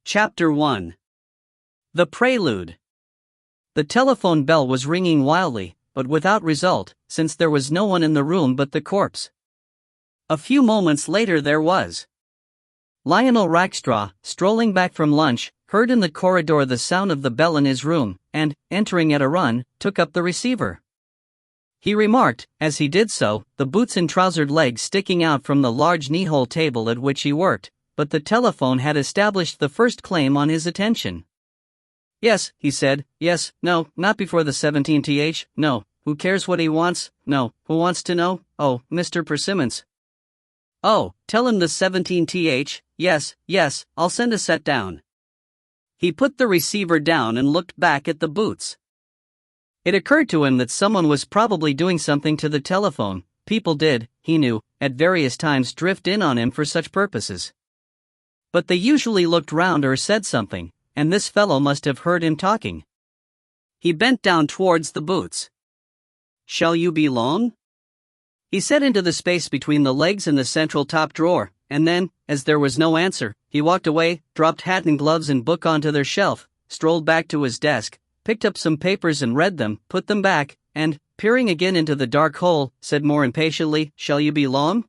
Chapter 1. The Prelude. The telephone bell was ringing wildly, but without result, since there was no one in the room but the corpse. A few moments later there was. Lionel Rackstraw, strolling back from lunch, heard in the corridor the sound of the bell in his room, and, entering at a run, took up the receiver. He remarked, as he did so, the boots and trousered legs sticking out from the large knee-hole table at which he worked, but the telephone had established the first claim on his attention. "Yes," he said, "yes, no, not before the 17th, no, who cares what he wants, no, who wants to know, oh, Mr. Persimmons. Oh, tell him the 17th, yes, I'll send a set down." He put the receiver down and looked back at the boots. It occurred to him that someone was probably doing something to the telephone. People did, he knew, at various times drift in on him for such purposes. But they usually looked round or said something, and this fellow must have heard him talking. He bent down towards the boots. "Shall you be long?" he said into the space between the legs and the central top drawer, and then, as there was no answer, he walked away, dropped hat and gloves and book onto their shelf, strolled back to his desk, picked up some papers and read them, put them back, and, peering again into the dark hole, said more impatiently, "Shall you be long?"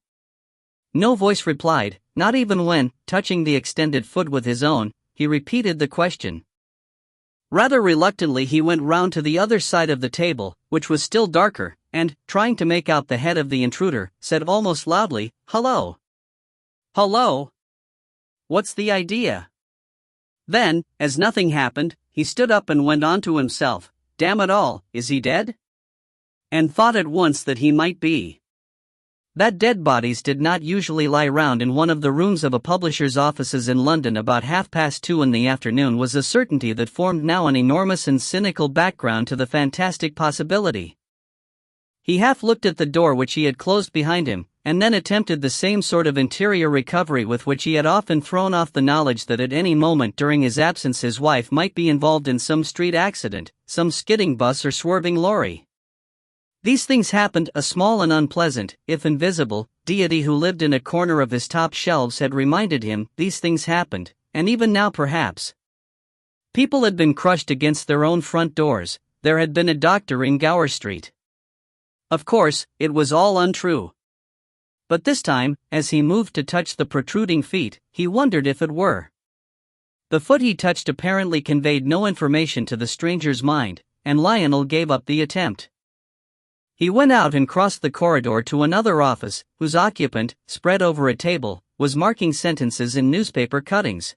No voice replied, not even when, touching the extended foot with his own, he repeated the question. Rather reluctantly he went round to the other side of the table, which was still darker, and, trying to make out the head of the intruder, said almost loudly, "Hello." "Hello? What's the idea?" Then, as nothing happened, he stood up and went on to himself, "Damn it all, is he dead?" And thought at once that he might be. That dead bodies did not usually lie round in one of the rooms of a publisher's offices in London about 2:30 in the afternoon was a certainty that formed now an enormous and cynical background to the fantastic possibility. He half looked at the door which he had closed behind him, and then attempted the same sort of interior recovery with which he had often thrown off the knowledge that at any moment during his absence his wife might be involved in some street accident, some skidding bus or swerving lorry. These things happened. A small and unpleasant, if invisible, deity who lived in a corner of his top shelves had reminded him these things happened, and even now perhaps. People had been crushed against their own front doors. There had been a doctor in Gower Street. Of course, it was all untrue. But this time, as he moved to touch the protruding feet, he wondered if it were. The foot he touched apparently conveyed no information to the stranger's mind, and Lionel gave up the attempt. He went out and crossed the corridor to another office, whose occupant, spread over a table, was marking sentences in newspaper cuttings.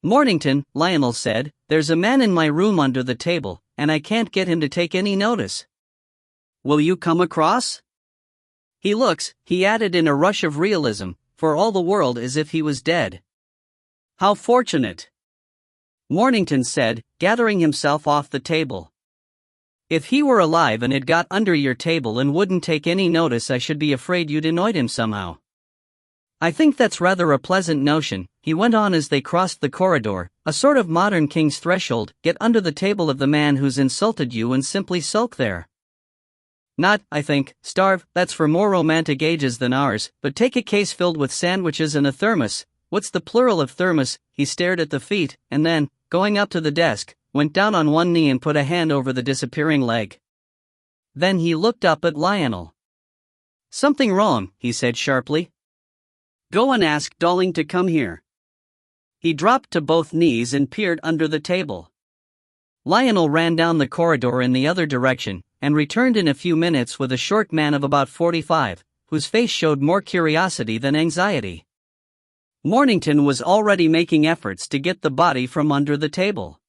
"Mornington," Lionel said, "there's a man in my room under the table, and I can't get him to take any notice. Will you come across? He looks," he added in a rush of realism, "for all the world as if he was dead." "How fortunate," Mornington said, gathering himself off the table. "If he were alive and had got under your table and wouldn't take any notice, I should be afraid you'd annoyed him somehow." "I think that's rather a pleasant notion," he went on as they crossed the corridor, "a sort of modern king's threshold, get under the table of the man who's insulted you and simply sulk there. Not, I think, starve, that's for more romantic ages than ours, but take a case filled with sandwiches and a thermos. What's the plural of thermos?" He stared at the feet, and then, going up to the desk, went down on one knee and put a hand over the disappearing leg. Then he looked up at Lionel. "Something wrong," he said sharply. "Go and ask Dolling to come here." He dropped to both knees and peered under the table. Lionel ran down the corridor in the other direction, and returned in a few minutes with a short man of about 45, whose face showed more curiosity than anxiety. Mornington was already making efforts to get the body from under the table.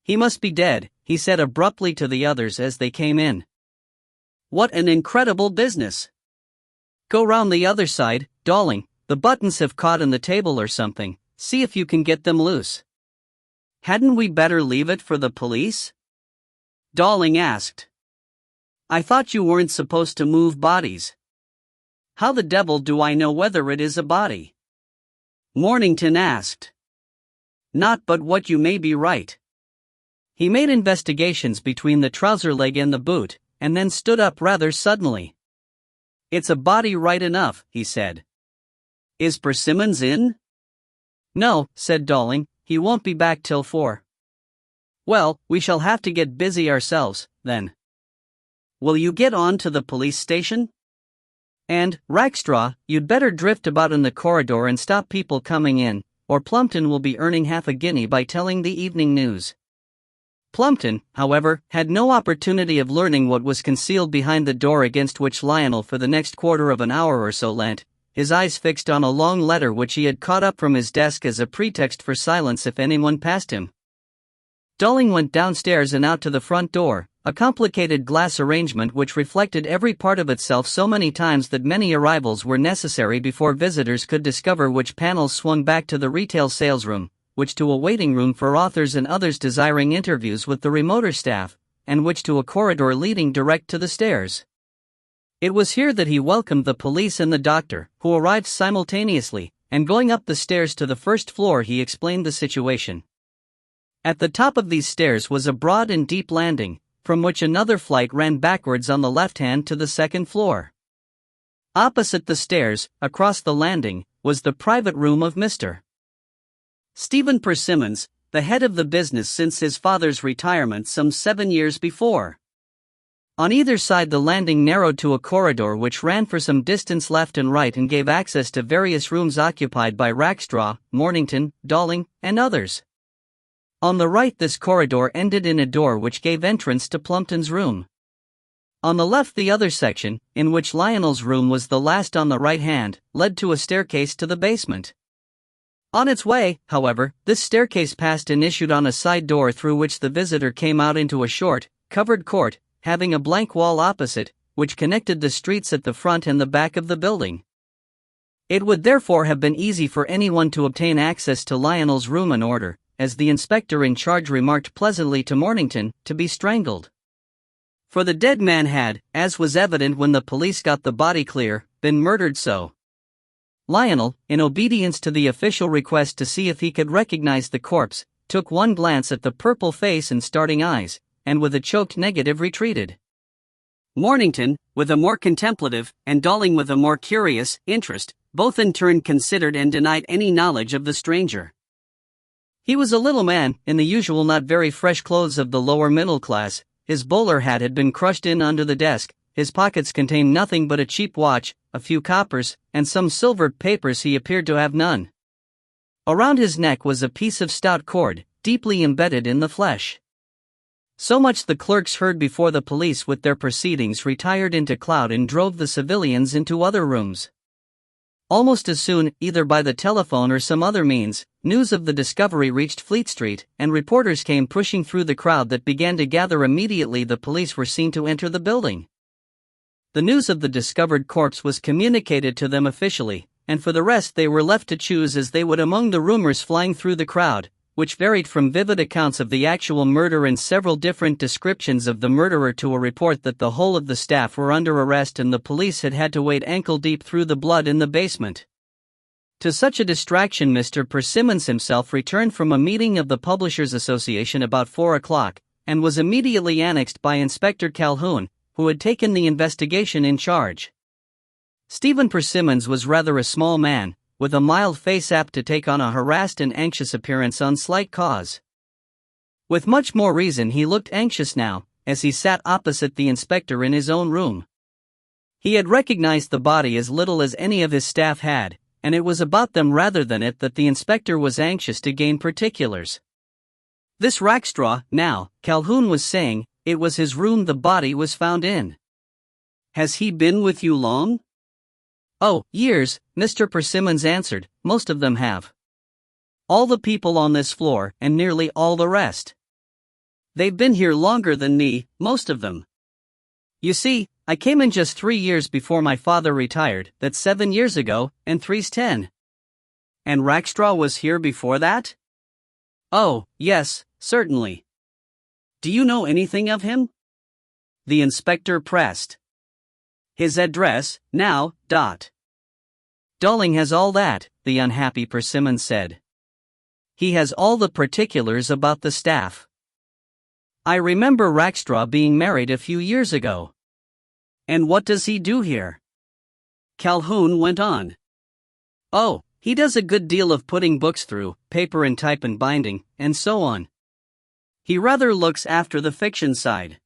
"He must be dead," he said abruptly to the others as they came in. "What an incredible business! Go round the other side, Dolling, the buttons have caught in the table or something, see if you can get them loose." "Hadn't we better leave it for the police?" Dolling asked. "I thought you weren't supposed to move bodies." "How the devil do I know whether it is a body?" Mornington asked. "Not but what you may be right." He made investigations between the trouser leg and the boot, and then stood up rather suddenly. "It's a body right enough," he said. "Is Persimmons in?" No, said Dolling, he won't be back till 4. Well, we shall have to get busy ourselves, then. Will you get on to the police station? And, Rackstraw, you'd better drift about in the corridor and stop people coming in, or Plumpton will be earning half a guinea by telling the evening news. Plumpton, however, had no opportunity of learning what was concealed behind the door against which Lionel for the next quarter of an hour or so leant, his eyes fixed on a long letter which he had caught up from his desk as a pretext for silence if anyone passed him. Dolling went downstairs and out to the front door, a complicated glass arrangement which reflected every part of itself so many times that many arrivals were necessary before visitors could discover which panels swung back to the retail sales room, which to a waiting room for authors and others desiring interviews with the remoter staff, and which to a corridor leading direct to the stairs. It was here that he welcomed the police and the doctor, who arrived simultaneously, and going up the stairs to the first floor he explained the situation. At the top of these stairs was a broad and deep landing, from which another flight ran backwards on the left hand to the second floor. Opposite the stairs, across the landing, was the private room of Mr. Stephen Persimmons, the head of the business since his father's retirement some 7 years before. On either side the landing narrowed to a corridor which ran for some distance left and right and gave access to various rooms occupied by Rackstraw, Mornington, Dolling, and others. On the right this corridor ended in a door which gave entrance to Plumpton's room. On the left the other section, in which Lionel's room was the last on the right hand, led to a staircase to the basement. On its way, however, this staircase passed and issued on a side door through which the visitor came out into a short, covered court, having a blank wall opposite, which connected the streets at the front and the back of the building. It would therefore have been easy for anyone to obtain access to Lionel's room in order, as the inspector in charge remarked pleasantly to Mornington, to be strangled. For the dead man had, as was evident when the police got the body clear, been murdered so. Lionel, in obedience to the official request to see if he could recognize the corpse, took one glance at the purple face and starting eyes, and with a choked negative retreated. Mornington, with a more contemplative, and Dolling with a more curious interest, both in turn considered and denied any knowledge of the stranger. He was a little man, in the usual not very fresh clothes of the lower middle class. His bowler hat had been crushed in under the desk, his pockets contained nothing but a cheap watch, a few coppers, and some silvered papers. He appeared to have none. Around his neck was a piece of stout cord, deeply embedded in the flesh. So much the clerks heard before the police with their proceedings retired into cloud and drove the civilians into other rooms. Almost as soon, either by the telephone or some other means, news of the discovery reached Fleet Street, and reporters came pushing through the crowd that began to gather immediately the police were seen to enter the building. The news of the discovered corpse was communicated to them officially, and for the rest they were left to choose as they would among the rumors flying through the crowd, which varied from vivid accounts of the actual murder and several different descriptions of the murderer to a report that the whole of the staff were under arrest and the police had to wade ankle-deep through the blood in the basement. To such a distraction Mr. Persimmons himself returned from a meeting of the Publishers Association about 4 o'clock, and was immediately annexed by Inspector Calhoun, who had taken the investigation in charge. Stephen Persimmons was rather a small man, with a mild face apt to take on a harassed and anxious appearance on slight cause. With much more reason he looked anxious now, as he sat opposite the inspector in his own room. He had recognized the body as little as any of his staff had, and it was about them rather than it that the inspector was anxious to gain particulars. This Rackstraw, now, Calhoun was saying, it was his room the body was found in. Has he been with you long? Oh, years, Mr. Persimmons answered, most of them have. All the people on this floor, and nearly all the rest. They've been here longer than me, most of them. You see, I came in just 3 years before my father retired, that's 7 years ago, and 3's 10. And Rackstraw was here before that? Oh, yes, certainly. Do you know anything of him? The inspector pressed. His address, now, ... Dolling has all that, the unhappy Persimmons said. He has all the particulars about the staff. I remember Rackstraw being married a few years ago. And what does he do here? Calhoun went on. Oh, He does a good deal of putting books through paper and type and binding, and so on. He rather looks after the fiction side.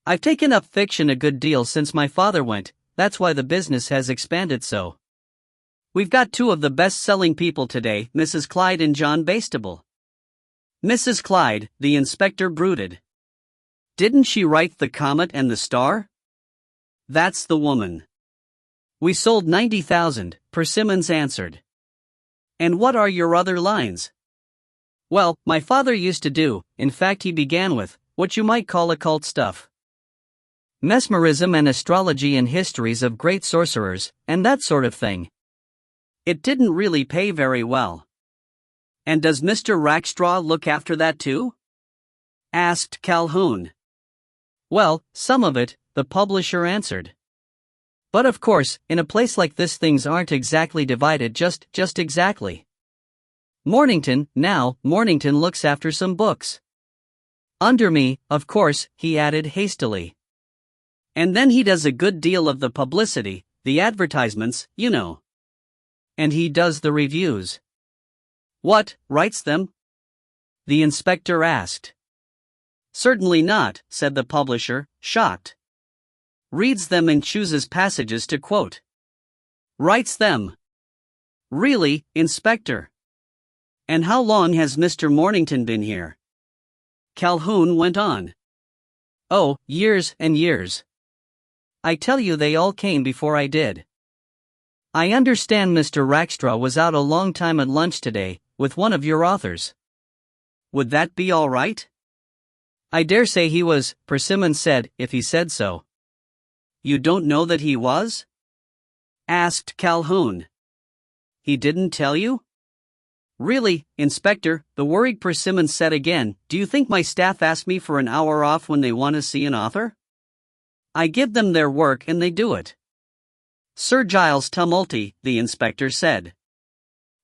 I've taken up fiction a good deal since my father went, that's why the business has expanded so. We've got two of the best-selling people today, Mrs. Clyde and John Bastable. Mrs. Clyde, the inspector brooded. Didn't she write The Comet and the Star? That's the woman. We sold 90,000, Persimmons answered. And what are your other lines? Well, my father used to do, in fact he began with, what you might call occult stuff. Mesmerism and astrology and histories of great sorcerers, and that sort of thing. It didn't really pay very well. And does Mr. Rackstraw look after that too? Asked Calhoun. Well, some of it, the publisher answered. But of course, in a place like this things aren't exactly divided just exactly. Mornington looks after some books. Under me, of course, he added hastily. And then he does a good deal of the publicity, the advertisements, you know. And he does the reviews. What, writes them? The inspector asked. Certainly not, said the publisher, shocked. Reads them and chooses passages to quote. Writes them. Really, Inspector? And how long has Mr. Mornington been here? Calhoun went on. Oh, years and years. I tell you they all came before I did. I understand Mr. Rackstraw was out a long time at lunch today, with one of your authors. Would that be all right? I dare say he was, Persimmons said, if he said so. You don't know that he was? Asked Calhoun. He didn't tell you? Really, Inspector, the worried Persimmons said again, do you think my staff ask me for an hour off when they want to see an author? I give them their work and they do it. Sir Giles Tumulty, the inspector said.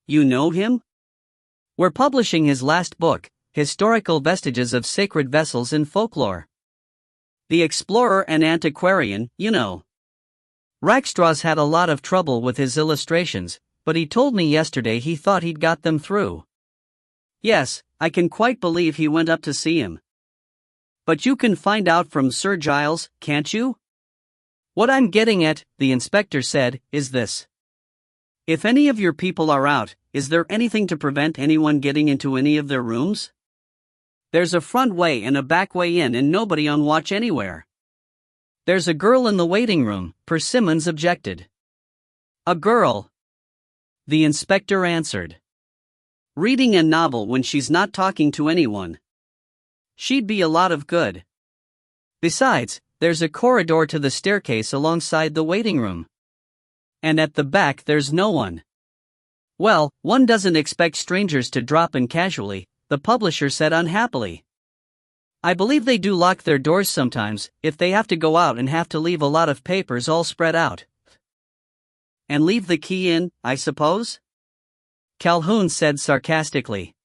You know him? We're publishing his last book, Historical Vestiges of Sacred Vessels in Folklore. The explorer and antiquarian, you know. Rackstraw's had a lot of trouble with his illustrations, but he told me yesterday he thought he'd got them through. Yes, I can quite believe he went up to see him. But you can find out from Sir Giles, can't you? What I'm getting at, the inspector said, is this. If any of your people are out, is there anything to prevent anyone getting into any of their rooms? There's a front way and a back way in and nobody on watch anywhere. There's a girl in the waiting room, Persimmons objected. A girl? The inspector answered. Reading a novel when she's not talking to anyone. She'd be a lot of good. Besides, there's a corridor to the staircase alongside the waiting room. And at the back there's no one. Well, one doesn't expect strangers to drop in casually, the publisher said unhappily. I believe they do lock their doors sometimes, if they have to go out and have to leave a lot of papers all spread out. And leave the key in, I suppose? Calhoun said sarcastically.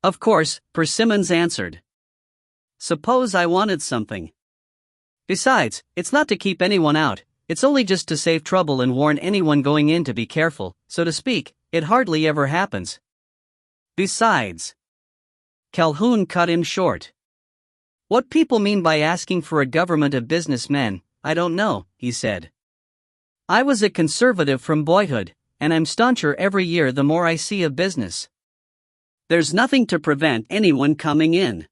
Of course, Persimmons answered. Suppose I wanted something. Besides, it's not to keep anyone out, it's only just to save trouble and warn anyone going in to be careful, so to speak, it hardly ever happens. Besides. Calhoun cut him short. What people mean by asking for a government of businessmen, I don't know, he said. I was a conservative from boyhood, and I'm stauncher every year the more I see of business. There's nothing to prevent anyone coming in.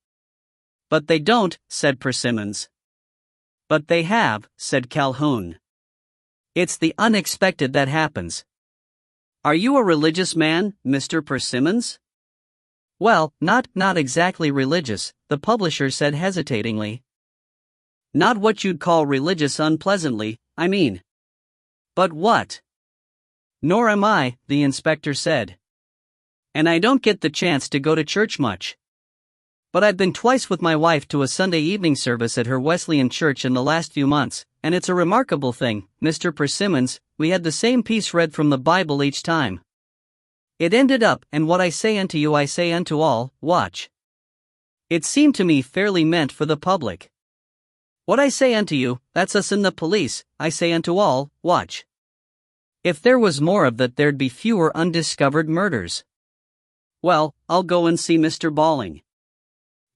But they don't, said Persimmons. But they have, said Calhoun. It's the unexpected that happens. Are you a religious man, Mr. Persimmons? Well, not exactly religious, the publisher said hesitatingly. Not what you'd call religious unpleasantly, I mean. But what? Nor am I, the inspector said. And I don't get the chance to go to church much. But I've been twice with my wife to a Sunday evening service at her Wesleyan church in the last few months, and it's a remarkable thing, Mr. Persimmons, we had the same piece read from the Bible each time. It ended up, and what I say unto you I say unto all, watch. It seemed to me fairly meant for the public. What I say unto you, that's us in the police, I say unto all, watch. If there was more of that, there'd be fewer undiscovered murders. Well, I'll go and see Mr. Balling.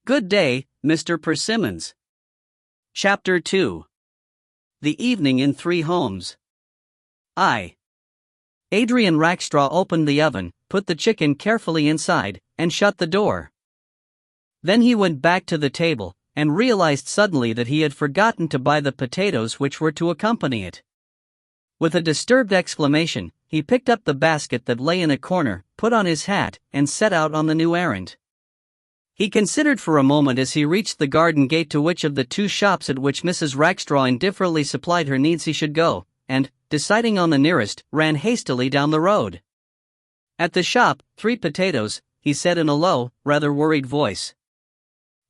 Good day, Mr. Persimmons. Chapter 2. The Evening in Three Homes. Adrian Rackstraw opened the oven, put the chicken carefully inside, and shut the door. Then he went back to the table, and realized suddenly that he had forgotten to buy the potatoes which were to accompany it. With a disturbed exclamation, he picked up the basket that lay in a corner, put on his hat, and set out on the new errand. He considered for a moment as he reached the garden gate to which of the two shops at which Mrs. Rackstraw indifferently supplied her needs he should go, and, deciding on the nearest, ran hastily down the road. At the shop, 3 potatoes, he said in a low, rather worried voice.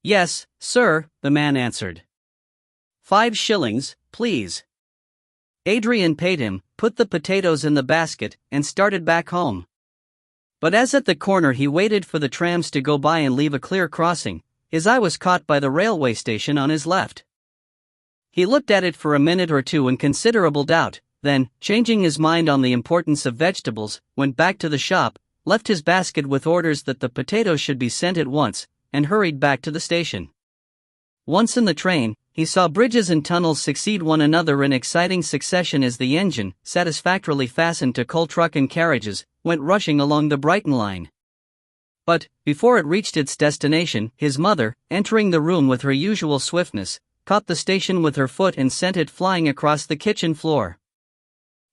Yes, sir, the man answered. 5 shillings, please. Adrian paid him, put the potatoes in the basket, and started back home. But as at the corner he waited for the trams to go by and leave a clear crossing, his eye was caught by the railway station on his left. He looked at it for a minute or two in considerable doubt, then, changing his mind on the importance of vegetables, went back to the shop, left his basket with orders that the potatoes should be sent at once, and hurried back to the station. Once in the train, he saw bridges and tunnels succeed one another in exciting succession as the engine, satisfactorily fastened to coal truck and carriages, went rushing along the Brighton line. But, before it reached its destination, his mother, entering the room with her usual swiftness, caught the station with her foot and sent it flying across the kitchen floor.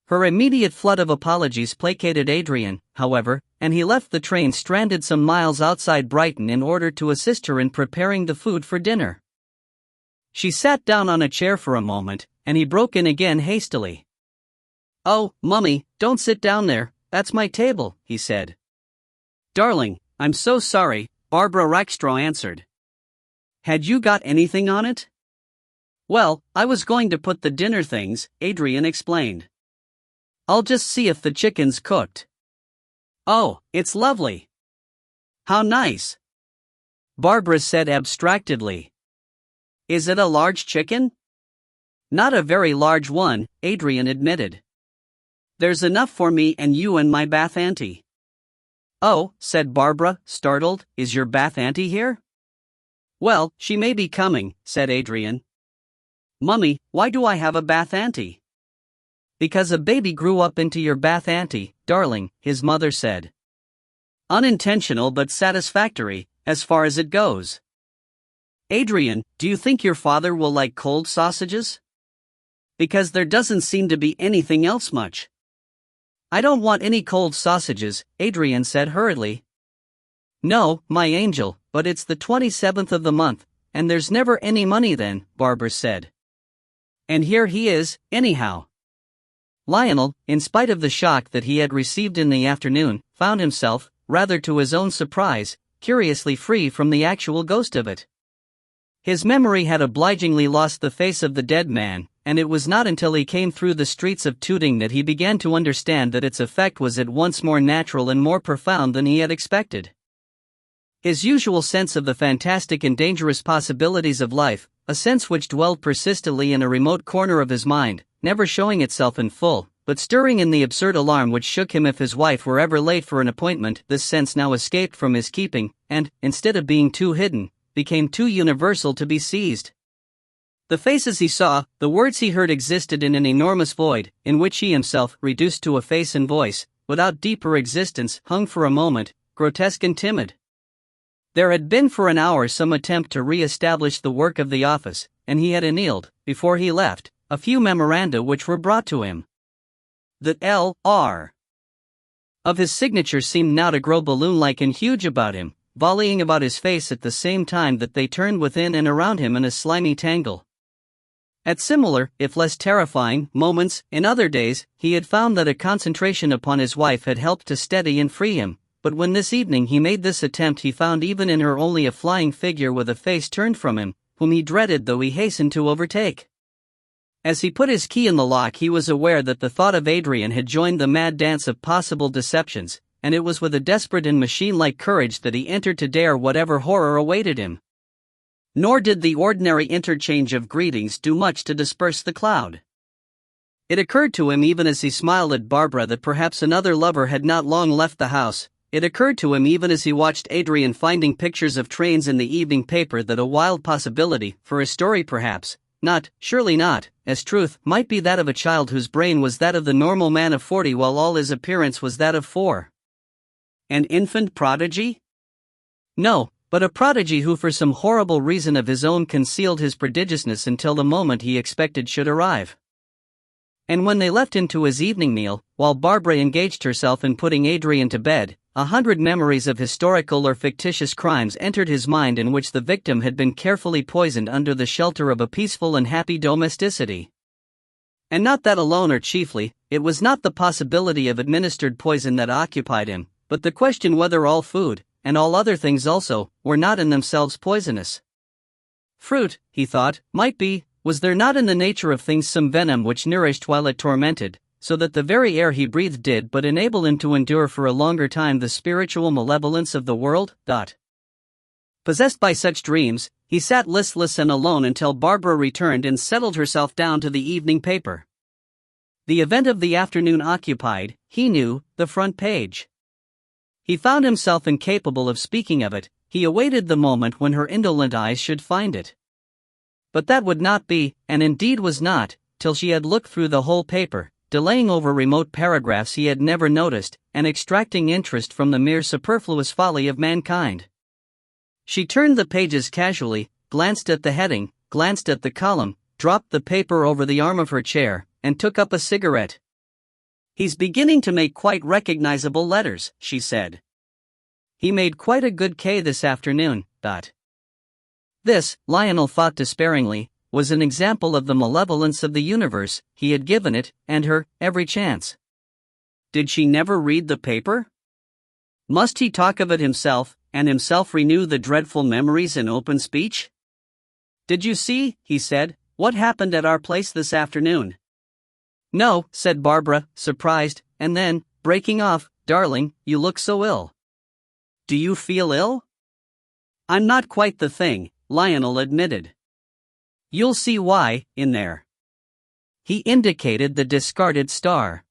Her immediate flood of apologies placated Adrian, however, and he left the train stranded some miles outside Brighton in order to assist her in preparing the food for dinner. She sat down on a chair for a moment, and he broke in again hastily. "Oh, Mummy, don't sit down there, that's my table," he said. "Darling, I'm so sorry," Barbara Rackstraw answered. "Had you got anything on it?" "Well, I was going to put the dinner things," Adrian explained. "I'll just see if the chicken's cooked." "Oh, it's lovely." "How nice," Barbara said abstractedly. "Is it a large chicken?" "Not a very large one," Adrian admitted. "There's enough for me and you and my bath auntie." "Oh," said Barbara, startled, "is your bath auntie here?" "Well, she may be coming," said Adrian. "Mummy, why do I have a bath auntie?" "Because a baby grew up into your bath auntie, darling," his mother said. "Unintentional but satisfactory, as far as it goes." "Adrian, do you think your father will like cold sausages? Because there doesn't seem to be anything else much." "I don't want any cold sausages," Adrian said hurriedly. "No, my angel, but it's the 27th of the month, and there's never any money then," Barbara said. "And here he is, anyhow." Lionel, in spite of the shock that he had received in the afternoon, found himself, rather to his own surprise, curiously free from the actual ghost of it. His memory had obligingly lost the face of the dead man, and it was not until he came through the streets of Tooting that he began to understand that its effect was at once more natural and more profound than he had expected. His usual sense of the fantastic and dangerous possibilities of life, a sense which dwelled persistently in a remote corner of his mind, never showing itself in full, but stirring in the absurd alarm which shook him if his wife were ever late for an appointment, this sense now escaped from his keeping, and, instead of being too hidden, became too universal to be seized. The faces he saw, the words he heard existed in an enormous void, in which he himself, reduced to a face and voice, without deeper existence, hung for a moment, grotesque and timid. There had been for an hour some attempt to re-establish the work of the office, and he had annealed, before he left, a few memoranda which were brought to him. The L.R. of his signature seemed now to grow balloon-like and huge about him, volleying about his face at the same time that they turned within and around him in a slimy tangle. At similar, if less terrifying, moments, in other days, he had found that a concentration upon his wife had helped to steady and free him, but when this evening he made this attempt he found even in her only a flying figure with a face turned from him, whom he dreaded though he hastened to overtake. As he put his key in the lock he was aware that the thought of Adrian had joined the mad dance of possible deceptions, and it was with a desperate and machine-like courage that he entered to dare whatever horror awaited him. Nor did the ordinary interchange of greetings do much to disperse the cloud. It occurred to him even as he smiled at Barbara that perhaps another lover had not long left the house. It occurred to him even as he watched Adrian finding pictures of trains in the evening paper that a wild possibility, for a story perhaps, not, surely not, as truth, might be that of a child whose brain was that of the normal man of 40 while all his appearance was that of 4. An infant prodigy? No, but a prodigy who for some horrible reason of his own concealed his prodigiousness until the moment he expected should arrive. And when they left him to his evening meal, while Barbara engaged herself in putting Adrian to bed, 100 memories of historical or fictitious crimes entered his mind in which the victim had been carefully poisoned under the shelter of a peaceful and happy domesticity. And not that alone or chiefly, it was not the possibility of administered poison that occupied him, but the question whether all food, and all other things also, were not in themselves poisonous. Fruit, he thought, might be. Was there not in the nature of things some venom which nourished while it tormented, so that the very air he breathed did but enable him to endure for a longer time the spiritual malevolence of the world? Possessed by such dreams, he sat listless and alone until Barbara returned and settled herself down to the evening paper. The event of the afternoon occupied, he knew, the front page. He found himself incapable of speaking of it. He awaited the moment when her indolent eyes should find it. But that would not be, and indeed was not, till she had looked through the whole paper, delaying over remote paragraphs he had never noticed, and extracting interest from the mere superfluous folly of mankind. She turned the pages casually, glanced at the heading, glanced at the column, dropped the paper over the arm of her chair, and took up a cigarette. "He's beginning to make quite recognizable letters," she said. "He made quite a good K this afternoon." This, Lionel thought despairingly, was an example of the malevolence of the universe. He had given it, and her, every chance. Did she never read the paper? Must he talk of it himself, and himself renew the dreadful memories in open speech? "Did you see," he said, "what happened at our place this afternoon?" "No," said Barbara, surprised, and then, breaking off, "Darling, you look so ill." "Do you feel ill?" "I'm not quite the thing," Lionel admitted. "You'll see why, in there." He indicated the discarded star.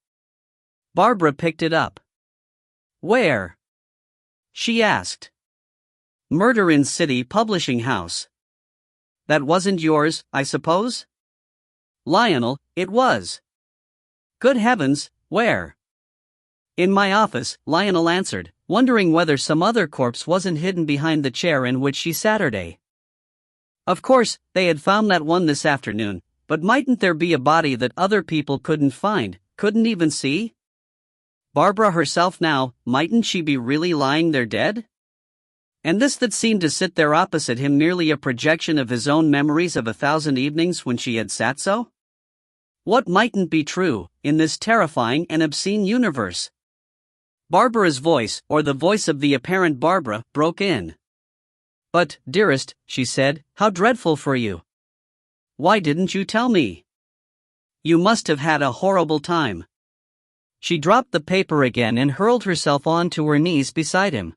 Barbara picked it up. "Where?" she asked. "Murder in City Publishing House." "That wasn't yours, I suppose?" "Lionel, it was." "Good heavens, where?" "In my office," Lionel answered, wondering whether some other corpse wasn't hidden behind the chair in which she sat Saturday. Of course, they had found that one this afternoon, but mightn't there be a body that other people couldn't find, couldn't even see? Barbara herself now, mightn't she be really lying there dead? And this that seemed to sit there opposite him merely a projection of his own memories of 1,000 evenings when she had sat so? What mightn't be true, in this terrifying and obscene universe? Barbara's voice, or the voice of the apparent Barbara, broke in. "But, dearest," she said, "how dreadful for you. Why didn't you tell me? You must have had a horrible time." She dropped the paper again and hurled herself on to her knees beside him.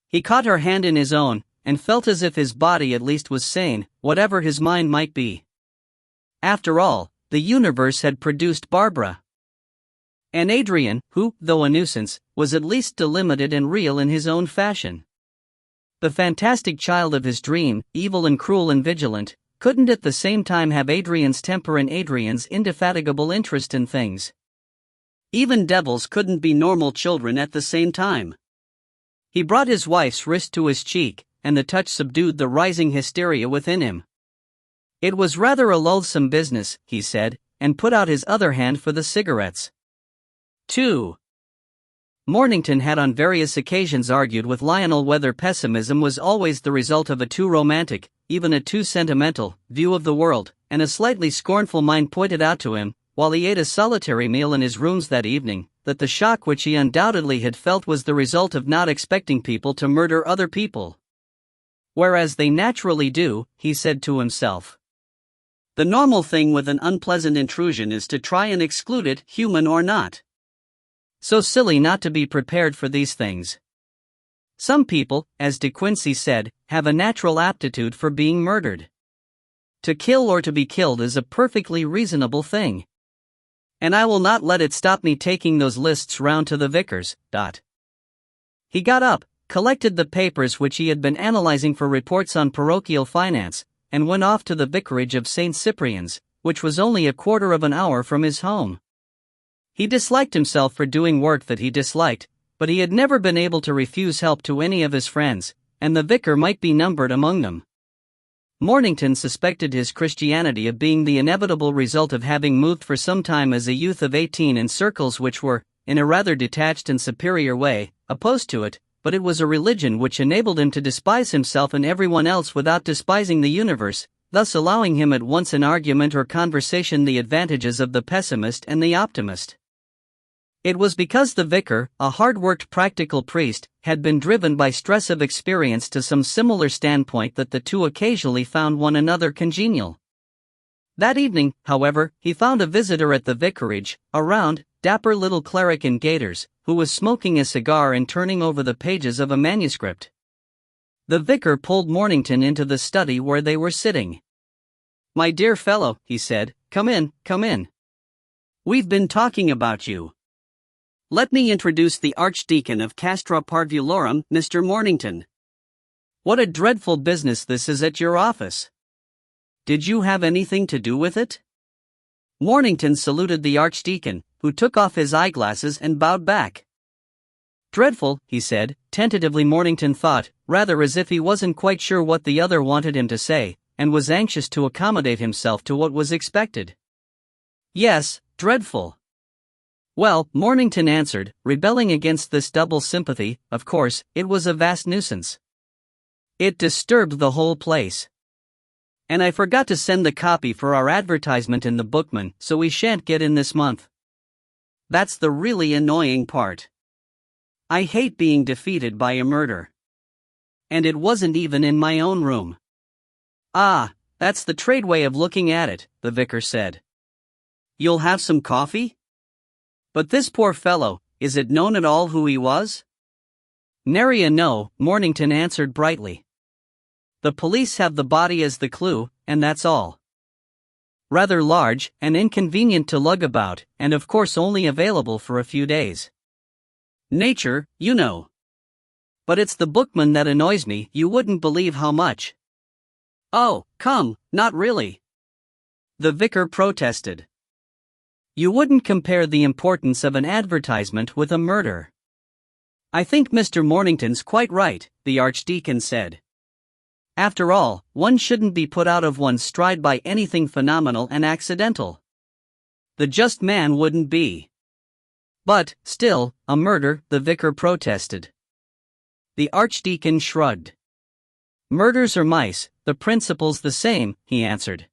He caught her hand in his own, and felt as if his body at least was sane, whatever his mind might be. After all, the universe had produced Barbara. And Adrian, who, though a nuisance, was at least delimited and real in his own fashion. The fantastic child of his dream, evil and cruel and vigilant, couldn't at the same time have Adrian's temper and Adrian's indefatigable interest in things. Even devils couldn't be normal children at the same time. He brought his wife's wrist to his cheek, and the touch subdued the rising hysteria within him. It was rather a loathsome business, he said, and put out his other hand for the cigarettes. 2. Mornington had on various occasions argued with Lionel whether pessimism was always the result of a too romantic, even a too sentimental, view of the world, and a slightly scornful mind pointed out to him, while he ate a solitary meal in his rooms that evening, that the shock which he undoubtedly had felt was the result of not expecting people to murder other people. Whereas they naturally do, he said to himself. The normal thing with an unpleasant intrusion is to try and exclude it, human or not. So silly not to be prepared for these things. Some people, as De Quincey said, have a natural aptitude for being murdered. To kill or to be killed is a perfectly reasonable thing. And I will not let it stop me taking those lists round to the vicar's. He got up, collected the papers which he had been analyzing for reports on parochial finance, and went off to the vicarage of St. Cyprian's, which was only a quarter of an hour from his home. He disliked himself for doing work that he disliked, but he had never been able to refuse help to any of his friends, and the vicar might be numbered among them. Mornington suspected his Christianity of being the inevitable result of having moved for some time as a youth of 18 in circles which were, in a rather detached and superior way, opposed to it, but it was a religion which enabled him to despise himself and everyone else without despising the universe, thus allowing him at once in argument or conversation the advantages of the pessimist and the optimist. It was because the vicar, a hard-worked practical priest, had been driven by stress of experience to some similar standpoint that the two occasionally found one another congenial. That evening, however, he found a visitor at the vicarage, a round, dapper little cleric in gaiters, who was smoking a cigar and turning over the pages of a manuscript. The vicar pulled Mornington into the study where they were sitting. "My dear fellow," he said, come in. We've been talking about you. Let me introduce the Archdeacon of Castra Parvulorum, Mr. Mornington. What a dreadful business this is at your office. Did you have anything to do with it?" Mornington saluted the Archdeacon, who took off his eyeglasses and bowed back. "Dreadful," he said, tentatively. Mornington thought, rather as if he wasn't quite sure what the other wanted him to say, and was anxious to accommodate himself to what was expected. "Yes, dreadful." "Well," Mornington answered, rebelling against this double sympathy, "of course, it was a vast nuisance. It disturbed the whole place. And I forgot to send the copy for our advertisement in the Bookman, so we shan't get in this month. That's the really annoying part. I hate being defeated by a murder. And it wasn't even in my own room." "Ah, that's the trade way of looking at it," the vicar said. "You'll have some coffee?" "But this poor fellow, is it known at all who he was?" "Nary a no," Mornington answered brightly. "The police have the body as the clue, and that's all. Rather large, and inconvenient to lug about, and of course only available for a few days. Nature, you know. But it's the bookman that annoys me. You wouldn't believe how much." "Oh, come, not really," the vicar protested. "You wouldn't compare the importance of an advertisement with a murder." "I think Mr. Mornington's quite right," the Archdeacon said. "After all, one shouldn't be put out of one's stride by anything phenomenal and accidental. The just man wouldn't be." "But, still, a murder," the vicar protested. The Archdeacon shrugged. "Murders are mice, the principle's the same," he answered.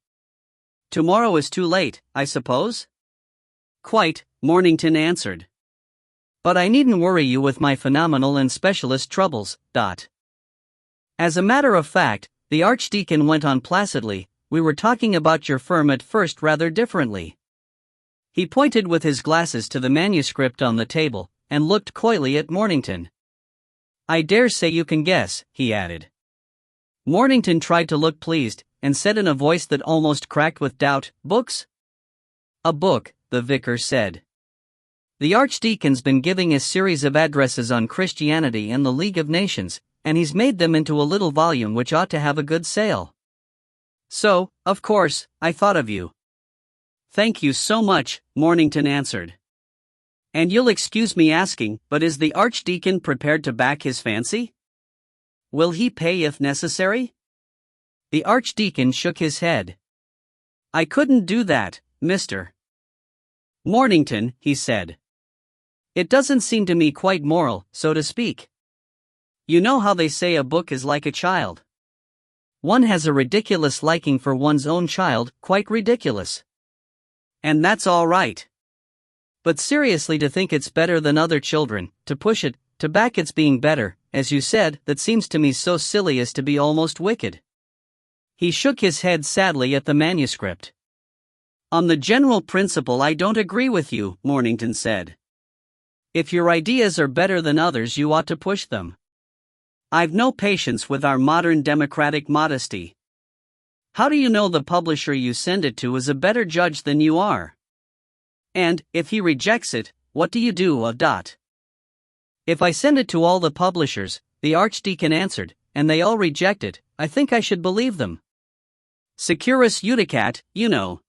"Tomorrow is too late, I suppose?" "Quite," Mornington answered. "But I needn't worry you with my phenomenal and specialist troubles. As a matter of fact," the Archdeacon went on placidly, "we were talking about your firm at first rather differently." He pointed with his glasses to the manuscript on the table, and looked coyly at Mornington. "I dare say you can guess," he added. Mornington tried to look pleased, and said in a voice that almost cracked with doubt, "Books?" "A book," the vicar said. "The Archdeacon's been giving a series of addresses on Christianity and the League of Nations, and he's made them into a little volume which ought to have a good sale. So, of course, I thought of you." "Thank you so much," Mornington answered. "And you'll excuse me asking, but is the Archdeacon prepared to back his fancy? Will he pay if necessary?" The Archdeacon shook his head. "I couldn't do that, Mr. Mornington," he said. "It doesn't seem to me quite moral, so to speak. You know how they say a book is like a child. One has a ridiculous liking for one's own child, quite ridiculous. And that's all right. But seriously, to think it's better than other children, to push it, to back its being better, as you said, that seems to me so silly as to be almost wicked." He shook his head sadly at the manuscript. "On the general principle I don't agree with you," Mornington said. "If your ideas are better than others you ought to push them. I've no patience with our modern democratic modesty. How do you know the publisher you send it to is a better judge than you are? And, if he rejects it, what do you do? If I send it to all the publishers, the Archdeacon answered, and they all reject it, I think I should believe them. Securus judicat, you know.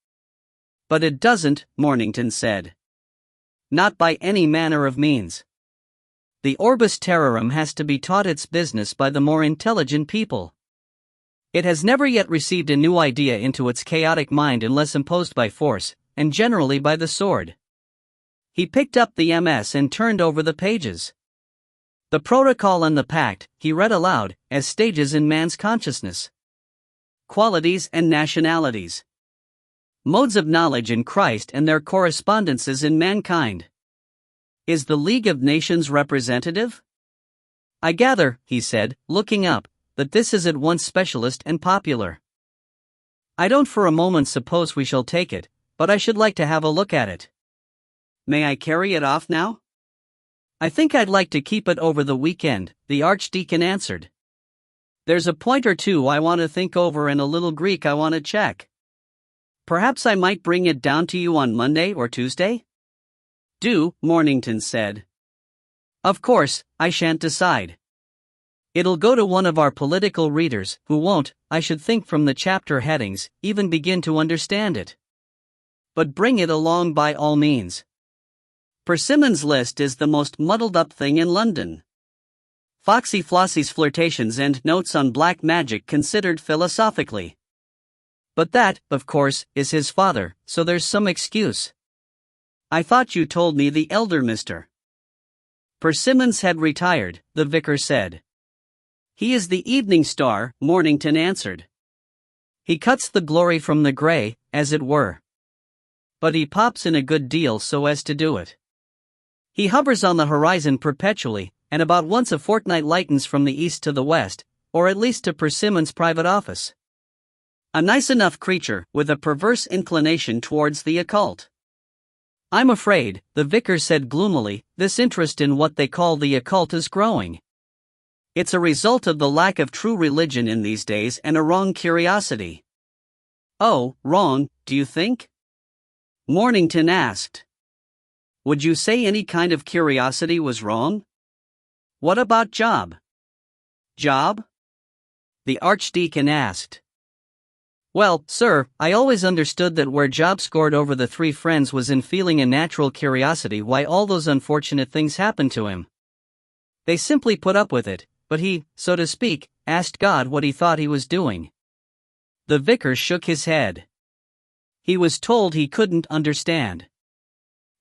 But it doesn't, Mornington said. Not by any manner of means. The orbis terrarum has to be taught its business by the more intelligent people. It has never yet received a new idea into its chaotic mind unless imposed by force, and generally by the sword. He picked up the MS and turned over the pages. The protocol and the pact, he read aloud, as stages in man's consciousness. Qualities and nationalities. Modes of knowledge in Christ and their correspondences in mankind. Is the League of Nations representative? I gather, he said, looking up, that this is at once specialist and popular. I don't for a moment suppose we shall take it, but I should like to have a look at it. May I carry it off now? I think I'd like to keep it over the weekend, the Archdeacon answered. There's a point or two I want to think over and a little Greek I want to check. Perhaps I might bring it down to you on Monday or Tuesday? Do, Mornington said. Of course, I shan't decide. It'll go to one of our political readers, who won't, I should think from the chapter headings, even begin to understand it. But bring it along by all means. Persimmons' list is the most muddled-up thing in London. Foxy Flossie's flirtations and notes on black magic considered philosophically. But that, of course, is his father, so there's some excuse. I thought you told me the elder Mr. Persimmons had retired, the vicar said. He is the evening star, Mornington answered. He cuts the glory from the grey, as it were. But he pops in a good deal so as to do it. He hovers on the horizon perpetually, and about once a fortnight lightens from the east to the west, or at least to Persimmons' private office. A nice enough creature, with a perverse inclination towards the occult. I'm afraid, the vicar said gloomily, this interest in what they call the occult is growing. It's a result of the lack of true religion in these days and a wrong curiosity. Oh, wrong, do you think? Mornington asked. Would you say any kind of curiosity was wrong? What about job? Job? The Archdeacon asked. Well, sir, I always understood that where Job scored over the three friends was in feeling a natural curiosity why all those unfortunate things happened to him. They simply put up with it, but he, so to speak, asked God what he thought he was doing. The vicar shook his head. He was told he couldn't understand.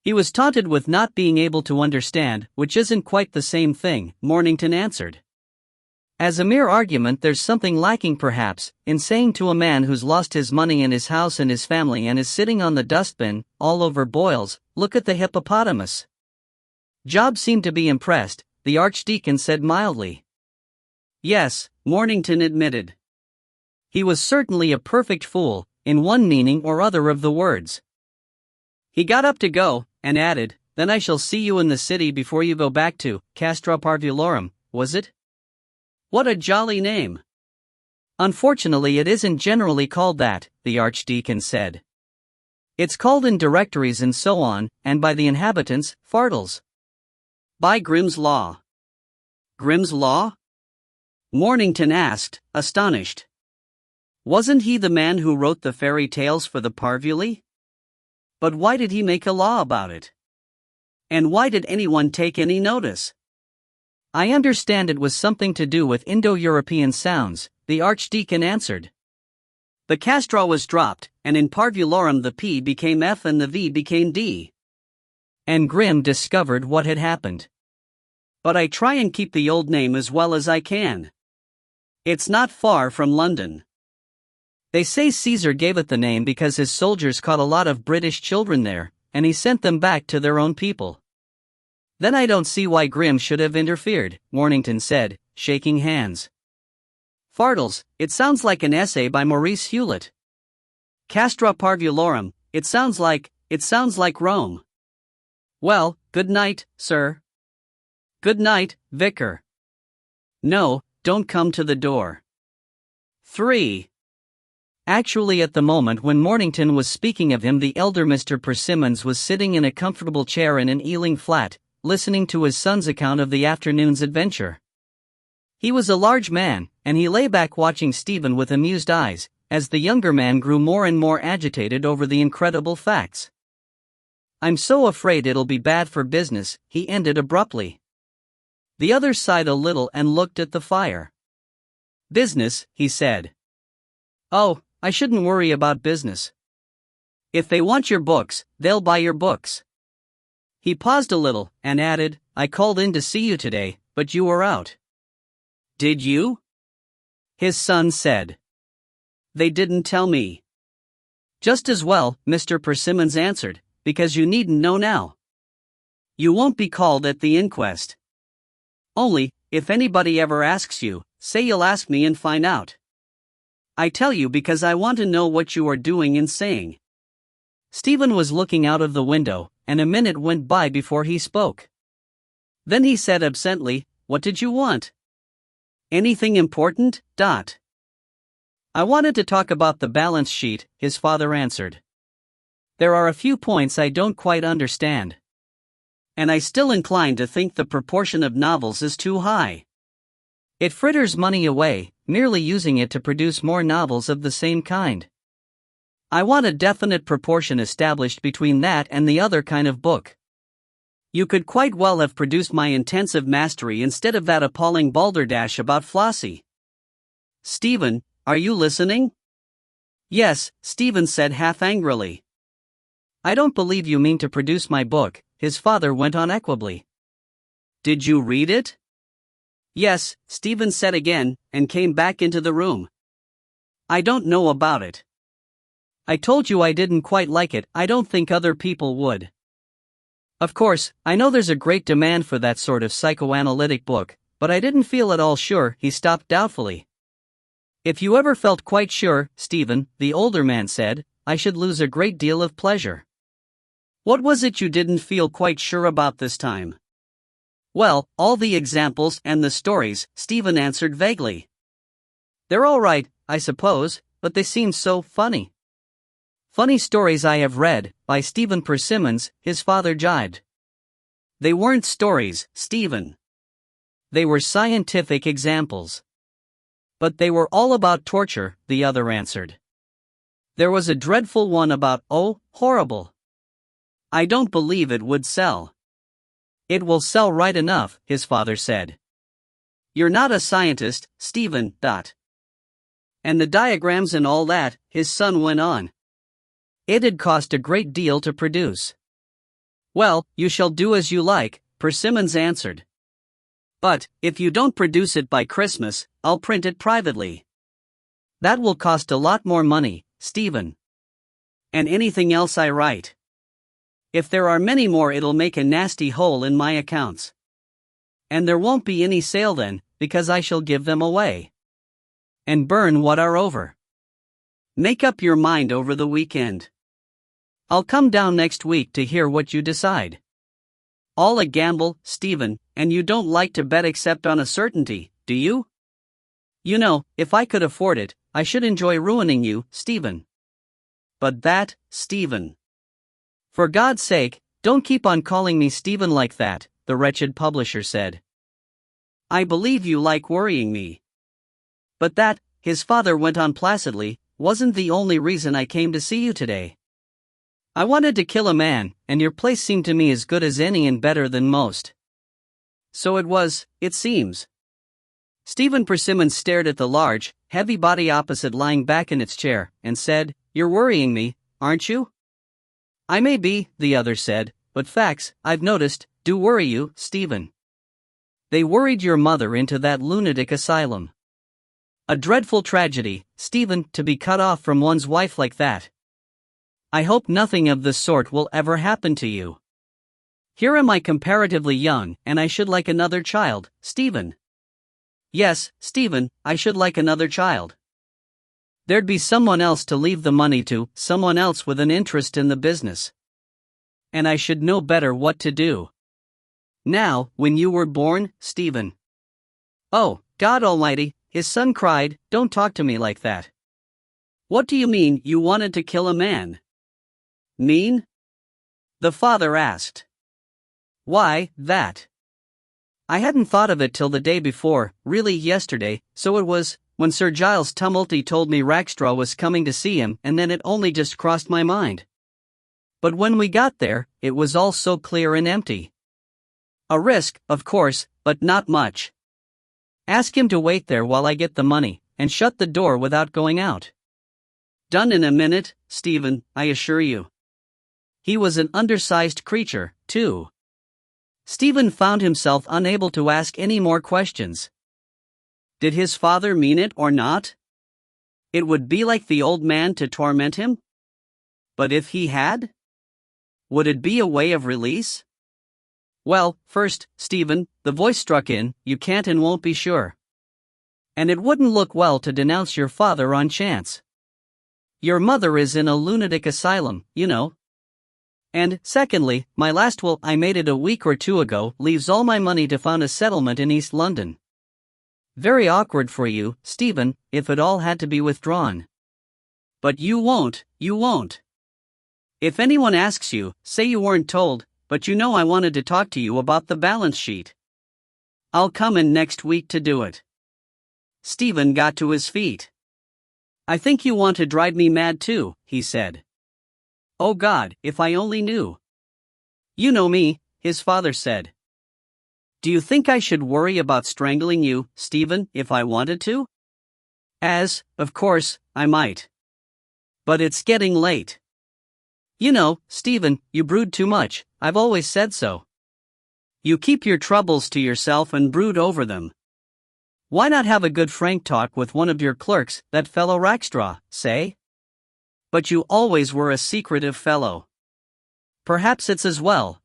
He was taunted with not being able to understand, which isn't quite the same thing, Mornington answered. As a mere argument, there's something lacking perhaps, in saying to a man who's lost his money and his house and his family and is sitting on the dustbin, all over boils, look at the hippopotamus. Job seemed to be impressed, the Archdeacon said mildly. Yes, Mornington admitted. He was certainly a perfect fool, in one meaning or other of the words. He got up to go, and added, then I shall see you in the city before you go back to Castra Parvulorum, was it? What a jolly name! Unfortunately it isn't generally called that, the Archdeacon said. It's called in directories and so on, and by the inhabitants, Fardles. By Grimm's Law. Grimm's Law? Mornington asked, astonished. Wasn't he the man who wrote the fairy tales for the Parvuli? But why did he make a law about it? And why did anyone take any notice? I understand it was something to do with Indo-European sounds, the Archdeacon answered. The castra was dropped, and in Parvulorum the P became F and the V became D. And Grimm discovered what had happened. But I try and keep the old name as well as I can. It's not far from London. They say Caesar gave it the name because his soldiers caught a lot of British children there, and he sent them back to their own people. Then I don't see why Grimm should have interfered, Mornington said, shaking hands. Fardles, it sounds like an essay by Maurice Hewlett. Castra Parvulorum, it sounds like Rome. Well, good night, sir. Good night, vicar. No, don't come to the door. 3. Actually, at the moment when Mornington was speaking of him, the elder Mr. Persimmons was sitting in a comfortable chair in an Ealing flat, listening to his son's account of the afternoon's adventure. He was a large man, and he lay back watching Stephen with amused eyes, as the younger man grew more and more agitated over the incredible facts. "I'm so afraid it'll be bad for business," he ended abruptly. The other sighed a little and looked at the fire. "Business," he said. "Oh, I shouldn't worry about business. If they want your books, they'll buy your books." He paused a little, and added, "I called in to see you today, but you were out." "Did you?" his son said. "They didn't tell me." "Just as well," Mr. Persimmons answered, "because you needn't know now. You won't be called at the inquest. Only, if anybody ever asks you, say you'll ask me and find out. I tell you because I want to know what you are doing and saying." Stephen was looking out of the window, and a minute went by before he spoke. Then he said absently, "What did you want?" "Anything important, Dot?" "I wanted to talk about the balance sheet," his father answered. "There are a few points I don't quite understand. And I still incline to think the proportion of novels is too high. It fritters money away, merely using it to produce more novels of the same kind. I want a definite proportion established between that and the other kind of book. You could quite well have produced my intensive mastery instead of that appalling balderdash about Flossie. Stephen, are you listening?" "Yes," Stephen said half angrily. "I don't believe you mean to produce my book," his father went on equably. "Did you read it?" "Yes," Stephen said again, and came back into the room. "I don't know about it. I told you I didn't quite like it. I don't think other people would. Of course, I know there's a great demand for that sort of psychoanalytic book, but I didn't feel at all sure." He stopped doubtfully. "If you ever felt quite sure, Stephen," the older man said, "I should lose a great deal of pleasure." "What was it you didn't feel quite sure about this time?" "Well, all the examples and the stories," Stephen answered vaguely. "They're all right, I suppose, but they seem so funny." "Funny stories I have read, by Stephen Persimmons," his father jibed. "They weren't stories, Stephen. They were scientific examples." "But they were all about torture," the other answered. "There was a dreadful one about, oh, horrible. I don't believe it would sell." "It will sell right enough," his father said. "You're not a scientist, Stephen, Dot. And the diagrams and all that," his son went on. "It'd cost a great deal to produce." "Well, you shall do as you like," Persimmons answered. "But, if you don't produce it by Christmas, I'll print it privately." "That will cost a lot more money, Stephen. And anything else I write. If there are many more, it'll make a nasty hole in my accounts. And there won't be any sale then, because I shall give them away. And burn what are over. Make up your mind over the weekend. I'll come down next week to hear what you decide. All a gamble, Stephen, and you don't like to bet except on a certainty, do you? You know, if I could afford it, I should enjoy ruining you, Stephen. But that, Stephen. For God's sake, don't keep on calling me Stephen like that," the wretched publisher said. "I believe you like worrying me. But that," his father went on placidly, "wasn't the only reason I came to see you today. I wanted to kill a man, and your place seemed to me as good as any and better than most." "So it was, it seems." Stephen Persimmons stared at the large, heavy body opposite lying back in its chair, and said, "You're worrying me, aren't you?" "I may be," the other said, "but facts, I've noticed, do worry you, Stephen. They worried your mother into that lunatic asylum. A dreadful tragedy, Stephen, to be cut off from one's wife like that. I hope nothing of the sort will ever happen to you. Here am I comparatively young, and I should like another child, Stephen. Yes, Stephen, I should like another child. There'd be someone else to leave the money to, someone else with an interest in the business. And I should know better what to do. Now, when you were born, Stephen." "Oh, God Almighty," his son cried, "don't talk to me like that. What do you mean, you wanted to kill a man? Mean? The father asked. Why, that. I hadn't thought of it till the day before, really yesterday, so it was, when Sir Giles Tumulty told me Rackstraw was coming to see him, and then it only just crossed my mind. But when we got there, it was all so clear and empty. A risk, of course, but not much. Ask him to wait there while I get the money, and shut the door without going out. Done in a minute, Stephen, I assure you. He was an undersized creature, too. Stephen found himself unable to ask any more questions. Did his father mean it or not? It would be like the old man to torment him? But if he had? Would it be a way of release? Well, first, Stephen, the voice struck in, you can't and won't be sure. And it wouldn't look well to denounce your father on chance. Your mother is in a lunatic asylum, you know. And, secondly, my last will, I made it a week or two ago, leaves all my money to found a settlement in East London. Very awkward for you, Stephen, if it all had to be withdrawn. But you won't. If anyone asks you, say you weren't told, but you know I wanted to talk to you about the balance sheet. I'll come in next week to do it. Stephen got to his feet. I think you want to drive me mad too, he said. Oh God, if I only knew. You know me, his father said. Do you think I should worry about strangling you, Stephen, if I wanted to? Of course, I might. But it's getting late. You know, Stephen, you brood too much, I've always said so. You keep your troubles to yourself and brood over them. Why not have a good frank talk with one of your clerks, that fellow Rackstraw, say? But you always were a secretive fellow. Perhaps it's as well.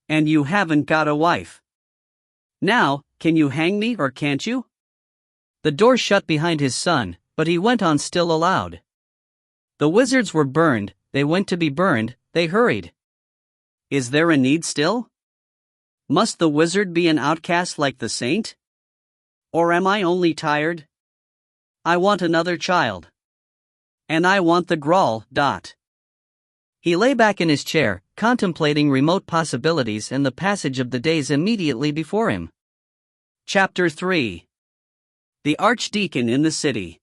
And you haven't got a wife. Now, can you hang me or can't you? The door shut behind his son, but he went on still aloud. The wizards were burned, they went to be burned, they hurried. Is there a need still? Must the wizard be an outcast like the saint? Or am I only tired? I want another child. And I want the Grawl. He lay back in his chair, contemplating remote possibilities and the passage of the days immediately before him. Chapter 3. The Archdeacon in the City.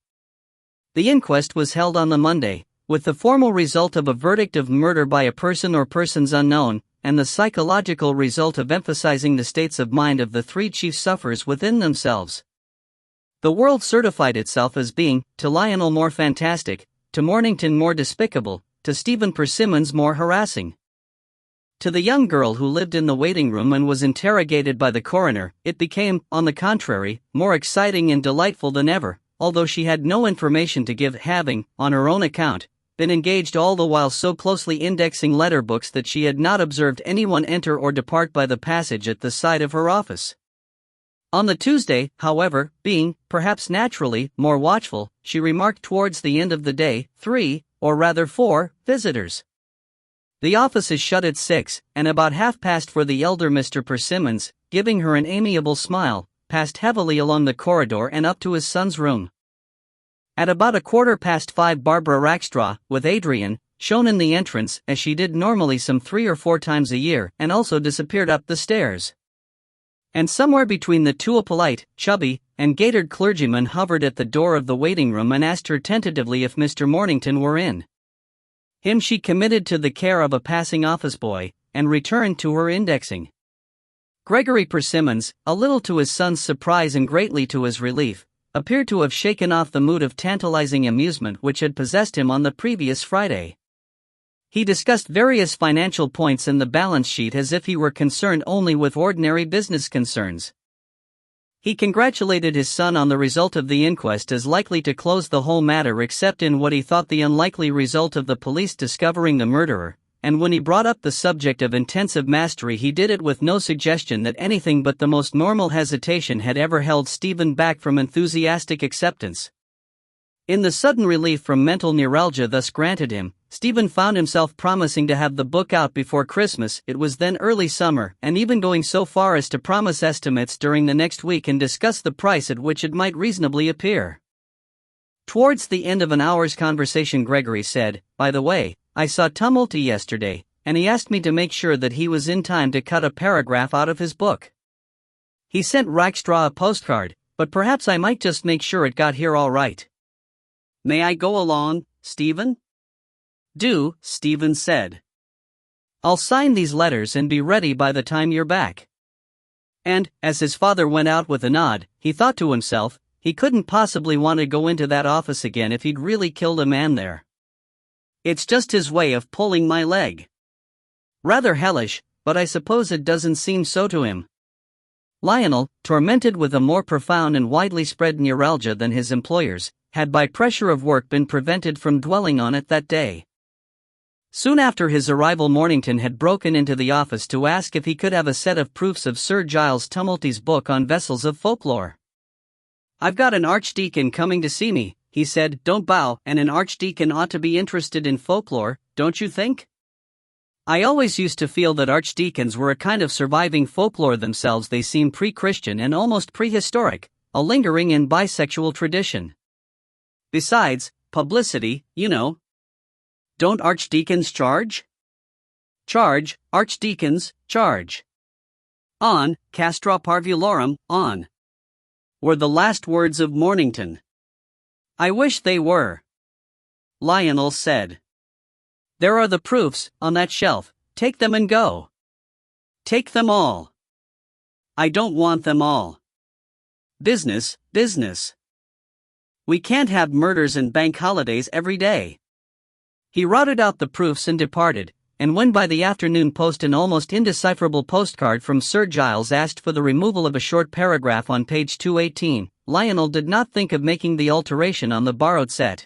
The inquest was held on the Monday, with the formal result of a verdict of murder by a person or persons unknown, and the psychological result of emphasizing the states of mind of the three chief sufferers within themselves. The world certified itself as being, to Lionel more fantastic, to Mornington more despicable, to Gregory Persimmons more harassing. To the young girl who lived in the waiting room and was interrogated by the coroner, it became, on the contrary, more exciting and delightful than ever, although she had no information to give, having, on her own account, been engaged all the while so closely indexing letter books that she had not observed anyone enter or depart by the passage at the side of her office. On the Tuesday, however, being, perhaps naturally, more watchful, she remarked towards the end of the day, 3, or rather 4, visitors. The office is shut at 6, and about 4:30 for the elder Mr. Persimmons, giving her an amiable smile, passed heavily along the corridor and up to his son's room. At about 5:15 Barbara Rackstraw, with Adrian, shone in the entrance as she did normally some 3 or 4 times a year, and also disappeared up the stairs. And somewhere between the two a polite, chubby, and gaitered clergyman hovered at the door of the waiting room and asked her tentatively if Mr. Mornington were in. Him she committed to the care of a passing office boy, and returned to her indexing. Gregory Persimmons, a little to his son's surprise and greatly to his relief, appeared to have shaken off the mood of tantalizing amusement which had possessed him on the previous Friday. He discussed various financial points in the balance sheet as if he were concerned only with ordinary business concerns. He congratulated his son on the result of the inquest as likely to close the whole matter except in what he thought the unlikely result of the police discovering the murderer, and when he brought up the subject of intensive mastery he did it with no suggestion that anything but the most normal hesitation had ever held Stephen back from enthusiastic acceptance. In the sudden relief from mental neuralgia thus granted him, Stephen found himself promising to have the book out before Christmas. It was then early summer, and even going so far as to promise estimates during the next week and discuss the price at which it might reasonably appear. Towards the end of an hour's conversation, Gregory said, "By the way, I saw Tumulty yesterday, and he asked me to make sure that he was in time to cut a paragraph out of his book. He sent Rackstraw a postcard, but perhaps I might just make sure it got here all right." "May I go along, Stephen?" "Do," Stephen said. "I'll sign these letters and be ready by the time you're back." And, as his father went out with a nod, he thought to himself, he couldn't possibly want to go into that office again if he'd really killed a man there. It's just his way of pulling my leg. Rather hellish, but I suppose it doesn't seem so to him. Lionel, tormented with a more profound and widely spread neuralgia than his employers, had by pressure of work been prevented from dwelling on it that day. Soon after his arrival, Mornington had broken into the office to ask if he could have a set of proofs of Sir Giles Tumulty's book on vessels of folklore. "I've got an archdeacon coming to see me," he said. "Don't bow, and an archdeacon ought to be interested in folklore, don't you think? I always used to feel that archdeacons were a kind of surviving folklore themselves. They seem pre-Christian and almost prehistoric, a lingering and bisexual tradition. Besides, publicity, you know. Don't archdeacons charge? Charge, archdeacons, charge. On, castra parvulorum, on," were the last words of Mornington. "I wish they were," Lionel said. "There are the proofs, on that shelf. Take them and go. Take them all." "I don't want them all. Business, business. We can't have murders and bank holidays every day." He routed out the proofs and departed, and when by the afternoon post an almost indecipherable postcard from Sir Giles asked for the removal of a short paragraph on page 218, Lionel did not think of making the alteration on the borrowed set.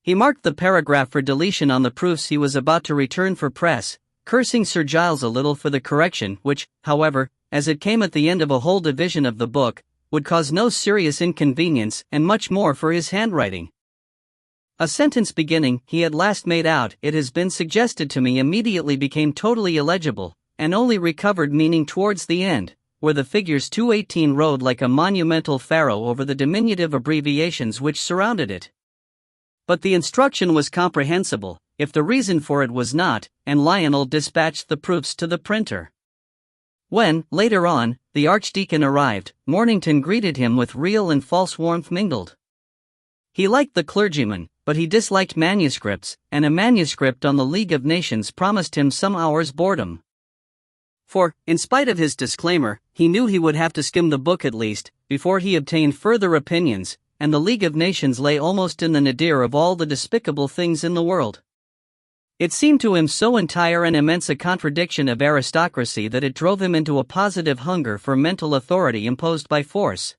He marked the paragraph for deletion on the proofs he was about to return for press, cursing Sir Giles a little for the correction, which, however, as it came at the end of a whole division of the book, would cause no serious inconvenience and much more for his handwriting. A sentence beginning, "He at last made out, it has been suggested to me," immediately became totally illegible, and only recovered meaning towards the end, where the figures 218 rode like a monumental pharaoh over the diminutive abbreviations which surrounded it. But the instruction was comprehensible, if the reason for it was not, and Lionel dispatched the proofs to the printer. When, later on, the Archdeacon arrived, Mornington greeted him with real and false warmth mingled. He liked the clergyman, but he disliked manuscripts, and a manuscript on the League of Nations promised him some hours' boredom. For, in spite of his disclaimer, he knew he would have to skim the book at least, before he obtained further opinions, and the League of Nations lay almost in the nadir of all the despicable things in the world. It seemed to him so entire and immense a contradiction of aristocracy that it drove him into a positive hunger for mental authority imposed by force.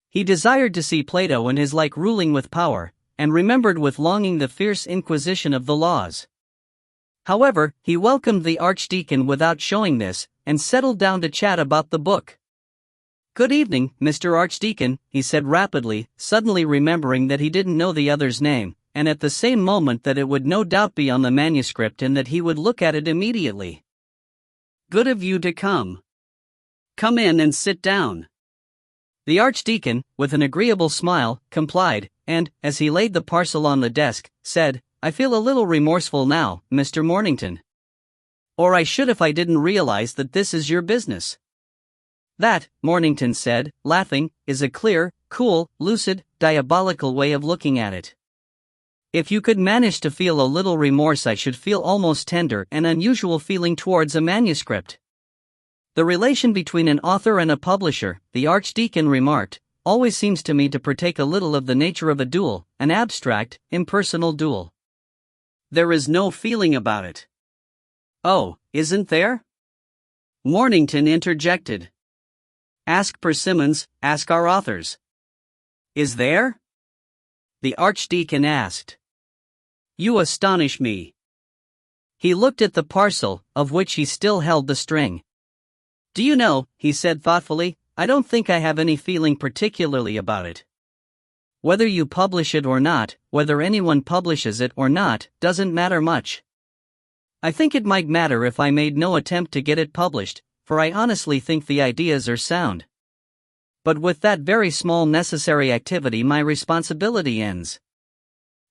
He desired to see Plato and his like ruling with power, and remembered with longing the fierce inquisition of the laws. However, he welcomed the Archdeacon without showing this, and settled down to chat about the book. "Good evening, Mr. Archdeacon," he said rapidly, suddenly remembering that he didn't know the other's name, and at the same moment that it would no doubt be on the manuscript and that he would look at it immediately. "Good of you to come. Come in and sit down." The Archdeacon, with an agreeable smile, complied, and, as he laid the parcel on the desk, said, "I feel a little remorseful now, Mr. Mornington. Or I should if I didn't realize that this is your business." "That," Mornington said, laughing, "is a clear, cool, lucid, diabolical way of looking at it. If you could manage to feel a little remorse, I should feel almost tender and unusual feeling towards a manuscript." "The relation between an author and a publisher," the Archdeacon remarked, "always seems to me to partake a little of the nature of a duel, an abstract, impersonal duel. There is no feeling about it." "Oh, isn't there?" Mornington interjected. "Ask Persimmons, ask our authors." "Is there?" the Archdeacon asked. "You astonish me." He looked at the parcel, of which he still held the string. "Do you know," he said thoughtfully, "I don't think I have any feeling particularly about it. Whether you publish it or not, whether anyone publishes it or not, doesn't matter much. I think it might matter if I made no attempt to get it published, for I honestly think the ideas are sound. But with that very small necessary activity my responsibility ends.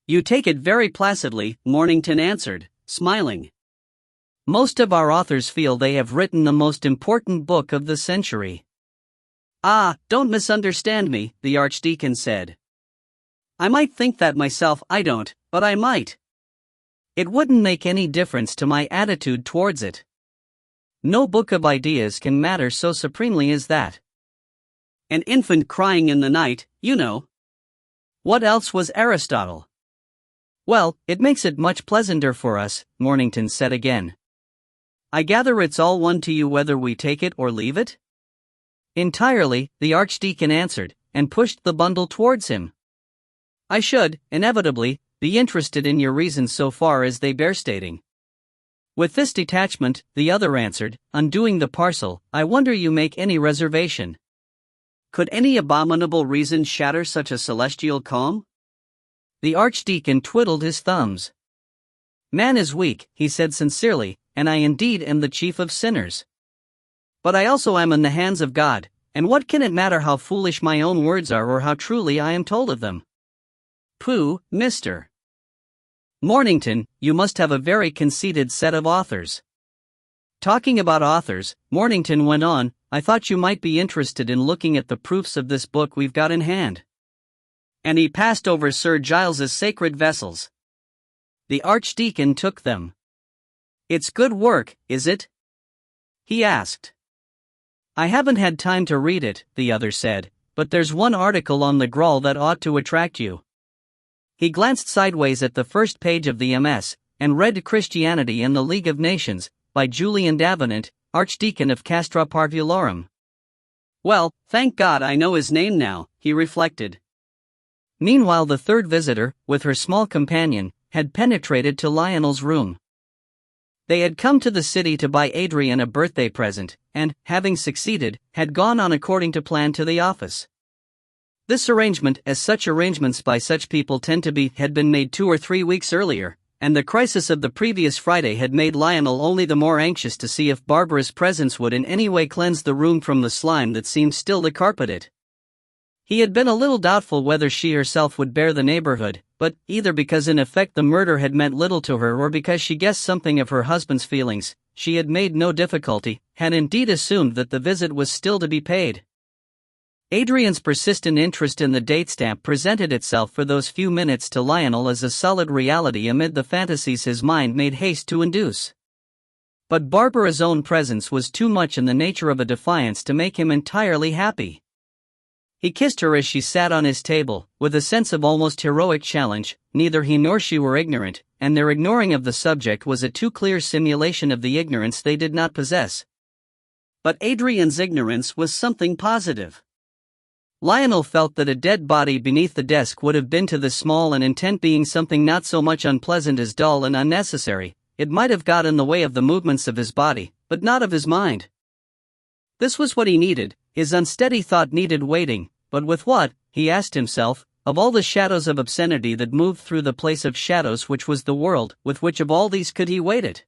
You take it very placidly, Mornington answered, smiling. Most of our authors feel they have written the most important book of the century. Ah, don't misunderstand me, the Archdeacon said. I might think that myself, I don't, but I might. It wouldn't make any difference to my attitude towards it. No book of ideas can matter so supremely as that. An infant crying in the night, you know. What else was Aristotle? Well, it makes it much pleasanter for us, Mornington said again. I gather it's all one to you whether we take it or leave it? Entirely, the Archdeacon answered, and pushed the bundle towards him. I should, inevitably, be interested in your reasons so far as they bear stating. With this detachment, the other answered, undoing the parcel, I wonder you make any reservation. Could any abominable reason shatter such a celestial calm? The Archdeacon twiddled his thumbs. Man is weak, he said sincerely, and I indeed am the chief of sinners. But I also am in the hands of God, and what can it matter how foolish my own words are or how truly I am told of them? Pooh, mister. Mornington, you must have a very conceited set of authors. Talking about authors, Mornington went on, I thought you might be interested in looking at the proofs of this book we've got in hand. And he passed over Sir Giles's sacred vessels. The Archdeacon took them. It's good work, is it? He asked. I haven't had time to read it, the other said, but there's one article on the Grawl that ought to attract you. He glanced sideways at the first page of the MS, and read Christianity in the League of Nations, by Julian Davenant, Archdeacon of Castra Parvulorum. Well, thank God I know his name now, he reflected. Meanwhile the third visitor, with her small companion, had penetrated to Lionel's room. They had come to the city to buy Adrian a birthday present, and, having succeeded, had gone on according to plan to the office. This arrangement, as such arrangements by such people tend to be, had been made 2 or 3 weeks earlier, and the crisis of the previous Friday had made Lionel only the more anxious to see if Barbara's presence would in any way cleanse the room from the slime that seemed still to carpet it. He had been a little doubtful whether she herself would bear the neighborhood, but, either because in effect the murder had meant little to her or because she guessed something of her husband's feelings, she had made no difficulty, had indeed assumed that the visit was still to be paid. Adrian's persistent interest in the date stamp presented itself for those few minutes to Lionel as a solid reality amid the fantasies his mind made haste to induce. But Barbara's own presence was too much in the nature of a defiance to make him entirely happy. He kissed her as she sat on his table, with a sense of almost heroic challenge. Neither he nor she were ignorant, and their ignoring of the subject was a too clear simulation of the ignorance they did not possess. But Adrian's ignorance was something positive. Lionel felt that a dead body beneath the desk would have been to the small and intent being something not so much unpleasant as dull and unnecessary. It might have got in the way of the movements of his body, but not of his mind. This was what he needed. His unsteady thought needed weighting, but with what, he asked himself, of all the shadows of obscenity that moved through the place of shadows which was the world, with which of all these could he weight it?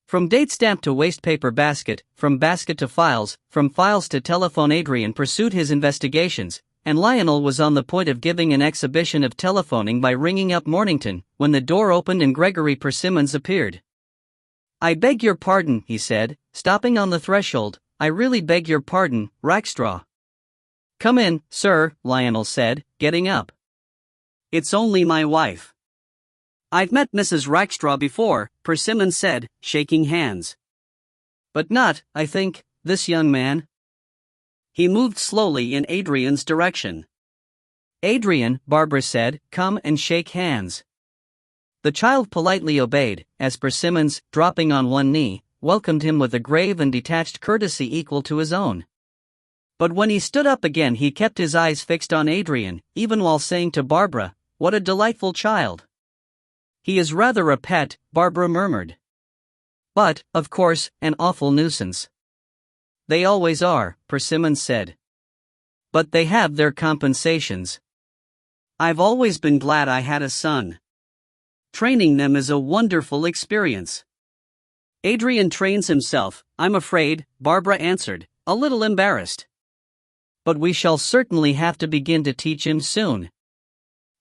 From date stamp to waste paper basket, from basket to files, from files to telephone, Adrian pursued his investigations, and Lionel was on the point of giving an exhibition of telephoning by ringing up Mornington, when the door opened and Gregory Persimmons appeared. I beg your pardon, he said, stopping on the threshold, I really beg your pardon, Rackstraw. Come in, sir, Lionel said, getting up. It's only my wife. I've met Mrs. Rackstraw before, Persimmons said, shaking hands. But not, I think, this young man. He moved slowly in Adrian's direction. Adrian, Barbara said, come and shake hands. The child politely obeyed, as Persimmons, dropping on one knee, welcomed him with a grave and detached courtesy equal to his own. But when he stood up again he kept his eyes fixed on Adrian, even while saying to Barbara, what a delightful child. He is rather a pet, Barbara murmured. But, of course, an awful nuisance. They always are, Persimmons said. But they have their compensations. I've always been glad I had a son. Training them is a wonderful experience. Adrian trains himself, I'm afraid, Barbara answered, a little embarrassed. But we shall certainly have to begin to teach him soon.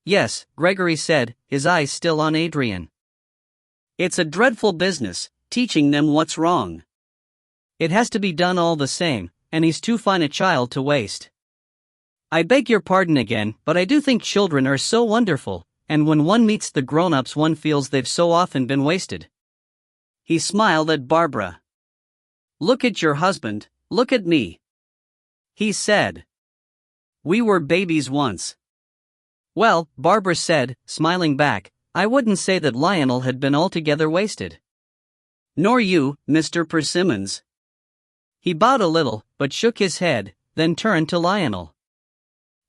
Yes, Gregory said, his eyes still on Adrian. It's a dreadful business, teaching them what's wrong. It has to be done all the same, and he's too fine a child to waste. I beg your pardon again, but I do think children are so wonderful, and when one meets the grown-ups one feels they've so often been wasted. He smiled at Barbara. Look at your husband, look at me. He said. We were babies once. Well, Barbara said, smiling back, I wouldn't say that Lionel had been altogether wasted. Nor you, Mr. Persimmons. He bowed a little, but shook his head, then turned to Lionel.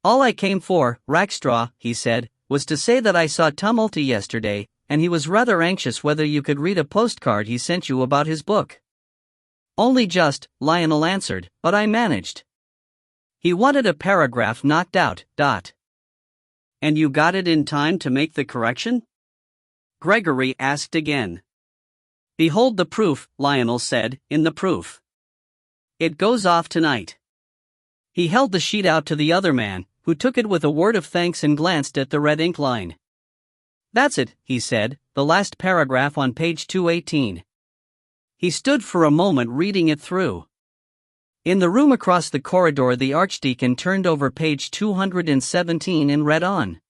All I came for, Rackstraw, he said, was to say that I saw Tumulty yesterday, and he was rather anxious whether you could read a postcard he sent you about his book. Only just, Lionel answered, but I managed. He wanted a paragraph knocked out, ... And you got it in time to make the correction? Gregory asked again. Behold the proof, Lionel said, in the proof. It goes off tonight. He held the sheet out to the other man, who took it with a word of thanks and glanced at the red ink line. That's it, he said, the last paragraph on page 218. He stood for a moment reading it through. In the room across the corridor the Archdeacon turned over page 217 and read on.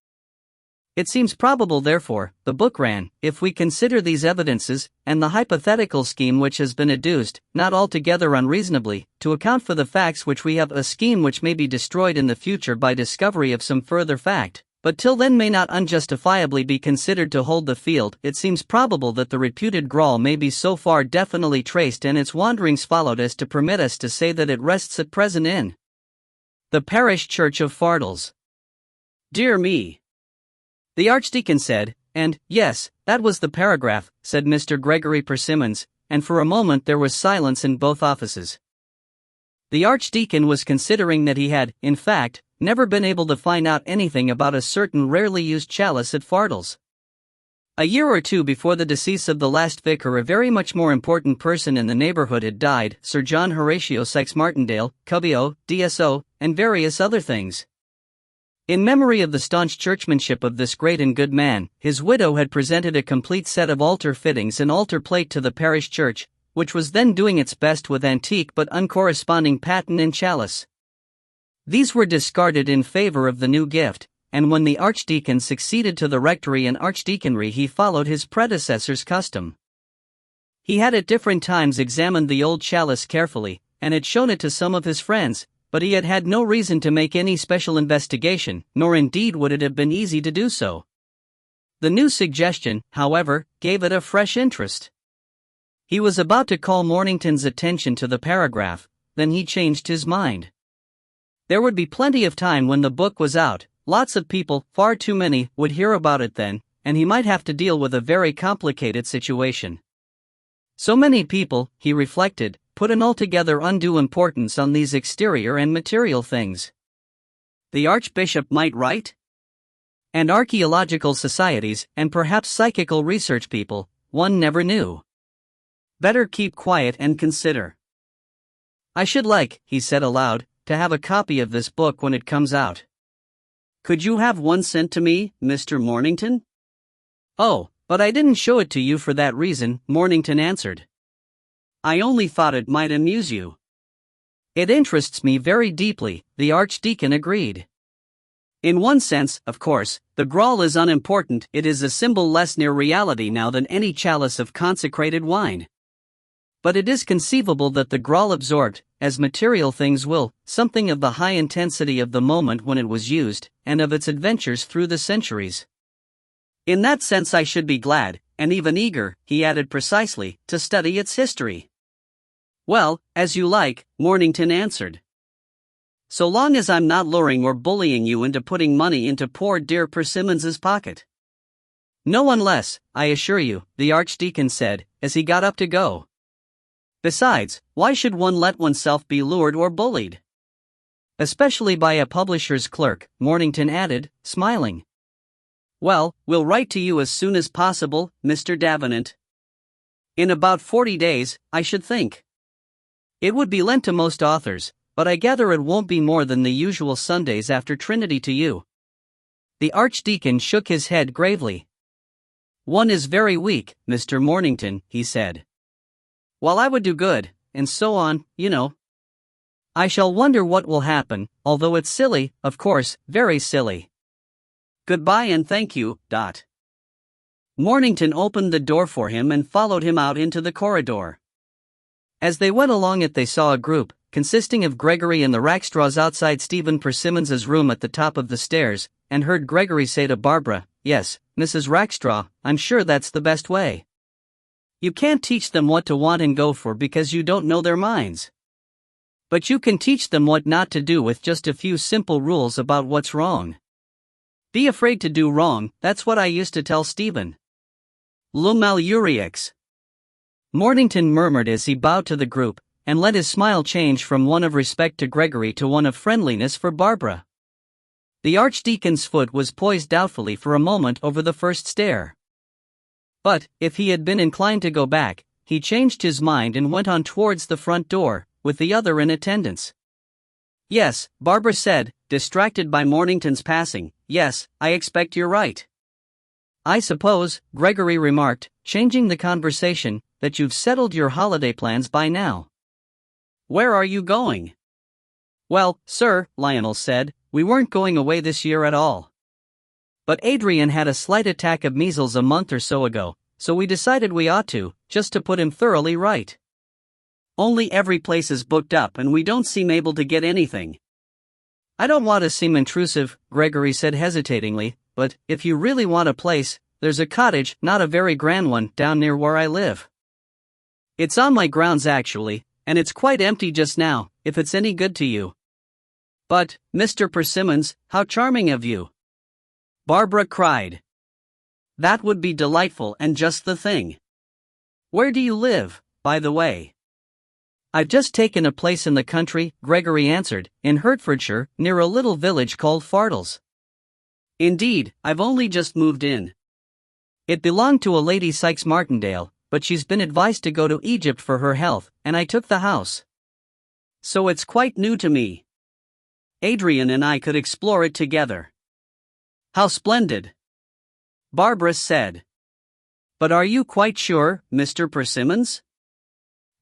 It seems probable therefore, the book ran, if we consider these evidences, and the hypothetical scheme which has been adduced, not altogether unreasonably, to account for the facts which we have, a scheme which may be destroyed in the future by discovery of some further fact, but till then may not unjustifiably be considered to hold the field. It seems probable that the reputed Grawl may be so far definitely traced and its wanderings followed as to permit us to say that it rests at present in the parish church of Fardles. Dear me! The Archdeacon said, and, yes, that was the paragraph, said Mr. Gregory Persimmons, and for a moment there was silence in both offices. The Archdeacon was considering that he had, in fact, never been able to find out anything about a certain rarely used chalice at Fardles. A year or two before the decease of the last vicar a very much more important person in the neighborhood had died, Sir John Horatio Sykes Martindale, Cubio, DSO, and various other things. In memory of the staunch churchmanship of this great and good man, his widow had presented a complete set of altar fittings and altar plate to the parish church, which was then doing its best with antique but uncorresponding paten and chalice. These were discarded in favor of the new gift, and when the Archdeacon succeeded to the rectory and archdeaconry he followed his predecessor's custom. He had at different times examined the old chalice carefully, and had shown it to some of his friends, but he had had no reason to make any special investigation, nor indeed would it have been easy to do so. The new suggestion, however, gave it a fresh interest. He was about to call Mornington's attention to the paragraph, then he changed his mind. There would be plenty of time when the book was out, lots of people, far too many, would hear about it then, and he might have to deal with a very complicated situation. So many people, he reflected, put an altogether undue importance on these exterior and material things. The Archbishop might write? And archaeological societies, and perhaps psychical research people, one never knew. Better keep quiet and consider. I should like, he said aloud, to have a copy of this book when it comes out. Could you have one sent to me, Mr. Mornington? Oh, but I didn't show it to you for that reason, Mornington answered. I only thought it might amuse you. It interests me very deeply, the Archdeacon agreed. In one sense, of course, the Grawl is unimportant. It is a symbol less near reality now than any chalice of consecrated wine. But it is conceivable that the Grawl absorbed, as material things will, something of the high intensity of the moment when it was used, and of its adventures through the centuries. In that sense I should be glad, and even eager, he added precisely, to study its history. Well, as you like, Mornington answered. So long as I'm not luring or bullying you into putting money into poor dear Persimmons's pocket. No unless, I assure you, the Archdeacon said, as he got up to go. Besides, why should one let oneself be lured or bullied? Especially by a publisher's clerk, Mornington added, smiling. Well, we'll write to you as soon as possible, Mr. Davenant. In about 40 days, I should think. It would be lent to most authors, but I gather it won't be more than the usual Sundays after Trinity to you." The Archdeacon shook his head gravely. "One is very weak, Mr. Mornington," he said. "Well, I would do good, and so on, you know. I shall wonder what will happen, although it's silly, of course, very silly. Goodbye and thank you, Dot." Mornington opened the door for him and followed him out into the corridor. As they went along it they saw a group, consisting of Gregory and the Rackstraws outside Stephen Persimmons's room at the top of the stairs, and heard Gregory say to Barbara, "Yes, Mrs. Rackstraw, I'm sure that's the best way. You can't teach them what to want and go for because you don't know their minds. But you can teach them what not to do with just a few simple rules about what's wrong. Be afraid to do wrong, that's what I used to tell Stephen. Le Malurix." Mornington murmured as he bowed to the group, and let his smile change from one of respect to Gregory to one of friendliness for Barbara. The Archdeacon's foot was poised doubtfully for a moment over the first stair. But, if he had been inclined to go back, he changed his mind and went on towards the front door, with the other in attendance. "Yes," Barbara said, distracted by Mornington's passing, "yes, I expect you're right." "I suppose," Gregory remarked, changing the conversation, "that you've settled your holiday plans by now. Where are you going?" "Well, sir," Lionel said, "we weren't going away this year at all. But Adrian had a slight attack of measles a month or so ago, so we decided we ought to, just to put him thoroughly right. Only every place is booked up and we don't seem able to get anything." "I don't want to seem intrusive," Gregory said hesitatingly, "but if you really want a place, there's a cottage, not a very grand one, down near where I live. It's on my grounds actually, and it's quite empty just now, if it's any good to you." "But, Mr. Persimmons, how charming of you!" Barbara cried. "That would be delightful and just the thing. Where do you live, by the way?" "I've just taken a place in the country," Gregory answered, "in Hertfordshire, near a little village called Fardles." "Indeed, I've only just moved in. It belonged to a Lady Sykes Martindale, but she's been advised to go to Egypt for her health, and I took the house. So it's quite new to me. Adrian and I could explore it together." "How splendid!" Barbara said. "But are you quite sure, Mr. Persimmons?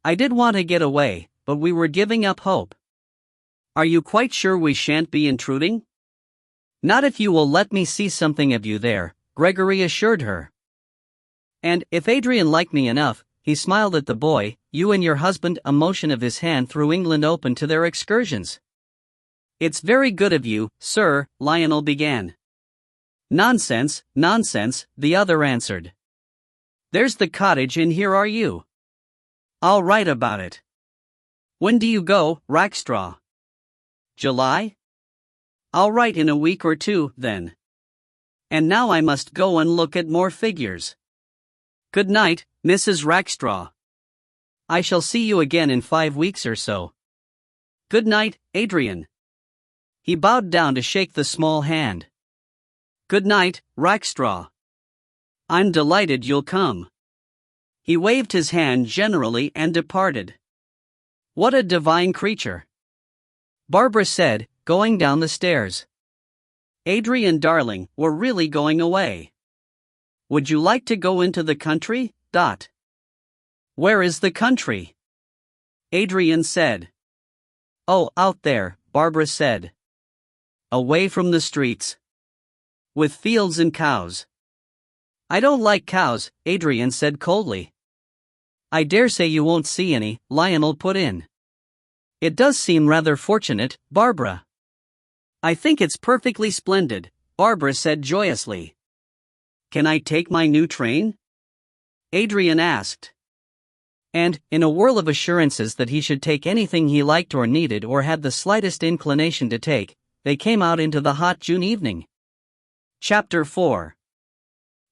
I did want to get away, but we were giving up hope. Are you quite sure we shan't be intruding?" "Not if you will let me see something of you there," Gregory assured her. "And, if Adrian liked me enough," he smiled at the boy, "you and your husband," a motion of his hand threw England open to their excursions. "It's very good of you, sir," Lionel began. "Nonsense, nonsense," the other answered. "There's the cottage and here are you. I'll write about it. When do you go, Rackstraw?" "July?" "I'll write in a week or two, then. And now I must go and look at more figures. Good night, Mrs. Rackstraw. I shall see you again in 5 weeks or so. Good night, Adrian." He bowed down to shake the small hand. "Good night, Rackstraw. I'm delighted you'll come." He waved his hand generally and departed. "What a divine creature," Barbara said, going down the stairs. "Adrian darling, we're really going away. Would you like to go into the country, Dot?" "Where is the country?" Adrian said. "Oh, out there," Barbara said. "Away from the streets. With fields and cows." "I don't like cows," Adrian said coldly. "I dare say you won't see any," Lionel put in. "It does seem rather fortunate, Barbara." "I think it's perfectly splendid," Barbara said joyously. "Can I take my new train?" Adrian asked. And, in a whirl of assurances that he should take anything he liked or needed or had the slightest inclination to take, they came out into the hot June evening. Chapter 4.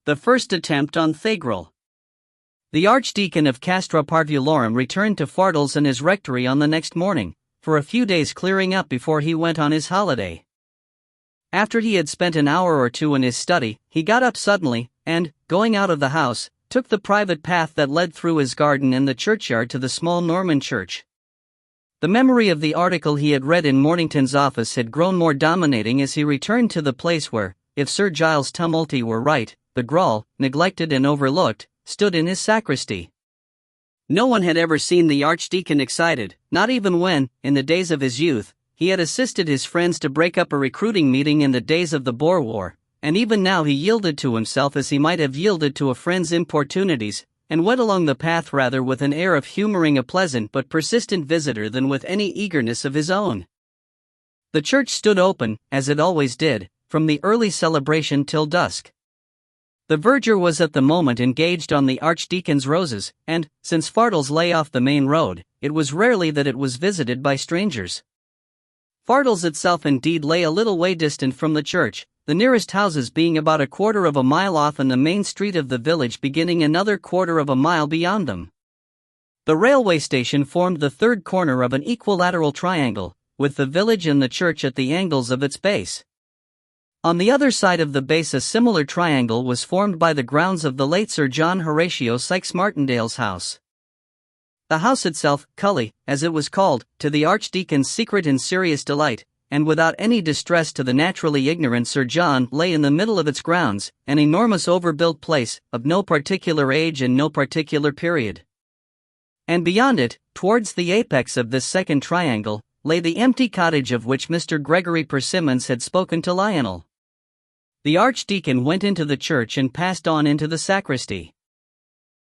The first attempt on Thagral. The Archdeacon of Castra Parvulorum returned to Fardles and his rectory on the next morning, for a few days clearing up before he went on his holiday. After he had spent an hour or two in his study, he got up suddenly, and, going out of the house, took the private path that led through his garden and the churchyard to the small Norman church. The memory of the article he had read in Mornington's office had grown more dominating as he returned to the place where, if Sir Giles Tumulty were right, the Grawl, neglected and overlooked, stood in his sacristy. No one had ever seen the Archdeacon excited, not even when, in the days of his youth, he had assisted his friends to break up a recruiting meeting in the days of the Boer War, and even now he yielded to himself as he might have yielded to a friend's importunities, and went along the path rather with an air of humoring a pleasant but persistent visitor than with any eagerness of his own. The church stood open, as it always did, from the early celebration till dusk. The verger was at the moment engaged on the Archdeacon's roses, and, since Fardles lay off the main road, it was rarely that it was visited by strangers. Fardles itself indeed lay a little way distant from the church, the nearest houses being about a quarter of a mile off and the main street of the village beginning another quarter of a mile beyond them. The railway station formed the third corner of an equilateral triangle, with the village and the church at the angles of its base. On the other side of the base a similar triangle was formed by the grounds of the late Sir John Horatio Sykes Martindale's house. The house itself, Cully, as it was called, to the Archdeacon's secret and serious delight, and without any distress to the naturally ignorant Sir John, lay in the middle of its grounds, an enormous overbuilt place, of no particular age and no particular period. And beyond it, towards the apex of this second triangle, lay the empty cottage of which Mr. Gregory Persimmons had spoken to Lionel. The Archdeacon went into the church and passed on into the sacristy.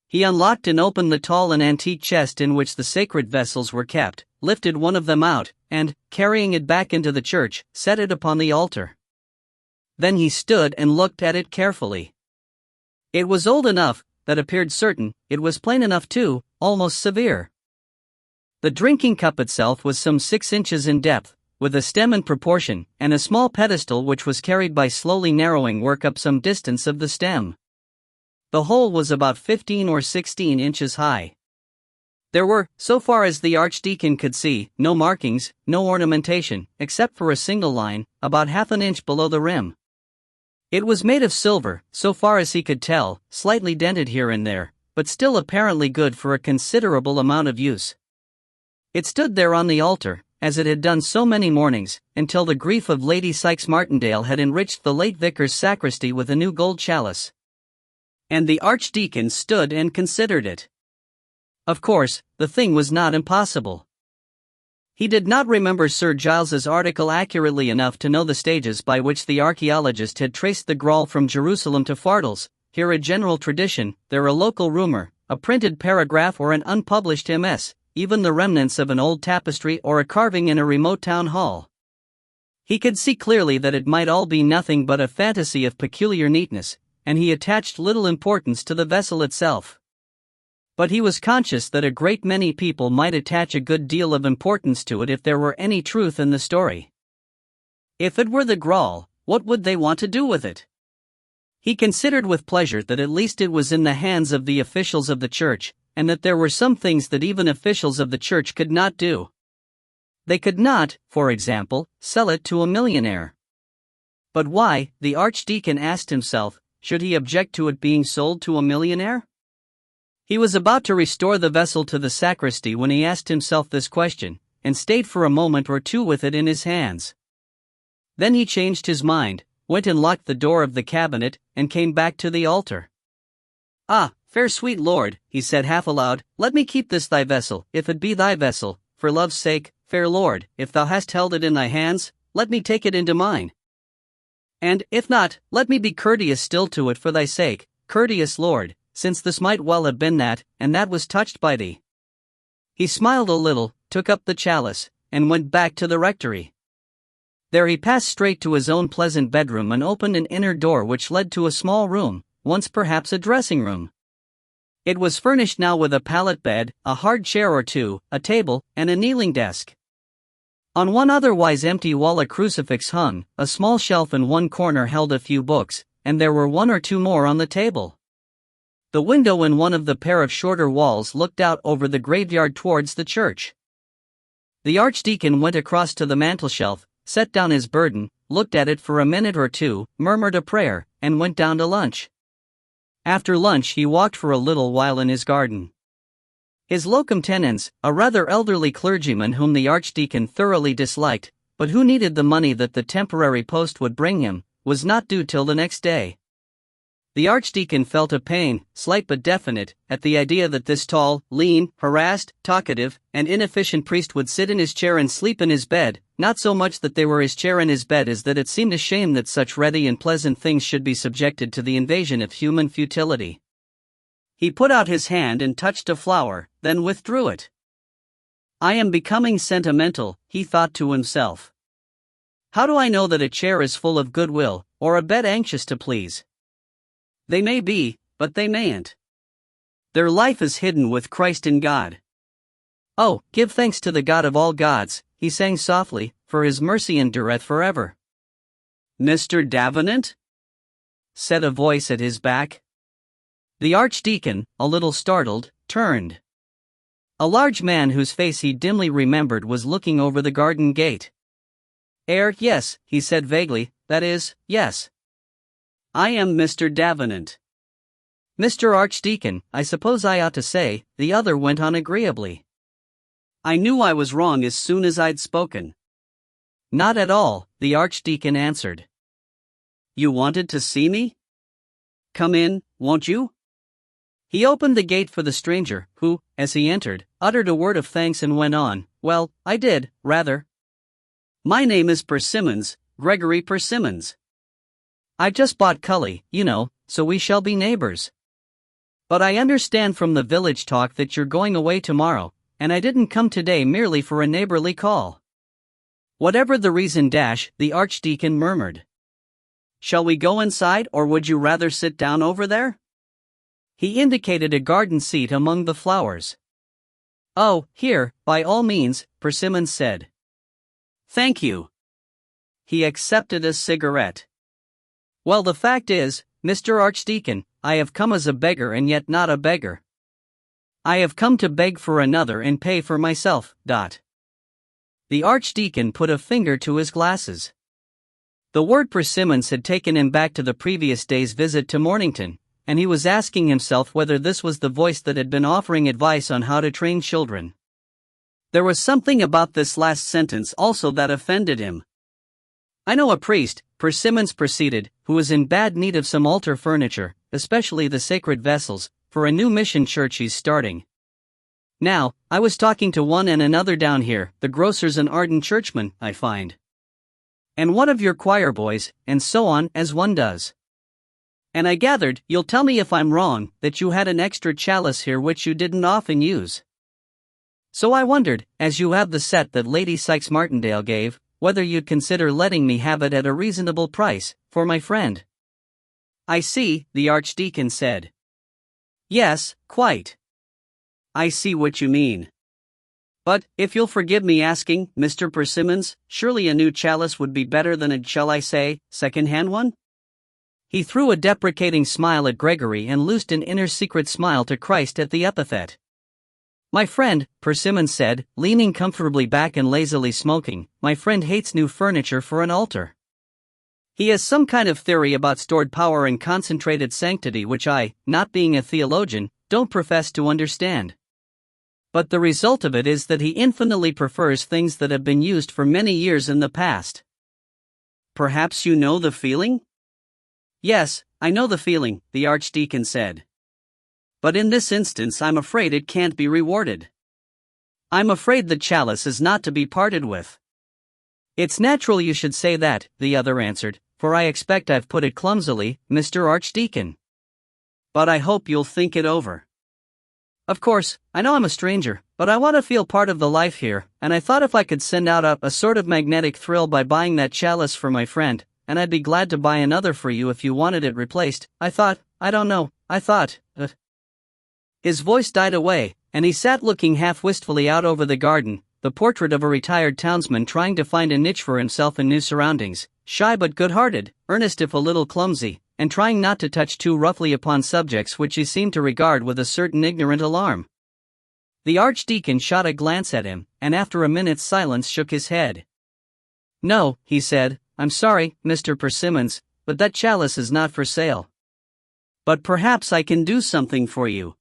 He unlocked and opened the tall and antique chest in which the sacred vessels were kept, lifted one of them out, and, carrying it back into the church, set it upon the altar. Then he stood and looked at it carefully. It was old enough, that appeared certain; it was plain enough too, almost severe. The drinking cup itself was some 6 inches in depth, with a stem in proportion, and a small pedestal which was carried by slowly narrowing work up some distance of the stem. The whole was about 15 or 16 inches high. There were, so far as the Archdeacon could see, no markings, no ornamentation, except for a single line, about half an inch below the rim. It was made of silver, so far as he could tell, slightly dented here and there, but still apparently good for a considerable amount of use. It stood there on the altar, as it had done so many mornings, until the grief of Lady Sykes Martindale had enriched the late vicar's sacristy with a new gold chalice. And the Archdeacon stood and considered it. Of course, the thing was not impossible. He did not remember Sir Giles's article accurately enough to know the stages by which the archaeologist had traced the Grawl from Jerusalem to Fardles, here a general tradition, there a local rumor, a printed paragraph or an unpublished MS, even the remnants of an old tapestry or a carving in a remote town hall. He could see clearly that it might all be nothing but a fantasy of peculiar neatness, and he attached little importance to the vessel itself. But he was conscious that a great many people might attach a good deal of importance to it if there were any truth in the story. If it were the Grawl, what would they want to do with it? He considered with pleasure that at least it was in the hands of the officials of the church, and that there were some things that even officials of the church could not do. They could not, for example, sell it to a millionaire. But why, the Archdeacon asked himself, should he object to it being sold to a millionaire? He was about to restore the vessel to the sacristy when he asked himself this question, and stayed for a moment or two with it in his hands. Then he changed his mind, went and locked the door of the cabinet, and came back to the altar. "Ah, fair sweet lord," he said half aloud, "let me keep this thy vessel, if it be thy vessel, for love's sake, fair lord, if thou hast held it in thy hands, let me take it into mine. And, if not, let me be courteous still to it for thy sake, courteous lord, since this might well have been that, and that was touched by thee." He smiled a little, took up the chalice, and went back to the rectory. There he passed straight to his own pleasant bedroom and opened an inner door which led to a small room, once perhaps a dressing room. It was furnished now with a pallet bed, a hard chair or two, a table, and a kneeling desk. On one otherwise empty wall a crucifix hung, a small shelf in one corner held a few books, and there were one or two more on the table. The window in one of the pair of shorter walls looked out over the graveyard towards the church. The Archdeacon went across to the mantelshelf, set down his burden, looked at it for a minute or two, murmured a prayer, and went down to lunch. After lunch he walked for a little while in his garden. His locum tenens, a rather elderly clergyman whom the archdeacon thoroughly disliked, but who needed the money that the temporary post would bring him, was not due till the next day. The archdeacon felt a pain, slight but definite, at the idea that this tall, lean, harassed, talkative, and inefficient priest would sit in his chair and sleep in his bed, not so much that they were his chair and his bed as that it seemed a shame that such ready and pleasant things should be subjected to the invasion of human futility. He put out his hand and touched a flower, then withdrew it. "I am becoming sentimental," he thought to himself. "How do I know that a chair is full of goodwill, or a bed anxious to please? They may be, but they mayn't. Their life is hidden with Christ in God. Oh, give thanks to the God of all gods," he sang softly, "for his mercy endureth forever." "Mr. Davenant?" said a voice at his back. The archdeacon, a little startled, turned. A large man whose face he dimly remembered was looking over the garden gate. Yes," he said vaguely, "that is, yes. I am Mr. Davenant." "Mr. Archdeacon, I suppose I ought to say," the other went on agreeably. "I knew I was wrong as soon as I'd spoken." "Not at all," the archdeacon answered. "You wanted to see me? Come in, won't you?" He opened the gate for the stranger, who, as he entered, uttered a word of thanks and went on, "Well, I did, rather. My name is Persimmons, Gregory Persimmons. I just bought Cully, you know, so we shall be neighbors. But I understand from the village talk that you're going away tomorrow, and I didn't come today merely for a neighborly call." "Whatever the reason, the archdeacon murmured. "Shall we go inside, or would you rather sit down over there?" He indicated a garden seat among the flowers. "Oh, here, by all means," Persimmons said. "Thank you." He accepted a cigarette. "Well, the fact is, Mr. Archdeacon, I have come as a beggar and yet not a beggar. I have come to beg for another and pay for myself. The archdeacon put a finger to his glasses. The word Persimmons had taken him back to the previous day's visit to Mornington, and he was asking himself whether this was the voice that had been offering advice on how to train children. There was something about this last sentence also that offended him. "I know a priest," Persimmons proceeded, "who is in bad need of some altar furniture, especially the sacred vessels, for a new mission church he's starting. Now, I was talking to one and another down here, the grocer's an ardent churchman, I find. And one of your choir boys, and so on, as one does. And I gathered, you'll tell me if I'm wrong, that you had an extra chalice here which you didn't often use. So I wondered, as you have the set that Lady Sykes Martindale gave, whether you'd consider letting me have it at a reasonable price, for my friend." "I see," the archdeacon said. "Yes, quite. I see what you mean. But, if you'll forgive me asking, Mr. Persimmons, surely a new chalice would be better than a, shall I say, second-hand one?" He threw a deprecating smile at Gregory and loosed an inner secret smile to Christ at the epithet. "My friend," Persimmons said, leaning comfortably back and lazily smoking, "my friend hates new furniture for an altar. He has some kind of theory about stored power and concentrated sanctity which I, not being a theologian, don't profess to understand. But the result of it is that he infinitely prefers things that have been used for many years in the past. Perhaps you know the feeling?" "Yes, I know the feeling," the archdeacon said. "But in this instance I'm afraid it can't be rewarded. I'm afraid the chalice is not to be parted with." "It's natural you should say that," the other answered, "for I expect I've put it clumsily, Mr. Archdeacon. But I hope you'll think it over. Of course, I know I'm a stranger, but I want to feel part of the life here, and I thought if I could send out a sort of magnetic thrill by buying that chalice for my friend, and I'd be glad to buy another for you if you wanted it replaced, I thought. His voice died away, and he sat looking half wistfully out over the garden, the portrait of a retired townsman trying to find a niche for himself in new surroundings, shy but good-hearted, earnest if a little clumsy, and trying not to touch too roughly upon subjects which he seemed to regard with a certain ignorant alarm. The archdeacon shot a glance at him, and after a minute's silence shook his head. "No," he said, "I'm sorry, Mr. Persimmons, but that chalice is not for sale. But perhaps I can do something for you."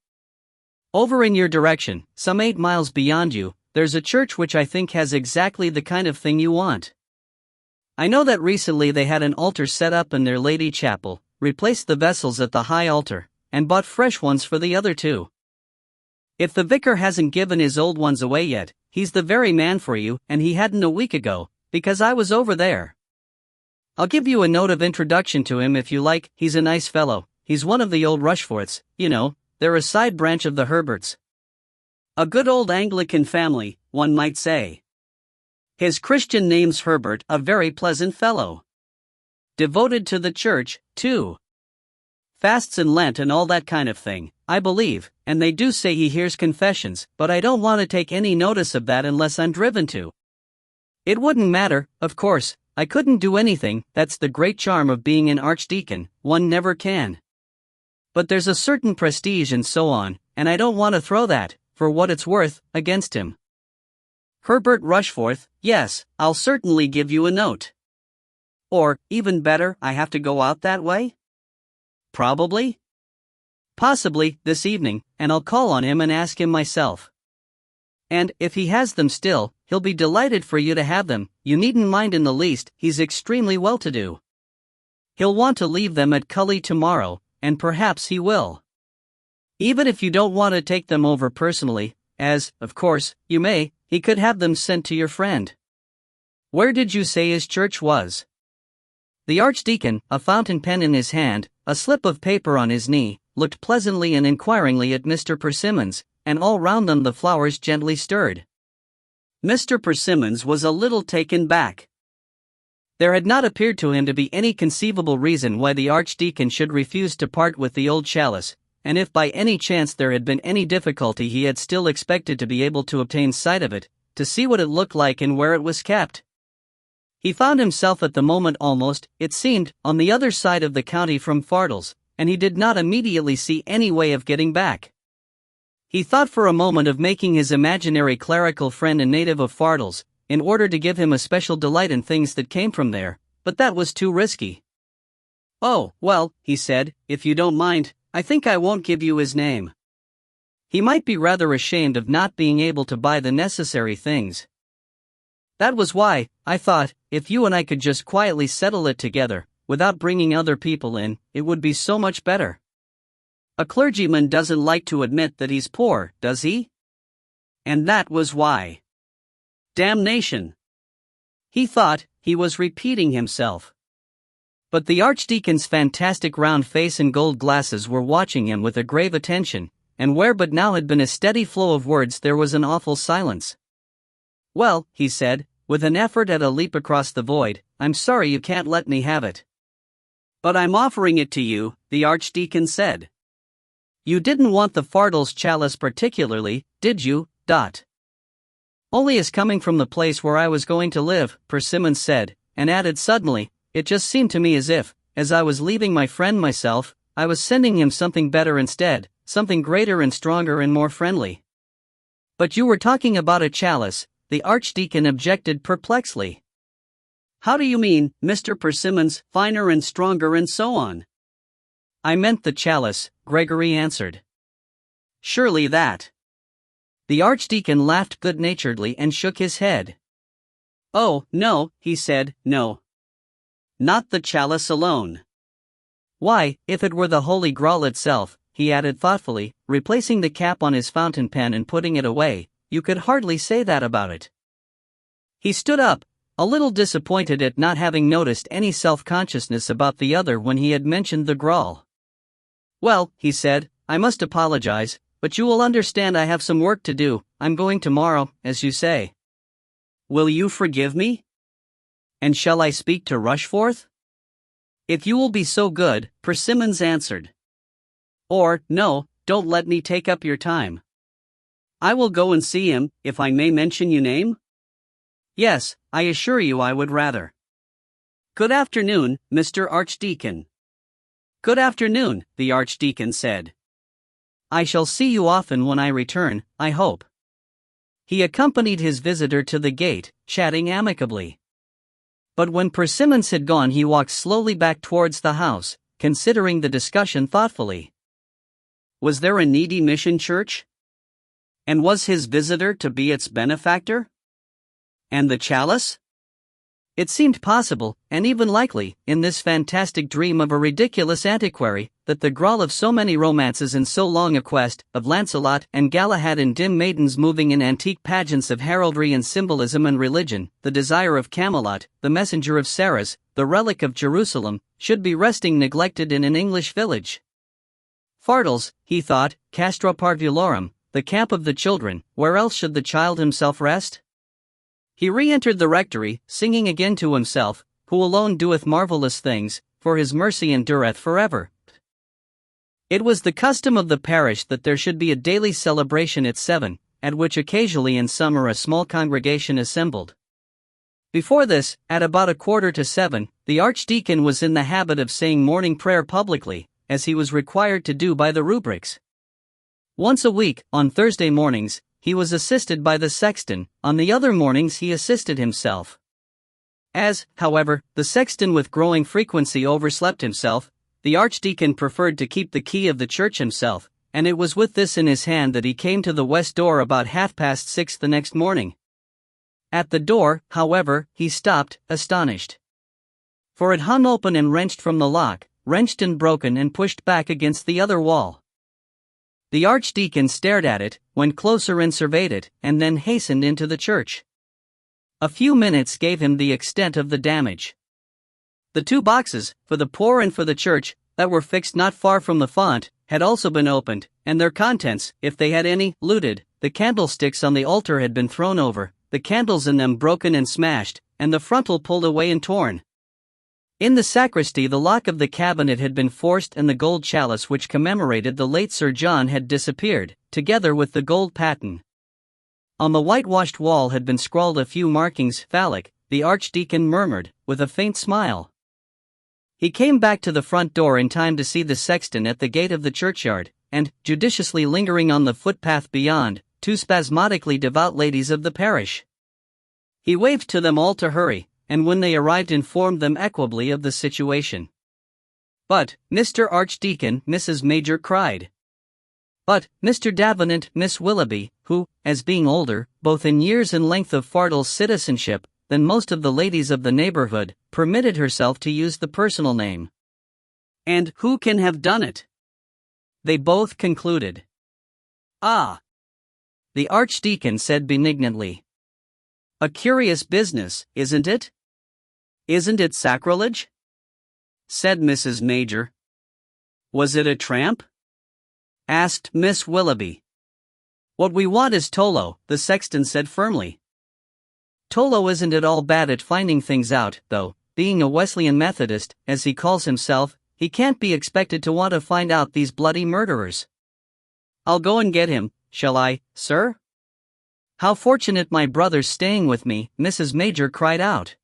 Over in your direction, some 8 miles beyond you, there's a church which I think has exactly the kind of thing you want. I know that recently they had an altar set up in their Lady Chapel, replaced the vessels at the high altar, and bought fresh ones for the other two. If the vicar hasn't given his old ones away yet, he's the very man for you, and he hadn't a week ago, because I was over there. I'll give you a note of introduction to him if you like. He's a nice fellow. He's one of the old Rushforths, you know, they're a side branch of the Herberts. A good old Anglican family, one might say. His Christian name's Herbert, a very pleasant fellow. Devoted to the church, too. Fasts and Lent and all that kind of thing, I believe, and they do say he hears confessions, but I don't want to take any notice of that unless I'm driven to. It wouldn't matter, of course, I couldn't do anything. That's the great charm of being an archdeacon, one never can. But there's a certain prestige and so on, and I don't want to throw that, for what it's worth, against him. Herbert Rushforth, yes, I'll certainly give you a note. Or, even better, I have to go out that way? Probably. Possibly, this evening, and I'll call on him and ask him myself. And, if he has them still, he'll be delighted for you to have them. You needn't mind in the least, he's extremely well-to-do. He'll want to leave them at Cully tomorrow, and perhaps he will. Even if you don't want to take them over personally, as, of course, you may, he could have them sent to your friend. Where did you say his church was? The Archdeacon, a fountain pen in his hand, a slip of paper on his knee, looked pleasantly and inquiringly at Mr. Persimmons, and all round them the flowers gently stirred. Mr. Persimmons was a little taken back. There had not appeared to him to be any conceivable reason why the Archdeacon should refuse to part with the old chalice, and if by any chance there had been any difficulty he had still expected to be able to obtain sight of it, to see what it looked like and where it was kept. He found himself at the moment almost, it seemed, on the other side of the county from Fardles, and he did not immediately see any way of getting back. He thought for a moment of making his imaginary clerical friend a native of Fardles, in order to give him a special delight in things that came from there, but that was too risky. Oh, well, he said, if you don't mind, I think I won't give you his name. He might be rather ashamed of not being able to buy the necessary things. That was why, I thought, if you and I could just quietly settle it together, without bringing other people in, it would be so much better. A clergyman doesn't like to admit that he's poor, does he? And that was why. Damnation! He thought he was repeating himself. But the Archdeacon's fantastic round face and gold glasses were watching him with a grave attention, and where but now had been a steady flow of words there was an awful silence. Well, he said, with an effort at a leap across the void, I'm sorry you can't let me have it. But I'm offering it to you, the Archdeacon said. You didn't want the Fardles chalice particularly, did you? Only as coming from the place where I was going to live, Persimmons said, and added suddenly, it just seemed to me as if, as I was leaving my friend myself, I was sending him something better instead, something greater and stronger and more friendly. But you were talking about a chalice, the Archdeacon objected perplexedly. How do you mean, Mr. Persimmons, finer and stronger and so on? I meant the chalice, Gregory answered. Surely that. The Archdeacon laughed good-naturedly and shook his head. Oh, no, he said, no. Not the chalice alone. Why, if it were the Holy Grail itself, he added thoughtfully, replacing the cap on his fountain pen and putting it away, you could hardly say that about it. He stood up, a little disappointed at not having noticed any self-consciousness about the other when he had mentioned the Grail. Well, he said, I must apologize, but you will understand I have some work to do. I'm going tomorrow, as you say. Will you forgive me? And shall I speak to Rushforth? If you will be so good, Persimmons answered. Or, no, don't let me take up your time. I will go and see him, if I may mention your name? Yes, I assure you I would rather. Good afternoon, Mr. Archdeacon. Good afternoon, the Archdeacon said. I shall see you often when I return, I hope. He accompanied his visitor to the gate, chatting amicably. But when Persimmons had gone he walked slowly back towards the house, considering the discussion thoughtfully. Was there a needy mission church? And was his visitor to be its benefactor? And the chalice? It seemed possible, and even likely, in this fantastic dream of a ridiculous antiquary, that the Graal of so many romances and so long a quest, of Lancelot and Galahad and dim maidens moving in antique pageants of heraldry and symbolism and religion, the desire of Camelot, the messenger of Sarras, the relic of Jerusalem, should be resting neglected in an English village. Fardles, he thought, Castra Parvulorum, the camp of the children, where else should the child himself rest? He re-entered the rectory, singing again to himself, Who alone doeth marvellous things, for his mercy endureth forever. It was the custom of the parish that there should be a daily celebration at 7, at which occasionally in summer a small congregation assembled. Before this, at about 6:45, the Archdeacon was in the habit of saying morning prayer publicly, as he was required to do by the rubrics. Once a week, on Thursday mornings, he was assisted by the sexton, on the other mornings he assisted himself. As, however, the sexton with growing frequency overslept himself, the Archdeacon preferred to keep the key of the church himself, and it was with this in his hand that he came to the west door about 6:30 the next morning. At the door, however, he stopped, astonished. For it hung open and wrenched from the lock, wrenched and broken and pushed back against the other wall. The Archdeacon stared at it, went closer and surveyed it, and then hastened into the church. A few minutes gave him the extent of the damage. The 2 boxes, for the poor and for the church, that were fixed not far from the font, had also been opened, and their contents, if they had any, looted. The candlesticks on the altar had been thrown over, the candles in them broken and smashed, and the frontal pulled away and torn. In the sacristy the lock of the cabinet had been forced and the gold chalice which commemorated the late Sir John had disappeared, together with the gold paten. On the whitewashed wall had been scrawled a few markings phallic, the Archdeacon murmured, with a faint smile. He came back to the front door in time to see the sexton at the gate of the churchyard, and, judiciously lingering on the footpath beyond, 2 spasmodically devout ladies of the parish. He waved to them all to hurry, and when they arrived informed them equably of the situation. "But, Mr. Archdeacon," Mrs. Major cried. "But, Mr. Davenant," Miss Willoughby, who, as being older, both in years and length of Fardles citizenship, than most of the ladies of the neighborhood, permitted herself to use the personal name. "And who can have done it?" they both concluded. "Ah!" the Archdeacon said benignantly. "A curious business, isn't it?" "Isn't it sacrilege?" said Mrs. Major. "Was it a tramp?" asked Miss Willoughby. "What we want is Tolo," the sexton said firmly. "Tolo isn't at all bad at finding things out, though, being a Wesleyan Methodist, as he calls himself, he can't be expected to want to find out these bloody murderers." "I'll go and get him, shall I, sir?" "How fortunate my brother's staying with me," Mrs. Major cried out.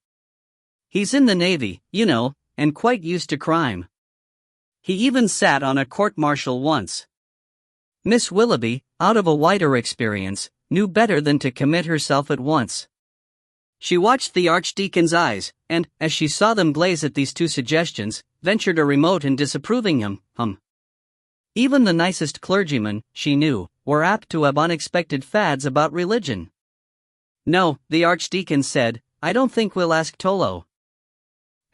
"He's in the Navy, you know, and quite used to crime. He even sat on a court-martial once." Miss Willoughby, out of a wider experience, knew better than to commit herself at once. She watched the Archdeacon's eyes, and, as she saw them glaze at these 2 suggestions, ventured a remote and disapproving hum. Even the nicest clergymen, she knew, were apt to have unexpected fads about religion. "No," the Archdeacon said, "I don't think we'll ask Tolo.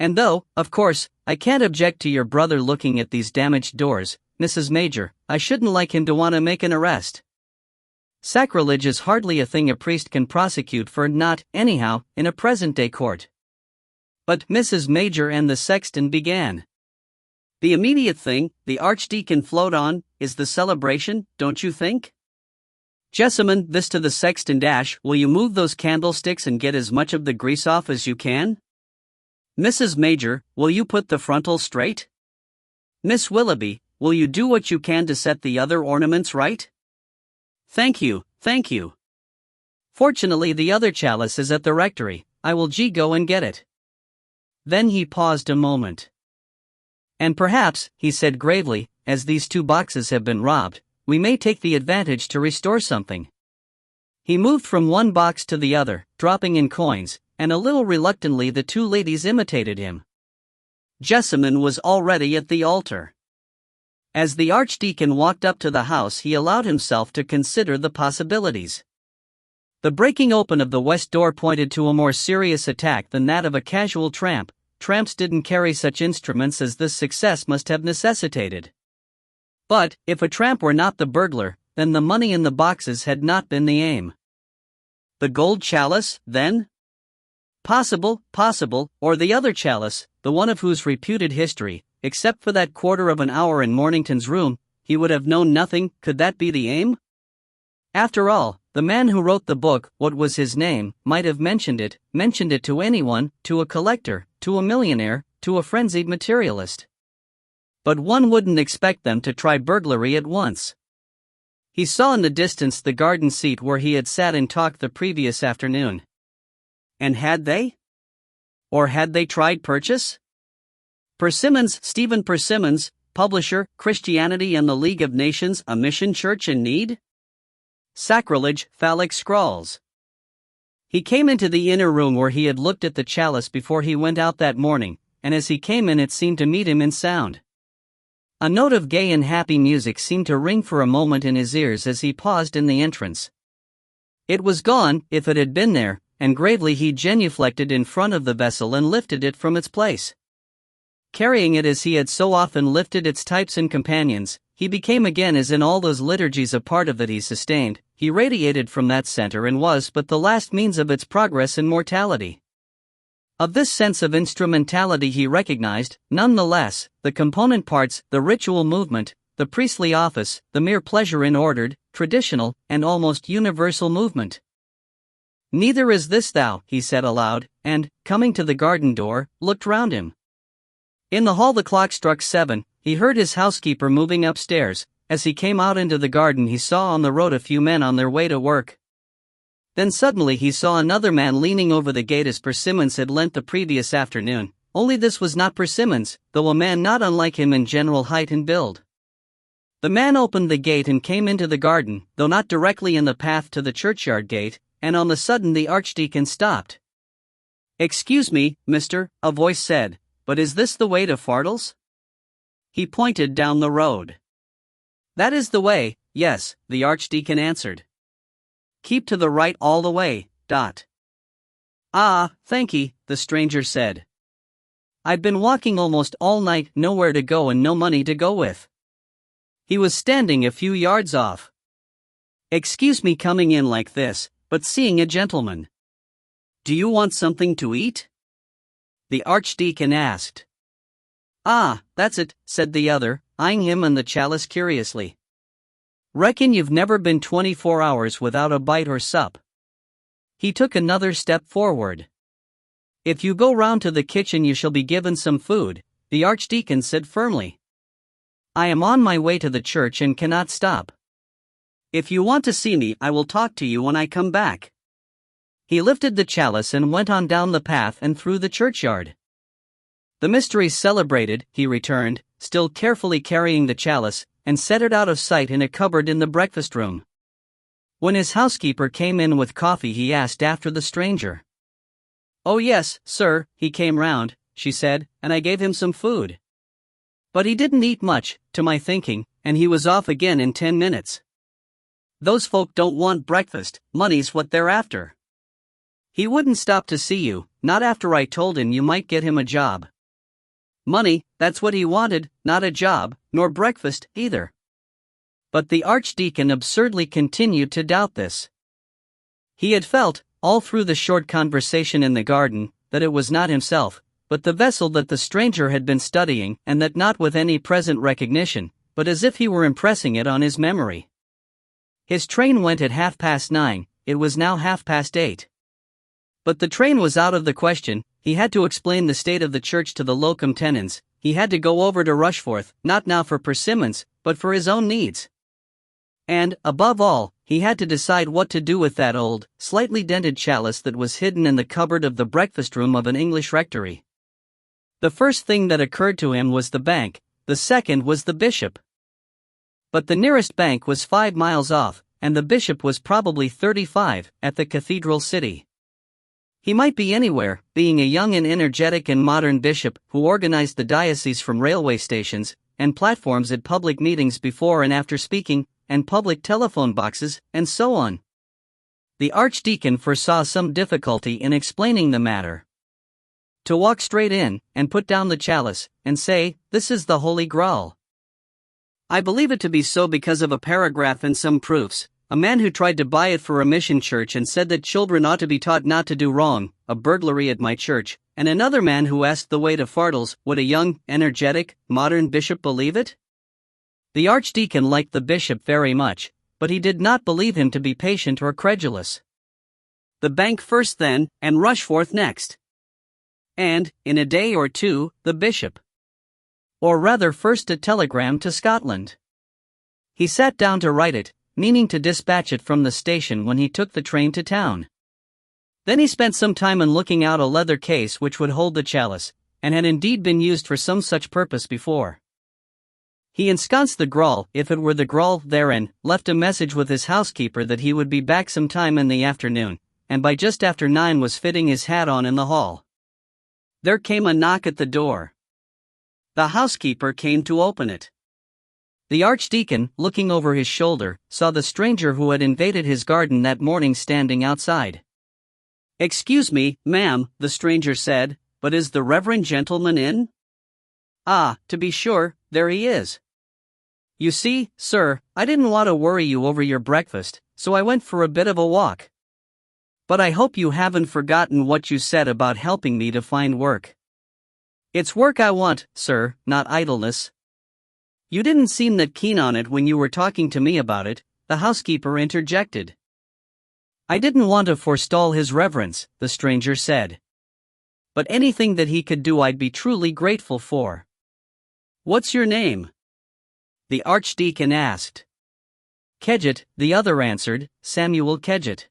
And though, of course, I can't object to your brother looking at these damaged doors, Mrs. Major, I shouldn't like him to want to make an arrest. Sacrilege is hardly a thing a priest can prosecute for, not, anyhow, in a present-day court." But Mrs. Major and the sexton began. "The immediate thing," the Archdeacon flowed on, "is the celebration, don't you think? Jessamine," this to the sexton, "will you move those candlesticks and get as much of the grease off as you can? Mrs. Major, will you put the frontal straight? Miss Willoughby, will you do what you can to set the other ornaments right? Thank you, thank you. Fortunately the other chalice is at the rectory, I will go and get it." Then he paused a moment. "And perhaps," he said gravely, "as these 2 boxes have been robbed, we may take the advantage to restore something." He moved from one box to the other, dropping in coins, and a little reluctantly the 2 ladies imitated him. Jessamine was already at the altar. As the Archdeacon walked up to the house, he allowed himself to consider the possibilities. The breaking open of the west door pointed to a more serious attack than that of a casual tramp. Tramps didn't carry such instruments as this success must have necessitated. But, if a tramp were not the burglar, then the money in the boxes had not been the aim. The gold chalice, then? Possible, or the other chalice, the one of whose reputed history, except for that quarter of an hour in Mornington's room, he would have known nothing. Could that be the aim? After all, the man who wrote the book, what was his name, might have mentioned it to anyone, to a collector, to a millionaire, to a frenzied materialist. But one wouldn't expect them to try burglary at once. He saw in the distance the garden seat where he had sat and talked the previous afternoon. And had they? Or had they tried purchase? Persimmons, Stephen Persimmons, publisher, Christianity and the League of Nations, a mission church in need? Sacrilege, phallic scrawls. He came into the inner room where he had looked at the chalice before he went out that morning, and as he came in it seemed to meet him in sound. A note of gay and happy music seemed to ring for a moment in his ears as he paused in the entrance. It was gone, if it had been there, and gravely he genuflected in front of the vessel and lifted it from its place. Carrying it as he had so often lifted its types and companions, he became again as in all those liturgies a part of that he sustained. He radiated from that center and was but the last means of its progress and mortality. Of this sense of instrumentality he recognized, none the less, the component parts, the ritual movement, the priestly office, the mere pleasure in ordered, traditional, and almost universal movement. "Neither is this thou," he said aloud, and, coming to the garden door, looked round him. In the hall the clock struck 7, he heard his housekeeper moving upstairs. As he came out into the garden he saw on the road a few men on their way to work. Then suddenly he saw another man leaning over the gate as Persimmons had leant the previous afternoon, only this was not Persimmons, though a man not unlike him in general height and build. The man opened the gate and came into the garden, though not directly in the path to the churchyard gate, and on the sudden the Archdeacon stopped. "Excuse me, mister," a voice said, "but is this the way to Fardles?" He pointed down the road. "That is the way, yes," the Archdeacon answered. "Keep to the right all the way, dot." "Ah, thankee," the stranger said. "I've been walking almost all night, nowhere to go and no money to go with." He was standing a few yards off. "Excuse me coming in like this, but seeing a gentleman. Do you want something to eat?" the Archdeacon asked. "Ah, that's it," said the other, eyeing him and the chalice curiously. "Reckon you've never been 24 hours without a bite or sup." He took another step forward. "If you go round to the kitchen you shall be given some food," the Archdeacon said firmly. "I am on my way to the church and cannot stop. If you want to see me I will talk to you when I come back." He lifted the chalice and went on down the path and through the churchyard. "The mystery's celebrated," he returned, still carefully carrying the chalice, and set it out of sight in a cupboard in the breakfast room. When his housekeeper came in with coffee he asked after the stranger. "Oh yes, sir, he came round," she said, "and I gave him some food. But he didn't eat much, to my thinking, and he was off again in 10 minutes. Those folk don't want breakfast, money's what they're after. He wouldn't stop to see you, not after I told him you might get him a job. Money, that's what he wanted, not a job, nor breakfast, either." But the Archdeacon absurdly continued to doubt this. He had felt, all through the short conversation in the garden, that it was not himself, but the vessel that the stranger had been studying, and that not with any present recognition, but as if he were impressing it on his memory. His train went at 9:30, it was now 8:30. But the train was out of the question. He had to explain the state of the church to the locum tenens. He had to go over to Rushforth, not now for Persimmons, but for his own needs. And, above all, he had to decide what to do with that old, slightly dented chalice that was hidden in the cupboard of the breakfast room of an English rectory. The first thing that occurred to him was the bank, the second was the bishop. But the nearest bank was 5 miles off, and the bishop was probably 35, at the cathedral city. He might be anywhere, being a young and energetic and modern bishop who organized the diocese from railway stations, and platforms at public meetings before and after speaking, and public telephone boxes, and so on. The archdeacon foresaw some difficulty in explaining the matter. To walk straight in, and put down the chalice, and say, "This is the Holy Grail. I believe it to be so because of a paragraph in some proofs, a man who tried to buy it for a mission church and said that children ought to be taught not to do wrong, a burglary at my church, and another man who asked the way to Fardles, would a young, energetic, modern bishop believe it?" The archdeacon liked the bishop very much, but he did not believe him to be patient or credulous. The bank first then, and Rushforth next. And, in a day or two, the bishop. Or rather first a telegram to Scotland. He sat down to write it, meaning to dispatch it from the station when he took the train to town. Then he spent some time in looking out a leather case which would hold the chalice, and had indeed been used for some such purpose before. He ensconced the Graal, if it were the Graal, therein, left a message with his housekeeper that he would be back some time in the afternoon, and by just after 9 was fitting his hat on in the hall. There came a knock at the door. The housekeeper came to open it. The archdeacon, looking over his shoulder, saw the stranger who had invaded his garden that morning standing outside. "Excuse me, ma'am," the stranger said, "but is the reverend gentleman in?" "Ah, to be sure, there he is. You see, sir, I didn't want to worry you over your breakfast, so I went for a bit of a walk. But I hope you haven't forgotten what you said about helping me to find work." "It's work I want, sir, not idleness." "You didn't seem that keen on it when you were talking to me about it," the housekeeper interjected. "I didn't want to forestall his reverence," the stranger said. "But anything that he could do I'd be truly grateful for." "What's your name?" the archdeacon asked. "Kedget," the other answered, "Samuel Kedget.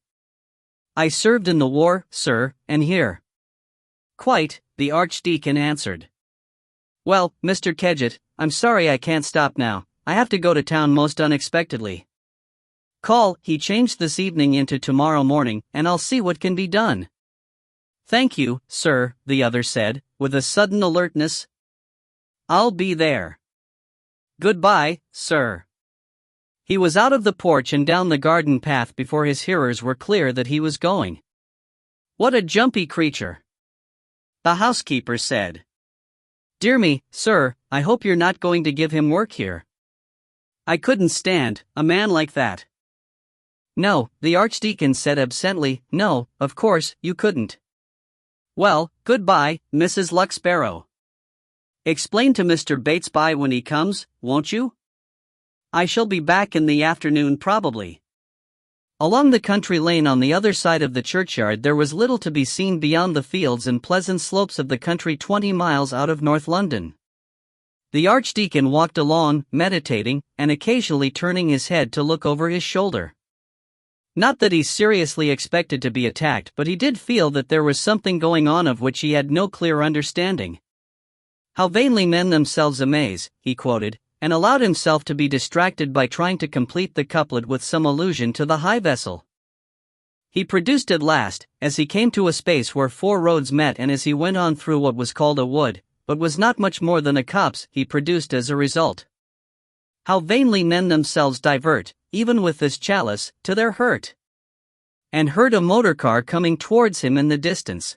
I served in the war, sir, and here." "Quite," the archdeacon answered. "Well, Mr. Kedget, I'm sorry I can't stop now, I have to go to town most unexpectedly. Call, he changed this evening into tomorrow morning, and I'll see what can be done." "Thank you, sir," the other said, with a sudden alertness. "I'll be there. Goodbye, sir." He was out of the porch and down the garden path before his hearers were clear that he was going. "What a jumpy creature," the housekeeper said. "Dear me, sir, I hope you're not going to give him work here." "I couldn't stand a man like that." "No," the archdeacon said absently, "no, of course, you couldn't." "Well, goodbye, Mrs. Lucksparrow. Explain to Mr. Batesby when he comes, won't you? I shall be back in the afternoon probably." Along the country lane on the other side of the churchyard there was little to be seen beyond the fields and pleasant slopes of the country 20 miles out of North London. The archdeacon walked along, meditating, and occasionally turning his head to look over his shoulder. Not that he seriously expected to be attacked, but he did feel that there was something going on of which he had no clear understanding. "How vainly men themselves amaze," he quoted, and allowed himself to be distracted by trying to complete the couplet with some allusion to the high vessel. He produced at last, as he came to a space where 4 roads met, and as he went on through what was called a wood, but was not much more than a copse, he produced as a result, "How vainly men themselves divert, even with this chalice, to their hurt," and heard a motor car coming towards him in the distance.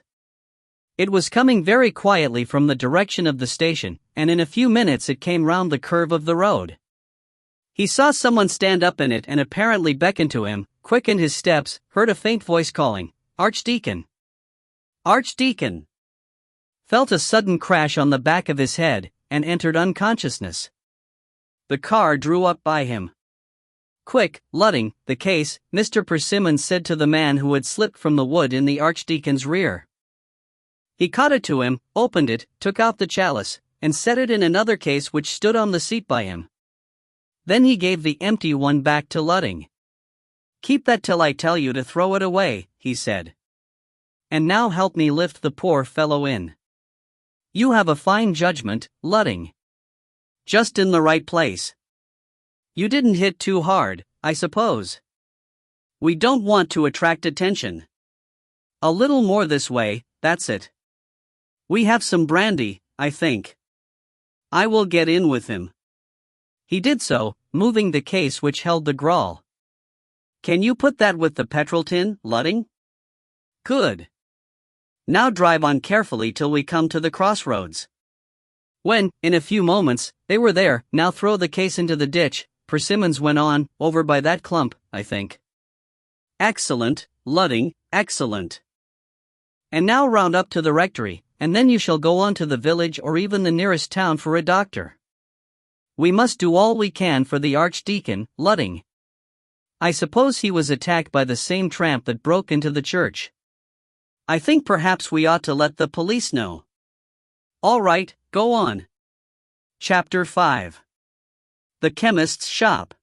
It was coming very quietly from the direction of the station, and in a few minutes it came round the curve of the road. He saw someone stand up in it and apparently beckon to him, quickened his steps, heard a faint voice calling, "Archdeacon! Archdeacon!" Felt a sudden crash on the back of his head, and entered unconsciousness. The car drew up by him. "Quick, Ludding, the case," Mr. Persimmons said to the man who had slipped from the wood in the archdeacon's rear. He caught it to him, opened it, took out the chalice, and set it in another case which stood on the seat by him. Then he gave the empty one back to Ludding. "Keep that till I tell you to throw it away," he said. "And now help me lift the poor fellow in. You have a fine judgment, Ludding. Just in the right place. You didn't hit too hard, I suppose. We don't want to attract attention. A little more this way, that's it. We have some brandy, I think. I will get in with him." He did so, moving the case which held the grawl. "Can you put that with the petrol tin, Ludding?" "Good. Now drive on carefully till we come to the crossroads." When, in a few moments, they were there, "Now throw the case into the ditch," Persimmons went on, "over by that clump, I think." "Excellent, Ludding, excellent. And now round up to the rectory, and then you shall go on to the village or even the nearest town for a doctor. We must do all we can for the Archdeacon, Ludding. I suppose he was attacked by the same tramp that broke into the church. I think perhaps we ought to let the police know." "All right, go on." Chapter 5. The Chemist's Shop.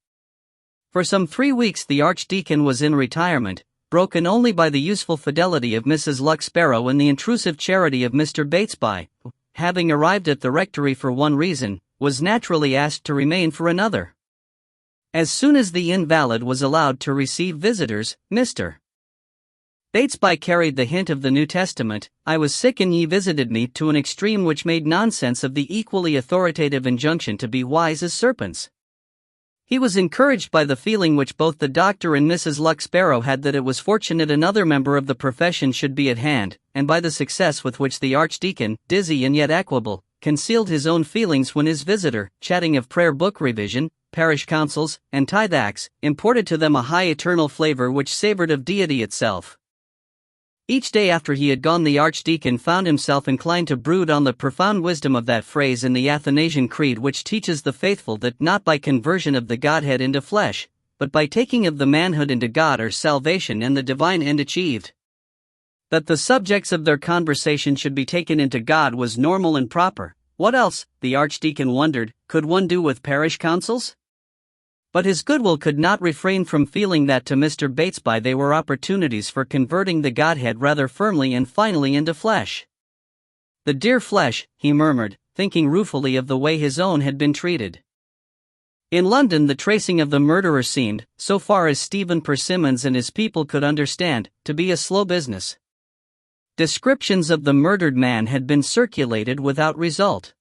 For some 3 weeks the Archdeacon was in retirement, broken only by the useful fidelity of Mrs. Luck-Sparrow and the intrusive charity of Mr. Batesby, who, having arrived at the rectory for one reason, was naturally asked to remain for another. As soon as the invalid was allowed to receive visitors, Mr. Batesby carried the hint of the New Testament, "I was sick and ye visited me," to an extreme which made nonsense of the equally authoritative injunction to be wise as serpents. He was encouraged by the feeling which both the doctor and Mrs. Luck-Sparrow had that it was fortunate another member of the profession should be at hand, and by the success with which the Archdeacon, dizzy and yet equable, concealed his own feelings when his visitor, chatting of prayer book revision, parish councils, and tithe acts, imported to them a high eternal flavor which savored of deity itself. Each day after he had gone the Archdeacon found himself inclined to brood on the profound wisdom of that phrase in the Athanasian Creed which teaches the faithful that not by conversion of the Godhead into flesh, but by taking of the manhood into God are salvation and the divine end achieved. That the subjects of their conversation should be taken into God was normal and proper. What else, the Archdeacon wondered, could one do with parish councils? But his goodwill could not refrain from feeling that to Mr. Batesby they were opportunities for converting the Godhead rather firmly and finally into flesh. "The dear flesh," he murmured, thinking ruefully of the way his own had been treated. In London the tracing of the murderer seemed, so far as Stephen Persimmons and his people could understand, to be a slow business. Descriptions of the murdered man had been circulated without result.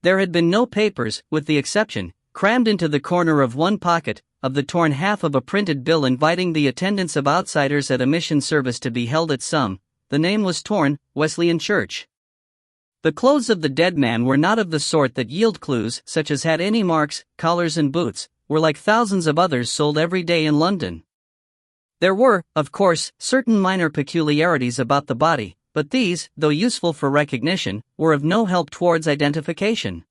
There had been no papers, with the exception, crammed into the corner of one pocket, of the torn half of a printed bill inviting the attendance of outsiders at a mission service to be held at some, the name was torn, Wesleyan Church. The clothes of the dead man were not of the sort that yield clues, such as had any marks, collars and boots, were like thousands of others sold every day in London. There were, of course, certain minor peculiarities about the body, but these, though useful for recognition, were of no help towards identification.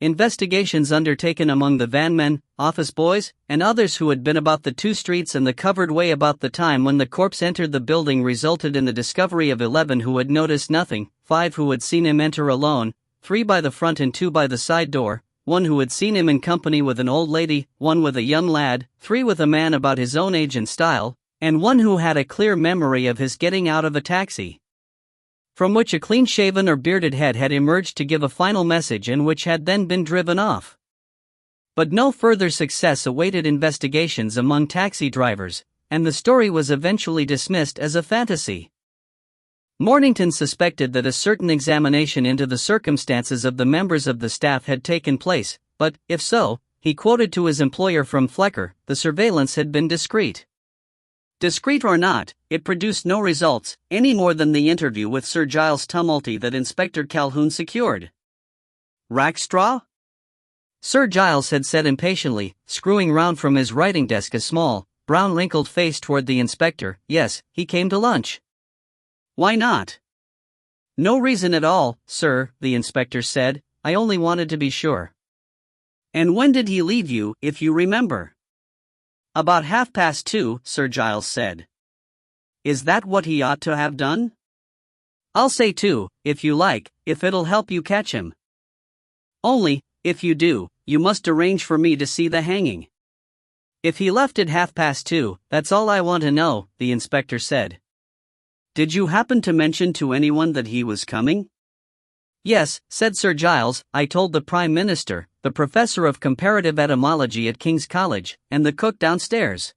Investigations undertaken among the vanmen, office boys, and others who had been about the 2 streets and the covered way about the time when the corpse entered the building resulted in the discovery of 11 who had noticed nothing, 5 who had seen him enter alone, 3 by the front and 2 by the side door, 1 who had seen him in company with an old lady, 1 with a young lad, 3 with a man about his own age and style, and 1 who had a clear memory of his getting out of a taxi, from which a clean-shaven or bearded head had emerged to give a final message and which had then been driven off. But no further success awaited investigations among taxi drivers, and the story was eventually dismissed as a fantasy. Mornington suspected that a certain examination into the circumstances of the members of the staff had taken place, but, if so, he quoted to his employer from Flecker, the surveillance had been discreet. Discreet or not, it produced no results, any more than the interview with Sir Giles Tumulty that Inspector Calhoun secured. "Rackstraw?" Sir Giles had said impatiently, screwing round from his writing desk a small, brown wrinkled face toward the inspector. "Yes, he came to lunch." "Why not?" "No reason at all, sir," the inspector said, "I only wanted to be sure." "And when did he leave you, if you remember?" "About 2:30, Sir Giles said." "Is that what he ought to have done?" "I'll say 2, if you like, if it'll help you catch him. Only, if you do, you must arrange for me to see the hanging." "If he left at 2:30, that's all I want to know," the inspector said. "Did you happen to mention to anyone that he was coming?" "Yes," said Sir Giles, "I told the Prime Minister, the Professor of Comparative Etymology at King's College, and the cook downstairs."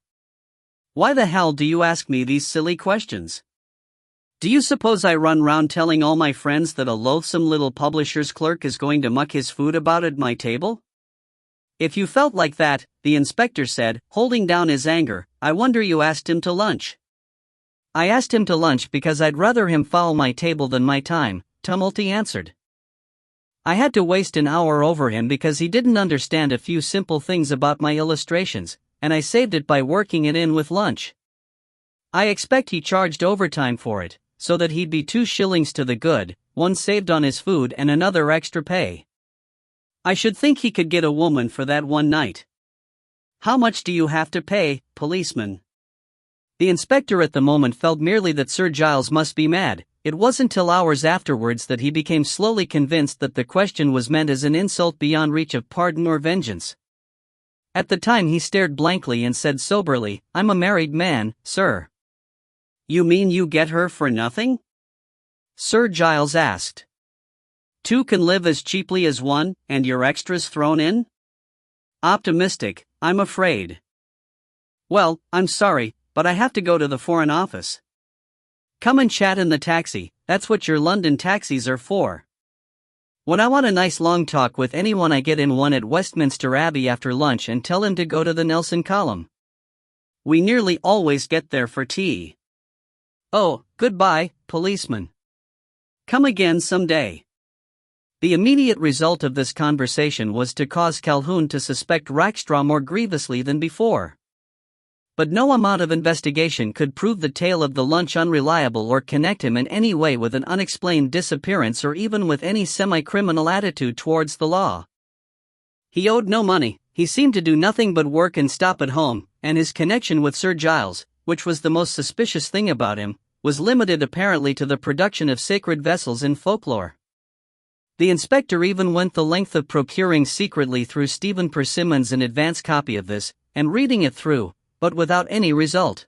"Why the hell do you ask me these silly questions? Do you suppose I run round telling all my friends that a loathsome little publisher's clerk is going to muck his food about at my table?" If you felt like that, the inspector said, holding down his anger, I wonder you asked him to lunch. I asked him to lunch because I'd rather him foul my table than my time, Tumulty answered. I had to waste an hour over him because he didn't understand a few simple things about my illustrations, and I saved it by working it in with lunch. I expect he charged overtime for it, so that he'd be 2 shillings to the good, one saved on his food and another extra pay. I should think he could get a woman for that one night. How much do you have to pay, policeman? The inspector at the moment felt merely that Sir Giles must be mad. It wasn't till hours afterwards that he became slowly convinced that the question was meant as an insult beyond reach of pardon or vengeance. At the time he stared blankly and said soberly, I'm a married man, sir. You mean you get her for nothing? Sir Giles asked. 2 can live as cheaply as 1, and your extras thrown in? Optimistic, I'm afraid. Well, I'm sorry, but I have to go to the Foreign Office. Come and chat in the taxi, that's what your London taxis are for. When I want a nice long talk with anyone I get in one at Westminster Abbey after lunch and tell him to go to the Nelson column. We nearly always get there for tea. Oh, goodbye, policeman. Come again someday. The immediate result of this conversation was to cause Calhoun to suspect Rackstraw more grievously than before. But no amount of investigation could prove the tale of the lunch unreliable or connect him in any way with an unexplained disappearance or even with any semi-criminal attitude towards the law. He owed no money, he seemed to do nothing but work and stop at home, and his connection with Sir Giles, which was the most suspicious thing about him, was limited apparently to the production of sacred vessels in folklore. The inspector even went the length of procuring secretly through Gregory Persimmons an advance copy of this, and reading it through, but without any result.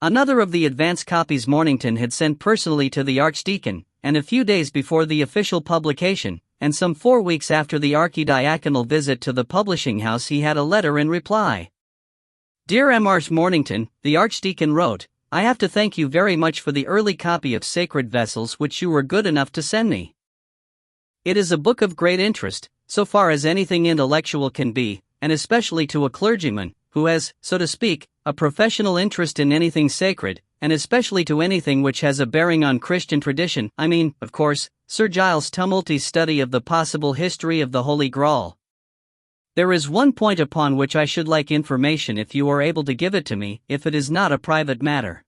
Another of the advance copies Mornington had sent personally to the Archdeacon, and a few days before the official publication, and some 4 weeks after the archidiaconal visit to the publishing house he had a letter in reply. Dear M.R. Mornington, the Archdeacon wrote, I have to thank you very much for the early copy of Sacred Vessels which you were good enough to send me. It is a book of great interest, so far as anything intellectual can be, and especially to a clergyman, who has, so to speak, a professional interest in anything sacred, and especially to anything which has a bearing on Christian tradition. I mean, of course, Sir Giles Tumulty's study of the possible history of the Holy Grail. There is one point upon which I should like information if you are able to give it to me, if it is not a private matter.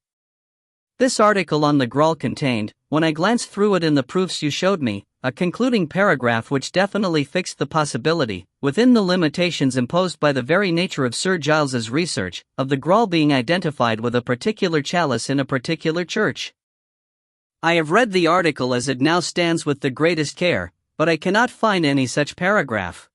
This article on the Grail contained, when I glanced through it in the proofs you showed me, a concluding paragraph which definitely fixed the possibility, within the limitations imposed by the very nature of Sir Giles's research, of the Grail being identified with a particular chalice in a particular church. I have read the article as it now stands with the greatest care, but I cannot find any such paragraph.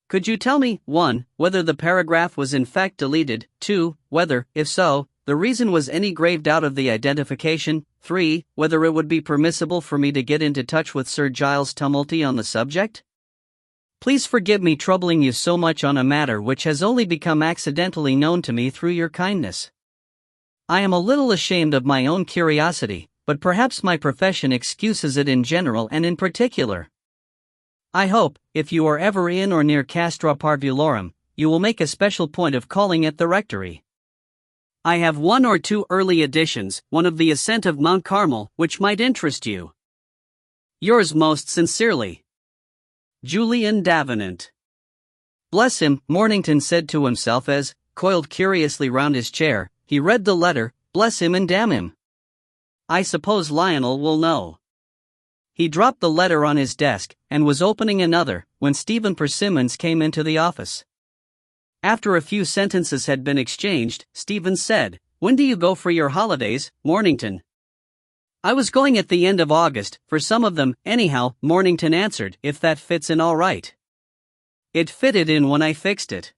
Could you tell me, 1, whether the paragraph was in fact deleted, 2, whether, if so, the reason was any graved out of the identification, 3, whether it would be permissible for me to get into touch with Sir Giles Tumulty on the subject? Please forgive me troubling you so much on a matter which has only become accidentally known to me through your kindness. I am a little ashamed of my own curiosity, but perhaps my profession excuses it in general and in particular. I hope, if you are ever in or near Castra Parvulorum, you will make a special point of calling at the rectory. I have 1 or 2 early editions, one of the Ascent of Mount Carmel, which might interest you. Yours most sincerely, Julian Davenant. Bless him, Mornington said to himself as, coiled curiously round his chair, he read the letter, bless him and damn him. I suppose Lionel will know. He dropped the letter on his desk, and was opening another, when Gregory Persimmons came into the office. After a few sentences had been exchanged, Stephen said, When do you go for your holidays, Mornington? I was going at the end of August, for some of them, anyhow, Mornington answered, if that fits in all right. It fitted in when I fixed it.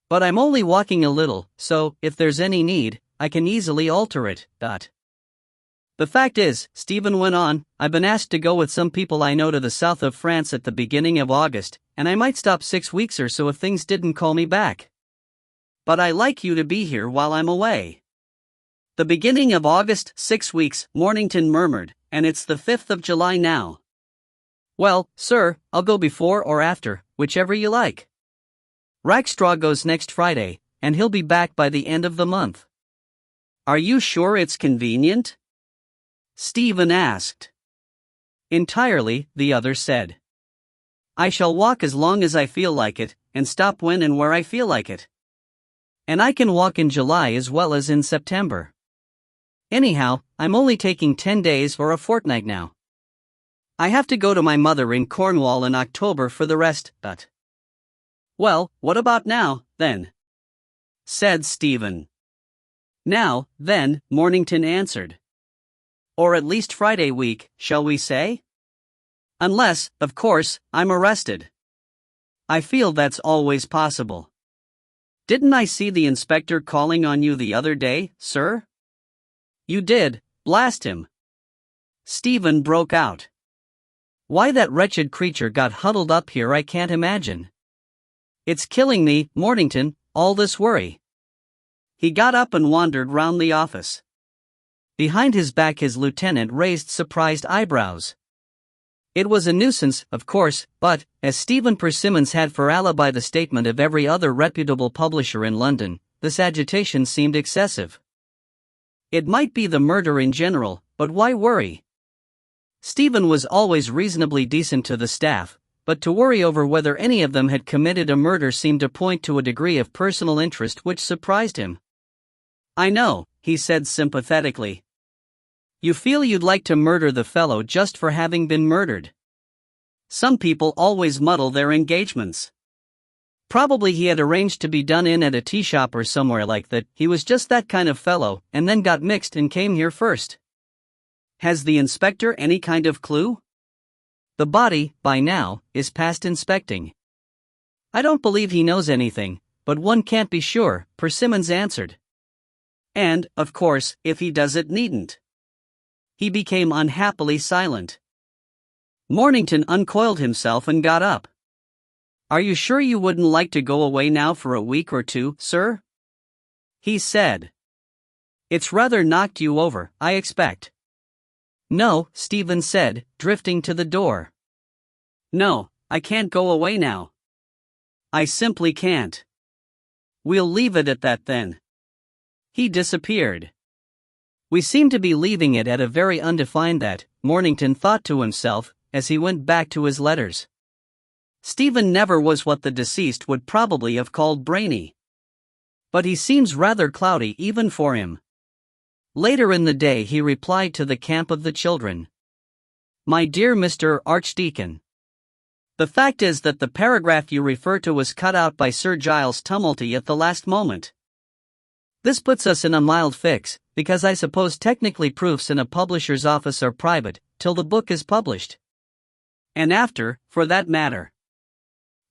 But I'm only walking a little, so, if there's any need, I can easily alter it. The fact is, Stephen went on, I've been asked to go with some people I know to the south of France at the beginning of August, and I might stop 6 weeks or so if things didn't call me back. But I like you to be here while I'm away. The beginning of August, 6 weeks, Mornington murmured, and it's the 5th of July now. Well, sir, I'll go before or after, whichever you like. Rackstraw goes next Friday, and he'll be back by the end of the month. Are you sure it's convenient? Stephen asked. Entirely, the other said. I shall walk as long as I feel like it, and stop when and where I feel like it. And I can walk in July as well as in September. Anyhow, I'm only taking 10 days or a fortnight now. I have to go to my mother in Cornwall in October for the rest, but... Well, what about now, then? Said Stephen. Now, then, Mornington answered. Or at least Friday week, shall we say? Unless, of course, I'm arrested. I feel that's always possible. Didn't I see the inspector calling on you the other day, sir? You did, blast him. Stephen broke out. Why that wretched creature got huddled up here I can't imagine. It's killing me, Mornington, all this worry. He got up and wandered round the office. Behind his back his lieutenant raised surprised eyebrows. It was a nuisance, of course, but, as Stephen Persimmons had for alibi the statement of every other reputable publisher in London, this agitation seemed excessive. It might be the murder in general, but why worry? Stephen was always reasonably decent to the staff, but to worry over whether any of them had committed a murder seemed to point to a degree of personal interest which surprised him. I know, he said sympathetically. You feel you'd like to murder the fellow just for having been murdered. Some people always muddle their engagements. Probably he had arranged to be done in at a tea shop or somewhere like that. He was just that kind of fellow, and then got mixed and came here first. Has the inspector any kind of clue? The body, by now, is past inspecting. I don't believe he knows anything, but one can't be sure, Persimmons answered. And, of course, if he does it needn't. He became unhappily silent. Mornington uncoiled himself and got up. Are you sure you wouldn't like to go away now for a week or two, sir? He said. It's rather knocked you over, I expect. No, Stephen said, drifting to the door. No, I can't go away now. I simply can't. We'll leave it at that then. He disappeared. We seem to be leaving it at a very undefined that, Mornington thought to himself, as he went back to his letters. Stephen never was what the deceased would probably have called brainy. But he seems rather cloudy even for him. Later in the day he replied to the camp of the children. My dear Mr. Archdeacon. The fact is that the paragraph you refer to was cut out by Sir Giles Tumulty at the last moment. This puts us in a mild fix, because I suppose technically proofs in a publisher's office are private, till the book is published. And after, for that matter.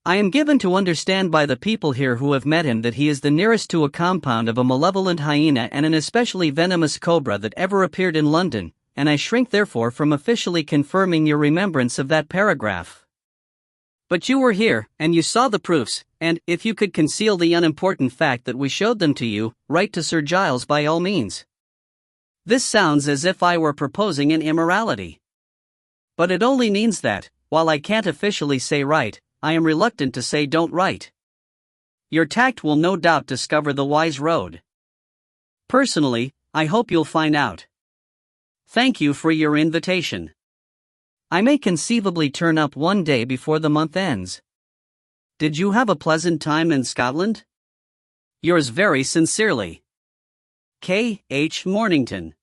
I am given to understand by the people here who have met him that he is the nearest to a compound of a malevolent hyena and an especially venomous cobra that ever appeared in London, and I shrink therefore from officially confirming your remembrance of that paragraph. But you were here, and you saw the proofs, and, if you could conceal the unimportant fact that we showed them to you, write to Sir Giles by all means. This sounds as if I were proposing an immorality. But it only means that, while I can't officially say write, I am reluctant to say don't write. Your tact will no doubt discover the wise road. Personally, I hope you'll find out. Thank you for your invitation. I may conceivably turn up one day before the month ends. Did you have a pleasant time in Scotland? Yours very sincerely. K. H. Mornington.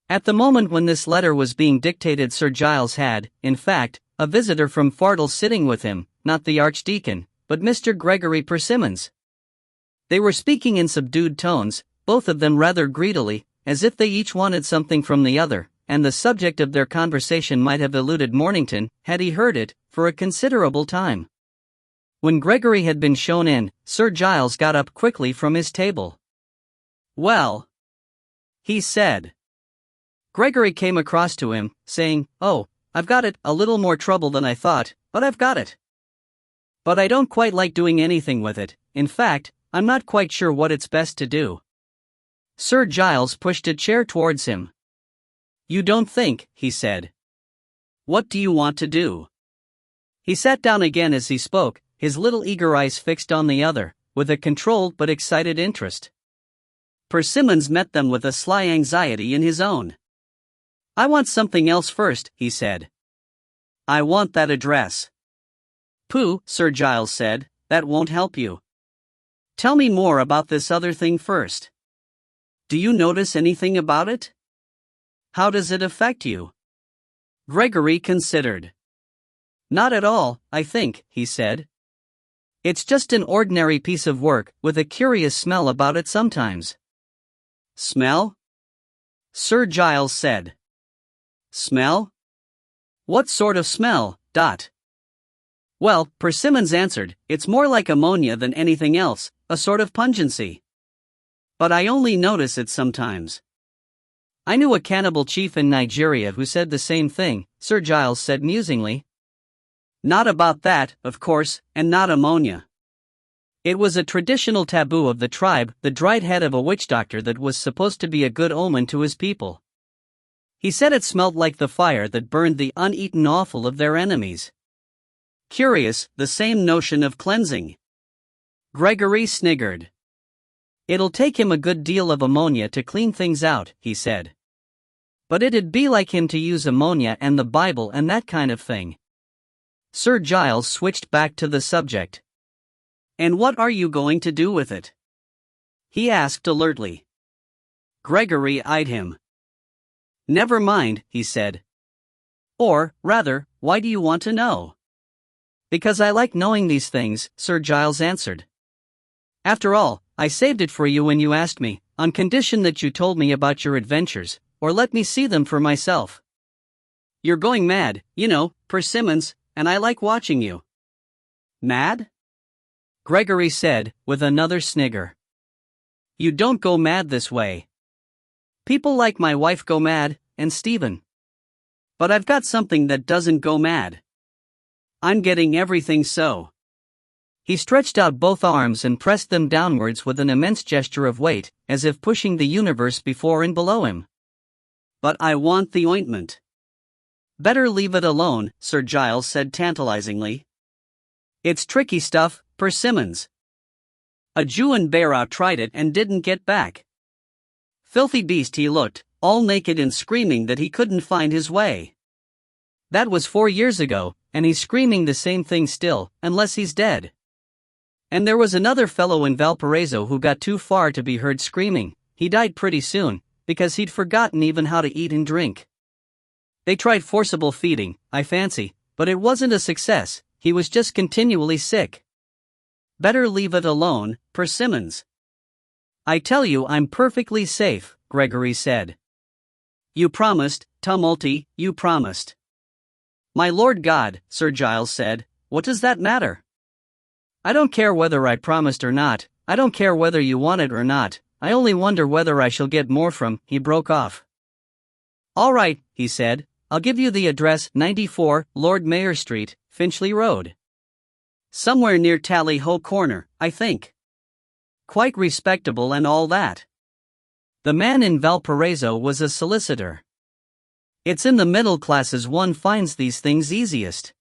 At the moment when this letter was being dictated, Sir Giles had, in fact, a visitor from Fardles sitting with him, not the Archdeacon, but Mr. Gregory Persimmons. They were speaking in subdued tones, both of them rather greedily, as if they each wanted something from the other, and the subject of their conversation might have eluded Mornington, had he heard it, for a considerable time. When Gregory had been shown in, Sir Giles got up quickly from his table. Well, he said. Gregory came across to him, saying, Oh, I've got it, a little more trouble than I thought, but I've got it. But I don't quite like doing anything with it, in fact, I'm not quite sure what it's best to do. Sir Giles pushed a chair towards him. You don't think, he said. What do you want to do? He sat down again as he spoke, his little eager eyes fixed on the other, with a controlled but excited interest. Persimmons met them with a sly anxiety in his own. "I want something else first," he said. "I want that address." "Pooh," Sir Giles said, "that won't help you. Tell me more about this other thing first. Do you notice anything about it? How does it affect you?" Gregory considered. "Not at all, I think," he said. "It's just an ordinary piece of work, with a curious smell about it sometimes." "Smell?" Sir Giles said. "Smell? What sort of smell, Dot?" "Well," Persimmons answered, "it's more like ammonia than anything else, a sort of pungency. But I only notice it sometimes." "I knew a cannibal chief in Nigeria who said the same thing," Sir Giles said musingly. "Not about that, of course, and not ammonia. It was a traditional taboo of the tribe, the dried head of a witch doctor that was supposed to be a good omen to his people. He said it smelled like the fire that burned the uneaten offal of their enemies. Curious, the same notion of cleansing." Gregory sniggered. "It'll take him a good deal of ammonia to clean things out," he said. "But it'd be like him to use ammonia and the Bible and that kind of thing." Sir Giles switched back to the subject. "And what are you going to do with it?" he asked alertly. Gregory eyed him. "Never mind," he said. "Or, rather, why do you want to know?" "Because I like knowing these things," Sir Giles answered. "After all, I saved it for you when you asked me, on condition that you told me about your adventures, or let me see them for myself. You're going mad, you know, Persimmons, and I like watching you." "Mad?" Gregory said, with another snigger. "You don't go mad this way. People like my wife go mad, and Stephen. But I've got something that doesn't go mad. I'm getting everything so." He stretched out both arms and pressed them downwards with an immense gesture of weight, as if pushing the universe before and below him. "But I want the ointment." "Better leave it alone," Sir Giles said tantalizingly. "It's tricky stuff, Persimmons. A Jew in Beira tried it and didn't get back. Filthy beast he looked, all naked and screaming that he couldn't find his way. That was 4 years ago, and he's screaming the same thing still, unless he's dead. And there was another fellow in Valparaiso who got too far to be heard screaming. He died pretty soon, because he'd forgotten even how to eat and drink. They tried forcible feeding, I fancy, but it wasn't a success, he was just continually sick. Better leave it alone, Persimmons." "I tell you I'm perfectly safe," Gregory said. "You promised, Tumulty, you promised." "My Lord God," Sir Giles said, "what does that matter? I don't care whether I promised or not, I don't care whether you want it or not, I only wonder whether I shall get more from—" He broke off. "All right," he said, "I'll give you the address, 94, Lord Mayor Street, Finchley Road. Somewhere near Tally Ho Corner, I think. Quite respectable and all that." The man in Valparaiso was a solicitor. It's in the middle classes one finds these things easiest.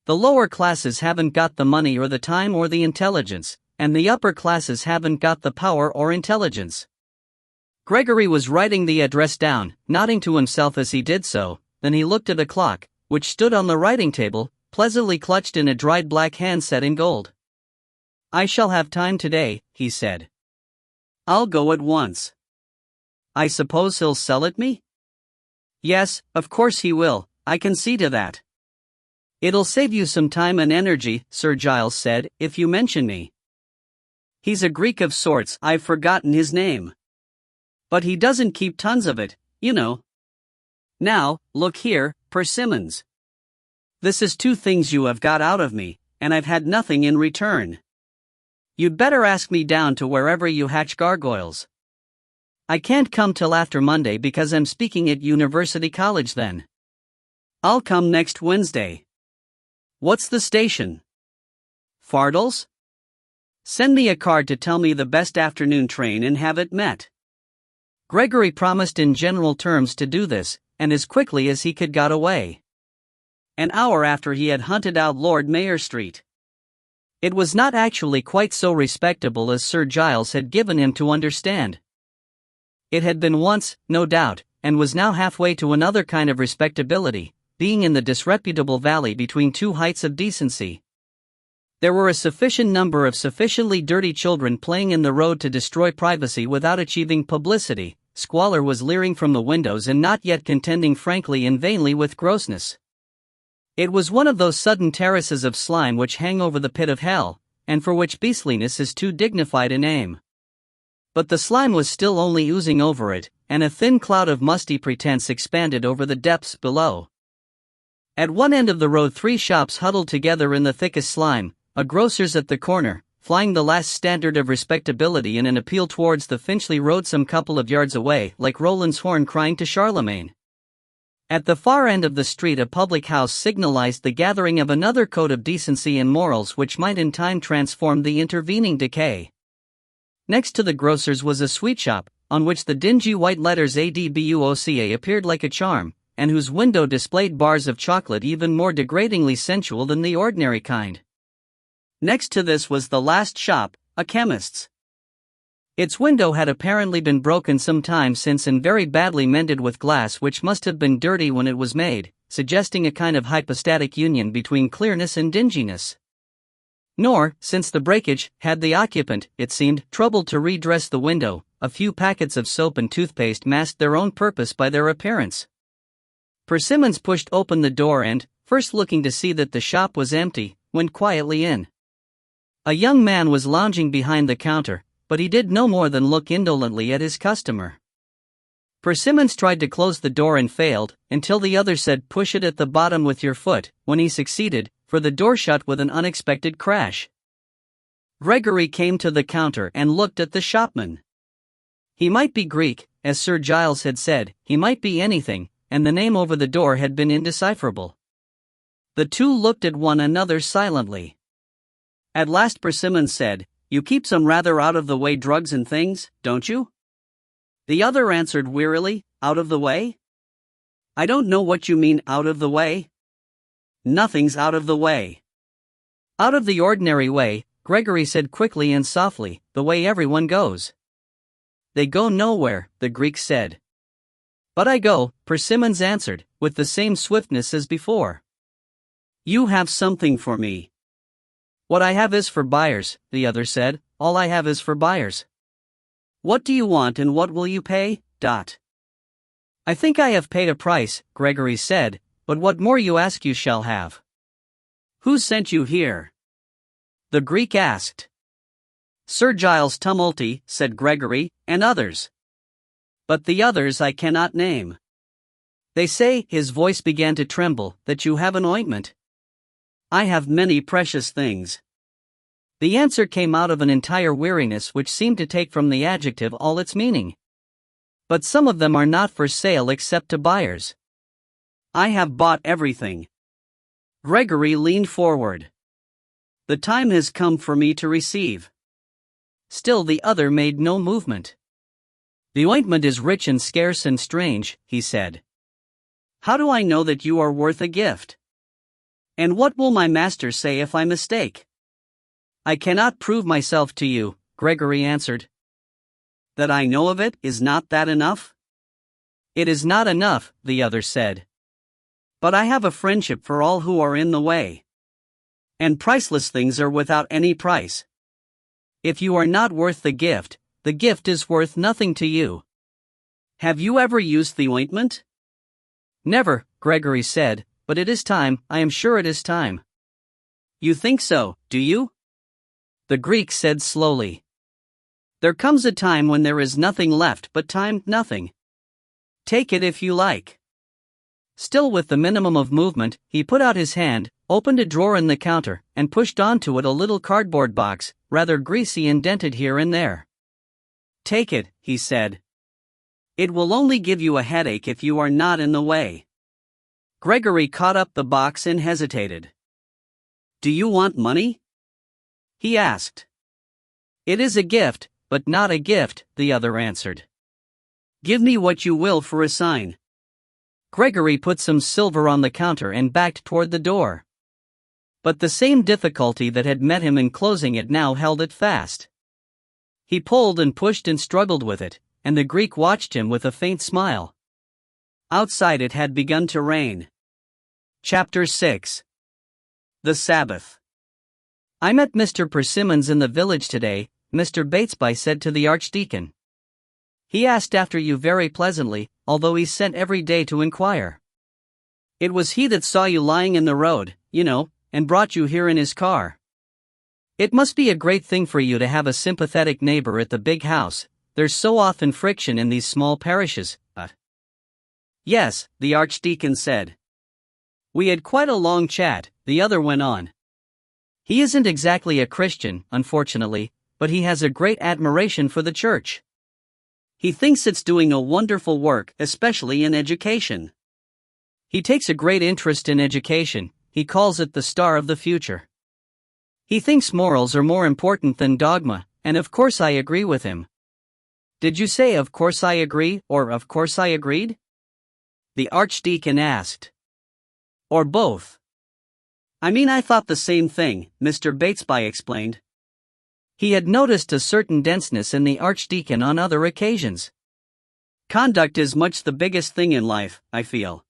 The lower classes haven't got the money or the time or the intelligence, and the upper classes haven't got the power or intelligence. Gregory was writing the address down, nodding to himself as he did so, then he looked at a clock, which stood on the writing table, pleasantly clutched in a dried black hand set in gold. "I shall have time today," he said. "I'll go at once." "I suppose he'll sell it me?" "Yes, of course he will, I can see to that." "It'll save you some time and energy," Sir Giles said, "if you mention me. He's a Greek of sorts, I've forgotten his name. But he doesn't keep tons of it, you know. Now, look here, Persimmons. This is 2 things you have got out of me, and I've had nothing in return. You'd better ask me down to wherever you hatch gargoyles. I can't come till after Monday because I'm speaking at University College then. I'll come next Wednesday. What's the station? Fardles? Send me a card to tell me the best afternoon train and have it met." Gregory promised in general terms to do this, and as quickly as he could got away. an hour after he had hunted out Lord Mayor Street. It was not actually quite so respectable as Sir Giles had given him to understand. It had been once, no doubt, and was now halfway to another kind of respectability, being in the disreputable valley between two heights of decency. There were a sufficient number of sufficiently dirty children playing in the road to destroy privacy without achieving publicity. Squalor was leering from the windows and not yet contending frankly and vainly with grossness. It was one of those sudden terraces of slime which hang over the pit of hell, and for which beastliness is too dignified a name. But the slime was still only oozing over it, and a thin cloud of musty pretense expanded over the depths below. At one end of the road 3 shops huddled together in the thickest slime, a grocer's at the corner, flying the last standard of respectability in an appeal towards the Finchley Road some couple of yards away, like Roland's horn crying to Charlemagne. At the far end of the street a public house signalized the gathering of another code of decency and morals which might in time transform the intervening decay. Next to the grocer's was a sweet shop, on which the dingy white letters ADBUOCA appeared like a charm, and whose window displayed bars of chocolate even more degradingly sensual than the ordinary kind. Next to this was the last shop, a chemist's. Its window had apparently been broken some time since and very badly mended with glass which must have been dirty when it was made, suggesting a kind of hypostatic union between clearness and dinginess. Nor, since the breakage, had the occupant, it seemed, troubled to redress the window. A few packets of soap and toothpaste masked their own purpose by their appearance. Persimmons pushed open the door and, first looking to see that the shop was empty, went quietly in. A young man was lounging behind the counter, but he did no more than look indolently at his customer. Persimmons tried to close the door and failed, until the other said, "Push it at the bottom with your foot," when he succeeded, for the door shut with an unexpected crash. Gregory came to the counter and looked at the shopman. He might be Greek, as Sir Giles had said, he might be anything, and the name over the door had been indecipherable. The two looked at one another silently. At last Persimmons said, "You keep some rather out-of-the-way drugs and things, don't you?" The other answered wearily, "Out of the way? I don't know what you mean, out of the way. Nothing's out of the way." "Out of the ordinary way," Gregory said quickly and softly, "the way everyone goes." "They go nowhere," the Greek said. "But I go," Persimmons answered, with the same swiftness as before. "You have something for me." "What I have is for buyers," the other said, "all I have is for buyers." "What do you want and what will you pay? "I think I have paid a price," Gregory said, "but what more you ask you shall have." "Who sent you here?" the Greek asked. "Sir Giles Tumulty," said Gregory, "and others. But the others I cannot name. They say," his voice began to tremble, "that you have an ointment." "I have many precious things." The answer came out of an entire weariness which seemed to take from the adjective all its meaning. "But some of them are not for sale except to buyers." "I have bought everything." Gregory leaned forward. "The time has come for me to receive." Still the other made no movement. "The ointment is rich and scarce and strange," he said. "How do I know that you are worth a gift? And what will my master say if I mistake?" "I cannot prove myself to you," Gregory answered. "That I know of it, is not that enough?" "It is not enough," the other said. "But I have a friendship for all who are in the way. And priceless things are without any price. If you are not worth the gift is worth nothing to you. Have you ever used the ointment?" "Never," Gregory said, "but it is time, I am sure it is time." "You think so, do you?" the Greek said slowly. "There comes a time when there is nothing left but time, nothing. Take it if you like." Still with the minimum of movement, he put out his hand, opened a drawer in the counter, and pushed onto it a little cardboard box, rather greasy and dented here and there. "Take it," he said. "It will only give you a headache if you are not in the way." Gregory caught up the box and hesitated. "Do you want money?" he asked. "It is a gift, but not a gift," the other answered. "Give me what you will for a sign." Gregory put some silver on the counter and backed toward the door. But the same difficulty that had met him in closing it now held it fast. He pulled and pushed and struggled with it, and the Greek watched him with a faint smile. Outside it had begun to rain. Chapter 6. The Sabbath. "I met Mr. Persimmons in the village today," Mr. Batesby said to the Archdeacon. "He asked after you very pleasantly, although he's sent every day to inquire. It was he that saw you lying in the road, you know, and brought you here in his car. It must be a great thing for you to have a sympathetic neighbor at the big house. There's so often friction in these small parishes, but—" "Yes," the Archdeacon said. "We had quite a long chat," the other went on. "He isn't exactly a Christian, unfortunately, but he has a great admiration for the church. He thinks it's doing a wonderful work, especially in education. He takes a great interest in education. He calls it the star of the future. He thinks morals are more important than dogma, and of course I agree with him." "Did you say 'of course I agree' or 'of course I agreed'?" the Archdeacon asked. "Or both?" "I mean, I thought the same thing," Mr. Batesby explained. He had noticed a certain denseness in the Archdeacon on other occasions. "Conduct is much the biggest thing in life, I feel.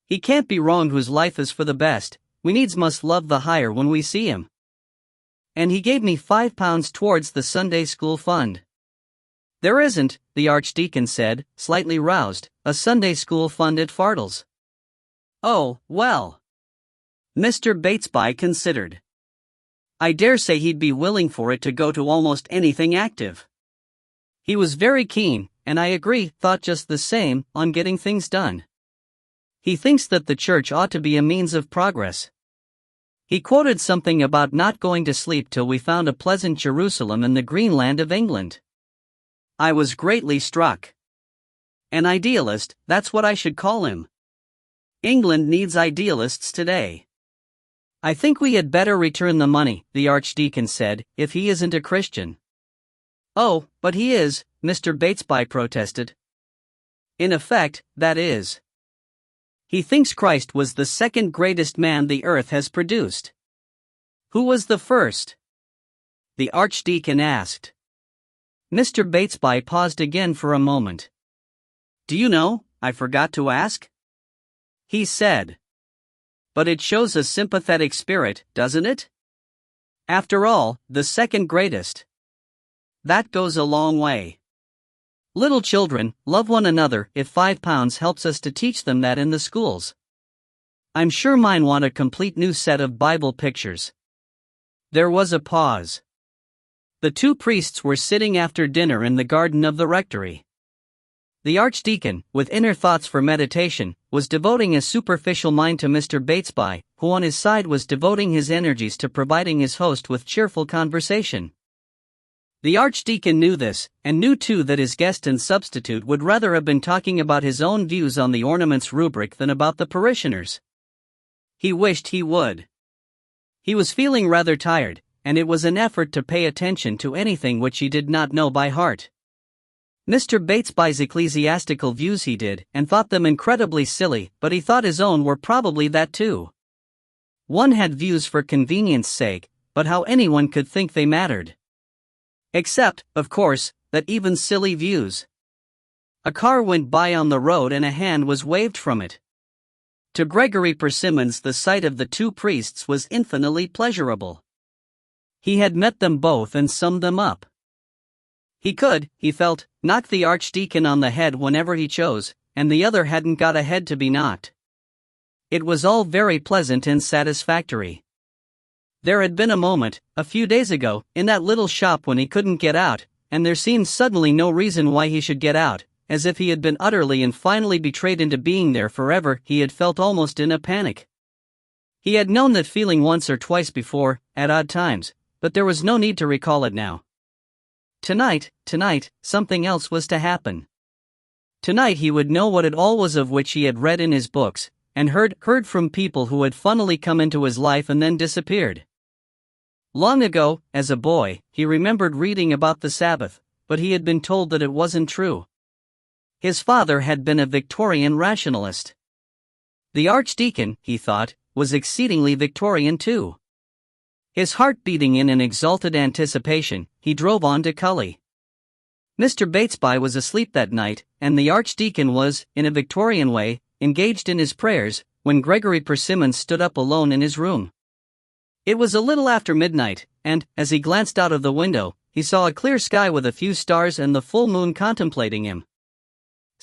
He can't be wrong whose life is for the best. We needs must love the higher when we see him. And he gave me £5 towards the Sunday school fund." "There isn't," the Archdeacon said, slightly roused, "a Sunday school fund at Fardles." "Oh, well." Mr. Batesby considered. "I dare say he'd be willing for it to go to almost anything active. He was very keen, and I agree, thought just the same, on getting things done. He thinks that the church ought to be a means of progress. He quoted something about not going to sleep till we found a pleasant Jerusalem in the green land of England. I was greatly struck. An idealist, that's what I should call him. England needs idealists today." "I think we had better return the money," the Archdeacon said, "if he isn't a Christian." "Oh, but he is," Mr. Batesby protested. "In effect, that is. He thinks Christ was the second greatest man the earth has produced." "Who was the first?" the Archdeacon asked. Mr. Batesby paused again for a moment. "Do you know, I forgot to ask?" he said. "But it shows a sympathetic spirit, doesn't it? After all, the second greatest. That goes a long way. Little children, love one another if £5 helps us to teach them that in the schools. I'm sure mine want a complete new set of Bible pictures." There was a pause. The two priests were sitting after dinner in the garden of the rectory. The Archdeacon, with inner thoughts for meditation, was devoting a superficial mind to Mr. Batesby, who on his side was devoting his energies to providing his host with cheerful conversation. The Archdeacon knew this, and knew too that his guest and substitute would rather have been talking about his own views on the ornaments rubric than about the parishioners. He wished he would. He was feeling rather tired, and it was an effort to pay attention to anything which he did not know by heart. Mr. Batesby's ecclesiastical views he did, and thought them incredibly silly, but he thought his own were probably that too. One had views for convenience sake, but how anyone could think they mattered. Except, of course, that even silly views. A car went by on the road and a hand was waved from it. To Gregory Persimmons the sight of the two priests was infinitely pleasurable. He had met them both and summed them up. He could, he felt, knock the Archdeacon on the head whenever he chose, and the other hadn't got a head to be knocked. It was all very pleasant and satisfactory. There had been a moment, a few days ago, in that little shop when he couldn't get out, and there seemed suddenly no reason why he should get out, as if he had been utterly and finally betrayed into being there forever. He had felt almost in a panic. He had known that feeling once or twice before, at odd times, but there was no need to recall it now. Tonight, something else was to happen. Tonight he would know what it all was of which he had read in his books, and heard from people who had funnily come into his life and then disappeared. Long ago, as a boy, he remembered reading about the Sabbath, but he had been told that it wasn't true. His father had been a Victorian rationalist. The Archdeacon, he thought, was exceedingly Victorian too. His heart beating in an exalted anticipation, he drove on to Cully. Mr. Batesby was asleep that night, and the Archdeacon was, in a Victorian way, engaged in his prayers, when Gregory Persimmons stood up alone in his room. It was a little after midnight, and, as he glanced out of the window, he saw a clear sky with a few stars and the full moon contemplating him.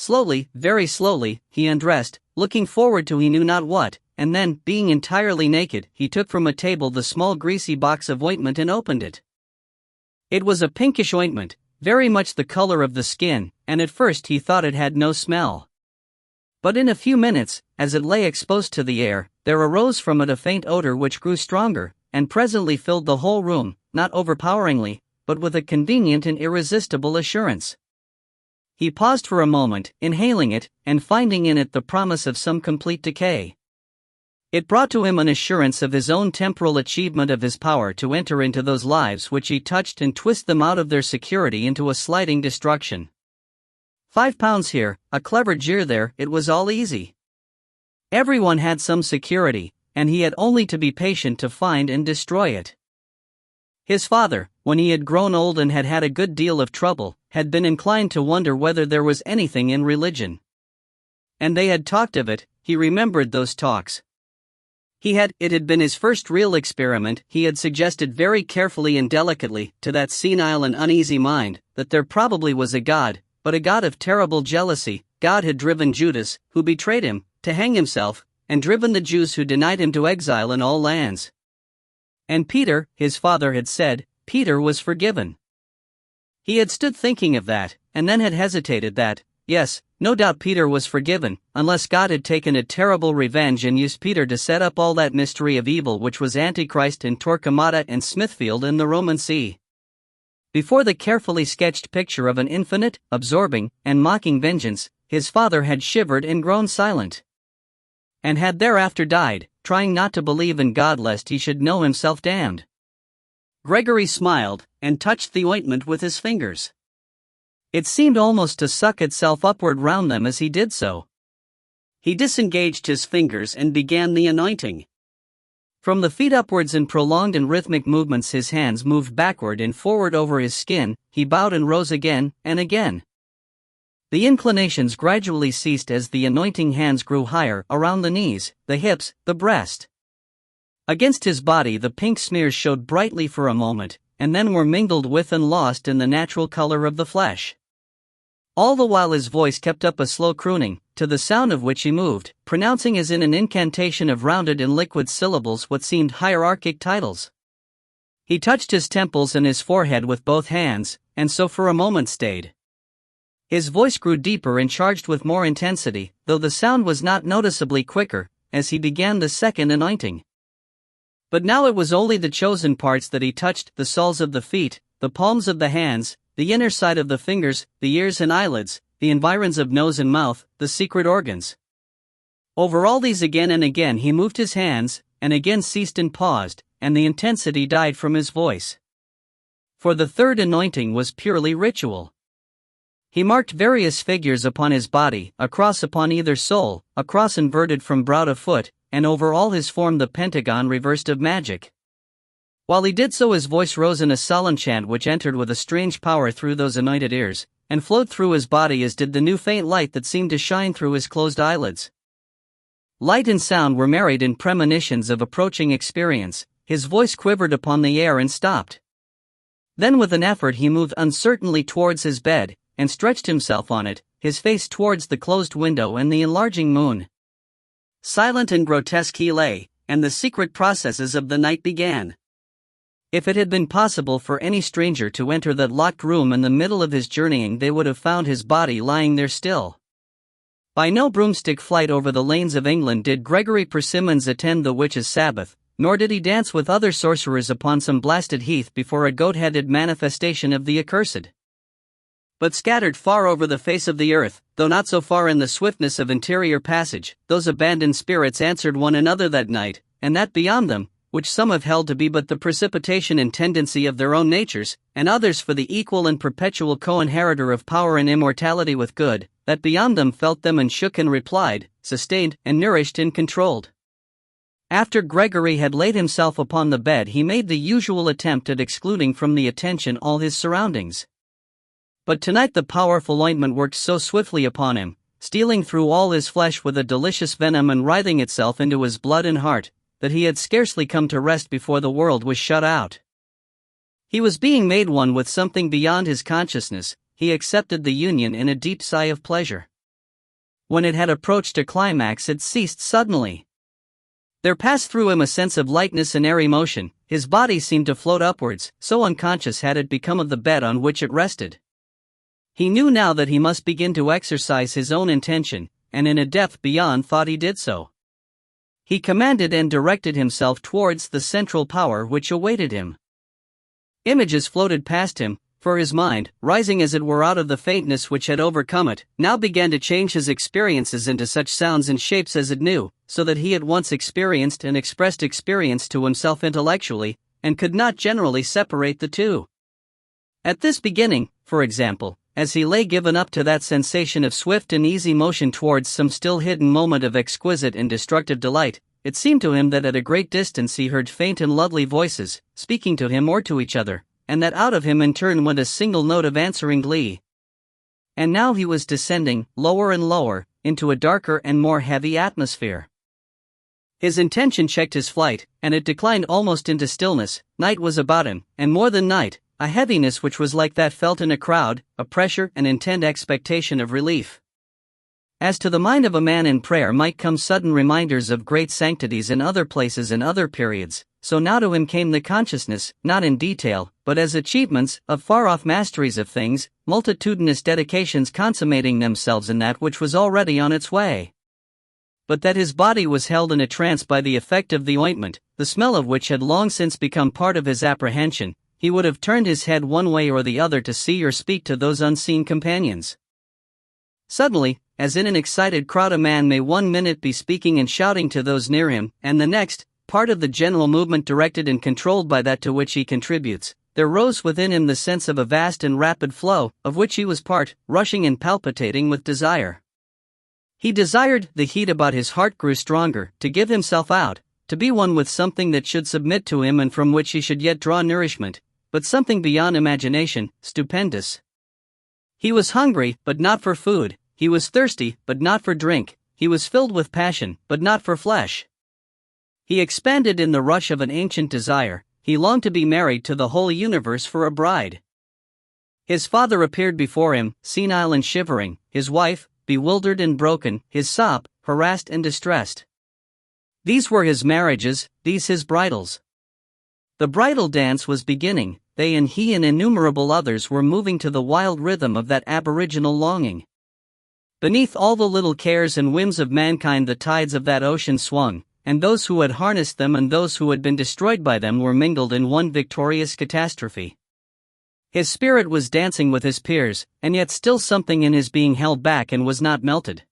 Slowly, very slowly, he undressed, looking forward to he knew not what, and then, being entirely naked, he took from a table the small greasy box of ointment and opened it. It was a pinkish ointment, very much the color of the skin, and at first he thought it had no smell. But in a few minutes, as it lay exposed to the air, there arose from it a faint odor which grew stronger, and presently filled the whole room, not overpoweringly, but with a convenient and irresistible assurance. He paused for a moment, inhaling it, and finding in it the promise of some complete decay. It brought to him an assurance of his own temporal achievement of his power to enter into those lives which he touched and twist them out of their security into a sliding destruction. £5 here, a clever jeer there, it was all easy. Everyone had some security, and he had only to be patient to find and destroy it. His father, when he had grown old and had had a good deal of trouble, had been inclined to wonder whether there was anything in religion. And they had talked of it, he remembered those talks. It had been his first real experiment. He had suggested very carefully and delicately, to that senile and uneasy mind, that there probably was a God, but a God of terrible jealousy. God had driven Judas, who betrayed him, to hang himself, and driven the Jews who denied him to exile in all lands. And Peter, his father had said, Peter was forgiven. He had stood thinking of that, and then had hesitated that, yes, no doubt Peter was forgiven, unless God had taken a terrible revenge and used Peter to set up all that mystery of evil which was Antichrist in Torquemada and Smithfield in the Roman See. Before the carefully sketched picture of an infinite, absorbing, and mocking vengeance, his father had shivered and grown silent. And had thereafter died, trying not to believe in God lest he should know himself damned. Gregory smiled, and touched the ointment with his fingers. It seemed almost to suck itself upward round them as he did so. He disengaged his fingers and began the anointing. From the feet upwards in prolonged and rhythmic movements his hands moved backward and forward over his skin, he bowed and rose again, and again. The inclinations gradually ceased as the anointing hands grew higher, around the knees, the hips, the breast. Against his body the pink smears showed brightly for a moment, and then were mingled with and lost in the natural color of the flesh. All the while his voice kept up a slow crooning, to the sound of which he moved, pronouncing as in an incantation of rounded and liquid syllables what seemed hierarchic titles. He touched his temples and his forehead with both hands, and so for a moment stayed. His voice grew deeper and charged with more intensity, though the sound was not noticeably quicker, as he began the second anointing. But now it was only the chosen parts that he touched, the soles of the feet, the palms of the hands, the inner side of the fingers, the ears and eyelids, the environs of nose and mouth, the secret organs. Over all these again and again he moved his hands, and again ceased and paused, and the intensity died from his voice. For the third anointing was purely ritual. He marked various figures upon his body, a cross upon either sole, a cross inverted from brow to foot, and over all his form the pentagon reversed of magic. While he did so his voice rose in a solemn chant which entered with a strange power through those anointed ears, and flowed through his body as did the new faint light that seemed to shine through his closed eyelids. Light and sound were married in premonitions of approaching experience. His voice quivered upon the air and stopped. Then with an effort he moved uncertainly towards his bed, and stretched himself on it, his face towards the closed window and the enlarging moon. Silent and grotesque he lay, and the secret processes of the night began. If it had been possible for any stranger to enter that locked room in the middle of his journeying they would have found his body lying there still. By no broomstick flight over the lanes of England did Gregory Persimmons attend the witches' Sabbath, nor did he dance with other sorcerers upon some blasted heath before a goat-headed manifestation of the accursed. But scattered far over the face of the earth, though not so far in the swiftness of interior passage, those abandoned spirits answered one another that night, and that beyond them, which some have held to be but the precipitation and tendency of their own natures, and others for the equal and perpetual co-inheritor of power and immortality with good, that beyond them felt them and shook and replied, sustained and nourished and controlled. After Gregory had laid himself upon the bed, he made the usual attempt at excluding from the attention all his surroundings. But tonight the powerful ointment worked so swiftly upon him, stealing through all his flesh with a delicious venom and writhing itself into his blood and heart, that he had scarcely come to rest before the world was shut out. He was being made one with something beyond his consciousness. He accepted the union in a deep sigh of pleasure. When it had approached a climax, it ceased suddenly. There passed through him a sense of lightness and airy motion. His body seemed to float upwards, so unconscious had it become of the bed on which it rested. He knew now that he must begin to exercise his own intention, and in a depth beyond thought he did so. He commanded and directed himself towards the central power which awaited him. Images floated past him, for his mind, rising as it were out of the faintness which had overcome it, now began to change his experiences into such sounds and shapes as it knew, so that he at once experienced and expressed experience to himself intellectually, and could not generally separate the two. At this beginning, for example, as he lay given up to that sensation of swift and easy motion towards some still hidden moment of exquisite and destructive delight, it seemed to him that at a great distance he heard faint and lovely voices, speaking to him or to each other, and that out of him in turn went a single note of answering glee. And now he was descending, lower and lower, into a darker and more heavy atmosphere. His intention checked his flight, and it declined almost into stillness. Night was about him, and more than night, a heaviness which was like that felt in a crowd, a pressure and intent expectation of relief. As to the mind of a man in prayer might come sudden reminders of great sanctities in other places and other periods, so now to him came the consciousness, not in detail, but as achievements, of far-off masteries of things, multitudinous dedications consummating themselves in that which was already on its way. But that his body was held in a trance by the effect of the ointment, the smell of which had long since become part of his apprehension, he would have turned his head one way or the other to see or speak to those unseen companions. Suddenly, as in an excited crowd a man may one minute be speaking and shouting to those near him, and the next, part of the general movement directed and controlled by that to which he contributes, there rose within him the sense of a vast and rapid flow, of which he was part, rushing and palpitating with desire. He desired, the heat about his heart grew stronger, to give himself out, to be one with something that should submit to him and from which he should yet draw nourishment, but something beyond imagination, stupendous. He was hungry, but not for food. He was thirsty, but not for drink. He was filled with passion, but not for flesh. He expanded in the rush of an ancient desire. He longed to be married to the whole universe for a bride. His father appeared before him, senile and shivering, his wife, bewildered and broken, his sop, harassed and distressed. These were his marriages, these his bridals. The bridal dance was beginning. They and he and innumerable others were moving to the wild rhythm of that aboriginal longing. Beneath all the little cares and whims of mankind the tides of that ocean swung, and those who had harnessed them and those who had been destroyed by them were mingled in one victorious catastrophe. His spirit was dancing with his peers, and yet still something in his being held back and was not melted.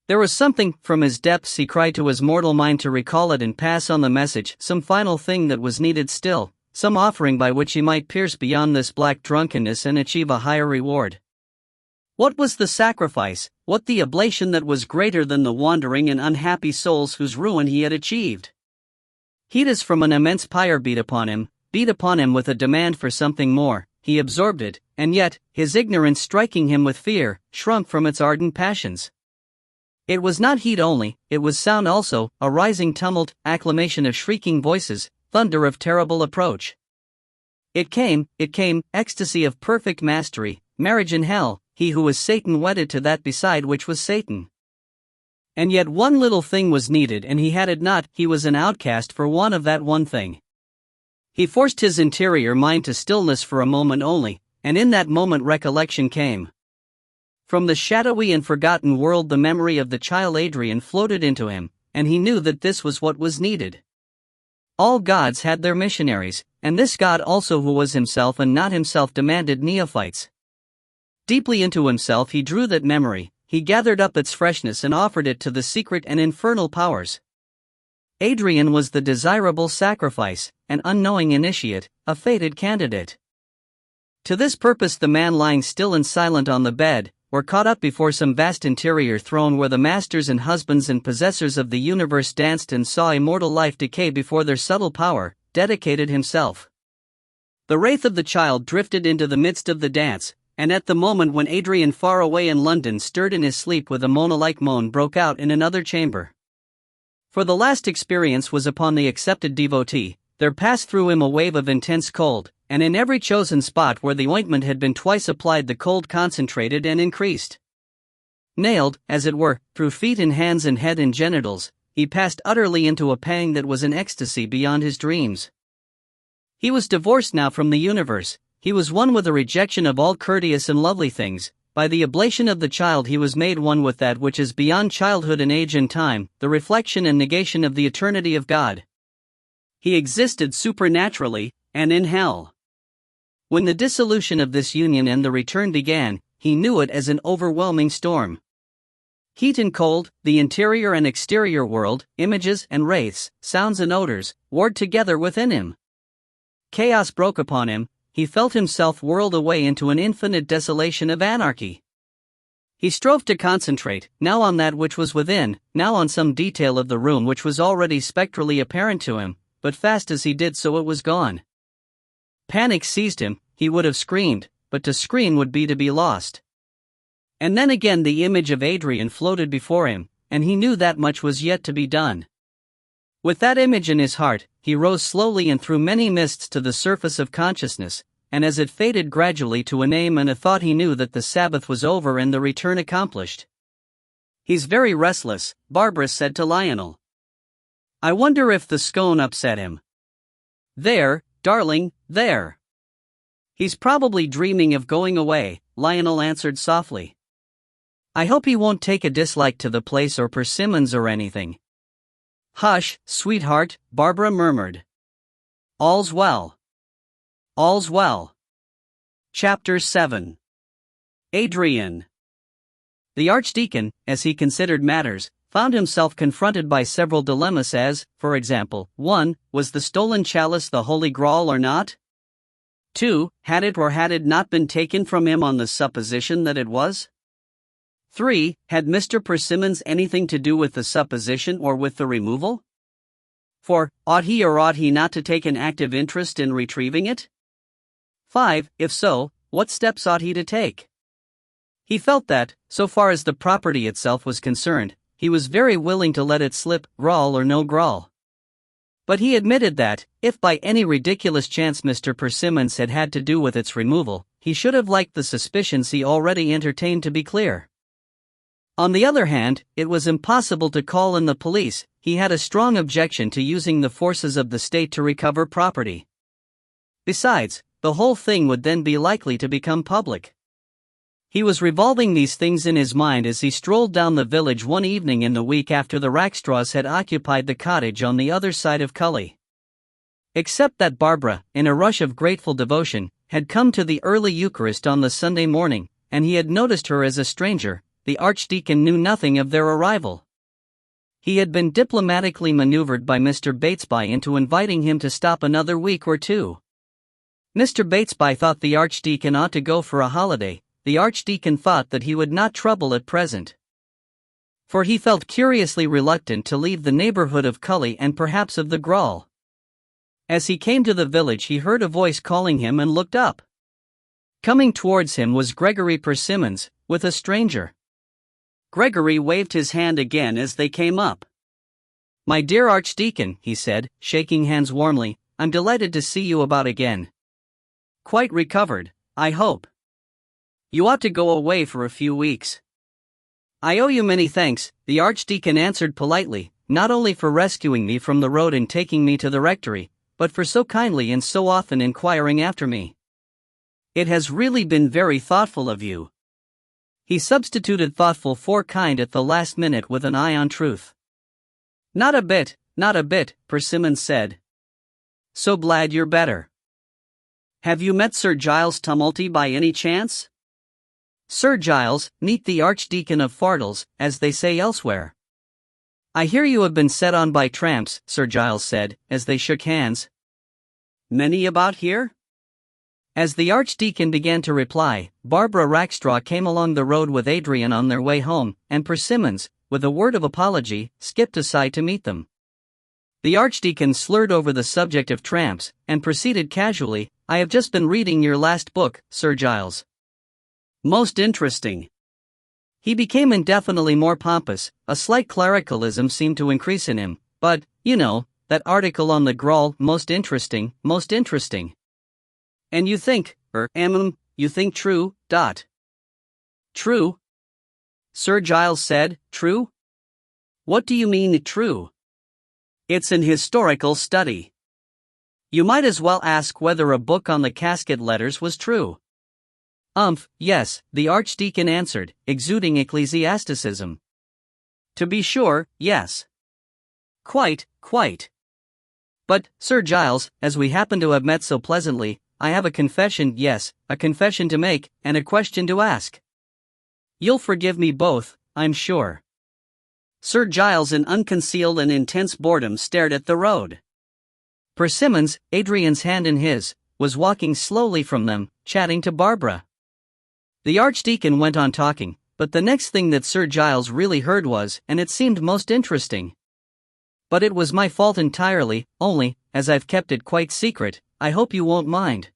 There was something, from his depths he cried to his mortal mind to recall it and pass on the message, some final thing that was needed still, some offering by which he might pierce beyond this black drunkenness and achieve a higher reward. What was the sacrifice, what the oblation that was greater than the wandering and unhappy souls whose ruin he had achieved? Heat as from an immense pyre beat upon him with a demand for something more. He absorbed it, and yet, his ignorance striking him with fear, shrunk from its ardent passions. It was not heat only, it was sound also, a rising tumult, acclamation of shrieking voices, thunder of terrible approach. It came, ecstasy of perfect mastery, marriage in hell, he who was Satan wedded to that beside which was Satan. And yet one little thing was needed and he had it not, he was an outcast for want of that one thing. He forced his interior mind to stillness for a moment only, and in that moment recollection came. From the shadowy and forgotten world the memory of the child Adrian floated into him, and he knew that this was what was needed. All gods had their missionaries, and this God also who was himself and not himself demanded neophytes. Deeply into himself he drew that memory, he gathered up its freshness and offered it to the secret and infernal powers. Adrian was the desirable sacrifice, an unknowing initiate, a fated candidate. To this purpose the man lying still and silent on the bed, were caught up before some vast interior throne where the masters and husbands and possessors of the universe danced and saw immortal life decay before their subtle power, dedicated himself. The wraith of the child drifted into the midst of the dance, and at the moment when Adrian far away in London stirred in his sleep with a Mona-like moan broke out in another chamber. For the last experience was upon the accepted devotee, there passed through him a wave of intense cold, and in every chosen spot where the ointment had been twice applied the cold concentrated and increased. Nailed, as it were, through feet and hands and head and genitals, he passed utterly into a pang that was an ecstasy beyond his dreams. He was divorced now from the universe, he was one with a rejection of all courteous and lovely things. By the oblation of the child he was made one with that which is beyond childhood and age and time, the reflection and negation of the eternity of God. He existed supernaturally, and in hell. When the dissolution of this union and the return began, he knew it as an overwhelming storm. Heat and cold, the interior and exterior world, images and wraiths, sounds and odors, warred together within him. Chaos broke upon him. He felt himself whirled away into an infinite desolation of anarchy. He strove to concentrate, now on that which was within, now on some detail of the room which was already spectrally apparent to him, but fast as he did so it was gone. Panic seized him, he would have screamed, but to scream would be to be lost. And then again the image of Adrian floated before him, and he knew that much was yet to be done. With that image in his heart, he rose slowly and through many mists to the surface of consciousness, and as it faded gradually to a name and a thought he knew that the Sabbath was over and the return accomplished. "He's very restless," Barbara said to Lionel. "I wonder if the scone upset him." "There, darling, there." "He's probably dreaming of going away," Lionel answered softly. "I hope he won't take a dislike to the place or Persimmons or anything." "Hush, sweetheart," Barbara murmured. "All's well. All's well." Chapter 7. Adrian. The Archdeacon, as he considered matters, found himself confronted by several dilemmas as, for example, 1. Was the stolen chalice the Holy Grail or not? 2. Had it or had it not been taken from him on the supposition that it was? 3. Had Mr. Persimmons anything to do with the supposition or with the removal? 4. Ought he or ought he not to take an active interest in retrieving it? 5. If so, what steps ought he to take? He felt that, so far as the property itself was concerned, he was very willing to let it slip, grawl or no grawl. But he admitted that, if by any ridiculous chance Mr. Persimmons had had to do with its removal, he should have liked the suspicions he already entertained to be clear. On the other hand, it was impossible to call in the police. He had a strong objection to using the forces of the state to recover property. Besides, the whole thing would then be likely to become public. He was revolving these things in his mind as he strolled down the village one evening in the week after the Rackstraws had occupied the cottage on the other side of Cully. Except that Barbara, in a rush of grateful devotion, had come to the early Eucharist on the Sunday morning, and he had noticed her as a stranger. The Archdeacon knew nothing of their arrival. He had been diplomatically maneuvered by Mr. Batesby into inviting him to stop another week or two. Mr. Batesby thought the Archdeacon ought to go for a holiday. The Archdeacon thought that he would not trouble at present, for he felt curiously reluctant to leave the neighborhood of Cully and perhaps of the Grawl. As he came to the village he heard a voice calling him and looked up. Coming towards him was Gregory Persimmons, with a stranger. Gregory waved his hand again as they came up. "My dear Archdeacon," he said, shaking hands warmly, "I'm delighted to see you about again. Quite recovered, I hope. You ought to go away for a few weeks." "I owe you many thanks," the Archdeacon answered politely, "not only for rescuing me from the road and taking me to the rectory, but for so kindly and so often inquiring after me. It has really been very thoughtful of you." He substituted thoughtful for kind at the last minute with an eye on truth. Not a bit," Persimmons said. "So glad you're better. Have you met Sir Giles Tumulty by any chance?" "Sir Giles, meet the Archdeacon of Fardles, as they say elsewhere." "I hear you have been set on by tramps," Sir Giles said, as they shook hands. "Many about here?" As the Archdeacon began to reply, Barbara Rackstraw came along the road with Adrian on their way home, and Persimmons, with a word of apology, skipped aside to meet them. The Archdeacon slurred over the subject of tramps, and proceeded casually, "I have just been reading your last book, Sir Giles. Most interesting." He became indefinitely more pompous, a slight clericalism seemed to increase in him, "But, you know, that article on the Grawl, most interesting, most interesting. And you think, you think true, dot." "True?" Sir Giles said, "True? What do you mean, true?" "It's an historical study. You might as well ask whether a book on the casket letters was true." Yes," the Archdeacon answered, exuding ecclesiasticism. "To be sure, yes. Quite. But, Sir Giles, as we happen to have met so pleasantly, I have a confession to make, and a question to ask. You'll forgive me both, I'm sure." Sir Giles, in unconcealed and intense boredom, stared at the road. Persimmons, Adrian's hand in his, was walking slowly from them, chatting to Barbara. The Archdeacon went on talking, but the next thing that Sir Giles really heard was, and it seemed most interesting. "But it was my fault entirely, only, as I've kept it quite secret, I hope you won't mind.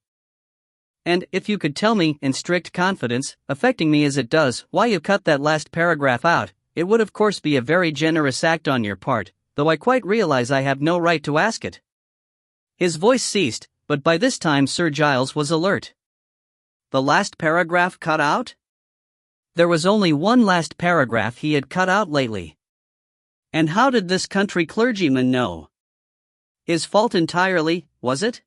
And, if you could tell me, in strict confidence, affecting me as it does, why you cut that last paragraph out, it would of course be a very generous act on your part, though I quite realize I have no right to ask it." His voice ceased, but by this time Sir Giles was alert. The last paragraph cut out? There was only one last paragraph he had cut out lately. And how did this country clergyman know? His fault entirely, was it?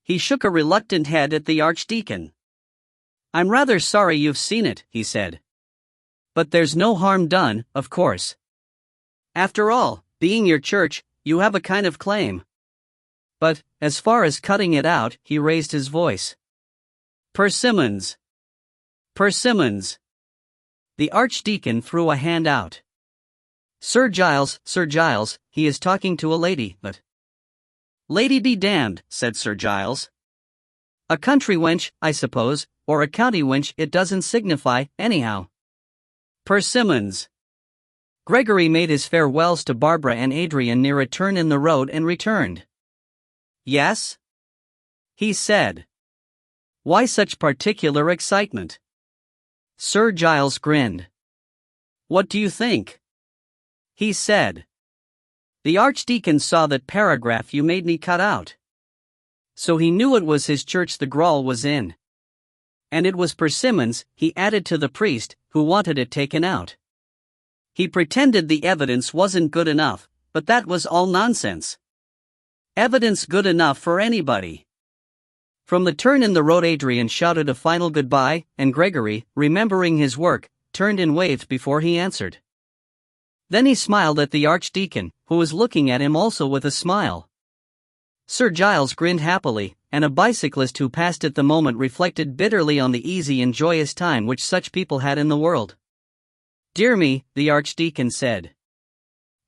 He shook a reluctant head at the Archdeacon. "I'm rather sorry you've seen it," he said. "But there's no harm done, of course. After all, being your church, you have a kind of claim. But, as far as cutting it out," he raised his voice. "Persimmons! The Archdeacon threw a hand out. Sir Giles, he is talking to a lady, but..." "Lady be damned," said Sir Giles. "A country wench, I suppose, or a county wench, it doesn't signify, anyhow. Persimmons." Gregory made his farewells to Barbara and Adrian near a turn in the road and returned. "Yes?" he said. "Why such particular excitement?" Sir Giles grinned. "What do you think?" he said. "The Archdeacon saw that paragraph you made me cut out. So he knew it was his church the Grawl was in. And it was Persimmons, he added to the priest, who wanted it taken out. He pretended the evidence wasn't good enough, but that was all nonsense. Evidence good enough for anybody." From the turn in the road Adrian shouted a final goodbye, and Gregory, remembering his work, turned and waved before he answered. Then he smiled at the Archdeacon, who was looking at him also with a smile. Sir Giles grinned happily, and a bicyclist who passed at the moment reflected bitterly on the easy and joyous time which such people had in the world. "Dear me," the Archdeacon said.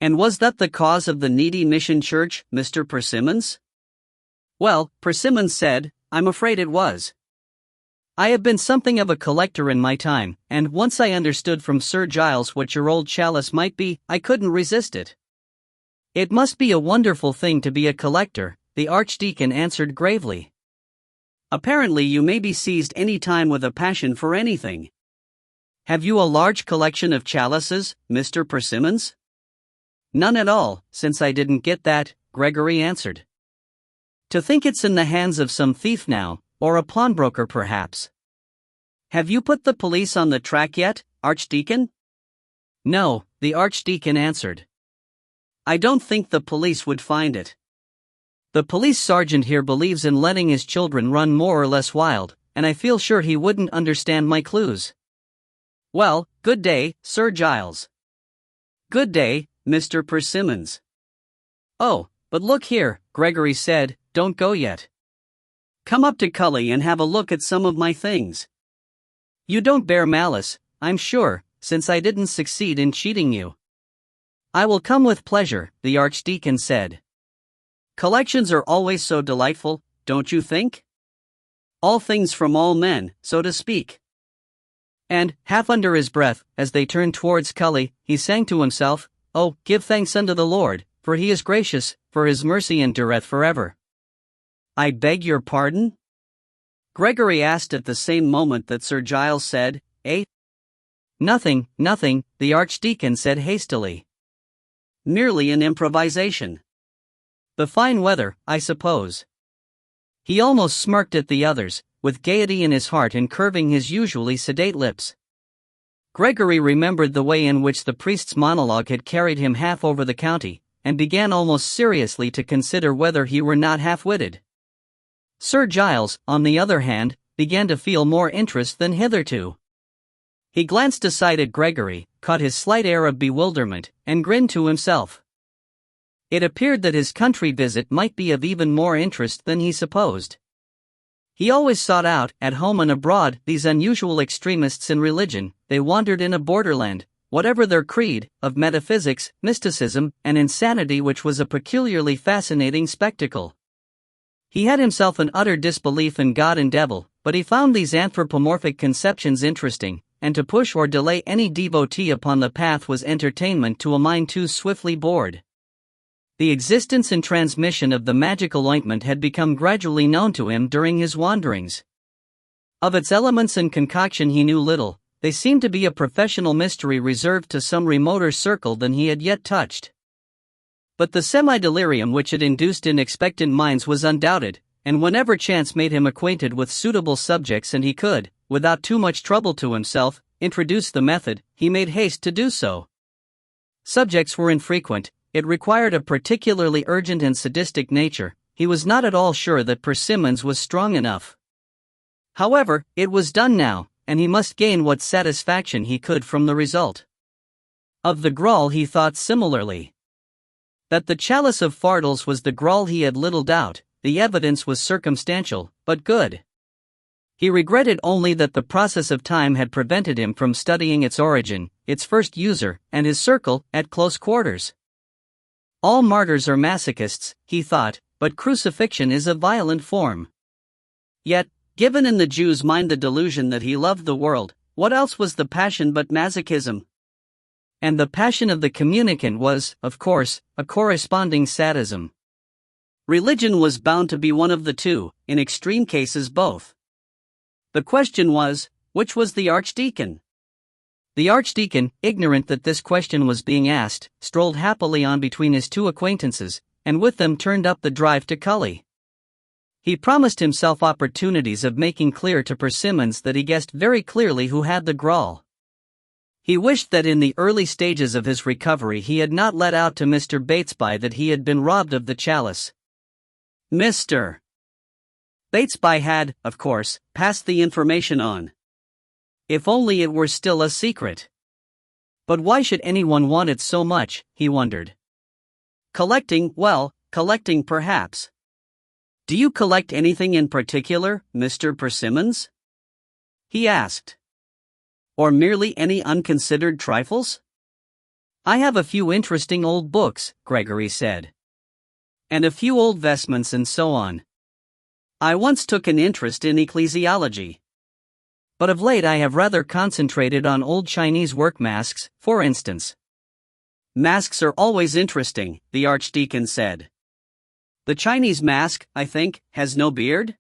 "And was that the cause of the needy mission church, Mr. Persimmons?" "Well," Persimmons said, "I'm afraid it was. I have been something of a collector in my time, and once I understood from Sir Giles what your old chalice might be, I couldn't resist it." "It must be a wonderful thing to be a collector," the Archdeacon answered gravely. "Apparently you may be seized any time with a passion for anything. Have you a large collection of chalices, Mr. Persimmons?" "None at all, since I didn't get that," Gregory answered. "To think it's in the hands of some thief now, or a pawnbroker perhaps." "Have you put the police on the track yet, Archdeacon?" "No," the Archdeacon answered. "I don't think the police would find it. The police sergeant here believes in letting his children run more or less wild, and I feel sure he wouldn't understand my clues. Well, good day, Sir Giles." "Good day, Mr. Persimmons." "Oh, but look here," Gregory said, "don't go yet. Come up to Cully and have a look at some of my things. You don't bear malice, I'm sure, since I didn't succeed in cheating you." "I will come with pleasure," the Archdeacon said. "Collections are always so delightful, don't you think?" all things from all men, so to speak. And, half under his breath, as they turned towards Cully, he sang to himself, "Oh, give thanks unto the Lord, for he is gracious, for his mercy endureth forever." "I beg your pardon?" Gregory asked at the same moment that Sir Giles said, "Eh?" "Nothing, nothing," the Archdeacon said hastily. "Merely an improvisation. The fine weather, I suppose." He almost smirked at the others, with gaiety in his heart and curving his usually sedate lips. Gregory remembered the way in which the priest's monologue had carried him half over the county, and began almost seriously to consider whether he were not half-witted. Sir Giles, on the other hand, began to feel more interest than hitherto. He glanced aside at Gregory, caught his slight air of bewilderment, and grinned to himself. It appeared that his country visit might be of even more interest than he supposed. He always sought out, at home and abroad, these unusual extremists in religion. They wandered in a borderland, whatever their creed, of metaphysics, mysticism, and insanity, which was a peculiarly fascinating spectacle. He had himself an utter disbelief in God and devil, but he found these anthropomorphic conceptions interesting, and to push or delay any devotee upon the path was entertainment to a mind too swiftly bored. The existence and transmission of the magical ointment had become gradually known to him during his wanderings. Of its elements and concoction he knew little. They seemed to be a professional mystery reserved to some remoter circle than he had yet touched. But the semi-delirium which it induced in expectant minds was undoubted, and whenever chance made him acquainted with suitable subjects and he could, without too much trouble to himself, introduce the method, he made haste to do so. Subjects were infrequent. It required a particularly urgent and sadistic nature. He was not at all sure that Persimmons was strong enough. However, it was done now, and he must gain what satisfaction he could from the result. Of the Grawl he thought similarly. That the chalice of Fardles was the Grawl he had little doubt. The evidence was circumstantial, but good. He regretted only that the process of time had prevented him from studying its origin, its first user, and his circle, at close quarters. All martyrs are masochists, he thought, but crucifixion is a violent form. Yet, given in the Jew's mind the delusion that he loved the world, what else was the passion but masochism? And the passion of the communicant was, of course, a corresponding sadism. Religion was bound to be one of the two, in extreme cases both. The question was, which was the Archdeacon? The Archdeacon, ignorant that this question was being asked, strolled happily on between his two acquaintances, and with them turned up the drive to Cully. He promised himself opportunities of making clear to Persimmons that he guessed very clearly who had the Grawl. He wished that in the early stages of his recovery he had not let out to Mr. Batesby that he had been robbed of the chalice. Mr. Batesby had, of course, passed the information on. If only it were still a secret. But why should anyone want it so much, he wondered. Collecting, well, collecting perhaps. Do you collect anything in particular, Mr. Persimmons? He asked. Or merely any unconsidered trifles? I have a few interesting old books, Gregory said. And a few old vestments and so on. I once took an interest in ecclesiology. But of late I have rather concentrated on old Chinese work masks, for instance. Masks are always interesting, the Archdeacon said. The Chinese mask, I think, has no beard?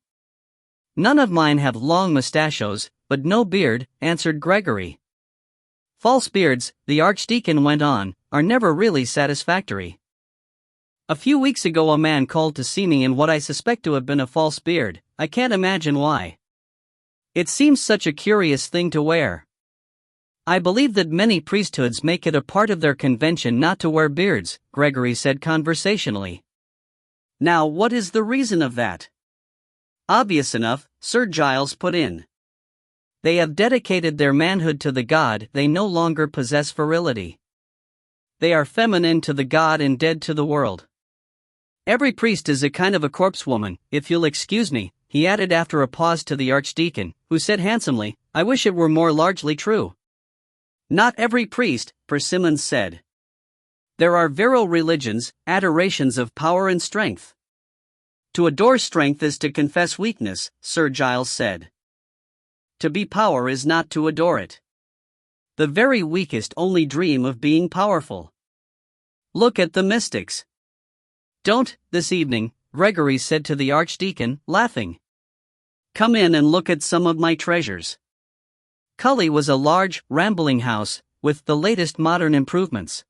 None of mine have long mustachios, but no beard, answered Gregory. False beards, the Archdeacon went on, are never really satisfactory. A few weeks ago a man called to see me in what I suspect to have been a false beard. I can't imagine why. It seems such a curious thing to wear. I believe that many priesthoods make it a part of their convention not to wear beards, Gregory said conversationally. Now what is the reason of that? Obvious enough, Sir Giles put in. They have dedicated their manhood to the god they no longer possess virility. They are feminine to the god and dead to the world. Every priest is a kind of a corpse woman, if you'll excuse me, he added after a pause to the Archdeacon, who said handsomely, I wish it were more largely true. Not every priest, Persimmons said. There are virile religions, adorations of power and strength. To adore strength is to confess weakness, Sir Giles said. To be power is not to adore it. The very weakest only dream of being powerful. Look at the mystics. Don't, this evening, Gregory said to the Archdeacon, laughing. Come in and look at some of my treasures. Cully was a large, rambling house, with the latest modern improvements.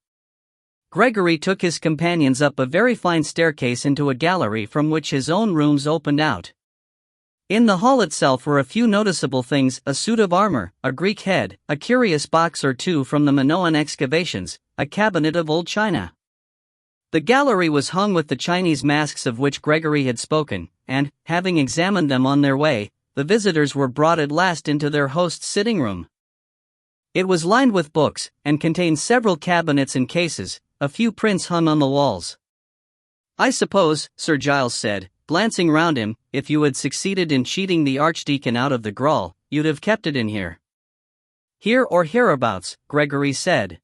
Gregory took his companions up a very fine staircase into a gallery from which his own rooms opened out. In the hall itself were a few noticeable things: a suit of armor, a Greek head, a curious box or two from the Minoan excavations, a cabinet of old china. The gallery was hung with the Chinese masks of which Gregory had spoken, and, having examined them on their way, the visitors were brought at last into their host's sitting room. It was lined with books, and contained several cabinets and cases. A few prints hung on the walls. I suppose, Sir Giles said, glancing round him, if you had succeeded in cheating the Archdeacon out of the gruel, you'd have kept it in here. Here or hereabouts, Gregory said.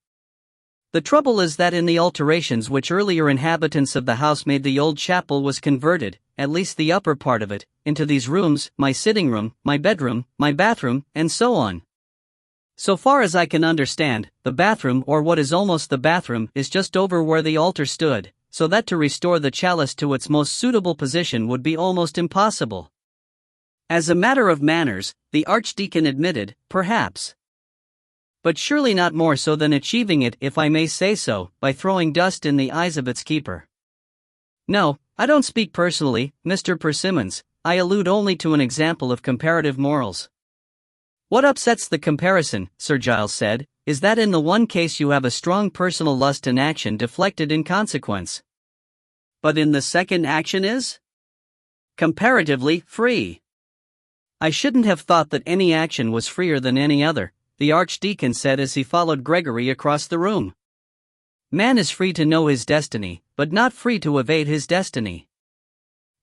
The trouble is that in the alterations which earlier inhabitants of the house made, the old chapel was converted, at least the upper part of it, into these rooms: my sitting room, my bedroom, my bathroom, and so on. So far as I can understand, the bathroom, or what is almost the bathroom, is just over where the altar stood, so that to restore the chalice to its most suitable position would be almost impossible. As a matter of manners, the Archdeacon admitted, perhaps. But surely not more so than achieving it, if I may say so, by throwing dust in the eyes of its keeper. No, I don't speak personally, Mr. Persimmons. I allude only to an example of comparative morals. What upsets the comparison, Sir Giles said, is that in the one case you have a strong personal lust and action deflected in consequence. But in the second, action is comparatively free. I shouldn't have thought that any action was freer than any other, the Archdeacon said as he followed Gregory across the room. Man is free to know his destiny, but not free to evade his destiny.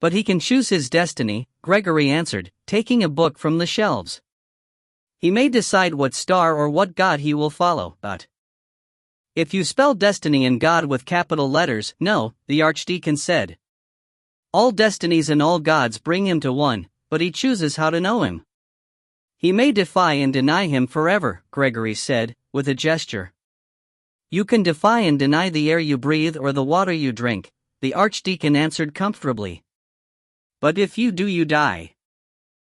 But he can choose his destiny, Gregory answered, taking a book from the shelves. He may decide what star or what god he will follow, but if you spell destiny and God with capital letters, no, the Archdeacon said. All destinies and all gods bring him to one, but he chooses how to know him. He may defy and deny him forever, Gregory said, with a gesture. You can defy and deny the air you breathe or the water you drink, the Archdeacon answered comfortably. But if you do, you die.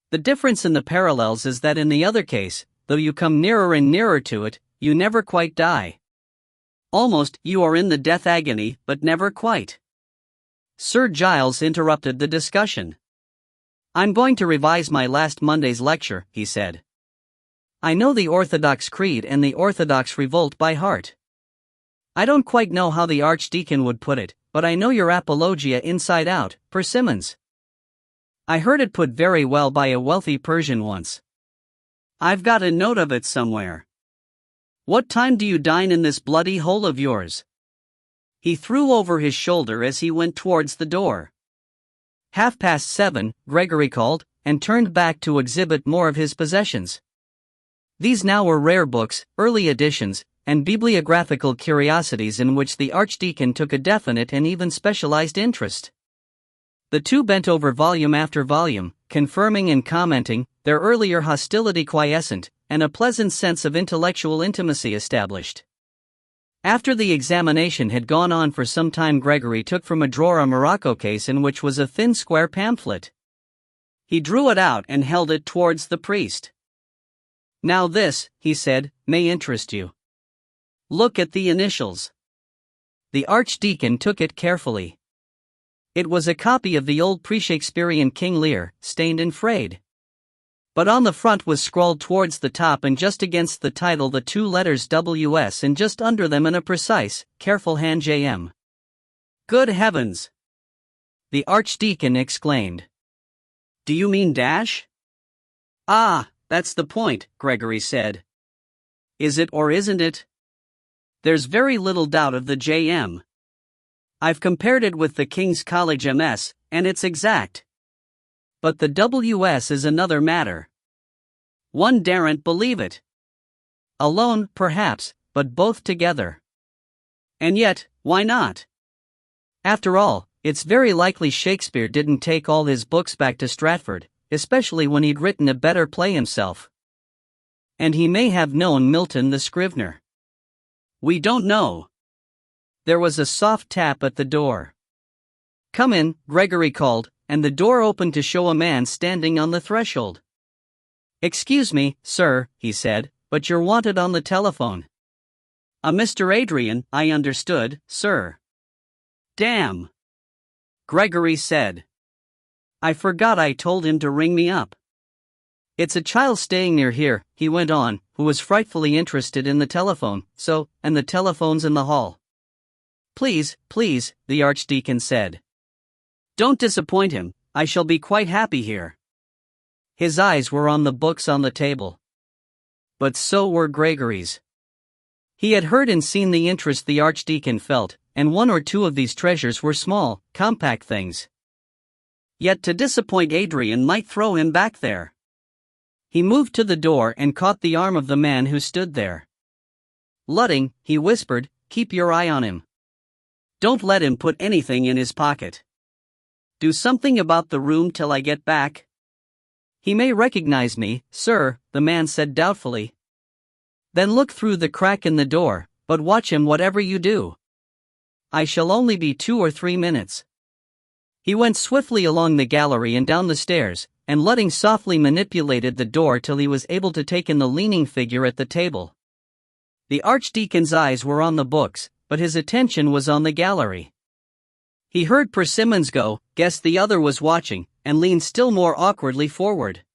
The difference in the parallels is that in the other case, though you come nearer and nearer to it, you never quite die. Almost, you are in the death agony, but never quite. Sir Giles interrupted the discussion. I'm going to revise my last Monday's lecture, he said. I know the Orthodox Creed and the Orthodox Revolt by heart. I don't quite know how the Archdeacon would put it, but I know your Apologia inside out, Persimmons. I heard it put very well by a wealthy Persian once. I've got a note of it somewhere. What time do you dine in this bloody hole of yours? He threw over his shoulder as he went towards the door. 7:30, Gregory called, and turned back to exhibit more of his possessions. These now were rare books, early editions, and bibliographical curiosities in which the Archdeacon took a definite and even specialized interest. The two bent over volume after volume, confirming and commenting, their earlier hostility quiescent, and a pleasant sense of intellectual intimacy established. After the examination had gone on for some time, Gregory took from a drawer a morocco case in which was a thin square pamphlet. He drew it out and held it towards the priest. Now this, he said, may interest you. Look at the initials. The Archdeacon took it carefully. It was a copy of the old pre-Shakespearean King Lear, stained and frayed. But on the front was scrawled towards the top and just against the title the two letters WS, and just under them in a precise, careful hand JM. Good heavens! The Archdeacon exclaimed. Do you mean dash? Ah, that's the point, Gregory said. Is it or isn't it? There's very little doubt of the JM. I've compared it with the King's College MS, and it's exact. But the WS is another matter. One daren't believe it. Alone, perhaps, but both together. And yet, why not? After all, It's very likely Shakespeare didn't take all his books back to Stratford, especially when he'd written a better play himself. And he may have known Milton the Scrivener. We don't know. There was a soft tap at the door. "Come in," Gregory called, and the door opened to show a man standing on the threshold. "Excuse me, sir," he said, "but you're wanted on the telephone." "A Mr. Adrian, I understood, sir." "Damn," Gregory said. "I forgot I told him to ring me up." "It's a child staying near here," he went on, who was frightfully interested in the telephone, and the telephone's in the hall. "Please, please," the Archdeacon said. "Don't disappoint him, I shall be quite happy here." His eyes were on the books on the table. But so were Gregory's. He had heard and seen the interest the Archdeacon felt, and one or two of these treasures were small, compact things. Yet to disappoint Adrian might throw him back there. He moved to the door and caught the arm of the man who stood there. "Ludding," he whispered, "keep your eye on him. Don't let him put anything in his pocket. Do something about the room till I get back." "He may recognize me, sir," the man said doubtfully. "Then look through the crack in the door, but watch him whatever you do. I shall only be 2 or 3 minutes." He went swiftly along the gallery and down the stairs, and Ludding softly manipulated the door till he was able to take in the leaning figure at the table. The Archdeacon's eyes were on the books, but his attention was on the gallery. He heard Persimmons go, guessed the other was watching, and leaned still more awkwardly forward.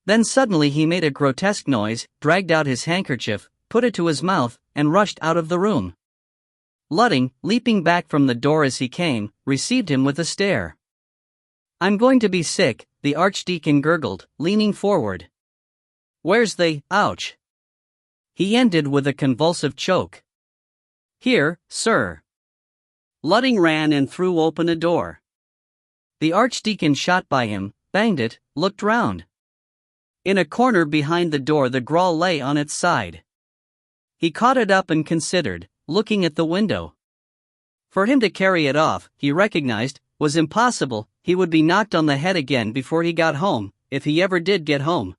Then suddenly he made a grotesque noise, dragged out his handkerchief, put it to his mouth, and rushed out of the room. Ludding, leaping back from the door as he came, received him with a stare. "I'm going to be sick," the Archdeacon gurgled, leaning forward. "Where's the ouch?" he ended with a convulsive choke. "Here, sir." Ludding ran and threw open a door. The Archdeacon shot by him, banged it, looked round. In a corner behind the door the grawl lay on its side. He caught it up and considered, looking at the window. For him to carry it off, he recognized, was impossible. He would be knocked on the head again before he got home, if he ever did get home.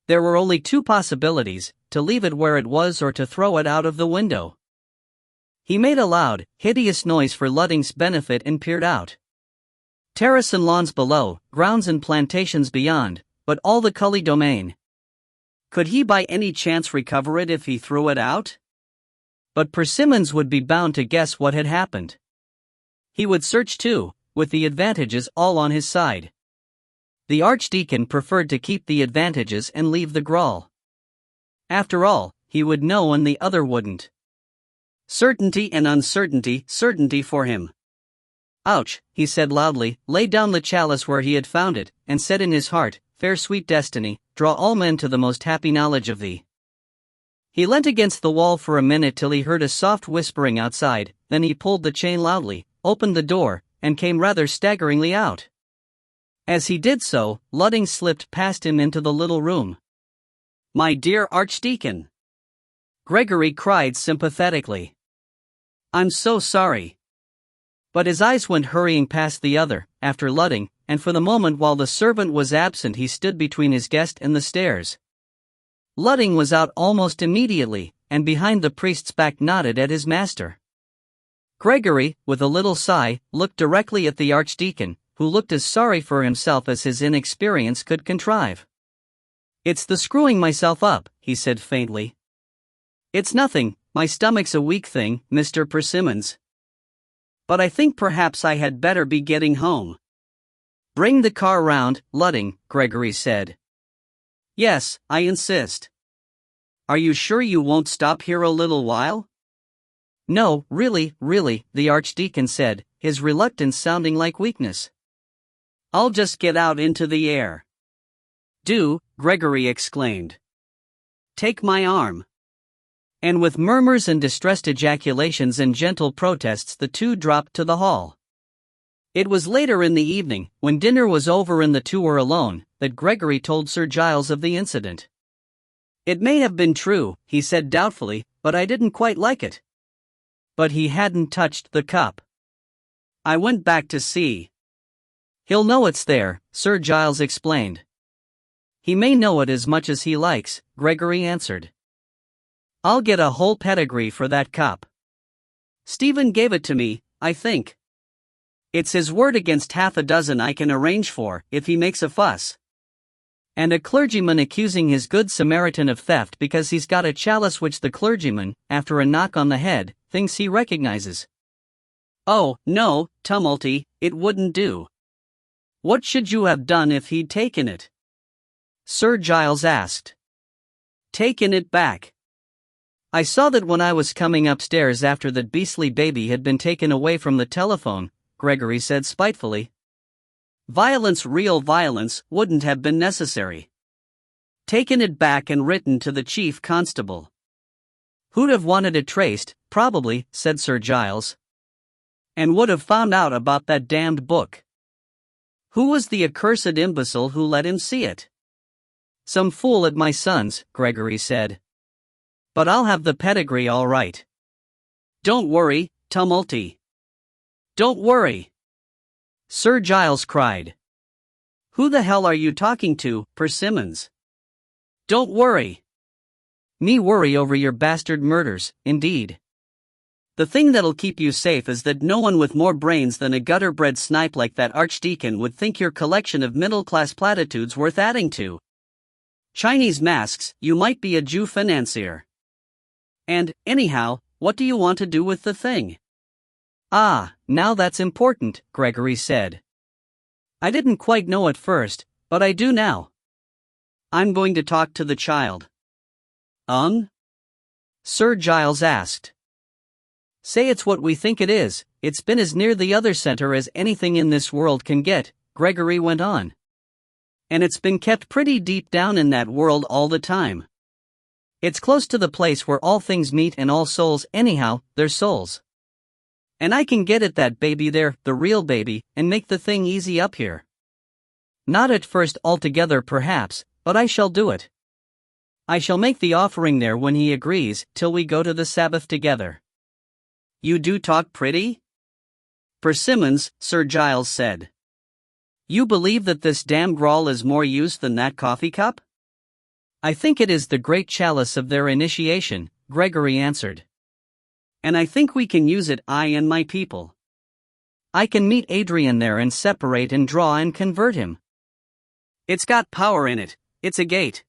There were only 2 possibilities, to leave it where it was or to throw it out of the window. He made a loud, hideous noise for Ludding's benefit and peered out. Terrace and lawns below, grounds and plantations beyond, but all the Cully domain. Could he by any chance recover it if he threw it out? But Persimmons would be bound to guess what had happened. He would search too, with the advantages all on his side. The Archdeacon preferred to keep the advantages and leave the grawl. After all, he would know and the other wouldn't. Certainty and uncertainty, certainty for him. "Ouch," he said loudly, laid down the chalice where he had found it, and said in his heart, "Fair sweet destiny, draw all men to the most happy knowledge of thee." He leant against the wall for a minute till he heard a soft whispering outside, then he pulled the chain loudly, opened the door, and came rather staggeringly out. As he did so, Ludding slipped past him into the little room. "My dear Archdeacon!" Gregory cried sympathetically. "I'm so sorry." But his eyes went hurrying past the other, after Ludding, and for the moment while the servant was absent he stood between his guest and the stairs. Ludding was out almost immediately, and behind the priest's back nodded at his master. Gregory, with a little sigh, looked directly at the Archdeacon, who looked as sorry for himself as his inexperience could contrive. "It's the screwing myself up," he said faintly. "It's nothing, my stomach's a weak thing, Mr. Persimmons. But I think perhaps I had better be getting home." "Bring the car round, Ludding," Gregory said. "Yes, I insist." "Are you sure you won't stop here a little while?" "No, really, the Archdeacon said, his reluctance sounding like weakness. "I'll just get out into the air." "Do," Gregory exclaimed. "Take my arm." And with murmurs and distressed ejaculations and gentle protests the two dropped to the hall. It was later in the evening, when dinner was over and the two were alone, that Gregory told Sir Giles of the incident. "It may have been true," he said doubtfully, "but I didn't quite like it." But he hadn't touched the cup. I went back to see. He'll know it's there, Sir Giles explained. He may know it as much as he likes, Gregory answered. I'll get a whole pedigree for that cup. Stephen gave it to me, I think. It's his word against half a dozen I can arrange for, if he makes a fuss. And a clergyman accusing his good Samaritan of theft because he's got a chalice which the clergyman, after a knock on the head, thinks he recognizes. Oh, no, Tumulty, it wouldn't do. What should you have done if he'd taken it? Sir Giles asked. Taken it back. I saw that when I was coming upstairs after that beastly baby had been taken away from the telephone, Gregory said spitefully. Violence, real violence, wouldn't have been necessary. Taken it back and written to the chief constable. Who'd have wanted it traced, probably, said Sir Giles. And would have found out about that damned book. Who was the accursed imbecile who let him see it? Some fool at my son's, Gregory said. But I'll have the pedigree all right. Don't worry, Tumulty. Don't worry. Sir Giles cried. Who the hell are you talking to, Persimmons? Don't worry. Me worry over your bastard murders, indeed. The thing that'll keep you safe is that no one with more brains than a gutter-bred snipe like that Archdeacon would think your collection of middle-class platitudes worth adding to. Chinese masks, you might be a Jew financier. And, anyhow, what do you want to do with the thing? Ah, now that's important, Gregory said. I didn't quite know at first, but I do now. I'm going to talk to the child. Sir Giles asked. Say it's what we think it is, it's been as near the other center as anything in this world can get, Gregory went on. And it's been kept pretty deep down in that world all the time. It's close to the place where all things meet and all souls, anyhow, they're souls. And I can get at that baby there, the real baby, and make the thing easy up here. Not at first altogether perhaps, but I shall do it. I shall make the offering there when he agrees, till we go to the Sabbath together. You do talk pretty? Persimmons, Sir Giles said. You believe that this damn grawl is more use than that coffee cup? I think it is the great chalice of their initiation, Gregory answered. And I think we can use it, I and my people. I can meet Adrian there and separate and draw and convert him. It's got power in it, it's a gate.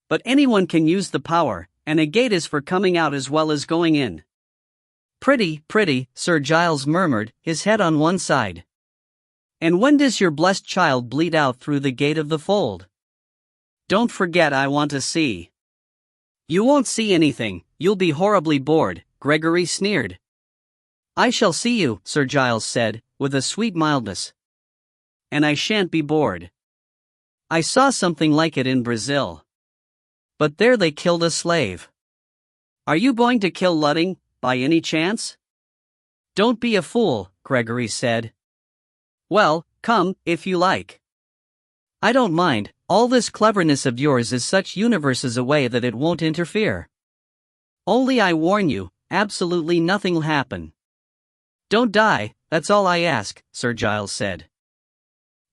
But anyone can use the power, and a gate is for coming out as well as going in. Pretty, Sir Giles murmured, his head on one side. And when does your blessed child bleed out through the gate of the fold? Don't forget I want to see. You won't see anything, you'll be horribly bored, Gregory sneered. I shall see you, Sir Giles said, with a sweet mildness. And I shan't be bored. I saw something like it in Brazil. But there they killed a slave. Are you going to kill Ludding, by any chance? Don't be a fool, Gregory said. Well, come, if you like. I don't mind, all this cleverness of yours is such universes away that it won't interfere. Only I warn you, absolutely nothing'll happen. Don't die, that's all I ask, Sir Giles said.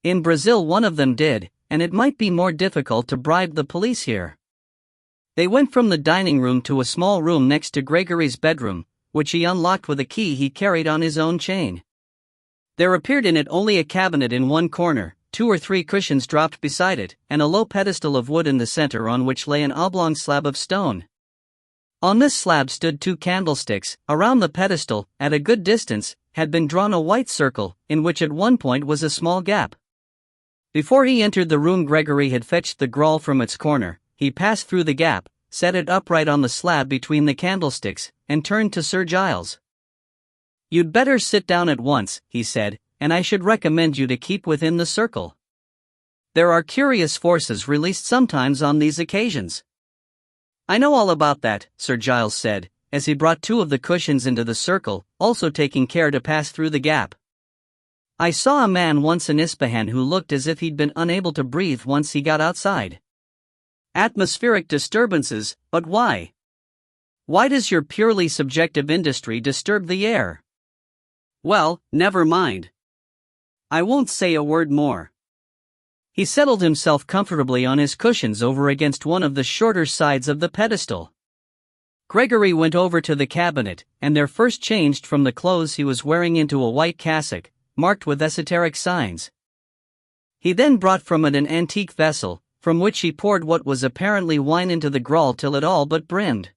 In Brazil one of them did, and it might be more difficult to bribe the police here. They went from the dining room to a small room next to Gregory's bedroom, which he unlocked with a key he carried on his own chain. There appeared in it only a cabinet in one corner, 2 or 3 cushions dropped beside it, and a low pedestal of wood in the center on which lay an oblong slab of stone. On this slab stood 2 candlesticks. Around the pedestal, at a good distance, had been drawn a white circle, in which at one point was a small gap. Before he entered the room Gregory had fetched the grawl from its corner. He passed through the gap, set it upright on the slab between the candlesticks, and turned to Sir Giles. You'd better sit down at once, he said, and I should recommend you to keep within the circle. There are curious forces released sometimes on these occasions. I know all about that, Sir Giles said, as he brought 2 of the cushions into the circle, also taking care to pass through the gap. I saw a man once in Ispahan who looked as if he'd been unable to breathe once he got outside. Atmospheric disturbances, but why? Why does your purely subjective industry disturb the air? Well, never mind. I won't say a word more. He settled himself comfortably on his cushions over against one of the shorter sides of the pedestal. Gregory went over to the cabinet, and there first changed from the clothes he was wearing into a white cassock, marked with esoteric signs. He then brought from it an antique vessel, from which he poured what was apparently wine into the gruel till it all but brimmed.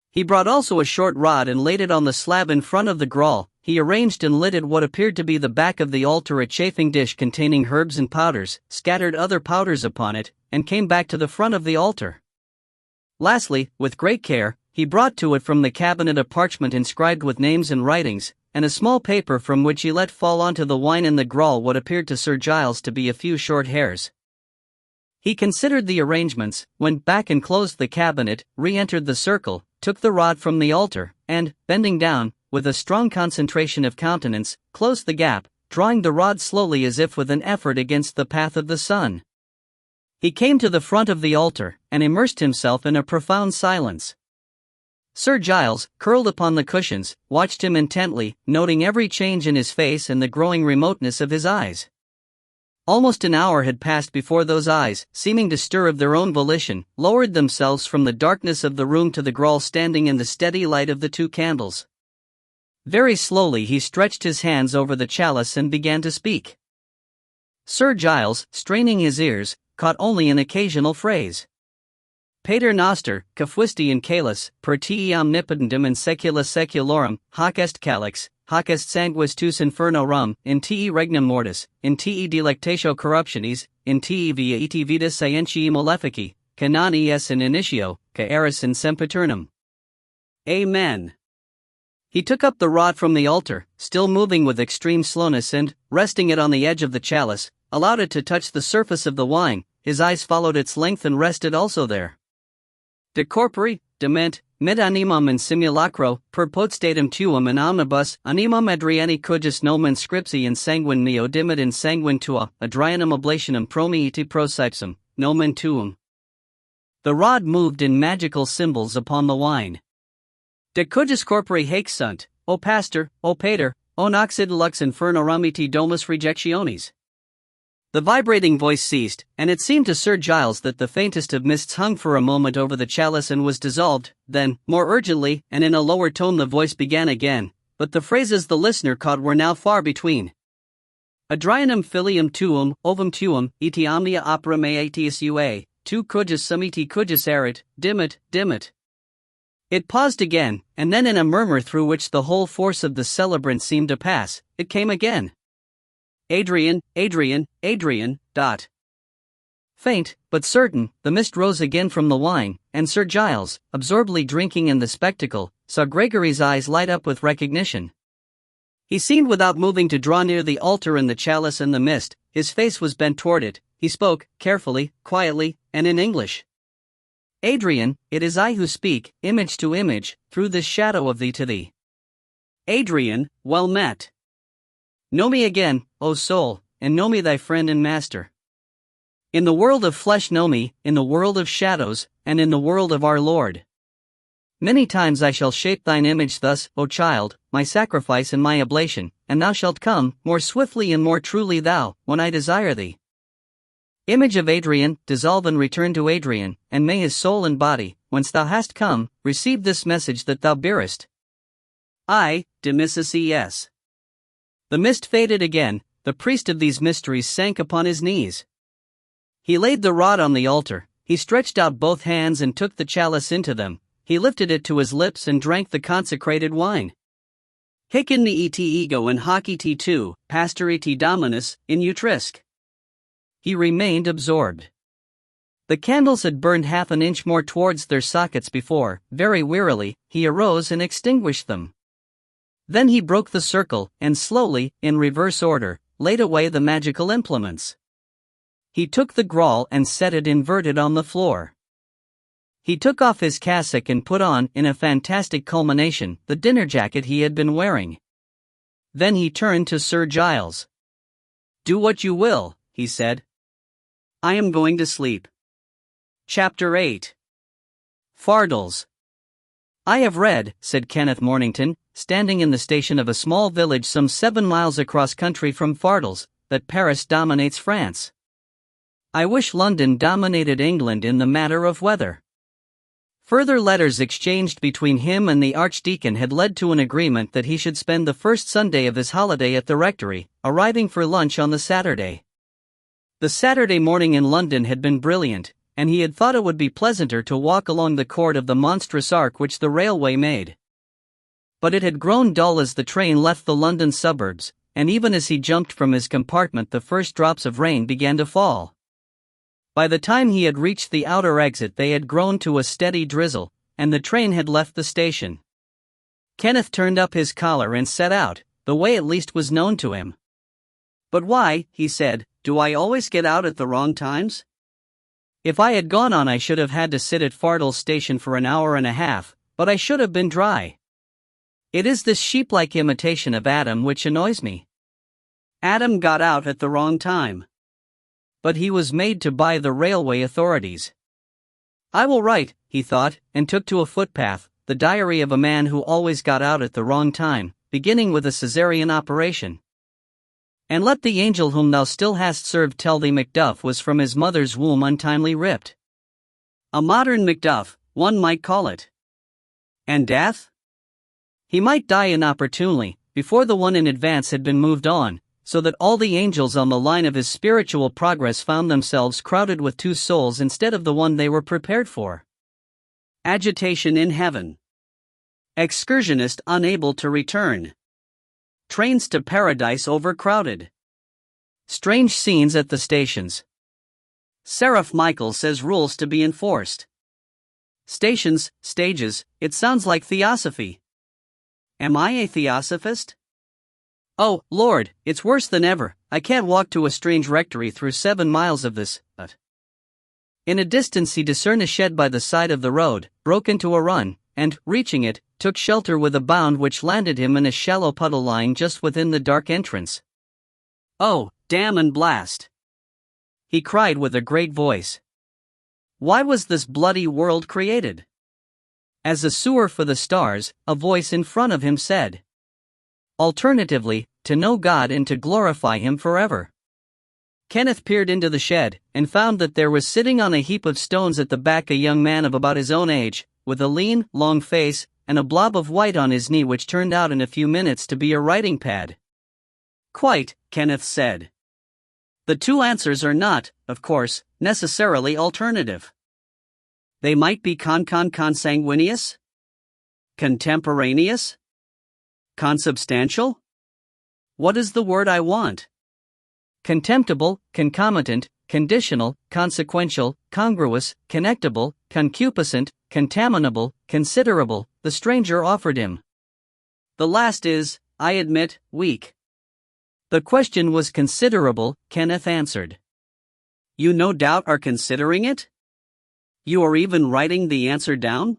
He brought also a short rod and laid it on the slab in front of the gruel. He arranged and lit at what appeared to be the back of the altar a chafing dish containing herbs and powders, scattered other powders upon it, and came back to the front of the altar. Lastly, with great care, he brought to it from the cabinet a parchment inscribed with names and writings, and a small paper from which he let fall onto the wine and the gruel what appeared to Sir Giles to be a few short hairs. He considered the arrangements, went back and closed the cabinet, re-entered the circle, took the rod from the altar, and, bending down, with a strong concentration of countenance, closed the gap, drawing the rod slowly as if with an effort against the path of the sun. He came to the front of the altar, and immersed himself in a profound silence. Sir Giles, curled upon the cushions, watched him intently, noting every change in his face and the growing remoteness of his eyes. Almost an hour had passed before those eyes, seeming to stir of their own volition, lowered themselves from the darkness of the room to the gruel standing in the steady light of the two candles. Very slowly he stretched his hands over the chalice and began to speak. Sir Giles, straining his ears, caught only an occasional phrase. Pater noster, cafuisti in calis, per te omnipotentem in secula seculorum, hoc est calix, hoc est sanguis tuus infernorum, in te regnum mortis, in te delectatio corruptionis, in te via et vitas scientiae malefici, ca non es in initio, ca eris in sempiternum. Amen. He took up the rod from the altar, still moving with extreme slowness and, resting it on the edge of the chalice, allowed it to touch the surface of the wine. His eyes followed its length and rested also there. De corpore, dement, mid animam in simulacro, per potestatem tuum in omnibus, animam Adriani cujus nomen scripsi in sanguine neo dimit in sanguine tua, Adrianum oblationum promiiti prosipsum, nomen tuum. The rod moved in magical symbols upon the wine. De cujus corpore haec sunt, O pastor, O pater, O noxid lux infernorum et domus rejectionis. The vibrating voice ceased, and it seemed to Sir Giles that the faintest of mists hung for a moment over the chalice and was dissolved. Then, more urgently, and in a lower tone the voice began again, but the phrases the listener caught were now far between. Adrianum filium tuum, ovum tuum, et omnia opera meatius ua, tu cujus sum et cujus erit, dimit, dimit. It paused again, and then in a murmur through which the whole force of the celebrant seemed to pass, it came again. Adrian, Adrian, Adrian. Faint, but certain, the mist rose again from the wine, and Sir Giles, absorbedly drinking in the spectacle, saw Gregory's eyes light up with recognition. He seemed without moving to draw near the altar and the chalice and the mist. His face was bent toward it. He spoke, carefully, quietly, and in English. Adrian, it is I who speak, image to image, through this shadow of thee to thee. Adrian, well met. Know me again, O soul, and know me thy friend and master. In the world of flesh know me, in the world of shadows, and in the world of our Lord. Many times I shall shape thine image thus, O child, my sacrifice and my oblation, and thou shalt come, more swiftly and more truly thou, when I desire thee. Image of Adrian, dissolve and return to Adrian, and may his soul and body, whence thou hast come, receive this message that thou bearest. I, Demissus es. The mist faded again. The priest of these mysteries sank upon his knees. He laid the rod on the altar, he stretched out both hands and took the chalice into them, he lifted it to his lips and drank the consecrated wine. Hic in the et ego and hoc et tu, pastor et dominus, in utrisk. He remained absorbed. The candles had burned half an inch more towards their sockets before. Very wearily, he arose and extinguished them. Then he broke the circle, and slowly, in reverse order, laid away the magical implements. He took the gruel and set it inverted on the floor. He took off his cassock and put on, in a fantastic culmination, the dinner jacket he had been wearing. Then he turned to Sir Giles. Do what you will, he said. I am going to sleep. Chapter 8. Fardles. I have read, said Kenneth Mornington, standing in the station of a small village some 7 miles across country from Fardles, that Paris dominates France. I wish London dominated England in the matter of weather. Further letters exchanged between him and the Archdeacon had led to an agreement that he should spend the first Sunday of his holiday at the rectory, arriving for lunch on the Saturday. The Saturday morning in London had been brilliant, and he had thought it would be pleasanter to walk along the chord of the monstrous arc which the railway made. But it had grown dull as the train left the London suburbs, and even as he jumped from his compartment the first drops of rain began to fall. By the time he had reached the outer exit they had grown to a steady drizzle, and the train had left the station. Kenneth turned up his collar and set out, the way at least was known to him. "But why," he said, "do I always get out at the wrong times? If I had gone on I should have had to sit at Fardles station for an hour and a half, but I should have been dry. It is this sheep-like imitation of Adam which annoys me." Adam got out at the wrong time. But he was made to by the railway authorities. "I will write," he thought, and took to a footpath, the diary of a man who always got out at the wrong time, beginning with a caesarean operation. "And let the angel whom thou still hast served tell thee Macduff was from his mother's womb untimely ripped." A modern Macduff, one might call it. And death? He might die inopportunely, before the one in advance had been moved on, so that all the angels on the line of his spiritual progress found themselves crowded with 2 souls instead of the one they were prepared for. Agitation in heaven. Excursionist unable to return. Trains to paradise overcrowded. Strange scenes at the stations. Seraph Michael says rules to be enforced. Stations, stages, it sounds like theosophy. Am I a theosophist? Oh, Lord, it's worse than ever. I can't walk to a strange rectory through 7 miles of this. In a distance he discerned a shed by the side of the road, broke into a run, and, reaching it, took shelter with a bound which landed him in a shallow puddle lying just within the dark entrance. "Oh, damn and blast!" he cried with a great voice. Why was this bloody world created? As a sewer for the stars, a voice in front of him said. Alternatively, to know God and to glorify Him forever. Kenneth peered into the shed, and found that there was sitting on a heap of stones at the back a young man of about his own age, with a lean, long face, and a blob of white on his knee which turned out in a few minutes to be a writing pad. "Quite," Kenneth said. "The 2 answers are not, of course, necessarily alternative. They might be consanguineous? Contemporaneous? Consubstantial? What is the word I want? Contemptible, concomitant, conditional, consequential, congruous, connectable, concupiscent, contaminable, considerable," the stranger offered him. "The last is, I admit, weak." "The question was considerable," Kenneth answered. "You no doubt are considering it? You are even writing the answer down?"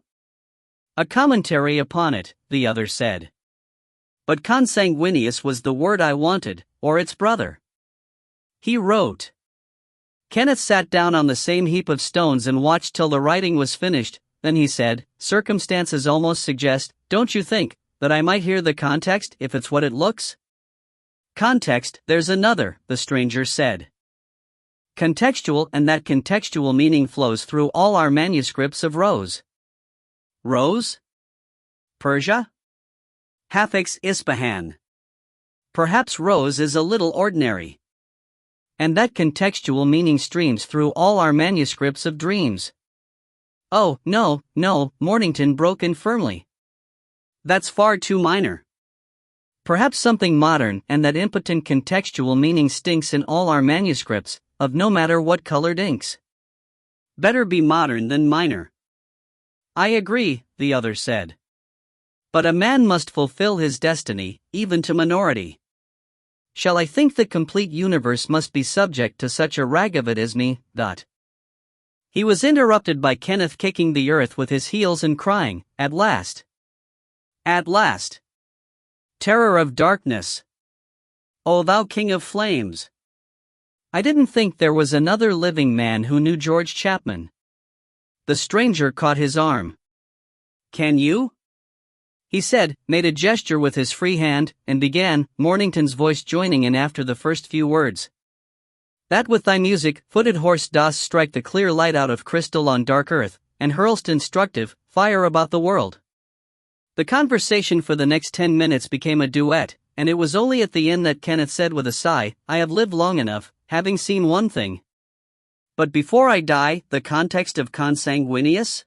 "A commentary upon it," the other said. "But consanguineous was the word I wanted, or its brother." He wrote. Kenneth sat down on the same heap of stones and watched till the writing was finished. Then he said, "Circumstances almost suggest, don't you think, that I might hear the context if it's what it looks?" "Context, there's another," the stranger said. "Contextual, and that contextual meaning flows through all our manuscripts of Rose." Rose? Persia? Hafiz Ispahan. Perhaps Rose is a little ordinary. And that contextual meaning streams through all our manuscripts of dreams. "Oh, no, Mornington broke in firmly. "That's far too minor. Perhaps something modern, and that impotent contextual meaning stinks in all our manuscripts, of no matter what colored inks. Better be modern than minor." "I agree," the other said. "But a man must fulfill his destiny, even to minority. Shall I think the complete universe must be subject to such a rag of it as me?" He was interrupted by Kenneth kicking the earth with his heels and crying, "At last! At last! Terror of darkness! O thou King of flames! I didn't think there was another living man who knew George Chapman." The stranger caught his arm. "Can you?" he said, made a gesture with his free hand, and began, Mornington's voice joining in after the first few words. That with thy music, footed horse dost strike the clear light out of crystal on dark earth, and hurlst instructive fire about the world. The conversation for the next 10 minutes became a duet, and it was only at the end that Kenneth said with a sigh, I have lived long enough, having seen one thing. But before I die, the context of consanguineous?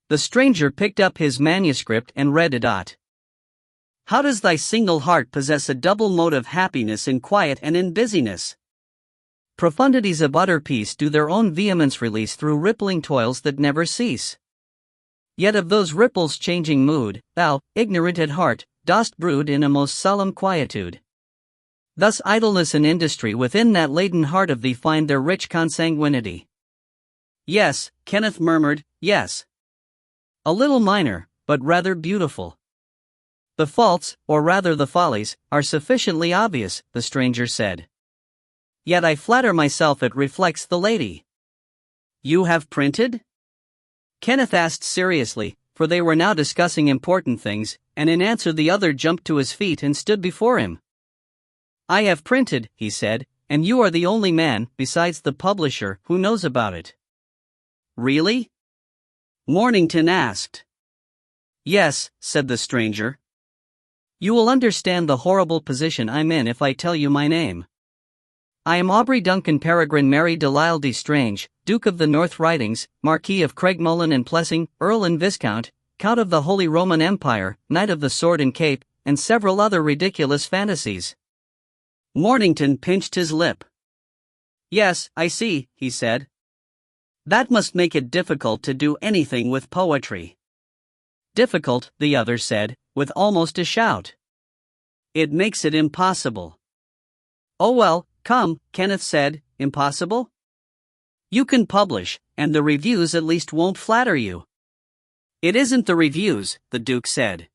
The stranger picked up his manuscript and read it out. How does thy single heart possess a double mode of happiness in quiet and in busyness? Profundities of utter peace do their own vehemence release through rippling toils that never cease. Yet of those ripples changing mood, thou, ignorant at heart, dost brood in a most solemn quietude. Thus idleness and industry within that laden heart of thee find their rich consanguinity. Yes, Kenneth murmured, yes. A little minor, but rather beautiful. The faults, or rather the follies, are sufficiently obvious, the stranger said. Yet I flatter myself it reflects the lady. You have printed? Kenneth asked seriously, for they were now discussing important things, and in answer the other jumped to his feet and stood before him. I have printed, he said, and you are the only man, besides the publisher, who knows about it. Really? Mornington asked. Yes, said the stranger. You will understand the horrible position I'm in if I tell you my name. I am Aubrey Duncan Peregrine Mary Delisle de Strange, Duke of the North Ridings, Marquis of Craigmullen and Plessing, Earl and Viscount, Count of the Holy Roman Empire, Knight of the Sword and Cape, and several other ridiculous fantasies. Mornington pinched his lip. Yes, I see, he said. That must make it difficult to do anything with poetry. Difficult, the other said, with almost a shout. It makes it impossible. Oh well, come, Kenneth said, impossible? You can publish, and the reviews at least won't flatter you. It isn't the reviews, the Duke said.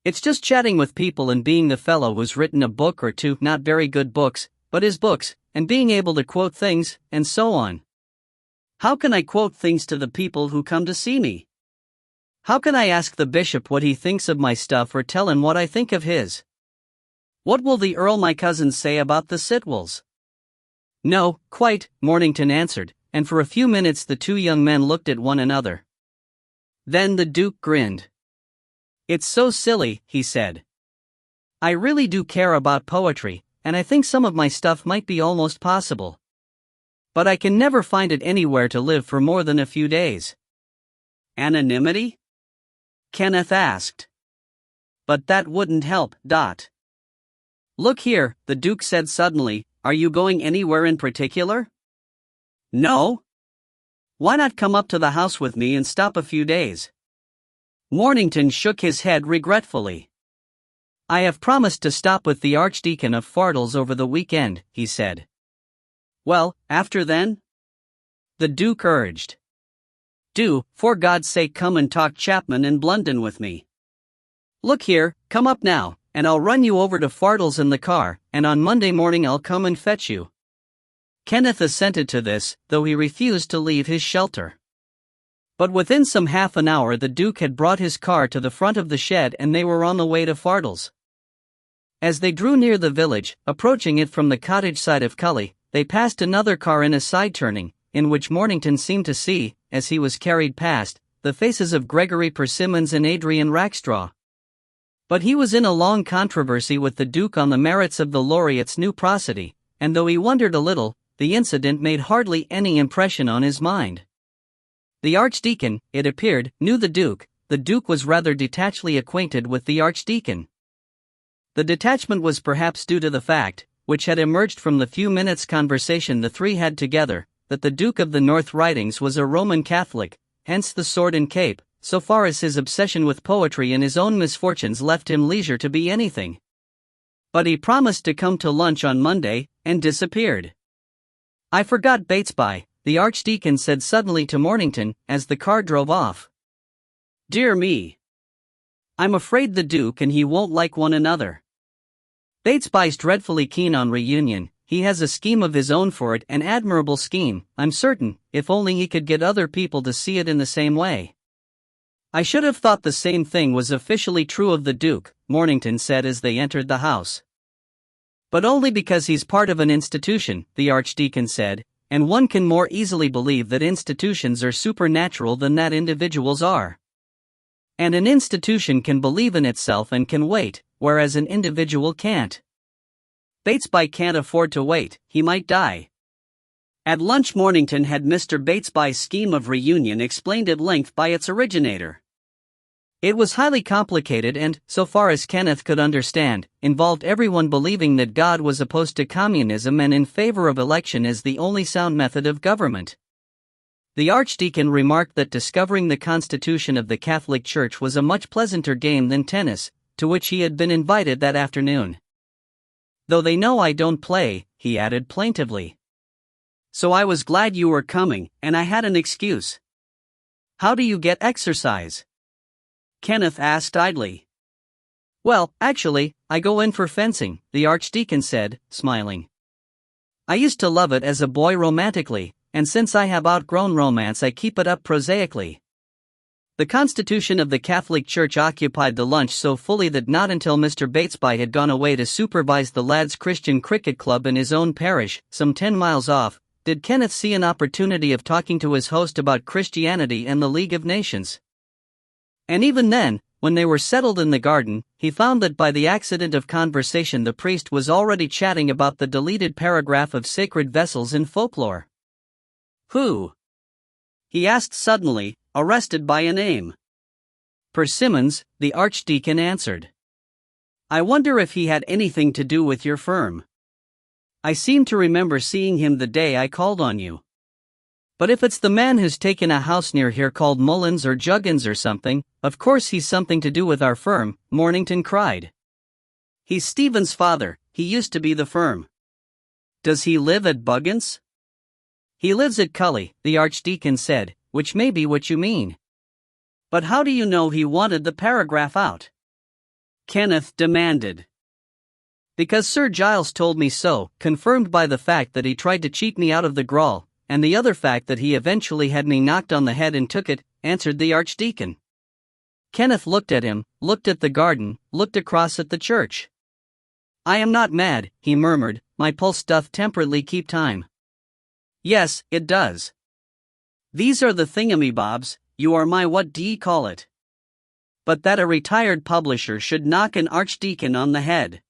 It's just chatting with people and being the fellow who's written a book or two, not very good books, but his books, and being able to quote things, and so on. How can I quote things to the people who come to see me? How can I ask the bishop what he thinks of my stuff or tell him what I think of his? What will the Earl my cousin say about the Sitwells? No, quite, Mornington answered, and for a few minutes the two young men looked at one another. Then the Duke grinned. It's so silly, he said. I really do care about poetry, and I think some of my stuff might be almost possible. But I can never find it anywhere to live for more than a few days. Anonymity? Kenneth asked. But that wouldn't help, Dot. Look here, the Duke said suddenly, are you going anywhere in particular? No. Why not come up to the house with me and stop a few days? Mornington shook his head regretfully. I have promised to stop with the Archdeacon of Fardles over the weekend, he said. Well, after then? The Duke urged. Do, for God's sake, come and talk Chapman and Blunden with me. Look here, come up now, and I'll run you over to Fardles in the car, and on Monday morning I'll come and fetch you. Kenneth assented to this, though he refused to leave his shelter. But within some half an hour the Duke had brought his car to the front of the shed and they were on the way to Fardles. As they drew near the village, approaching it from the cottage side of Cully, they passed another car in a side turning, in which Mornington seemed to see, as he was carried past, the faces of Gregory Persimmons and Adrian Rackstraw. But he was in a long controversy with the Duke on the merits of the laureate's new prosody, and though he wondered a little, the incident made hardly any impression on his mind. The Archdeacon, it appeared, knew the Duke was rather detachedly acquainted with the Archdeacon. The detachment was perhaps due to the fact, which had emerged from the few minutes' conversation the three had together, that the Duke of the North Ridings was a Roman Catholic, hence the sword and cape, so far as his obsession with poetry and his own misfortunes left him leisure to be anything. But he promised to come to lunch on Monday, and disappeared. I forgot Batesby, the Archdeacon said suddenly to Mornington, as the car drove off. Dear me. I'm afraid the Duke and he won't like one another. Batesby's dreadfully keen on reunion, he has a scheme of his own for it, an admirable scheme, I'm certain, if only he could get other people to see it in the same way. I should have thought the same thing was officially true of the Duke, Mornington said as they entered the house. But only because he's part of an institution, the Archdeacon said, and one can more easily believe that institutions are supernatural than that individuals are. And an institution can believe in itself and can wait, whereas an individual can't. Batesby can't afford to wait, he might die. At lunch Mornington had Mr. Batesby's scheme of reunion explained at length by its originator. It was highly complicated and, so far as Kenneth could understand, involved everyone believing that God was opposed to communism and in favor of election as the only sound method of government. The Archdeacon remarked that discovering the constitution of the Catholic Church was a much pleasanter game than tennis, to which he had been invited that afternoon. Though they know I don't play, he added plaintively. So I was glad you were coming, and I had an excuse. How do you get exercise? Kenneth asked idly. Well, actually, I go in for fencing, the Archdeacon said, smiling. I used to love it as a boy romantically, and since I have outgrown romance I keep it up prosaically. The constitution of the Catholic Church occupied the lunch so fully that not until Mr. Batesby had gone away to supervise the lads' Christian cricket club in his own parish, some 10 miles off, did Kenneth see an opportunity of talking to his host about Christianity and the League of Nations. And even then, when they were settled in the garden, he found that by the accident of conversation the priest was already chatting about the deleted paragraph of sacred vessels in folklore. Who? He asked suddenly, arrested by a name. Persimmons, the Archdeacon answered. I wonder if he had anything to do with your firm. I seem to remember seeing him the day I called on you. But if it's the man who's taken a house near here called Mullins or Juggins or something, of course he's something to do with our firm, Mornington cried. He's Stephen's father, he used to be the firm. Does he live at Buggins? He lives at Cully, the Archdeacon said, which may be what you mean. But how do you know he wanted the paragraph out? Kenneth demanded. Because Sir Giles told me so, confirmed by the fact that he tried to cheat me out of the Grawl, and the other fact that he eventually had me knocked on the head and took it, answered the Archdeacon. Kenneth looked at him, looked at the garden, looked across at the church. I am not mad, he murmured, my pulse doth temperately keep time. Yes, it does. These are the thingamybobs, you are my what d'ye call it. But that a retired publisher should knock an archdeacon on the head.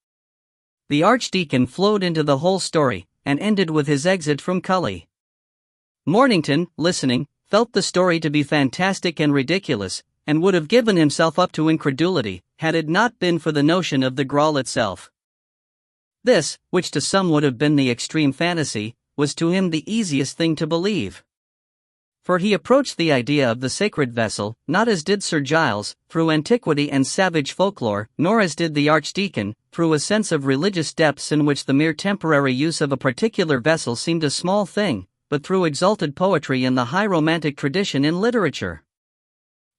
The Archdeacon flowed into the whole story, and ended with his exit from Cully. Mornington, listening, felt the story to be fantastic and ridiculous, and would have given himself up to incredulity, had it not been for the notion of the Grawl itself. This, which to some would have been the extreme fantasy, was to him the easiest thing to believe. For he approached the idea of the sacred vessel, not as did Sir Giles, through antiquity and savage folklore, nor as did the Archdeacon, through a sense of religious depths in which the mere temporary use of a particular vessel seemed a small thing, but through exalted poetry and the high romantic tradition in literature.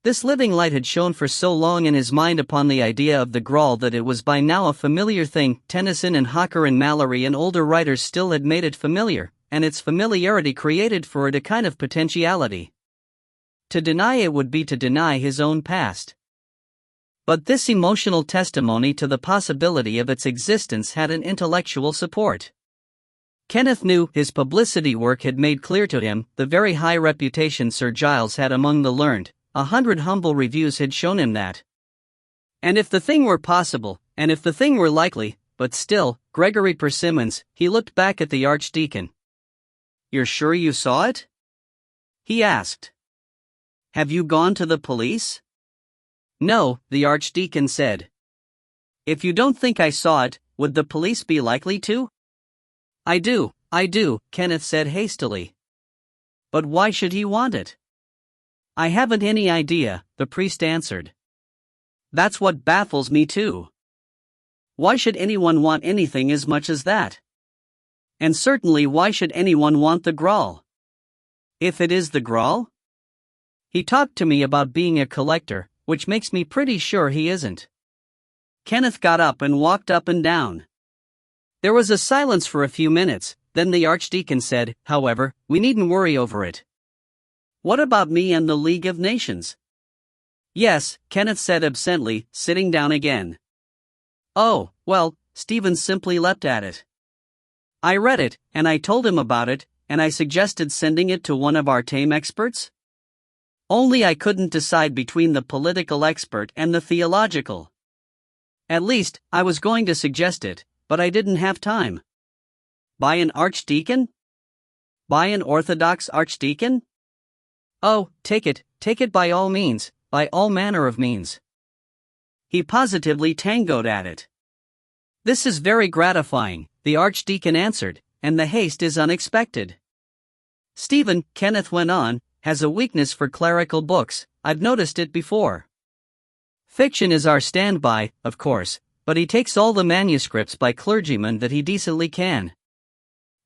This living light had shone for so long in his mind upon the idea of the Grawl that it was by now a familiar thing. Tennyson and Hawker and Mallory and older writers still had made it familiar, and its familiarity created for it a kind of potentiality. To deny it would be to deny his own past. But this emotional testimony to the possibility of its existence had an intellectual support. Kenneth knew his publicity work had made clear to him the very high reputation Sir Giles had among the learned. 100 humble reviews had shown him that. And if the thing were possible, and if the thing were likely, but still, Gregory Persimmons, he looked back at the Archdeacon. You're sure you saw it? He asked. Have you gone to the police? No, the Archdeacon said. If you don't think I saw it, would the police be likely to? I do, Kenneth said hastily. But why should he want it? I haven't any idea, the priest answered. That's what baffles me too. Why should anyone want anything as much as that? And certainly why should anyone want the Grawl? If it is the Grawl? He talked to me about being a collector, which makes me pretty sure he isn't. Kenneth got up and walked up and down. There was a silence for a few minutes, then the Archdeacon said, however, we needn't worry over it. What about me and the League of Nations? Yes, Kenneth said absently, sitting down again. Oh, well, Stephen simply leapt at it. I read it, and I told him about it, and I suggested sending it to one of our tame experts. Only I couldn't decide between the political expert and the theological. At least, I was going to suggest it, but I didn't have time. By an archdeacon? By an Orthodox archdeacon? Oh, take it by all means, by all manner of means. He positively tangoed at it. This is very gratifying, the archdeacon answered, and the haste is unexpected. Stephen, Kenneth went on, has a weakness for clerical books. I've noticed it before. Fiction is our standby, of course, but he takes all the manuscripts by clergymen that he decently can.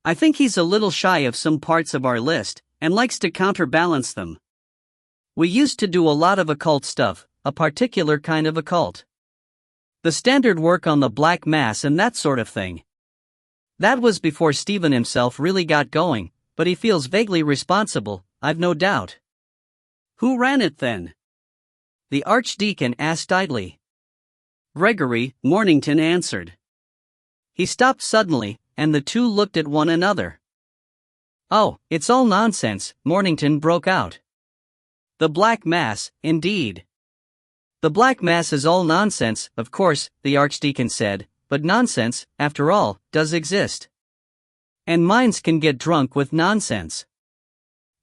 I think he's a little shy of some parts of our list, and likes to counterbalance them. We used to do a lot of occult stuff, a particular kind of occult. The standard work on the Black Mass and that sort of thing. That was before Stephen himself really got going, but he feels vaguely responsible, I've no doubt. Who ran it then? The archdeacon asked idly. Gregory, Mornington answered. He stopped suddenly, and the two looked at one another. Oh, it's all nonsense, Mornington broke out. The Black Mass, indeed. The Black Mass is all nonsense, of course, the archdeacon said, but nonsense, after all, does exist. And minds can get drunk with nonsense.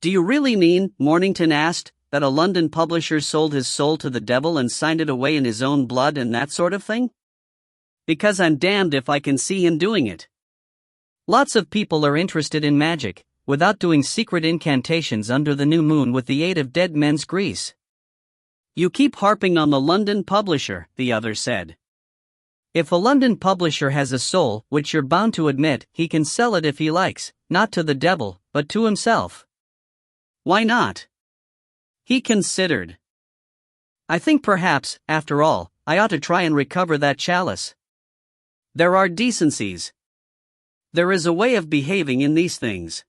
Do you really mean, Mornington asked, that a London publisher sold his soul to the devil and signed it away in his own blood and that sort of thing? Because I'm damned if I can see him doing it. Lots of people are interested in magic, without doing secret incantations under the new moon with the aid of dead men's grease. You keep harping on the London publisher, the other said. If a London publisher has a soul, which you're bound to admit, he can sell it if he likes, not to the devil, but to himself. Why not? He considered. I think perhaps, after all, I ought to try and recover that chalice. There are decencies. There is a way of behaving in these things.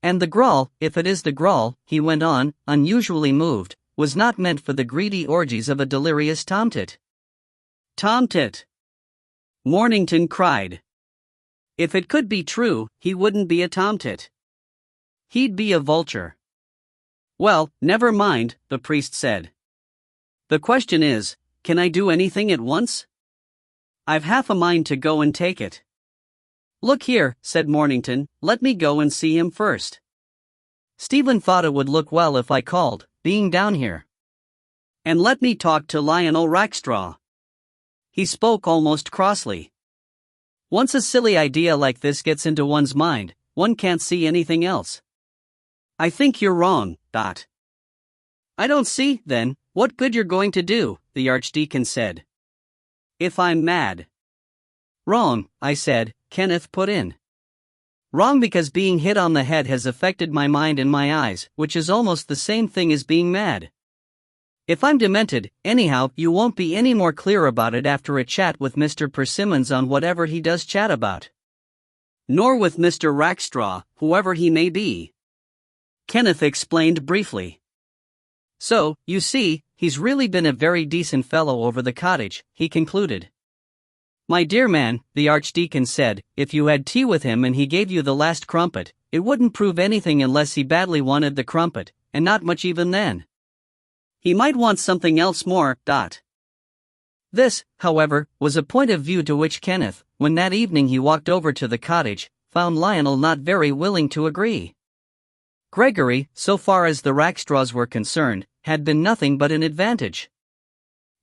And the Graal, if it is the Graal, he went on, unusually moved, was not meant for the greedy orgies of a delirious tomtit. Tomtit! Mornington cried. If it could be true, he wouldn't be a tomtit. He'd be a vulture. Well, never mind, the priest said. The question is, can I do anything at once? I've half a mind to go and take it. Look here, said Mornington, let me go and see him first. Stephen thought it would look well if I called, being down here. And let me talk to Lionel Rackstraw. He spoke almost crossly. Once a silly idea like this gets into one's mind, one can't see anything else. I think you're wrong, Dot. I don't see, then, what good you're going to do, the archdeacon said. If I'm mad. Wrong, I said, Kenneth put in. Wrong because being hit on the head has affected my mind and my eyes, which is almost the same thing as being mad. If I'm demented, anyhow, you won't be any more clear about it after a chat with Mr. Persimmons on whatever he does chat about. Nor with Mr. Rackstraw, whoever he may be. Kenneth explained briefly. So, you see, he's really been a very decent fellow over the cottage, he concluded. My dear man, the archdeacon said, if you had tea with him and he gave you the last crumpet, it wouldn't prove anything unless he badly wanted the crumpet, and not much even then. He might want something else more, Dot. This, however, was a point of view to which Kenneth, when that evening he walked over to the cottage, found Lionel not very willing to agree. Gregory, so far as the Rackstraws were concerned, had been nothing but an advantage.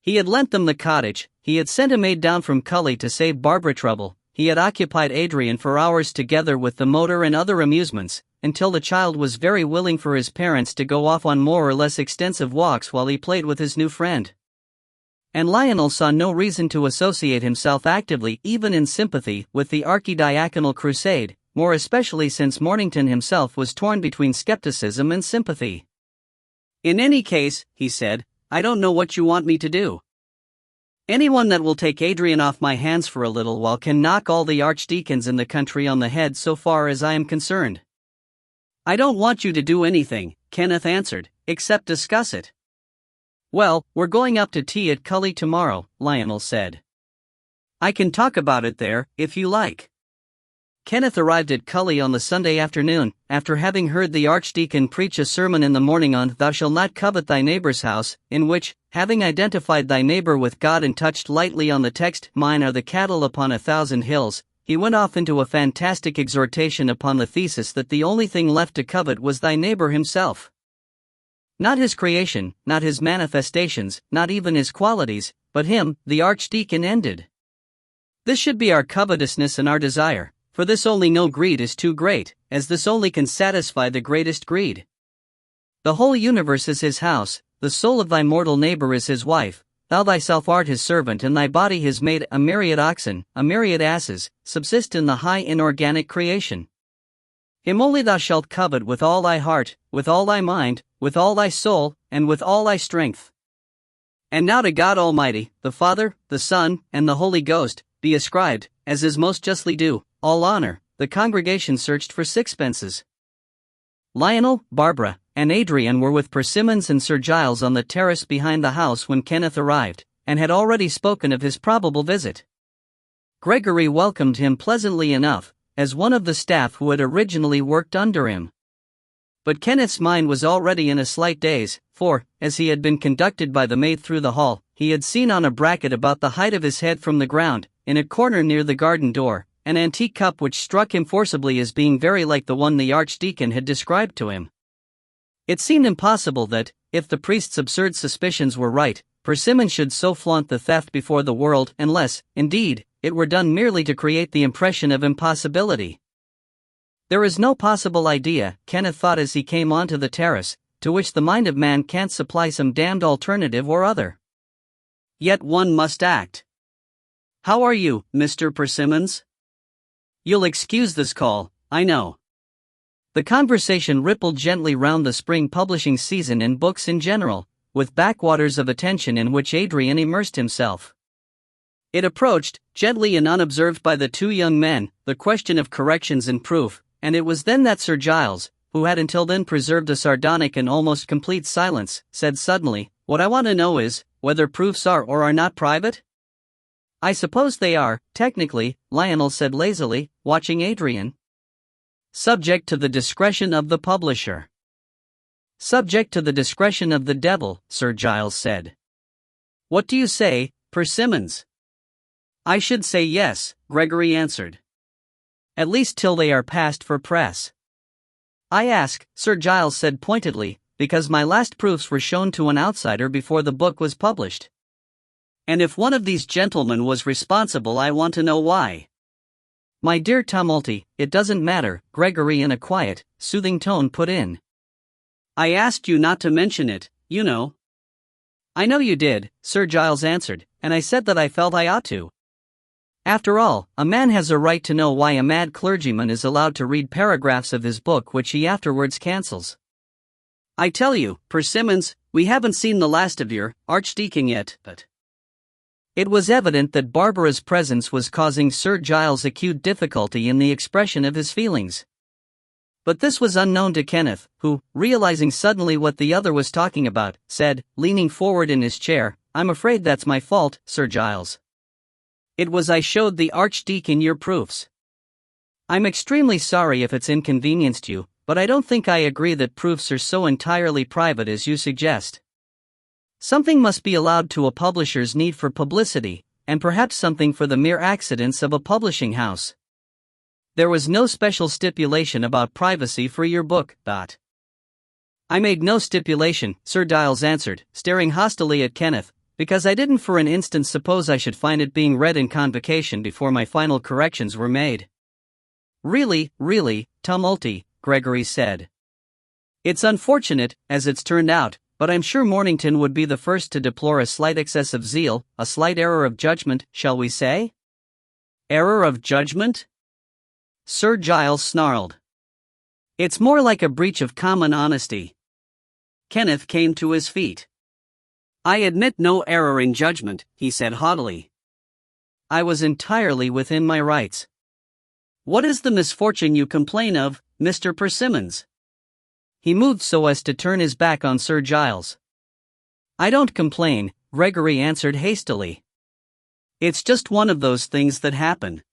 He had lent them the cottage, he had sent a maid down from Cully to save Barbara trouble, he had occupied Adrian for hours together with the motor and other amusements, until the child was very willing for his parents to go off on more or less extensive walks while he played with his new friend. And Lionel saw no reason to associate himself actively, even in sympathy, with the archidiaconal crusade, more especially since Mornington himself was torn between skepticism and sympathy. In any case, he said, I don't know what you want me to do. Anyone that will take Adrian off my hands for a little while can knock all the archdeacons in the country on the head so far as I am concerned. I don't want you to do anything, Kenneth answered, except discuss it. Well, we're going up to tea at Cully tomorrow, Lionel said. I can talk about it there, if you like. Kenneth arrived at Cully on the Sunday afternoon, after having heard the Archdeacon preach a sermon in the morning on "Thou shalt not covet thy neighbor's house," in which, having identified thy neighbor with God and touched lightly on the text, "Mine are the cattle upon 1,000 hills," he went off into a fantastic exhortation upon the thesis that the only thing left to covet was thy neighbor himself. Not his creation, not his manifestations, not even his qualities, but him, the Archdeacon ended. This should be our covetousness and our desire. For this only no greed is too great, as this only can satisfy the greatest greed. The whole universe is his house, the soul of thy mortal neighbor is his wife, thou thyself art his servant and thy body his maid, a myriad oxen, a myriad asses, subsist in the high inorganic creation. Him only thou shalt covet with all thy heart, with all thy mind, with all thy soul, and with all thy strength. And now to God Almighty, the Father, the Son, and the Holy Ghost, be ascribed, as is most justly due, all honor. The congregation searched for sixpences. Lionel, Barbara, and Adrian were with Persimmons and Sir Giles on the terrace behind the house when Kenneth arrived, and had already spoken of his probable visit. Gregory welcomed him pleasantly enough, as one of the staff who had originally worked under him. But Kenneth's mind was already in a slight daze, for, as he had been conducted by the maid through the hall, he had seen on a bracket about the height of his head from the ground, in a corner near the garden door, an antique cup which struck him forcibly as being very like the one the Archdeacon had described to him. It seemed impossible that, if the priest's absurd suspicions were right, Persimmons should so flaunt the theft before the world unless, indeed, it were done merely to create the impression of impossibility. There is no possible idea, Kenneth thought as he came onto the terrace, to which the mind of man can't supply some damned alternative or other. Yet one must act. How are you, Mr. Persimmons? You'll excuse this call, I know. The conversation rippled gently round the spring publishing season and books in general, with backwaters of attention in which Adrian immersed himself. It approached, gently and unobserved by the two young men, the question of corrections and proof, and it was then that Sir Giles, who had until then preserved a sardonic and almost complete silence, said suddenly, "What I want to know is, whether proofs are or are not private?" "I suppose they are, technically," Lionel said lazily, watching Adrian. "Subject to the discretion of the publisher." "Subject to the discretion of the devil," Sir Giles said. "What do you say, Persimmons?" "I should say yes," Gregory answered. "At least till they are passed for press." "I ask," Sir Giles said pointedly, "because my last proofs were shown to an outsider before the book was published. And if one of these gentlemen was responsible, I want to know why." "My dear Tumulty, it doesn't matter," Gregory in a quiet, soothing tone put in. "I asked you not to mention it, you know." "I know you did," Sir Giles answered, "and I said that I felt I ought to. After all, a man has a right to know why a mad clergyman is allowed to read paragraphs of his book which he afterwards cancels. I tell you, Persimmons, we haven't seen the last of your Archdeacon yet, but..." It was evident that Barbara's presence was causing Sir Giles acute difficulty in the expression of his feelings. But this was unknown to Kenneth, who, realizing suddenly what the other was talking about, said, leaning forward in his chair, "I'm afraid that's my fault, Sir Giles. It was I showed the Archdeacon your proofs. I'm extremely sorry if it's inconvenienced you, but I don't think I agree that proofs are so entirely private as you suggest. Something must be allowed to a publisher's need for publicity, and perhaps something for the mere accidents of a publishing house. There was no special stipulation about privacy for your book, Dot." "I made no stipulation," Sir Giles answered, staring hostilely at Kenneth, "because I didn't for an instant suppose I should find it being read in convocation before my final corrections were made." Really, Tumulty," Gregory said. "It's unfortunate, as it's turned out, but I'm sure Mornington would be the first to deplore a slight excess of zeal, a slight error of judgment, shall we say?" "Error of judgment?" Sir Giles snarled. "It's more like a breach of common honesty." Kenneth came to his feet. "I admit no error in judgment," he said haughtily. "I was entirely within my rights." "What is the misfortune you complain of, Mr. Persimmons?" He moved so as to turn his back on Sir Giles. I don't complain, Gregory answered hastily. It's just one of those things that happen.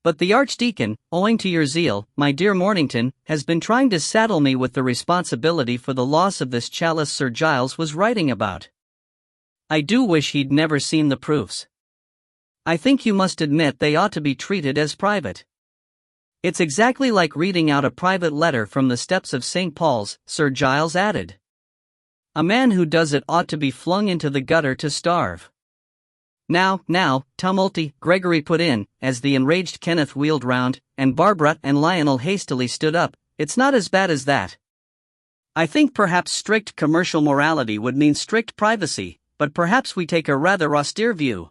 But the Archdeacon, owing to your zeal, my dear Mornington, has been trying to saddle me with the responsibility for the loss of this chalice Sir Giles was writing about. I do wish he'd never seen the proofs. I think you must admit they ought to be treated as private. It's exactly like reading out a private letter from the steps of St. Paul's, Sir Giles added. A man who does it ought to be flung into the gutter to starve. Now, tumulty, Gregory put in, as the enraged Kenneth wheeled round, and Barbara and Lionel hastily stood up. It's not as bad as that. I think perhaps strict commercial morality would mean strict privacy, but perhaps we take a rather austere view.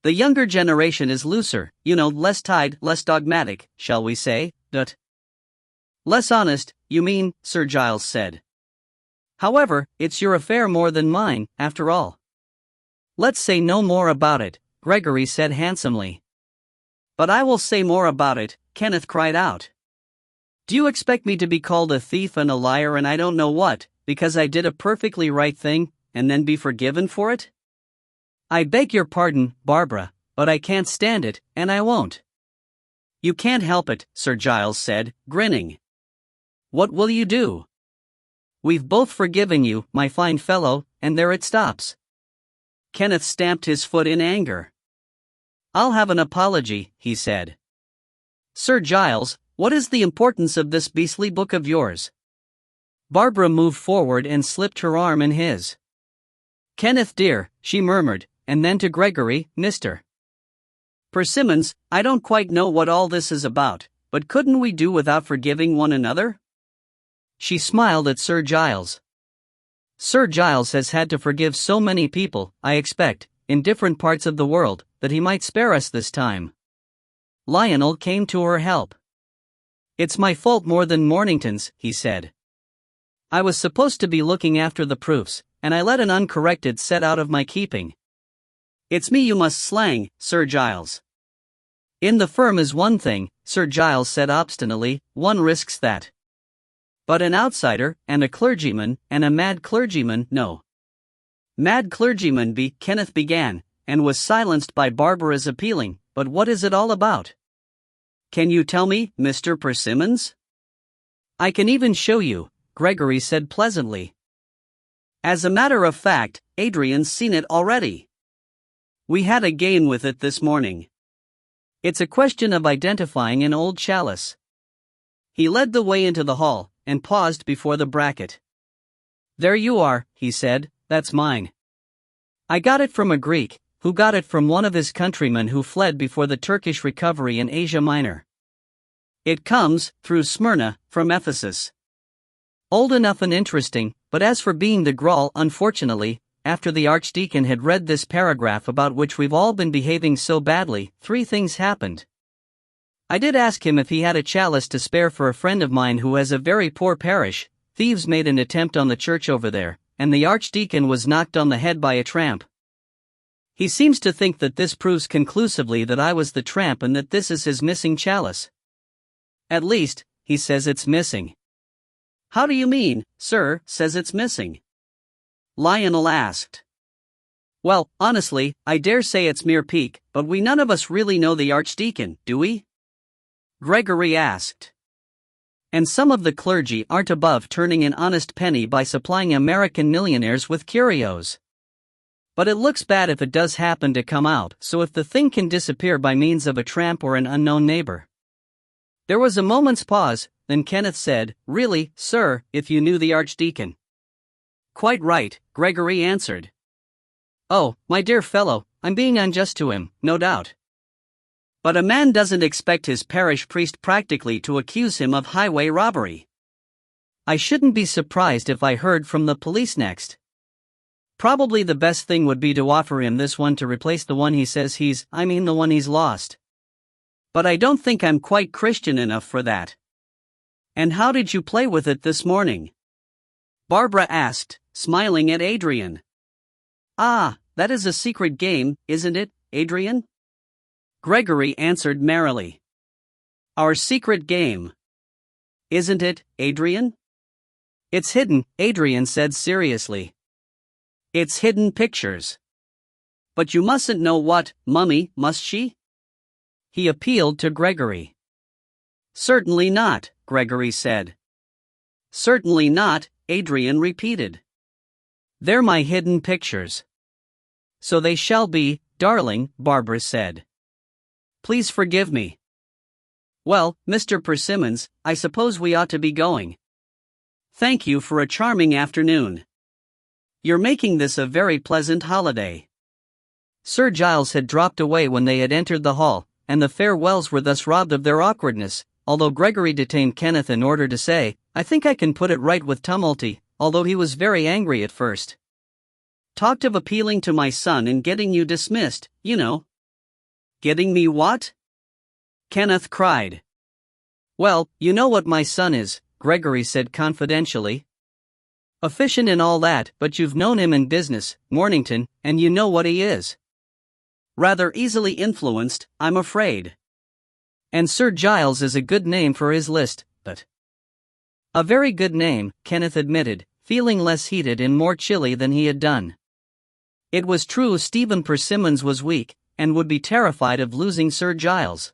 The younger generation is looser, less tied, less dogmatic, shall we say, Less honest, you mean, Sir Giles said. However, it's your affair more than mine, after all. Let's say no more about it, Gregory said handsomely. But I will say more about it, Kenneth cried out. Do you expect me to be called a thief and a liar and I don't know what, because I did a perfectly right thing, and then be forgiven for it? I beg your pardon, Barbara, but I can't stand it, and I won't. You can't help it, Sir Giles said, grinning. What will you do? We've both forgiven you, my fine fellow, and there it stops. Kenneth stamped his foot in anger. I'll have an apology, he said. Sir Giles, what is the importance of this beastly book of yours? Barbara moved forward and slipped her arm in his. Kenneth dear, she murmured, and then to Gregory, Mr. Persimmons, I don't quite know what all this is about, but couldn't we do without forgiving one another? She smiled at Sir Giles. Sir Giles has had to forgive so many people, I expect, in different parts of the world, that he might spare us this time. Lionel came to her help. It's my fault more than Mornington's, he said. I was supposed to be looking after the proofs, and I let an uncorrected set out of my keeping. It's me you must slang, Sir Giles. In the firm is one thing, Sir Giles said obstinately, one risks that. But an outsider, and a clergyman, and a mad clergyman, no. Mad clergyman Kenneth began, and was silenced by Barbara's appealing, but what is it all about? Can you tell me, Mr. Persimmons? I can even show you, Gregory said pleasantly. As a matter of fact, Adrian's seen it already. We had a game with it this morning. It's a question of identifying an old chalice. He led the way into the hall, and paused before the bracket. There you are, he said, that's mine. I got it from a Greek, who got it from one of his countrymen who fled before the Turkish recovery in Asia Minor. It comes, through Smyrna, from Ephesus. Old enough and interesting, but as for being the Graal, unfortunately, after the Archdeacon had read this paragraph about which we've all been behaving so badly, three things happened. I did ask him if he had a chalice to spare for a friend of mine who has a very poor parish. Thieves made an attempt on the church over there, and the Archdeacon was knocked on the head by a tramp. He seems to think that this proves conclusively that I was the tramp and that this is his missing chalice. At least, he says it's missing. How do you mean, sir, says it's missing? Lionel asked. Well, honestly, I dare say it's mere pique, but we none of us really know the Archdeacon, do we? Gregory asked. And some of the clergy aren't above turning an honest penny by supplying American millionaires with curios. But it looks bad if it does happen to come out, so if the thing can disappear by means of a tramp or an unknown neighbor. There was a moment's pause, then Kenneth said, Really, sir, if you knew the Archdeacon. Quite right, Gregory answered. Oh, my dear fellow, I'm being unjust to him, no doubt. But a man doesn't expect his parish priest practically to accuse him of highway robbery. I shouldn't be surprised if I heard from the police next. Probably the best thing would be to offer him this one to replace the one he says the one he's lost. But I don't think I'm quite Christian enough for that. And how did you play with it this morning? Barbara asked, smiling at Adrian. Ah, that is a secret game, isn't it, Adrian? Gregory answered merrily. Our secret game. Isn't it, Adrian? It's hidden, Adrian said seriously. It's hidden pictures. But you mustn't know what, Mummy, must she? He appealed to Gregory. Certainly not, Gregory said. Certainly not, Adrian repeated. They're my hidden pictures. So they shall be, darling, Barbara said. Please forgive me. Well, Mr. Persimmons, I suppose we ought to be going. Thank you for a charming afternoon. You're making this a very pleasant holiday. Sir Giles had dropped away when they had entered the hall, and the farewells were thus robbed of their awkwardness, although Gregory detained Kenneth in order to say, I think I can put it right with Tumulty, although he was very angry at first. Talked of appealing to my son and getting you dismissed, you know. Getting me what? Kenneth cried. Well, you know what my son is, Gregory said confidentially. Efficient and all that, but you've known him in business, Mornington, and you know what he is. Rather easily influenced, I'm afraid. And Sir Giles is a good name for his list, but... A very good name, Kenneth admitted, feeling less heated and more chilly than he had done. It was true Stephen Persimmons was weak, and would be terrified of losing Sir Giles.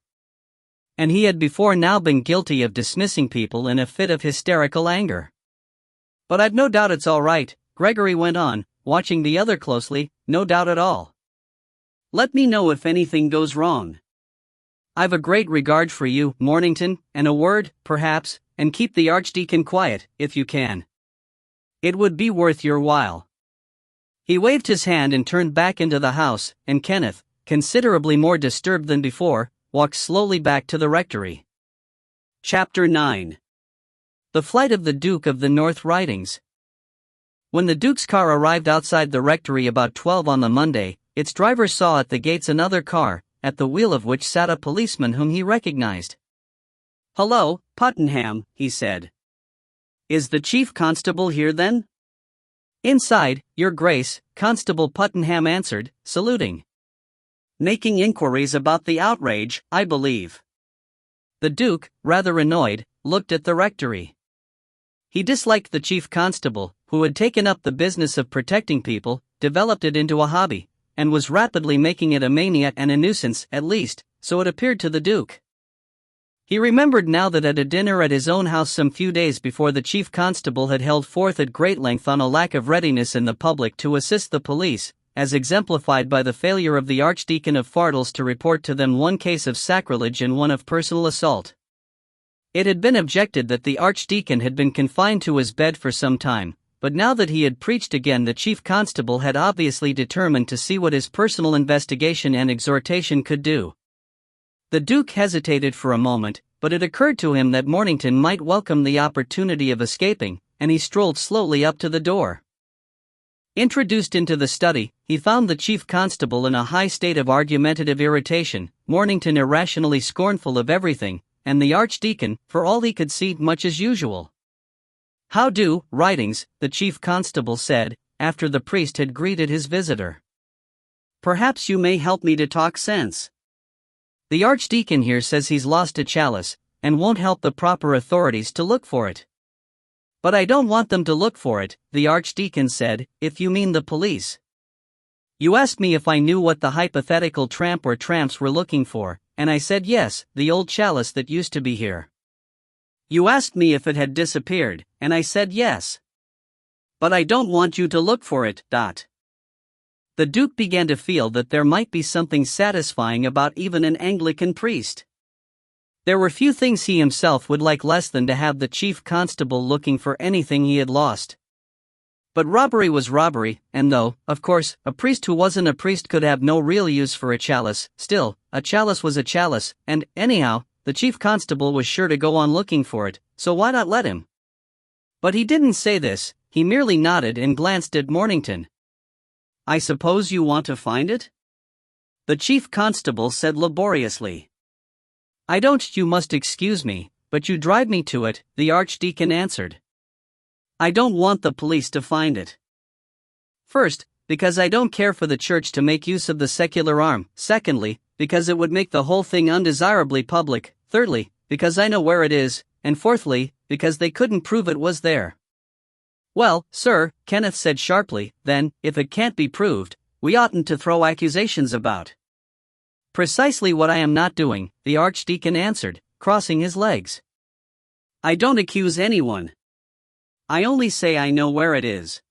And he had before now been guilty of dismissing people in a fit of hysterical anger. But I've no doubt it's all right, Gregory went on, watching the other closely, no doubt at all. Let me know if anything goes wrong. I've a great regard for you, Mornington, and a word, perhaps, and keep the Archdeacon quiet, if you can. It would be worth your while. He waved his hand and turned back into the house, and Kenneth, considerably more disturbed than before, walked slowly back to the rectory. Chapter 9. The Flight of the Duke of the North Ridings. When the Duke's car arrived outside the rectory about 12 on the Monday, its driver saw at the gates another car, at the wheel of which sat a policeman whom he recognized. Hello, Puttenham, he said. Is the chief constable here then? Inside, Your Grace, Constable Puttenham answered, saluting. Making inquiries about the outrage, I believe. The Duke, rather annoyed, looked at the rectory. He disliked the chief constable, who had taken up the business of protecting people, developed it into a hobby, and was rapidly making it a mania and a nuisance, at least, so it appeared to the Duke. He remembered now that at a dinner at his own house some few days before the chief constable had held forth at great length on a lack of readiness in the public to assist the police, as exemplified by the failure of the Archdeacon of Fardles to report to them one case of sacrilege and one of personal assault. It had been objected that the Archdeacon had been confined to his bed for some time, but now that he had preached again the chief constable had obviously determined to see what his personal investigation and exhortation could do. The Duke hesitated for a moment, but it occurred to him that Mornington might welcome the opportunity of escaping, and he strolled slowly up to the door. Introduced into the study, he found the chief constable in a high state of argumentative irritation, Mornington irrationally scornful of everything, and the Archdeacon, for all he could see, much as usual. How do, Ridings, the chief constable said, after the priest had greeted his visitor. Perhaps you may help me to talk sense. The Archdeacon here says he's lost a chalice, and won't help the proper authorities to look for it. But I don't want them to look for it, the Archdeacon said, if you mean the police. You asked me if I knew what the hypothetical tramp or tramps were looking for, and I said yes, the old chalice that used to be here. You asked me if it had disappeared, and I said yes. But I don't want you to look for it, The Duke began to feel that there might be something satisfying about even an Anglican priest. There were few things he himself would like less than to have the chief constable looking for anything he had lost. But robbery was robbery, and though, of course, a priest who wasn't a priest could have no real use for a chalice, still, a chalice was a chalice, and, anyhow, the chief constable was sure to go on looking for it, so why not let him? But he didn't say this, he merely nodded and glanced at Mornington. I suppose you want to find it? The chief constable said laboriously. I don't, you must excuse me, but you drive me to it, the Archdeacon answered. I don't want the police to find it. First, because I don't care for the church to make use of the secular arm. Secondly, because it would make the whole thing undesirably public. Thirdly, because I know where it is. And fourthly, because they couldn't prove it was there. Well, sir, Kenneth said sharply, then, if it can't be proved, we oughtn't to throw accusations about. Precisely what I am not doing, the Archdeacon answered, crossing his legs. I don't accuse anyone. I only say I know where it is.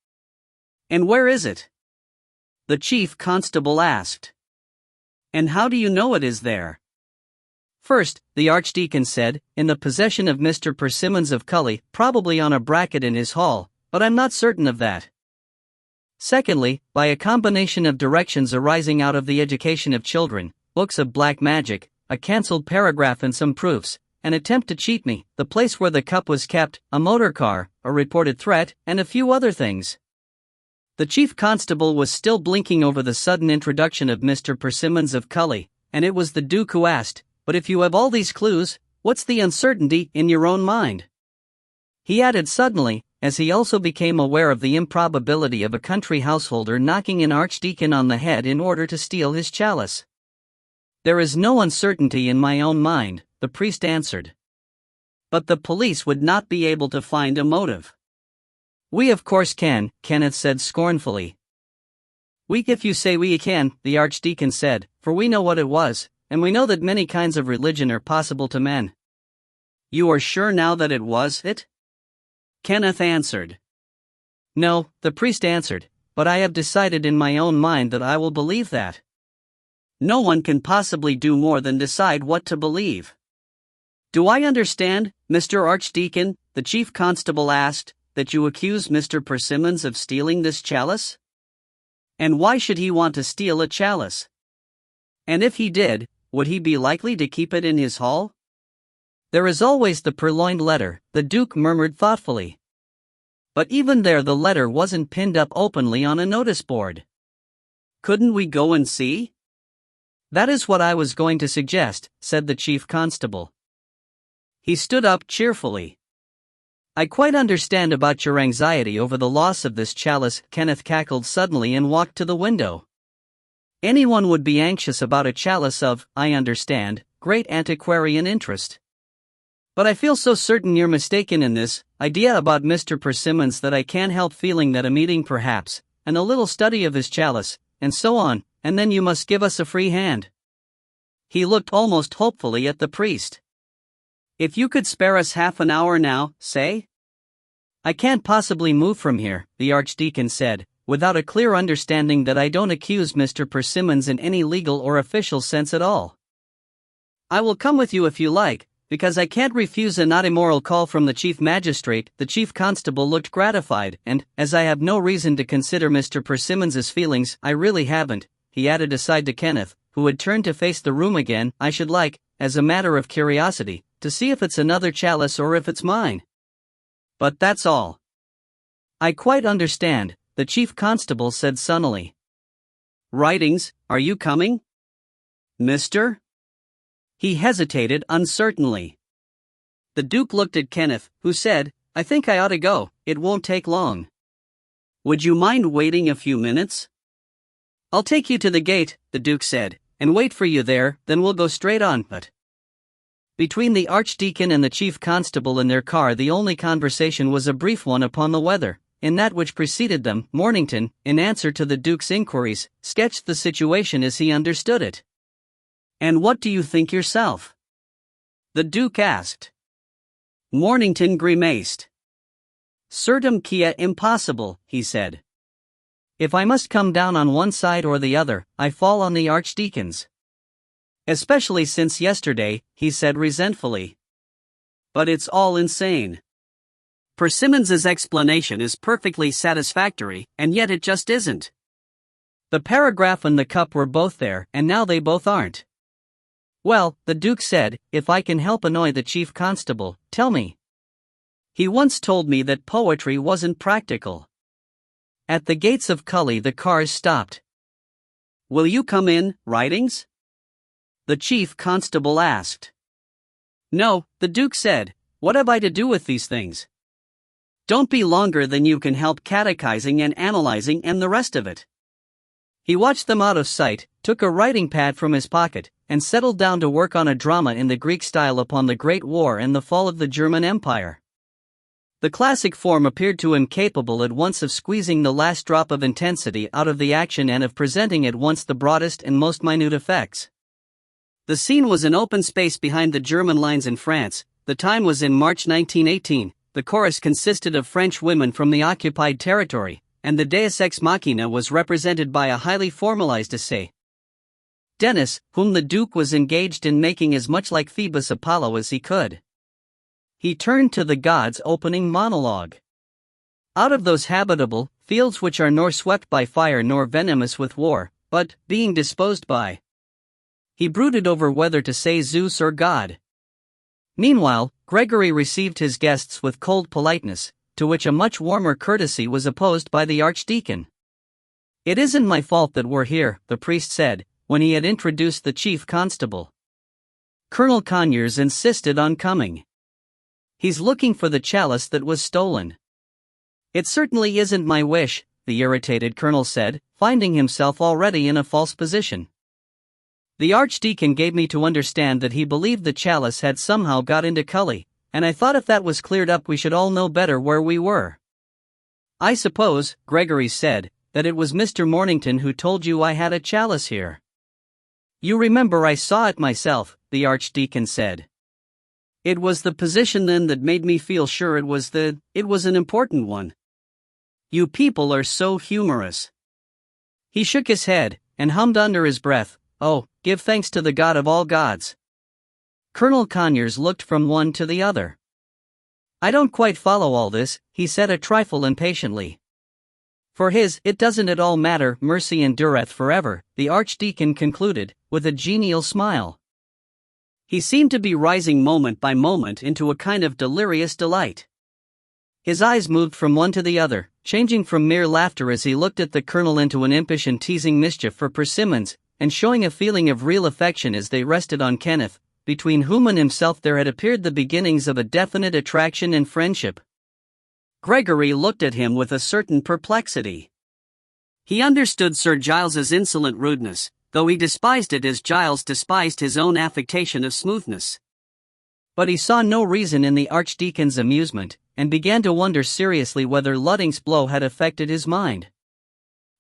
And where is it? The chief constable asked. And how do you know it is there? First, the Archdeacon said, in the possession of Mr. Persimmons of Cully, probably on a bracket in his hall, but I'm not certain of that. Secondly, by a combination of directions arising out of the education of children, books of black magic, a cancelled paragraph and some proofs, an attempt to cheat me, the place where the cup was kept, a motor car, a reported threat, and a few other things. The chief constable was still blinking over the sudden introduction of Mr. Persimmons of Cully, and it was the Duke who asked, but if you have all these clues, what's the uncertainty in your own mind? He added suddenly, as he also became aware of the improbability of a country householder knocking an archdeacon on the head in order to steal his chalice. There is no uncertainty in my own mind, the priest answered. But the police would not be able to find a motive. We of course can, Kenneth said scornfully. We if you say we can, the archdeacon said, for we know what it was, and we know that many kinds of religion are possible to men. You are sure now that it was it? Kenneth answered. No, the priest answered, but I have decided in my own mind that I will believe that. No one can possibly do more than decide what to believe. Do I understand, Mr. Archdeacon, the chief constable asked, that you accuse Mr. Persimmons of stealing this chalice? And why should he want to steal a chalice? And if he did, would he be likely to keep it in his hall? There is always the purloined letter, the Duke murmured thoughtfully. But even there the letter wasn't pinned up openly on a notice board. Couldn't we go and see? That is what I was going to suggest, said the chief constable. He stood up cheerfully. I quite understand about your anxiety over the loss of this chalice, Kenneth cackled suddenly and walked to the window. Anyone would be anxious about a chalice of, I understand, great antiquarian interest. But I feel so certain you're mistaken in this idea about Mr. Persimmons that I can't help feeling that a meeting perhaps, and a little study of his chalice, and so on, and then you must give us a free hand. He looked almost hopefully at the priest. If you could spare us half an hour now, say? I can't possibly move from here, the archdeacon said, without a clear understanding that I don't accuse Mr. Persimmons in any legal or official sense at all. I will come with you if you like, because I can't refuse a not immoral call from the chief magistrate. The chief constable looked gratified, and, as I have no reason to consider Mr. Persimmons's feelings, I really haven't, he added aside to Kenneth, who had turned to face the room again, I should like, as a matter of curiosity, to see if it's another chalice or if it's mine. But that's all. I quite understand, the chief constable said sunnily. Writings, are you coming? Mister? He hesitated uncertainly. The Duke looked at Kenneth, who said, I think I ought to go, it won't take long. Would you mind waiting a few minutes? I'll take you to the gate, the Duke said, and wait for you there, then we'll go straight on. But between the archdeacon and the chief constable in their car the only conversation was a brief one upon the weather. In that which preceded them, Mornington, in answer to the Duke's inquiries, sketched the situation as he understood it. And what do you think yourself? The Duke asked. Mornington grimaced. Certum quia impossible, he said. If I must come down on one side or the other, I fall on the archdeacon's. Especially since yesterday, he said resentfully. But it's all insane. Persimmons's explanation is perfectly satisfactory, and yet it just isn't. The paragraph and the cup were both there, and now they both aren't. Well, the Duke said, if I can help annoy the chief constable, tell me. He once told me that poetry wasn't practical. At the gates of Cully the cars stopped. Will you come in, Writings? The chief constable asked. No, the Duke said, what have I to do with these things? Don't be longer than you can help catechizing and analyzing and the rest of it. He watched them out of sight, took a writing pad from his pocket, and settled down to work on a drama in the Greek style upon the Great War and the fall of the German Empire. The classic form appeared to him capable at once of squeezing the last drop of intensity out of the action and of presenting at once the broadest and most minute effects. The scene was an open space behind the German lines in France. The time was in March 1918, the chorus consisted of French women from the occupied territory, and the deus ex machina was represented by a highly formalized essay. Dennis, whom the Duke was engaged in making as much like Phoebus Apollo as he could. He turned to the gods' opening monologue. Out of those habitable fields which are nor swept by fire nor venomous with war, but, being disposed by. He brooded over whether to say Zeus or God. Meanwhile, Gregory received his guests with cold politeness, to which a much warmer courtesy was opposed by the Archdeacon. "It isn't my fault that we're here," the priest said, when he had introduced the chief constable. "Colonel Conyers insisted on coming. He's looking for the chalice that was stolen." "It certainly isn't my wish," the irritated colonel said, finding himself already in a false position. "The Archdeacon gave me to understand that he believed the chalice had somehow got into Cully, and I thought if that was cleared up we should all know better where we were." "I suppose," Gregory said, "that it was Mr. Mornington who told you I had a chalice here." "You remember I saw it myself," the Archdeacon said. "It was the position then that made me feel sure it was an important one. You people are so humorous." He shook his head, and hummed under his breath, "Oh, give thanks to the God of all gods." Colonel Conyers looked from one to the other. "I don't quite follow all this," he said a trifle impatiently. "For it doesn't at all matter, mercy endureth forever," the Archdeacon concluded, with a genial smile. He seemed to be rising moment by moment into a kind of delirious delight. His eyes moved from one to the other, changing from mere laughter as he looked at the colonel into an impish and teasing mischief for Persimmons, and showing a feeling of real affection as they rested on Kenneth, between whom and himself there had appeared the beginnings of a definite attraction and friendship. Gregory looked at him with a certain perplexity. He understood Sir Giles's insolent rudeness, though he despised it as Giles despised his own affectation of smoothness. But he saw no reason in the Archdeacon's amusement, and began to wonder seriously whether Ludding's blow had affected his mind.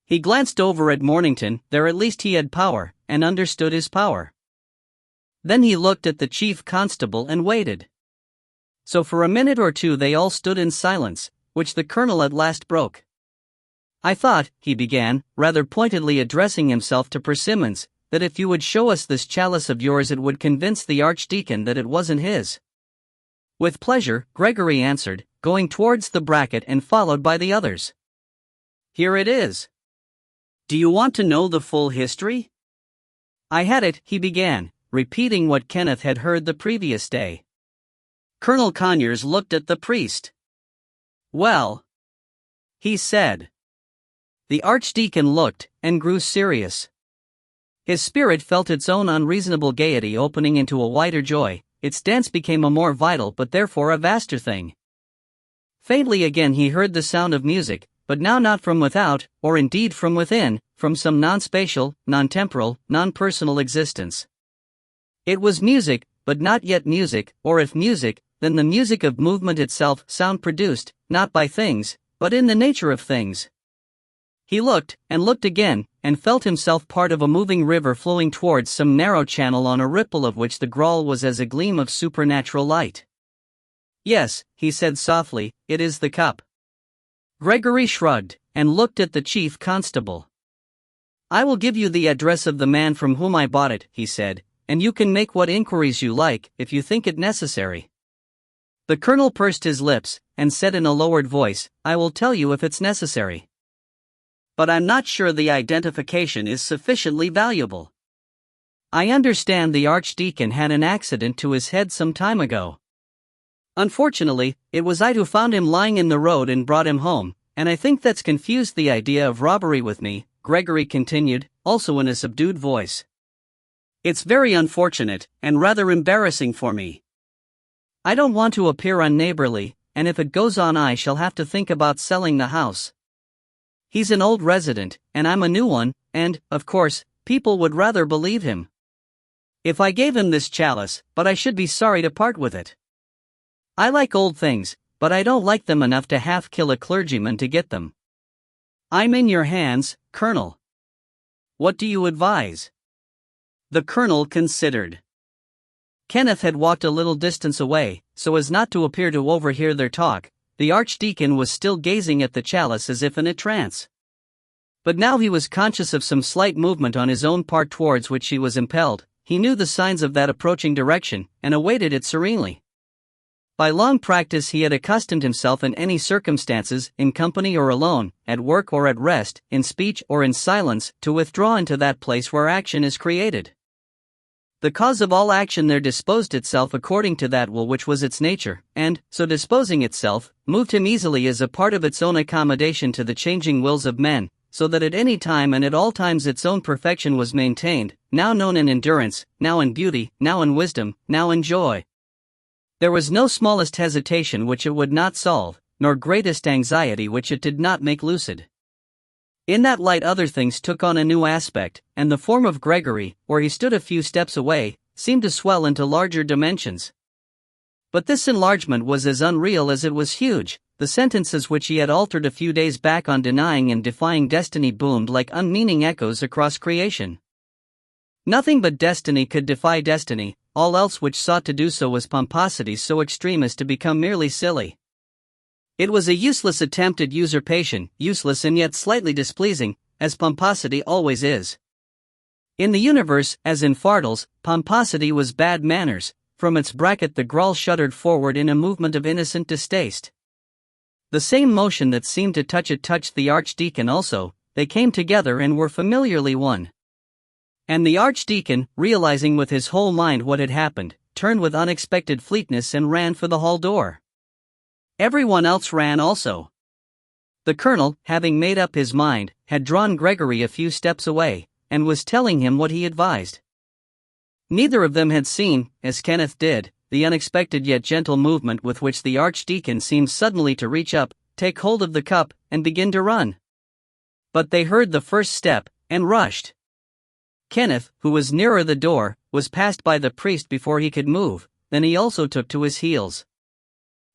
He glanced over at Mornington. There at least he had power, and understood his power. Then he looked at the chief constable and waited. So for a minute or two they all stood in silence, which the colonel at last broke. "I thought," he began, rather pointedly addressing himself to Persimmons, "that if you would show us this chalice of yours it would convince the Archdeacon that it wasn't his." "With pleasure," Gregory answered, going towards the bracket and followed by the others. "Here it is. Do you want to know the full history?" "I had it," he began, repeating what Kenneth had heard the previous day. Colonel Conyers looked at the priest. "Well," he said. The Archdeacon looked, and grew serious. His spirit felt its own unreasonable gaiety opening into a wider joy. Its dance became a more vital but therefore a vaster thing. Faintly again he heard the sound of music, but now not from without, or indeed from within, from some non-spatial, non-temporal, non-personal existence. It was music, but not yet music, or if music, then the music of movement itself, sound produced, not by things, but in the nature of things. He looked, and looked again, and felt himself part of a moving river flowing towards some narrow channel on a ripple of which the grawl was as a gleam of supernatural light. "Yes," he said softly, "it is the cup." Gregory shrugged, and looked at the chief constable. "I will give you the address of the man from whom I bought it," he said, "and you can make what inquiries you like, if you think it necessary." The colonel pursed his lips, and said in a lowered voice, "I will tell you if it's necessary. But I'm not sure the identification is sufficiently valuable. I understand the Archdeacon had an accident to his head some time ago. Unfortunately, it was I who found him lying in the road and brought him home, and I think that's confused the idea of robbery with me," Gregory continued, also in a subdued voice. "It's very unfortunate, and rather embarrassing for me. I don't want to appear unneighborly, and if it goes on I shall have to think about selling the house. He's an old resident, and I'm a new one, and, of course, people would rather believe him if I gave him this chalice, but I should be sorry to part with it. I like old things, but I don't like them enough to half kill a clergyman to get them. I'm in your hands, Colonel. What do you advise? The Colonel considered. Kenneth had walked a little distance away, so as not to appear to overhear their talk. The Archdeacon was still gazing at the chalice as if in a trance. But now he was conscious of some slight movement on his own part towards which he was impelled. He knew the signs of that approaching direction, and awaited it serenely. By long practice he had accustomed himself in any circumstances, in company or alone, at work or at rest, in speech or in silence, to withdraw into that place where action is created. The cause of all action there disposed itself according to that will which was its nature, and, so disposing itself, moved him easily as a part of its own accommodation to the changing wills of men, so that at any time and at all times its own perfection was maintained, now known in endurance, now in beauty, now in wisdom, now in joy. There was no smallest hesitation which it would not solve, nor greatest anxiety which it did not make lucid. In that light other things took on a new aspect, and the form of Gregory, where he stood a few steps away, seemed to swell into larger dimensions. But this enlargement was as unreal as it was huge. The sentences which he had altered a few days back on denying and defying destiny boomed like unmeaning echoes across creation. Nothing but destiny could defy destiny, all else which sought to do so was pomposity so extreme as to become merely silly. It was a useless attempt at usurpation, useless and yet slightly displeasing, as pomposity always is. In the universe, as in Fardles, pomposity was bad manners. From its bracket the Grawl shuddered forward in a movement of innocent distaste. The same motion that seemed to touch it touched the Archdeacon also. They came together and were familiarly one. And the Archdeacon, realizing with his whole mind what had happened, turned with unexpected fleetness and ran for the hall door. Everyone else ran also. The Colonel, having made up his mind, had drawn Gregory a few steps away, and was telling him what he advised. Neither of them had seen, as Kenneth did, the unexpected yet gentle movement with which the Archdeacon seemed suddenly to reach up, take hold of the cup, and begin to run. But they heard the first step, and rushed. Kenneth, who was nearer the door, was passed by the priest before he could move, then he also took to his heels.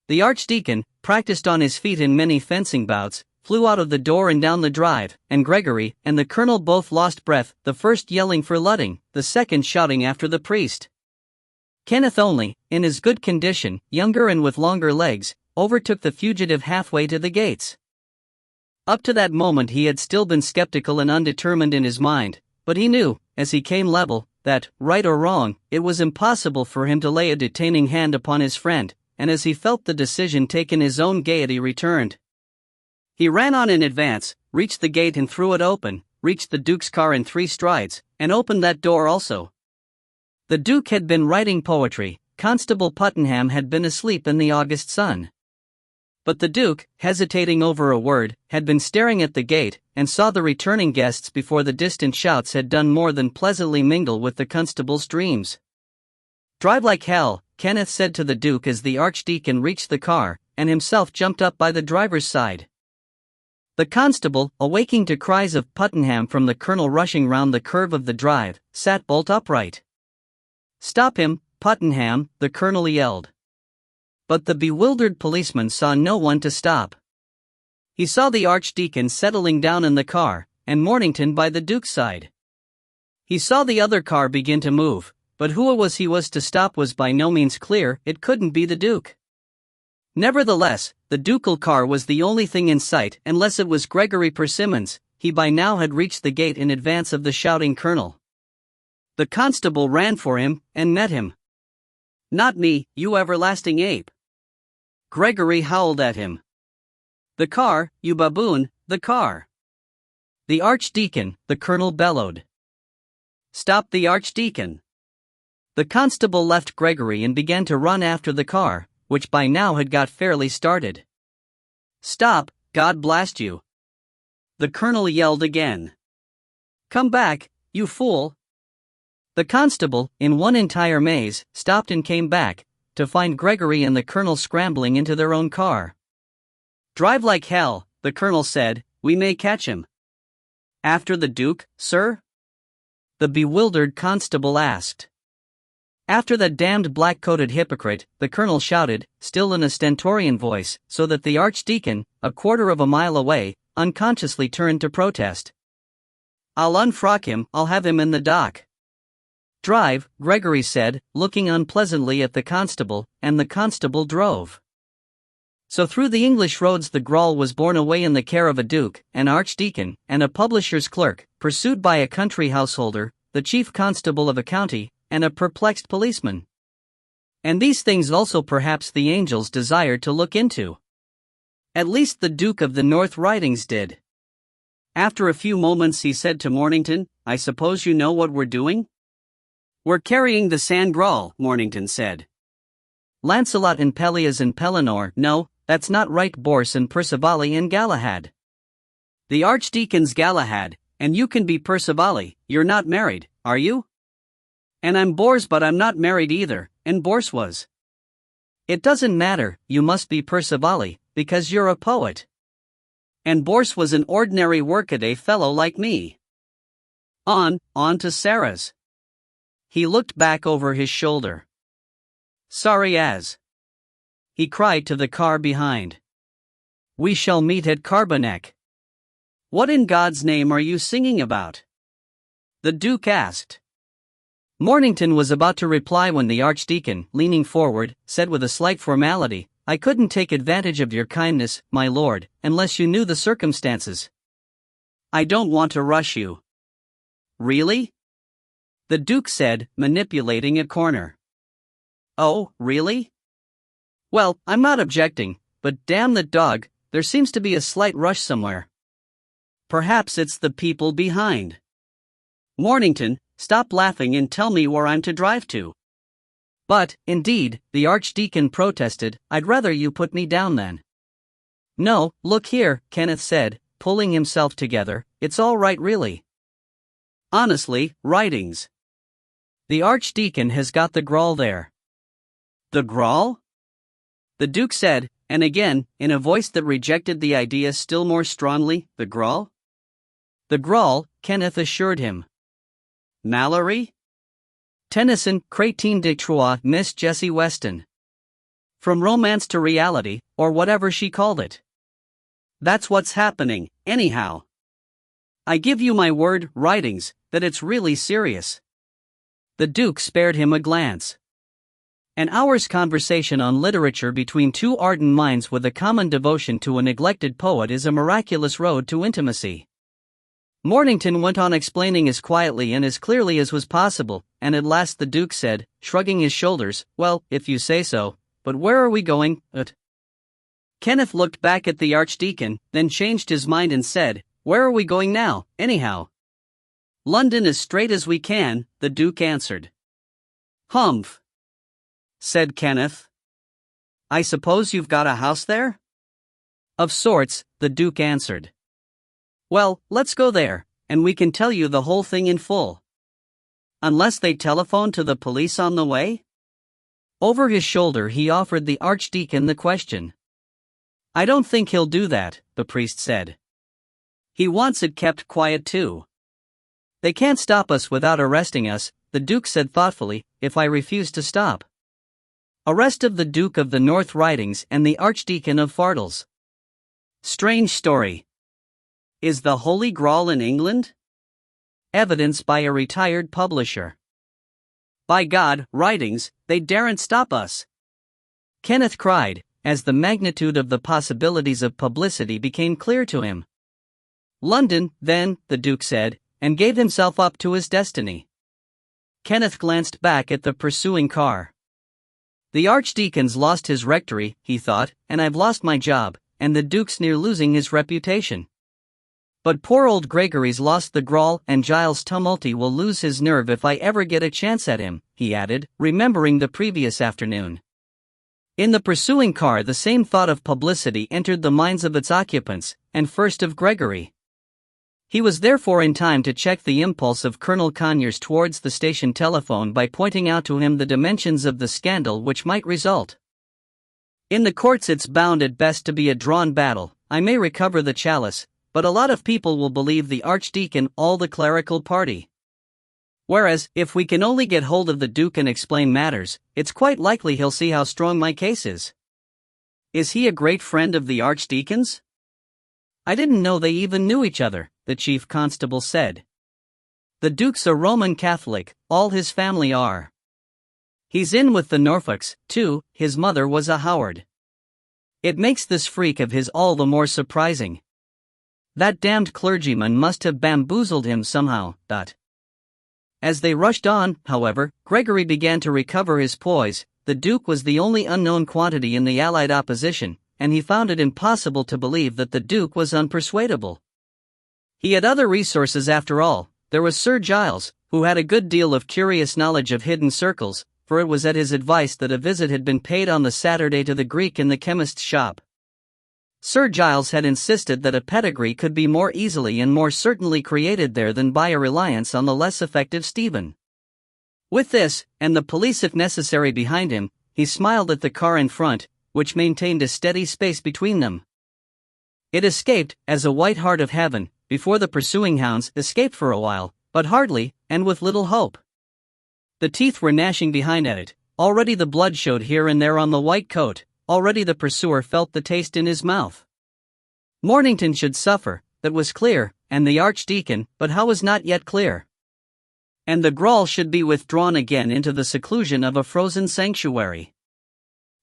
The Archdeacon, practiced on his feet in many fencing bouts, flew out of the door and down the drive, and Gregory and the Colonel both lost breath, the first yelling for Ludding, the second shouting after the priest. Kenneth only, in his good condition, younger and with longer legs, overtook the fugitive halfway to the gates. Up to that moment he had still been skeptical and undetermined in his mind, but he knew, as he came level, that, right or wrong, it was impossible for him to lay a detaining hand upon his friend, and as he felt the decision taken his own gaiety returned. He ran on in advance, reached the gate and threw it open, reached the Duke's car in 3 strides, and opened that door also. The Duke had been writing poetry, Constable Puttenham had been asleep in the August sun. But the Duke, hesitating over a word, had been staring at the gate, and saw the returning guests before the distant shouts had done more than pleasantly mingle with the constable's dreams. "Drive like hell," Kenneth said to the Duke as the Archdeacon reached the car, and himself jumped up by the driver's side. The constable, awaking to cries of Puttenham from the Colonel rushing round the curve of the drive, sat bolt upright. "Stop him, Puttenham," the Colonel yelled. But the bewildered policeman saw no one to stop. He saw the Archdeacon settling down in the car, and Mornington by the Duke's side. He saw the other car begin to move, but who it was he was to stop was by no means clear. It couldn't be the Duke. Nevertheless, the ducal car was the only thing in sight unless it was Gregory Persimmons. He by now had reached the gate in advance of the shouting Colonel. The constable ran for him, and met him. "Not me, you everlasting ape!" Gregory howled at him. "The car, you baboon, the car!" "The Archdeacon," the Colonel bellowed. "Stop the Archdeacon!" The constable left Gregory and began to run after the car, which by now had got fairly started. "Stop, God blast you!" The Colonel yelled again. "Come back, you fool!" The constable, in one entire maze, stopped and came back, to find Gregory and the Colonel scrambling into their own car. "Drive like hell," the Colonel said, "we may catch him." "After the Duke, sir?" the bewildered constable asked. After that damned black-coated hypocrite, the colonel shouted, still in a stentorian voice, so that the archdeacon, a quarter of a mile away, unconsciously turned to protest. "I'll unfrock him, I'll have him in the dock." "Drive," Gregory said, looking unpleasantly at the constable, and the constable drove. So through the English roads the Grawl was borne away in the care of a duke, an archdeacon, and a publisher's clerk, pursued by a country householder, the chief constable of a county, and a perplexed policeman. And these things also perhaps the angels desired to look into. At least the Duke of the North Ridings did. After a few moments he said to Mornington, "I suppose you know what we're doing?" "We're carrying the San Grawl," Mornington said. "Lancelot and Pelias and Pellinore, no, that's not right, Bors and Percivali and Galahad." "The Archdeacon's Galahad, and you can be Percivali, you're not married, are you?" "And I'm Bors but I'm not married either, and Bors was." "It doesn't matter, you must be Percivali, because you're a poet." "And Bors was an ordinary workaday fellow like me." On to Sarah's. He looked back over his shoulder. "Sorry as," he cried to the car behind. "We shall meet at Carbonek." "What in God's name are you singing about?" the Duke asked. Mornington was about to reply when the archdeacon, leaning forward, said with a slight formality, "I couldn't take advantage of your kindness, my lord, unless you knew the circumstances." "I don't want to rush you." "Really?" the Duke said, manipulating a corner. "Oh, really? Well, I'm not objecting, but damn the dog, there seems to be a slight rush somewhere. Perhaps it's the people behind." "Mornington, stop laughing and tell me where I'm to drive to." "But, indeed," the archdeacon protested, "I'd rather you put me down then." "No, look here," Kenneth said, pulling himself together, "it's all right really. Honestly, Ridings. The archdeacon has got the Grawl there." "The Grawl?" the Duke said, and again, in a voice that rejected the idea still more strongly, "The Grawl?" "The Grawl," Kenneth assured him. "Mallory?" "Tennyson, Crétin de Troyes, Miss Jessie Weston. From romance to reality, or whatever she called it. That's what's happening, anyhow. I give you my word, Ridings, that it's really serious." The Duke spared him a glance. An hour's conversation on literature between two ardent minds with a common devotion to a neglected poet is a miraculous road to intimacy. Mornington went on explaining as quietly and as clearly as was possible, and at last the Duke said, shrugging his shoulders, "Well, if you say so, but where are we going, Kenneth looked back at the archdeacon, then changed his mind and said, "Where are we going now, anyhow?" "London as straight as we can," the Duke answered. "Humph," said Kenneth. "I suppose you've got a house there?" "Of sorts," the Duke answered. "Well, let's go there, and we can tell you the whole thing in full." "Unless they telephone to the police on the way?" Over his shoulder he offered the archdeacon the question. "I don't think he'll do that," the priest said. "He wants it kept quiet too." "They can't stop us without arresting us," the Duke said thoughtfully, "if I refuse to stop." Arrest of the Duke of the North Ridings and the Archdeacon of Fardles. Strange story. Is the Holy Grawl in England? Evidence by a retired publisher. By God, Ridings, they daren't stop us!" Kenneth cried, as the magnitude of the possibilities of publicity became clear to him. "London, then," the Duke said, and gave himself up to his destiny. Kenneth glanced back at the pursuing car. The Archdeacon's lost his rectory, he thought, and I've lost my job, and the Duke's near losing his reputation. But poor old Gregory's lost the Grawl, and Giles Tumulty will lose his nerve if I ever get a chance at him, he added, remembering the previous afternoon. In the pursuing car the same thought of publicity entered the minds of its occupants, and first of Gregory. He was therefore in time to check the impulse of Colonel Conyers towards the station telephone by pointing out to him the dimensions of the scandal which might result. "In the courts it's bound at best to be a drawn battle. I may recover the chalice, but a lot of people will believe the Archdeacon all the clerical party." Whereas, if we can only get hold of the Duke and explain matters, it's quite likely he'll see how strong my case is. Is he a great friend of the Archdeacon's? I didn't know they even knew each other, the chief constable said. The Duke's a Roman Catholic, all his family are. He's in with the Norfolks, too, his mother was a Howard. It makes this freak of his all the more surprising. That damned clergyman must have bamboozled him somehow. As they rushed on, however, Gregory began to recover his poise. The Duke was the only unknown quantity in the Allied opposition, and he found it impossible to believe that the Duke was unpersuadable. He had other resources after all. There was Sir Giles, who had a good deal of curious knowledge of hidden circles, for it was at his advice that a visit had been paid on the Saturday to the Greek in the chemist's shop. Sir Giles had insisted that a pedigree could be more easily and more certainly created there than by a reliance on the less effective Stephen. With this, and the police if necessary behind him, he smiled at the car in front, which maintained a steady space between them. It escaped, as a white hart of heaven, before the pursuing hounds escaped for a while, but hardly, and with little hope. The teeth were gnashing behind at it, already the blood showed here and there on the white coat, already the pursuer felt the taste in his mouth. Mornington should suffer, that was clear, and the Archdeacon, but how was not yet clear. And the Grawl should be withdrawn again into the seclusion of a frozen sanctuary.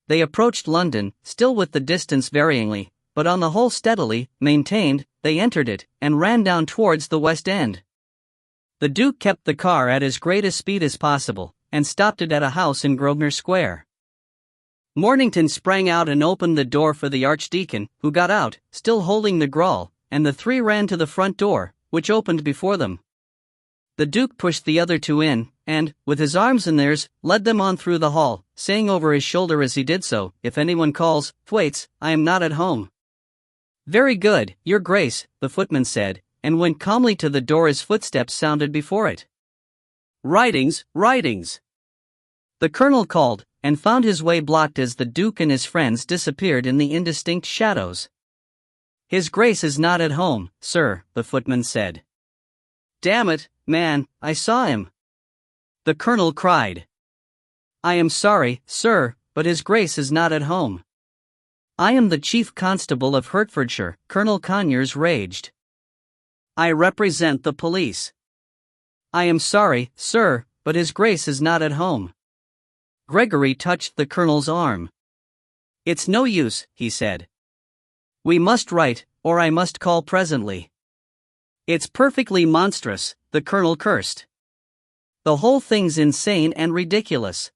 They approached London, still with the distance varyingly, but on the whole steadily maintained. They entered it, and ran down towards the West End. The Duke kept the car at as great a speed as possible, and stopped it at a house in Grosvenor Square. Mornington sprang out and opened the door for the Archdeacon, who got out, still holding the Grawl, and the three ran to the front door, which opened before them. The Duke pushed the other two in, and, with his arms in theirs, led them on through the hall, saying over his shoulder as he did so, "If anyone calls, Thwaites, I am not at home." "Very good, Your Grace," the footman said, and went calmly to the door as footsteps sounded before it. "Writings, writings." The colonel called, and found his way blocked as the Duke and his friends disappeared in the indistinct shadows. "His Grace is not at home, sir," the footman said. "Damn it, man, I saw him!" the colonel cried. "I am sorry, sir, but his Grace is not at home." "I am the chief constable of Hertfordshire," Colonel Conyers raged. "I represent the police." "I am sorry, sir, but his Grace is not at home." Gregory touched the colonel's arm. "It's no use," he said. "We must write, or I must call presently." "It's perfectly monstrous," the colonel cursed. "The whole thing's insane and ridiculous.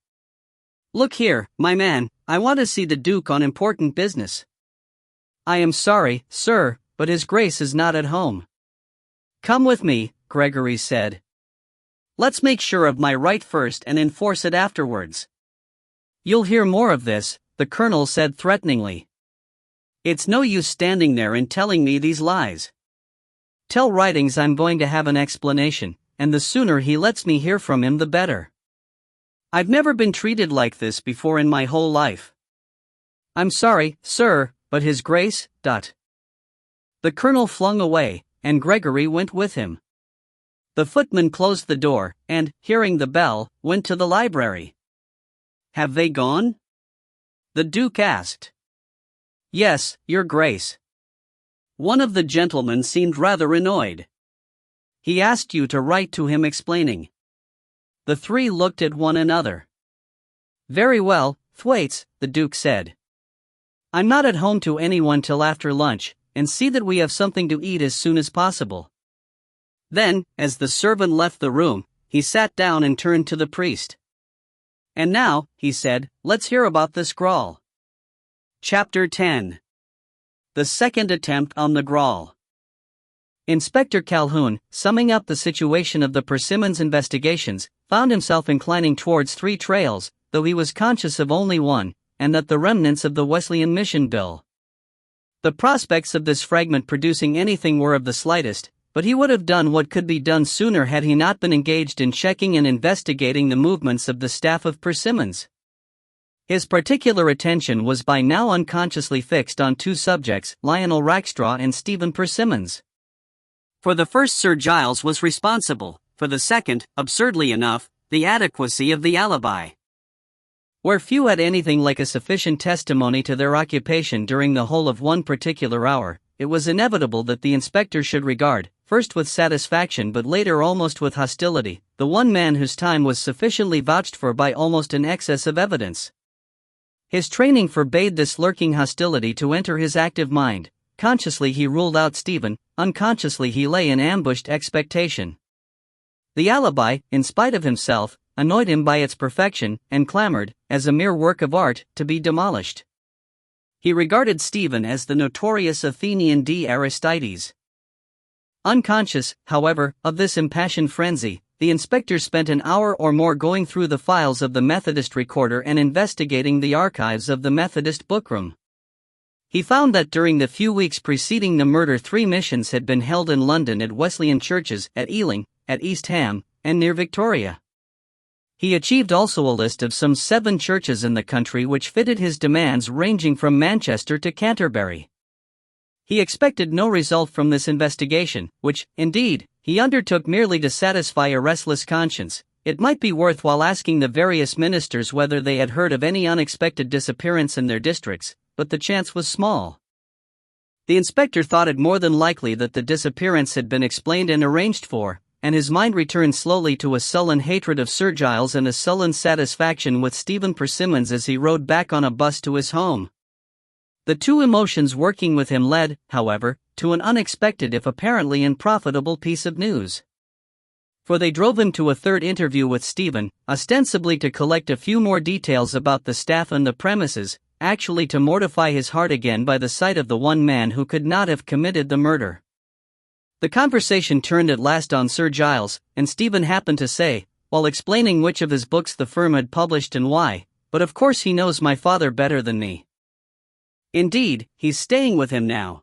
Look here, my man, I want to see the Duke on important business." "I am sorry, sir, but his Grace is not at home." "Come with me," Gregory said. "Let's make sure of my right first and enforce it afterwards." "You'll hear more of this," the colonel said threateningly. "It's no use standing there and telling me these lies. Tell Writings I'm going to have an explanation, and the sooner he lets me hear from him the better. I've never been treated like this before in my whole life." "I'm sorry, sir, but his Grace, The colonel flung away, and Gregory went with him. The footman closed the door, and, hearing the bell, went to the library. "Have they gone?" the Duke asked. "Yes, Your Grace." One of the gentlemen seemed rather annoyed. "He asked you to write to him explaining." The three looked at one another. "Very well, Thwaites," the Duke said. "I'm not at home to anyone till after lunch, and see that we have something to eat as soon as possible." Then, as the servant left the room, he sat down and turned to the priest. "And now," he said, "let's hear about this Grawl." Chapter 10. The second attempt on the Grawl. Inspector Calhoun, summing up the situation of the Persimmons investigations, found himself inclining towards three trails, though he was conscious of only one, and that the remnants of the Wesleyan Mission Bill. The prospects of this fragment producing anything were of the slightest, but he would have done what could be done sooner had he not been engaged in checking and investigating the movements of the staff of Persimmons. His particular attention was by now unconsciously fixed on two subjects, Lionel Rackstraw and Stephen Persimmons. For the first, Sir Giles was responsible, for the second, absurdly enough, the adequacy of the alibi. Where few had anything like a sufficient testimony to their occupation during the whole of one particular hour, it was inevitable that the inspector should regard, first with satisfaction but later almost with hostility, the one man whose time was sufficiently vouched for by almost an excess of evidence. His training forbade this lurking hostility to enter his active mind. Consciously he ruled out Stephen, unconsciously he lay in ambushed expectation. The alibi, in spite of himself, annoyed him by its perfection, and clamored, as a mere work of art, to be demolished. He regarded Stephen as the notorious Athenian D. Aristides. Unconscious, however, of this impassioned frenzy, the inspector spent an hour or more going through the files of the Methodist Recorder and investigating the archives of the Methodist Bookroom. He found that during the few weeks preceding the murder 3 missions had been held in London at Wesleyan churches, at Ealing, at East Ham, and near Victoria. He achieved also a list of some 7 churches in the country which fitted his demands, ranging from Manchester to Canterbury. He expected no result from this investigation, which, indeed, he undertook merely to satisfy a restless conscience. It might be worthwhile asking the various ministers whether they had heard of any unexpected disappearance in their districts, but the chance was small. The inspector thought it more than likely that the disappearance had been explained and arranged for, and his mind returned slowly to a sullen hatred of Sir Giles and a sullen satisfaction with Stephen Persimmons as he rode back on a bus to his home. The two emotions working with him led, however, to an unexpected if apparently unprofitable piece of news. For they drove him to a third interview with Stephen, ostensibly to collect a few more details about the staff and the premises, actually to mortify his heart again by the sight of the one man who could not have committed the murder. The conversation turned at last on Sir Giles, and Stephen happened to say, while explaining which of his books the firm had published and why, "But of course he knows my father better than me. Indeed, he's staying with him now."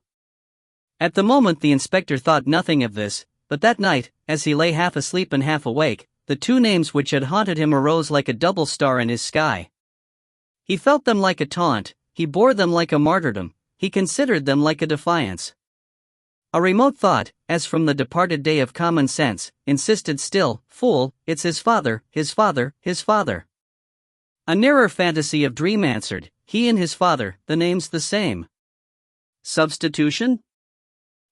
At the moment the inspector thought nothing of this, but that night, as he lay half asleep and half awake, the 2 names which had haunted him arose like a double star in his sky. He felt them like a taunt, he bore them like a martyrdom, he considered them like a defiance. A remote thought, as from the departed day of common sense, insisted still, "Fool, it's his father, his father, his father." A nearer fantasy of dream answered, "He and his father, the name's the same." Substitution?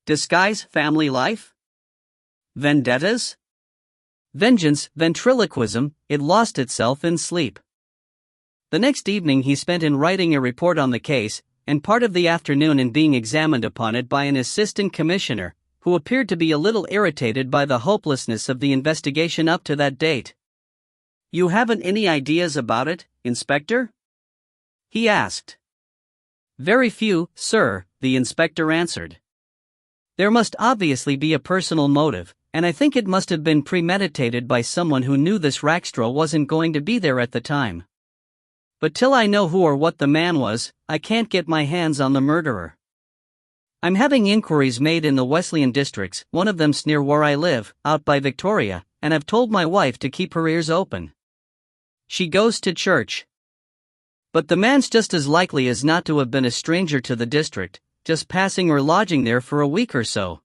Disguise, family life? Vendettas? Vengeance, ventriloquism, it lost itself in sleep. The next evening he spent in writing a report on the case, and part of the afternoon in being examined upon it by an assistant commissioner, who appeared to be a little irritated by the hopelessness of the investigation up to that date. "You haven't any ideas about it, Inspector?" he asked. "Very few, sir," the inspector answered. "There must obviously be a personal motive, and I think it must have been premeditated by someone who knew this Rackstraw wasn't going to be there at the time. But till I know who or what the man was, I can't get my hands on the murderer. I'm having inquiries made in the Wesleyan districts, one of them's near where I live, out by Victoria, and I've told my wife to keep her ears open. She goes to church. But the man's just as likely as not to have been a stranger to the district, just passing or lodging there for a week or so."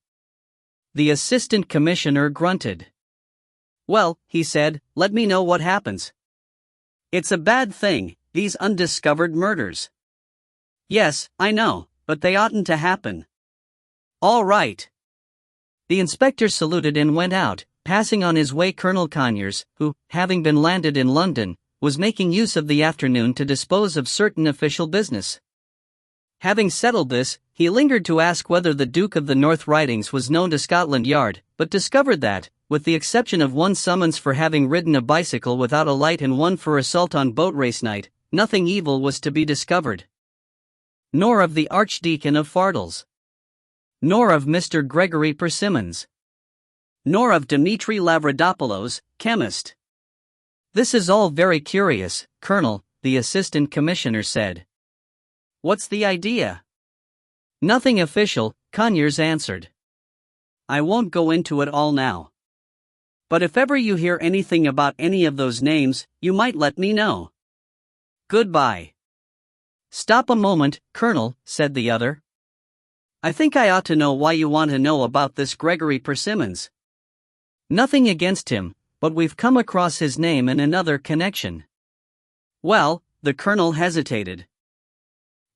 The assistant commissioner grunted. "Well," he said, "let me know what happens. It's a bad thing, these undiscovered murders." "Yes, I know, but they oughtn't to happen." "All right." The inspector saluted and went out, passing on his way Colonel Conyers, who, having been landed in London, was making use of the afternoon to dispose of certain official business. Having settled this, he lingered to ask whether the Duke of the North Ridings was known to Scotland Yard, but discovered that, with the exception of one summons for having ridden a bicycle without a light and one for assault on boat race night, nothing evil was to be discovered. Nor of the Archdeacon of Fardles. Nor of Mr. Gregory Persimmons. Nor of Dmitri Lavradopoulos, chemist. "This is all very curious, Colonel," the assistant commissioner said. "What's the idea?" "Nothing official," Conyers answered. "I won't go into it all now. But if ever you hear anything about any of those names, you might let me know. Goodbye." "Stop a moment, Colonel," said the other. "I think I ought to know why you want to know about this Gregory Persimmons." Nothing against him, but we've come across his name in another connection. Well, the colonel hesitated.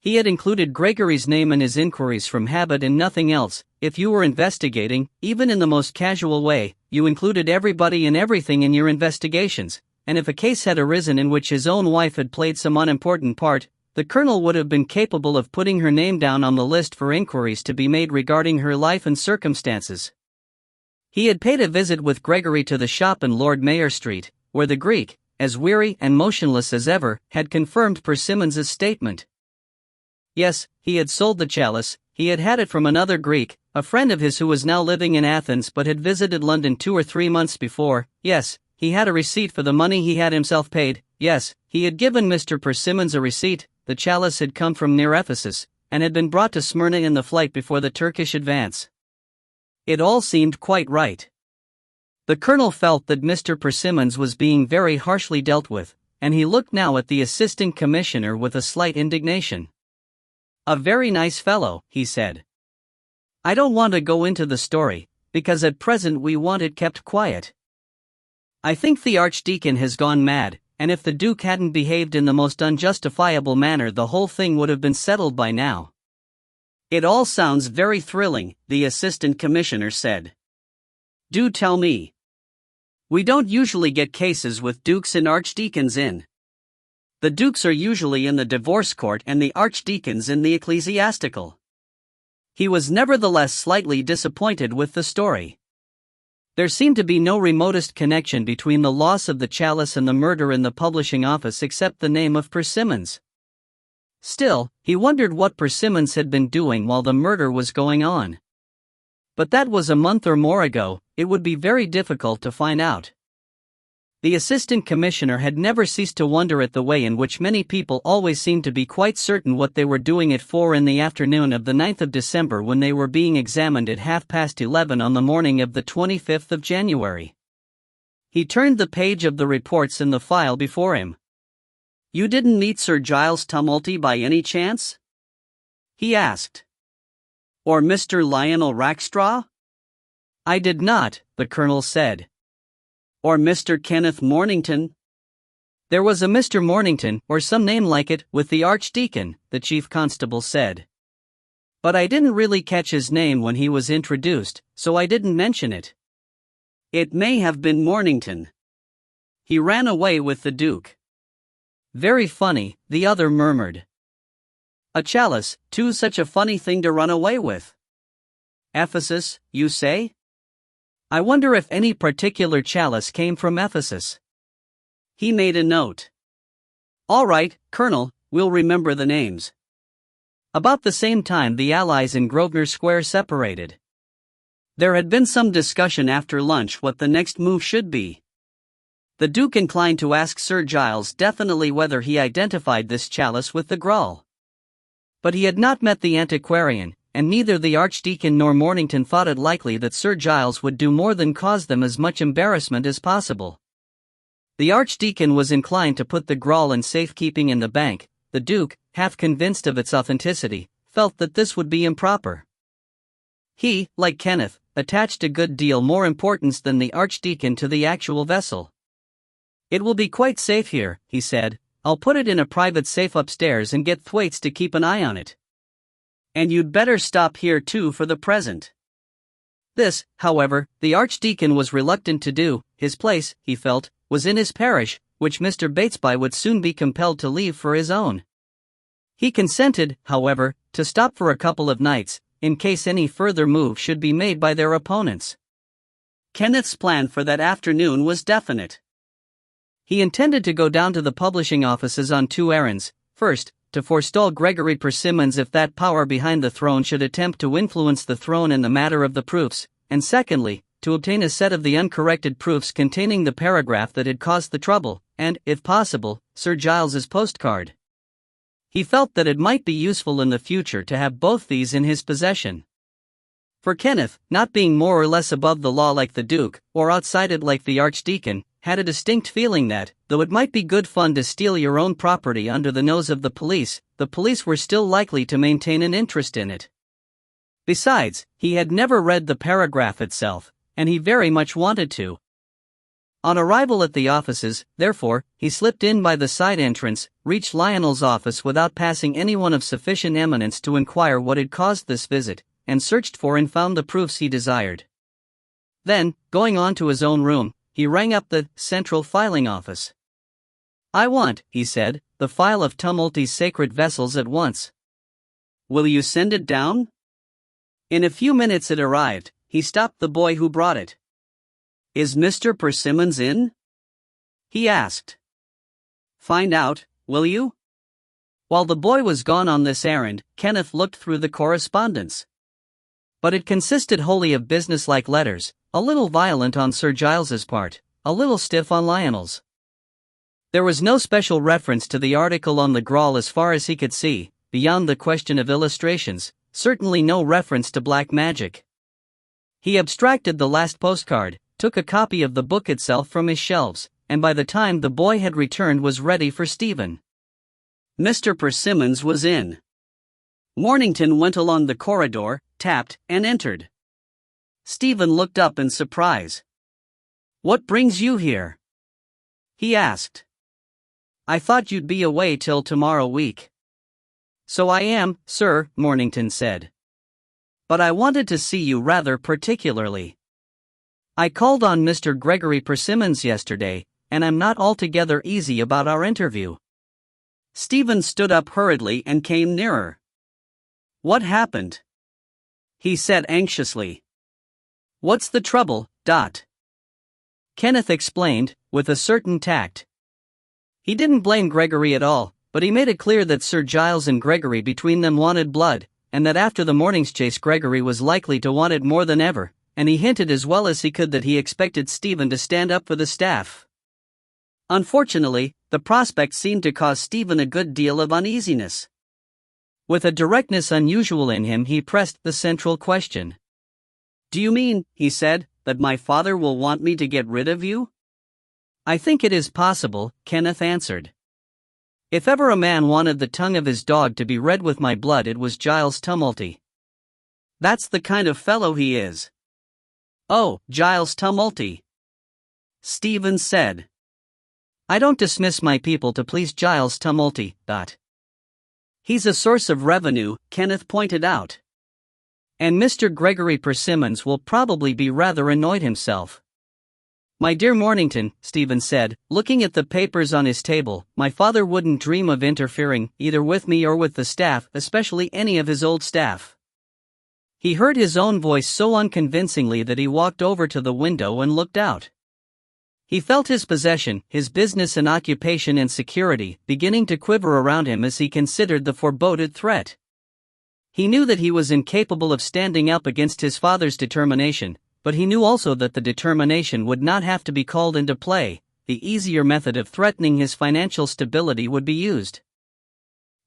He had included Gregory's name in his inquiries from habit and nothing else. If you were investigating, even in the most casual way, you included everybody and everything in your investigations, and if a case had arisen in which his own wife had played some unimportant part, the colonel would have been capable of putting her name down on the list for inquiries to be made regarding her life and circumstances. He had paid a visit with Gregory to the shop in Lord Mayor Street, where the Greek, as weary and motionless as ever, had confirmed Persimmons's statement. Yes, he had sold the chalice. He had had it from another Greek, a friend of his who was now living in Athens but had visited London 2 or 3 months before. Yes, he had a receipt for the money he had himself paid. Yes, he had given Mr. Persimmons a receipt. The chalice had come from near Ephesus, and had been brought to Smyrna in the flight before the Turkish advance. It all seemed quite right. The colonel felt that Mr. Persimmons was being very harshly dealt with, and he looked now at the assistant commissioner with a slight indignation. "A very nice fellow," he said. "I don't want to go into the story, because at present we want it kept quiet. I think the Archdeacon has gone mad, and if the Duke hadn't behaved in the most unjustifiable manner, the whole thing would have been settled by now." "It all sounds very thrilling," the assistant commissioner said. "Do tell me. We don't usually get cases with dukes and archdeacons in. The dukes are usually in the divorce court and the archdeacons in the ecclesiastical." He was nevertheless slightly disappointed with the story. There seemed to be no remotest connection between the loss of the chalice and the murder in the publishing office except the name of Persimmons. Still, he wondered what Persimmons had been doing while the murder was going on. But that was a month or more ago. It would be very difficult to find out. The assistant commissioner had never ceased to wonder at the way in which many people always seemed to be quite certain what they were doing at 4 in the afternoon of the 9th of December when they were being examined at 11:30 on the morning of the 25th of January. He turned the page of the reports in the file before him. "You didn't meet Sir Giles Tumulty by any chance?" he asked. "Or Mr. Lionel Rackstraw?" "I did not," the colonel said. "Or Mr. Kenneth Mornington?" "There was a Mr. Mornington, or some name like it, with the Archdeacon," the chief constable said. "But I didn't really catch his name when he was introduced, so I didn't mention it." "It may have been Mornington. He ran away with the Duke." "Very funny," the other murmured. "A chalice, too, such a funny thing to run away with. Ephesus, you say? I wonder if any particular chalice came from Ephesus." He made a note. "All right, Colonel, we'll remember the names." About the same time the Allies in Grosvenor Square separated. There had been some discussion after lunch what the next move should be. The Duke inclined to ask Sir Giles definitely whether he identified this chalice with the Graal. But he had not met the antiquarian, and neither the Archdeacon nor Mornington thought it likely that Sir Giles would do more than cause them as much embarrassment as possible. The Archdeacon was inclined to put the Graal in safekeeping in the bank. The Duke, half convinced of its authenticity, felt that this would be improper. He, like Kenneth, attached a good deal more importance than the Archdeacon to the actual vessel. "It will be quite safe here," he said. "I'll put it in a private safe upstairs and get Thwaites to keep an eye on it. And you'd better stop here too for the present." This, however, the Archdeacon was reluctant to do. His place, he felt, was in his parish, which Mr. Batesby would soon be compelled to leave for his own. He consented, however, to stop for a couple of nights, in case any further move should be made by their opponents. Kenneth's plan for that afternoon was definite. He intended to go down to the publishing offices on 2 errands. First, to forestall Gregory Persimmons if that power behind the throne should attempt to influence the throne in the matter of the proofs, and secondly, to obtain a set of the uncorrected proofs containing the paragraph that had caused the trouble, and, if possible, Sir Giles's postcard. He felt that it might be useful in the future to have both these in his possession. For Kenneth, not being more or less above the law like the Duke, or outside it like the Archdeacon, had a distinct feeling that, though it might be good fun to steal your own property under the nose of the police were still likely to maintain an interest in it. Besides, he had never read the paragraph itself, and he very much wanted to. On arrival at the offices, therefore, he slipped in by the side entrance, reached Lionel's office without passing anyone of sufficient eminence to inquire what had caused this visit, and searched for and found the proofs he desired. Then, going on to his own room, he rang up the central filing office. "I want," he said, "the file of Tumulty's sacred vessels at once." "Will you send it down?" In a few minutes it arrived. He stopped the boy who brought it. "Is Mr. Persimmons in?" he asked. "Find out, will you?" While the boy was gone on this errand, Kenneth looked through the correspondence. But it consisted wholly of businesslike letters, a little violent on Sir Giles's part, a little stiff on Lionel's. There was no special reference to the article on the Grawl as far as he could see, beyond the question of illustrations, certainly no reference to black magic. He abstracted the last postcard, took a copy of the book itself from his shelves, and by the time the boy had returned was ready for Stephen. Mr. Persimmons was in. Mornington went along the corridor, tapped, and entered. Stephen looked up in surprise. "What brings you here?" he asked. "I thought you'd be away till tomorrow week." "So I am, sir," Mornington said. "But I wanted to see you rather particularly. I called on Mr. Gregory Persimmons yesterday, and I'm not altogether easy about our interview." Stephen stood up hurriedly and came nearer. "What happened?" he said anxiously. "What's the trouble, Dot?" Kenneth explained, with a certain tact. He didn't blame Gregory at all, but he made it clear that Sir Giles and Gregory between them wanted blood, and that after the morning's chase Gregory was likely to want it more than ever, and he hinted as well as he could that he expected Stephen to stand up for the staff. Unfortunately, the prospect seemed to cause Stephen a good deal of uneasiness. With a directness unusual in him, he pressed the central question. "Do you mean," he said, "that my father will want me to get rid of you?" "I think it is possible," Kenneth answered. "If ever a man wanted the tongue of his dog to be red with my blood, it was Giles Tumulty. That's the kind of fellow he is." "Oh, Giles Tumulty," Stephen said. "I don't dismiss my people to please Giles Tumulty, Dot. He's a source of revenue," Kenneth pointed out. "And Mr. Gregory Persimmons will probably be rather annoyed himself." "My dear Mornington," Stephen said, looking at the papers on his table, "my father wouldn't dream of interfering, either with me or with the staff, especially any of his old staff." He heard his own voice so unconvincingly that he walked over to the window and looked out. He felt his possession, his business and occupation and security, beginning to quiver around him as he considered the foreboded threat. He knew that he was incapable of standing up against his father's determination, but he knew also that the determination would not have to be called into play. The easier method of threatening his financial stability would be used.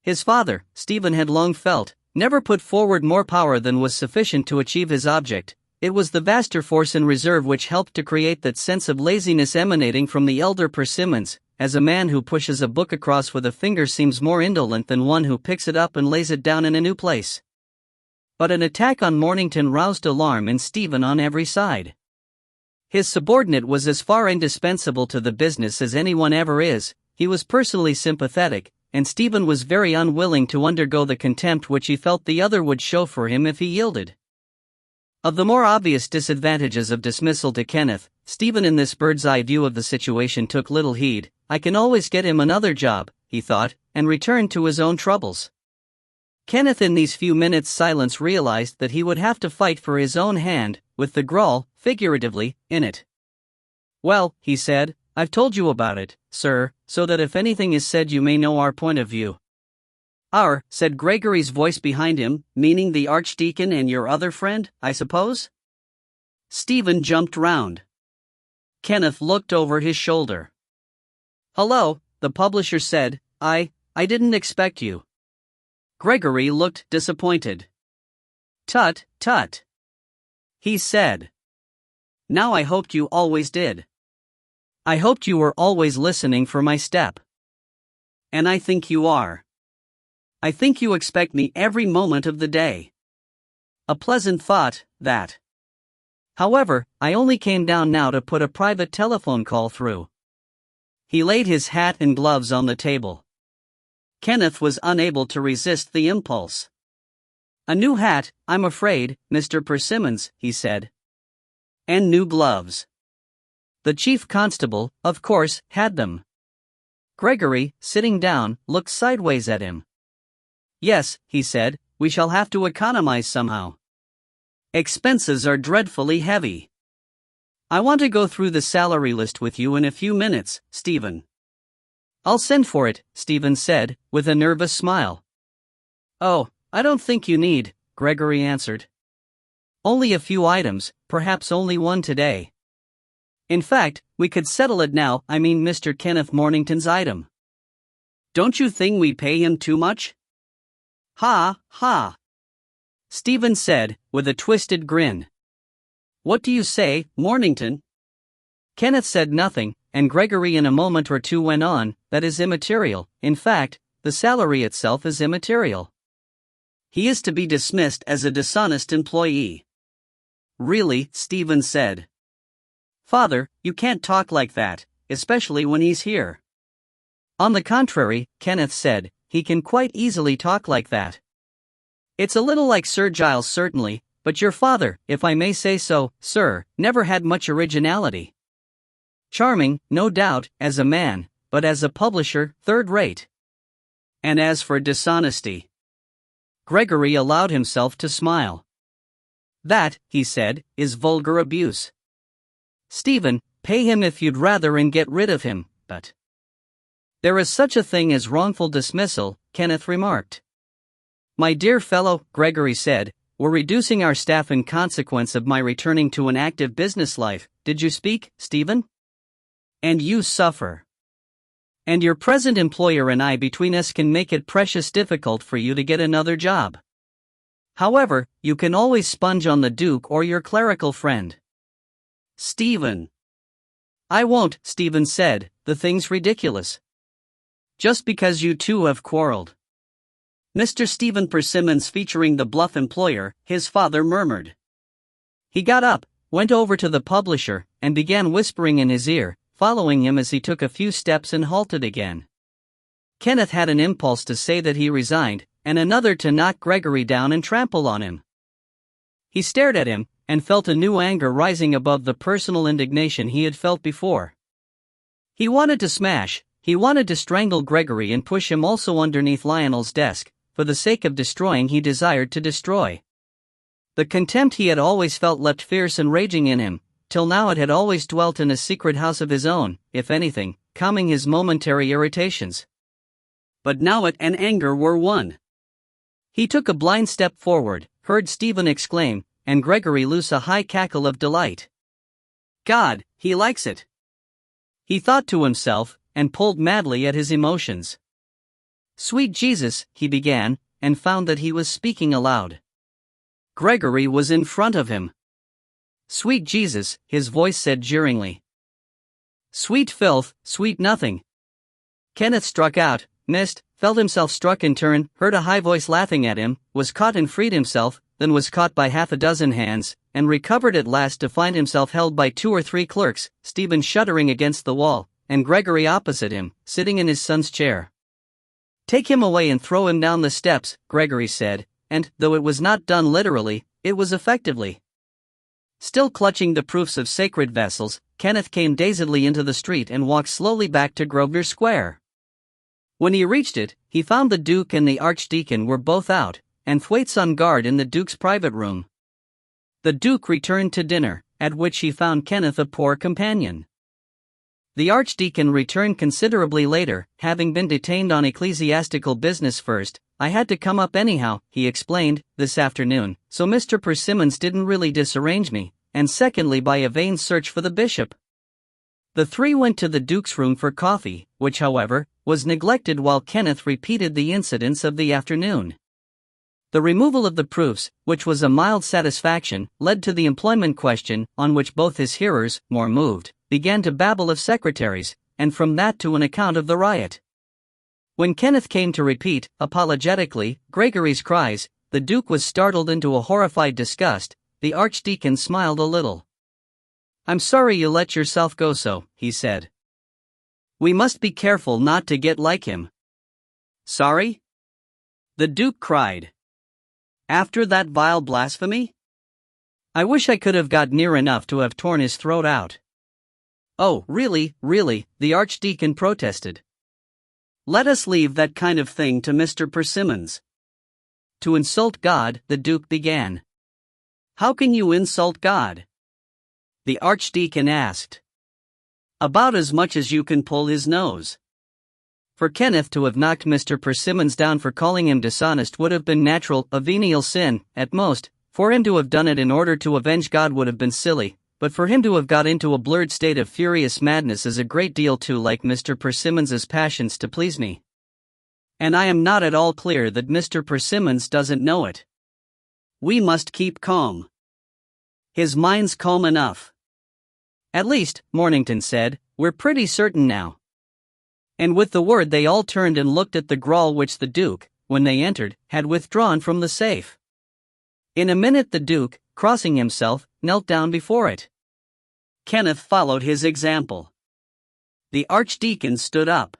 His father, Stephen had long felt, never put forward more power than was sufficient to achieve his object. It was the vaster force in reserve which helped to create that sense of laziness emanating from the elder Persimmons, as a man who pushes a book across with a finger seems more indolent than one who picks it up and lays it down in a new place. But an attack on Mornington roused alarm in Stephen on every side. His subordinate was as far indispensable to the business as anyone ever is. He was personally sympathetic, and Stephen was very unwilling to undergo the contempt which he felt the other would show for him if he yielded. Of the more obvious disadvantages of dismissal to Kenneth, Stephen in this bird's-eye view of the situation took little heed. "I can always get him another job," he thought, and returned to his own troubles. Kenneth in these few minutes' silence realized that he would have to fight for his own hand, with the Grawl, figuratively, in it. "Well," he said, "I've told you about it, sir, so that if anything is said you may know our point of view." "Our," said Gregory's voice behind him, "meaning the Archdeacon and your other friend, I suppose?" Stephen jumped round. Kenneth looked over his shoulder. "Hello," the publisher said, I didn't expect you." Gregory looked disappointed. "Tut, tut," he said. "Now I hoped you always did. I hoped you were always listening for my step. And I think you are. I think you expect me every moment of the day. A pleasant thought, that. However, I only came down now to put a private telephone call through." He laid his hat and gloves on the table. Kenneth was unable to resist the impulse. "A new hat, I'm afraid, Mr. Persimmons," he said. "And new gloves." The chief constable, of course, had them. Gregory, sitting down, looked sideways at him. "Yes," he said, "we shall have to economize somehow. Expenses are dreadfully heavy. I want to go through the salary list with you in a few minutes, Stephen." "I'll send for it," Stephen said, with a nervous smile. "Oh, I don't think you need," Gregory answered. "Only a few items, perhaps only one today. In fact, we could settle it now, I mean Mr. Kenneth Mornington's item. Don't you think we pay him too much?" "Ha, ha," Stephen said, with a twisted grin. "What do you say, Mornington?" Kenneth said nothing, and Gregory in a moment or two went on, "That is immaterial. In fact, the salary itself is immaterial. He is to be dismissed as a dishonest employee." "Really?" Stephen said. "Father, you can't talk like that, especially when he's here." "On the contrary," Kenneth said, "he can quite easily talk like that. It's a little like Sir Giles certainly, but your father, if I may say so, sir, never had much originality. Charming, no doubt, as a man, but as a publisher, third-rate. And as for dishonesty..." Gregory allowed himself to smile. "That," he said, "is vulgar abuse. Stephen, pay him if you'd rather and get rid of him, but..." "There is such a thing as wrongful dismissal," Kenneth remarked. "My dear fellow," Gregory said, "we're reducing our staff in consequence of my returning to an active business life. Did you speak, Stephen? And you suffer. And your present employer and I between us can make it precious difficult for you to get another job. However, you can always sponge on the Duke or your clerical friend." "Stephen." "I won't," Stephen said, "the thing's ridiculous. Just because you two have quarreled." "Mr. Stephen Persimmons featuring the bluff employer," his father murmured. He got up, went over to the publisher, and began whispering in his ear, following him as he took a few steps and halted again. Kenneth had an impulse to say that he resigned, and another to knock Gregory down and trample on him. He stared at him, and felt a new anger rising above the personal indignation he had felt before. He wanted to smash, he wanted to strangle Gregory and push him also underneath Lionel's desk. For the sake of destroying he desired to destroy. The contempt he had always felt leapt fierce and raging in him, till now it had always dwelt in a secret house of his own, if anything, calming his momentary irritations. But now it and anger were one. He took a blind step forward, heard Stephen exclaim, and Gregory loose a high cackle of delight. "God, he likes it," he thought to himself, and pulled madly at his emotions. "Sweet Jesus," he began, and found that he was speaking aloud. Gregory was in front of him. "Sweet Jesus," his voice said jeeringly. "Sweet filth, sweet nothing." Kenneth struck out, missed, felt himself struck in turn, heard a high voice laughing at him, was caught and freed himself, then was caught by half a dozen hands, and recovered at last to find himself held by 2 or 3 clerks, Stephen shuddering against the wall, and Gregory opposite him, sitting in his son's chair. "Take him away and throw him down the steps," Gregory said, and, though it was not done literally, it was effectively. Still clutching the proofs of sacred vessels, Kenneth came dazedly into the street and walked slowly back to Grosvenor Square. When he reached it, he found the Duke and the Archdeacon were both out, and Thwaites on guard in the Duke's private room. The Duke returned to dinner, at which he found Kenneth a poor companion. The Archdeacon returned considerably later, having been detained on ecclesiastical business first. "I had to come up anyhow," he explained, "this afternoon, so Mr. Persimmons didn't really disarrange me, and secondly by a vain search for the bishop." The three went to the Duke's room for coffee, which however, was neglected while Kenneth repeated the incidents of the afternoon. The removal of the proofs, which was a mild satisfaction, led to the employment question, on which both his hearers, more moved, began to babble of secretaries, and from that to an account of the riot. When Kenneth came to repeat, apologetically, Gregory's cries, the Duke was startled into a horrified disgust. The Archdeacon smiled a little. "I'm sorry you let yourself go so," he said. "We must be careful not to get like him." "Sorry?" the Duke cried. "After that vile blasphemy? I wish I could have got near enough to have torn his throat out." "Oh, really, the Archdeacon protested. "Let us leave that kind of thing to Mr. Persimmons." "To insult God," the Duke began. "How can you insult God?" the Archdeacon asked. "About as much as you can pull his nose." For Kenneth to have knocked Mr. Persimmons down for calling him dishonest would have been natural, a venial sin, at most. For him to have done it in order to avenge God would have been silly, but for him to have got into a blurred state of furious madness is a great deal too like Mr. Persimmons's passions to please me. And I am not at all clear that Mr. Persimmons doesn't know it. We must keep calm. His mind's calm enough. At least, Mornington said, we're pretty certain now. And with the word they all turned and looked at the grawl which the Duke, when they entered, had withdrawn from the safe. In a minute the Duke, crossing himself, knelt down before it. Kenneth followed his example. The Archdeacon stood up.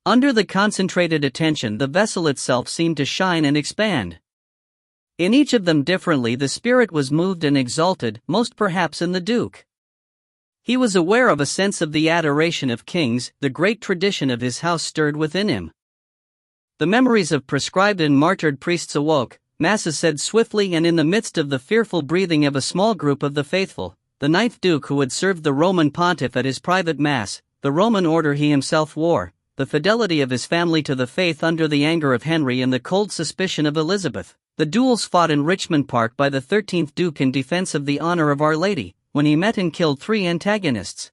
Under the concentrated attention the vessel itself seemed to shine and expand. In each of them differently the spirit was moved and exalted, most perhaps in the Duke. He was aware of a sense of the adoration of kings, the great tradition of his house stirred within him. The memories of proscribed and martyred priests awoke. Masses said swiftly, and in the midst of the fearful breathing of a small group of the faithful, the ninth Duke who had served the Roman pontiff at his private mass, the Roman order he himself wore, the fidelity of his family to the faith under the anger of Henry and the cold suspicion of Elizabeth, the duels fought in Richmond Park by the 13th Duke in defense of the honor of Our Lady, when he met and killed 3 antagonists.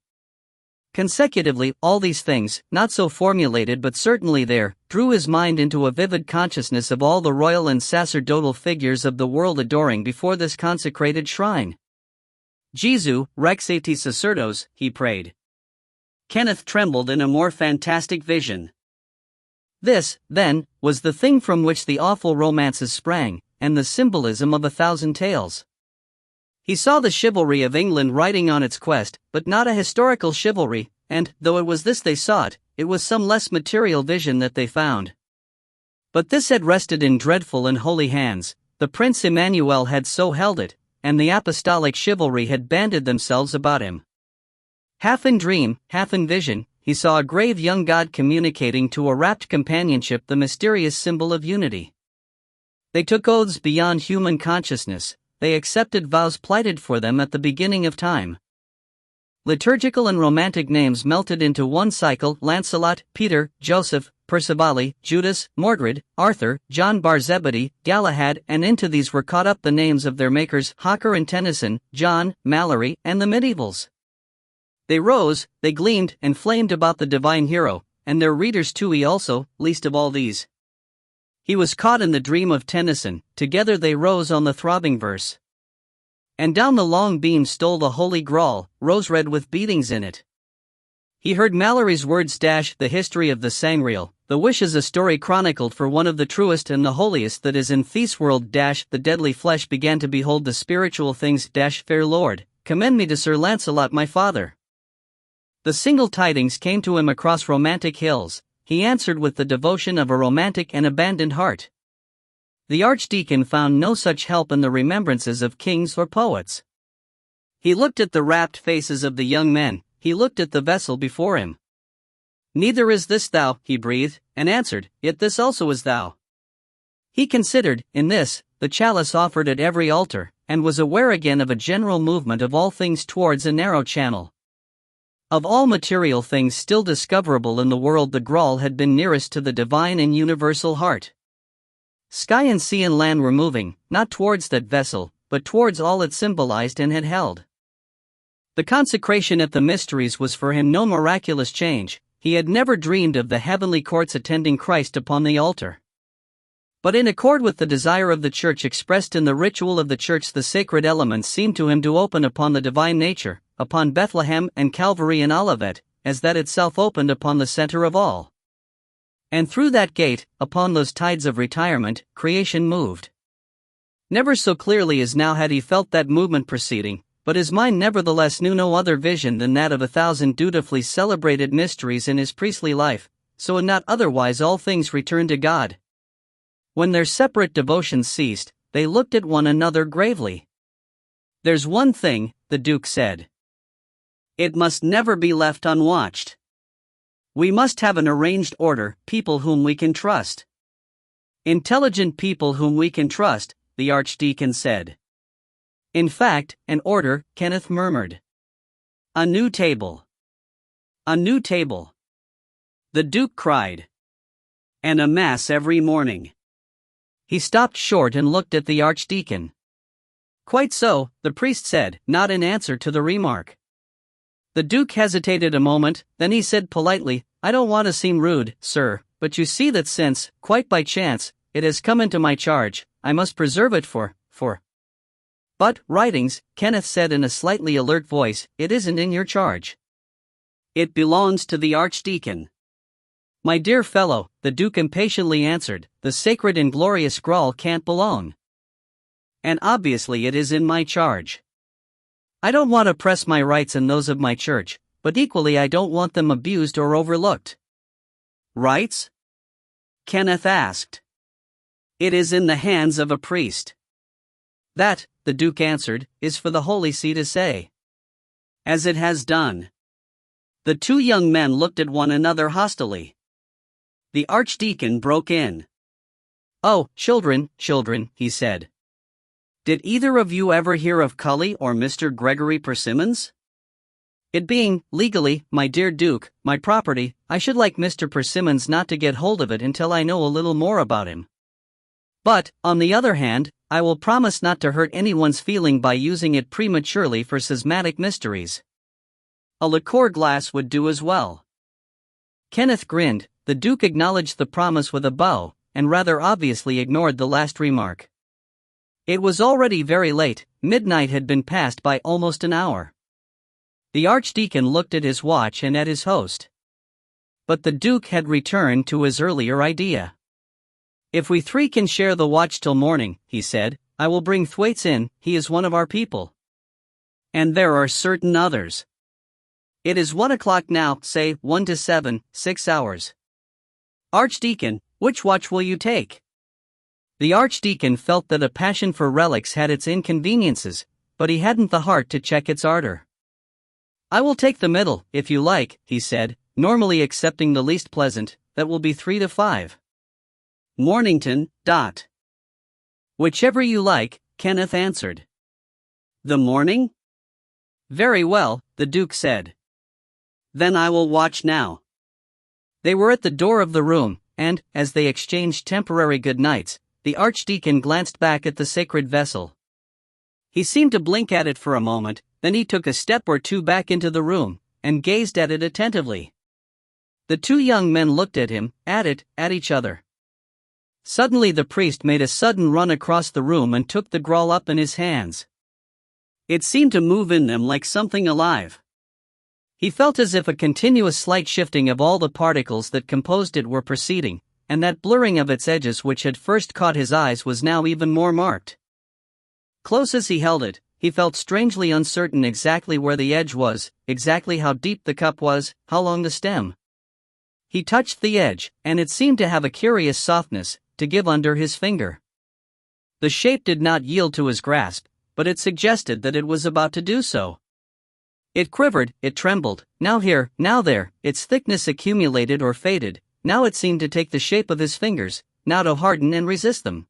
Consecutively, all these things, not so formulated but certainly there, drew his mind into a vivid consciousness of all the royal and sacerdotal figures of the world adoring before this consecrated shrine. "Jesu, rexati sacerdos," he prayed. Kenneth trembled in a more fantastic vision. This, then, was the thing from which the awful romances sprang, and the symbolism of 1,000 tales. He saw the chivalry of England riding on its quest, but not a historical chivalry, and, though it was this they sought, it was some less material vision that they found. But this had rested in dreadful and holy hands, the Prince Emmanuel had so held it, and the apostolic chivalry had banded themselves about him. Half in dream, half in vision, he saw a grave young god communicating to a rapt companionship the mysterious symbol of unity. They took oaths beyond human consciousness. They accepted vows plighted for them at the beginning of time. Liturgical and romantic names melted into one cycle: Lancelot, Peter, Joseph, Percivale, Judas, Mordred, Arthur, John Bar Zebedee, Galahad, and into these were caught up the names of their makers: Hawker and Tennyson, John, Malory, and the medievals. They rose, they gleamed and flamed about the divine hero, and their readers too. He also, least of all these. He was caught in the dream of Tennyson, together they rose on the throbbing verse. And down the long beam stole the holy grawl, rose-red with beatings in it. He heard Malory's words: the history of the Sangreal, the wish is a story chronicled for one of the truest and the holiest that is in this world. The deadly flesh began to behold the spiritual things. Fair Lord, commend me to Sir Lancelot my father. The single tidings came to him across romantic hills. He answered with the devotion of a romantic and abandoned heart. The Archdeacon found no such help in the remembrances of kings or poets. He looked at the rapt faces of the young men, he looked at the vessel before him. "Neither is this thou," he breathed, and answered, "Yet this also is thou." He considered, in this, the chalice offered at every altar, and was aware again of a general movement of all things towards a narrow channel. Of all material things still discoverable in the world, the grawl had been nearest to the divine and universal heart. Sky and sea and land were moving, not towards that vessel, but towards all it symbolized and had held. The consecration at the mysteries was for him no miraculous change. He had never dreamed of the heavenly courts attending Christ upon the altar. But in accord with the desire of the Church expressed in the ritual of the Church, the sacred elements seemed to him to open upon the divine nature, upon Bethlehem and Calvary and Olivet, as that itself opened upon the center of all. And through that gate, upon those tides of retirement, creation moved. Never so clearly as now had he felt that movement proceeding, but his mind nevertheless knew no other vision than that of 1,000 dutifully celebrated mysteries in his priestly life, so in not otherwise all things returned to God. When their separate devotions ceased, they looked at one another gravely. "There's one thing," the Duke said. "It must never be left unwatched. We must have an arranged order, people whom we can trust." "Intelligent people whom we can trust," the Archdeacon said. "In fact, an order," Kenneth murmured. "A new table. A new table," the Duke cried. "And a mass every morning." He stopped short and looked at the Archdeacon. "Quite so," the priest said, not in answer to the remark. The Duke hesitated a moment, then he said politely, "I don't want to seem rude, sir, but you see that since, quite by chance, it has come into my charge, I must preserve it for. But, writings," Kenneth said in a slightly alert voice, "it isn't in your charge. It belongs to the Archdeacon." "My dear fellow," the Duke impatiently answered, "the sacred and glorious scrawl can't belong. And obviously it is in my charge. I don't want to press my rights and those of my church, but equally I don't want them abused or overlooked." "Rights?" Kenneth asked. "It is in the hands of a priest." "That," the Duke answered, "is for the Holy See to say. As it has done." The two young men looked at one another hostilely. The Archdeacon broke in. "Oh, children, he said. "Did either of you ever hear of Cully or Mr. Gregory Persimmons? It being, legally, my dear Duke, my property, I should like Mr. Persimmons not to get hold of it until I know a little more about him. But, on the other hand, I will promise not to hurt anyone's feeling by using it prematurely for schismatic mysteries. A liqueur glass would do as well." Kenneth grinned. The Duke acknowledged the promise with a bow, and rather obviously ignored the last remark. It was already very late, midnight had been passed by almost an hour. The Archdeacon looked at his watch and at his host. But the Duke had returned to his earlier idea. "If we three can share the watch till morning," he said, "I will bring Thwaites in, he is one of our people. And there are certain others. It is 1 o'clock now, say 1 to 7, 6 hours. Archdeacon, which watch will you take?" The Archdeacon felt that a passion for relics had its inconveniences, but he hadn't the heart to check its ardor. "I will take the middle, if you like," he said, normally accepting the least pleasant, "that will be 3 to 5. Mornington, . "Whichever you like," Kenneth answered. "The morning? Very well," the Duke said. "Then I will watch now." They were at the door of the room, and, as they exchanged temporary good nights, the Archdeacon glanced back at the sacred vessel. He seemed to blink at it for a moment, then he took a step or two back into the room, and gazed at it attentively. The two young men looked at him, at it, at each other. Suddenly the priest made a sudden run across the room and took the scroll up in his hands. It seemed to move in them like something alive. He felt as if a continuous slight shifting of all the particles that composed it were proceeding, and that blurring of its edges which had first caught his eyes was now even more marked. Close as he held it, he felt strangely uncertain exactly where the edge was, exactly how deep the cup was, how long the stem. He touched the edge, and it seemed to have a curious softness, to give under his finger. The shape did not yield to his grasp, but it suggested that it was about to do so. It quivered, it trembled, now here, now there, its thickness accumulated or faded, now it seemed to take the shape of his fingers, now to harden and resist them.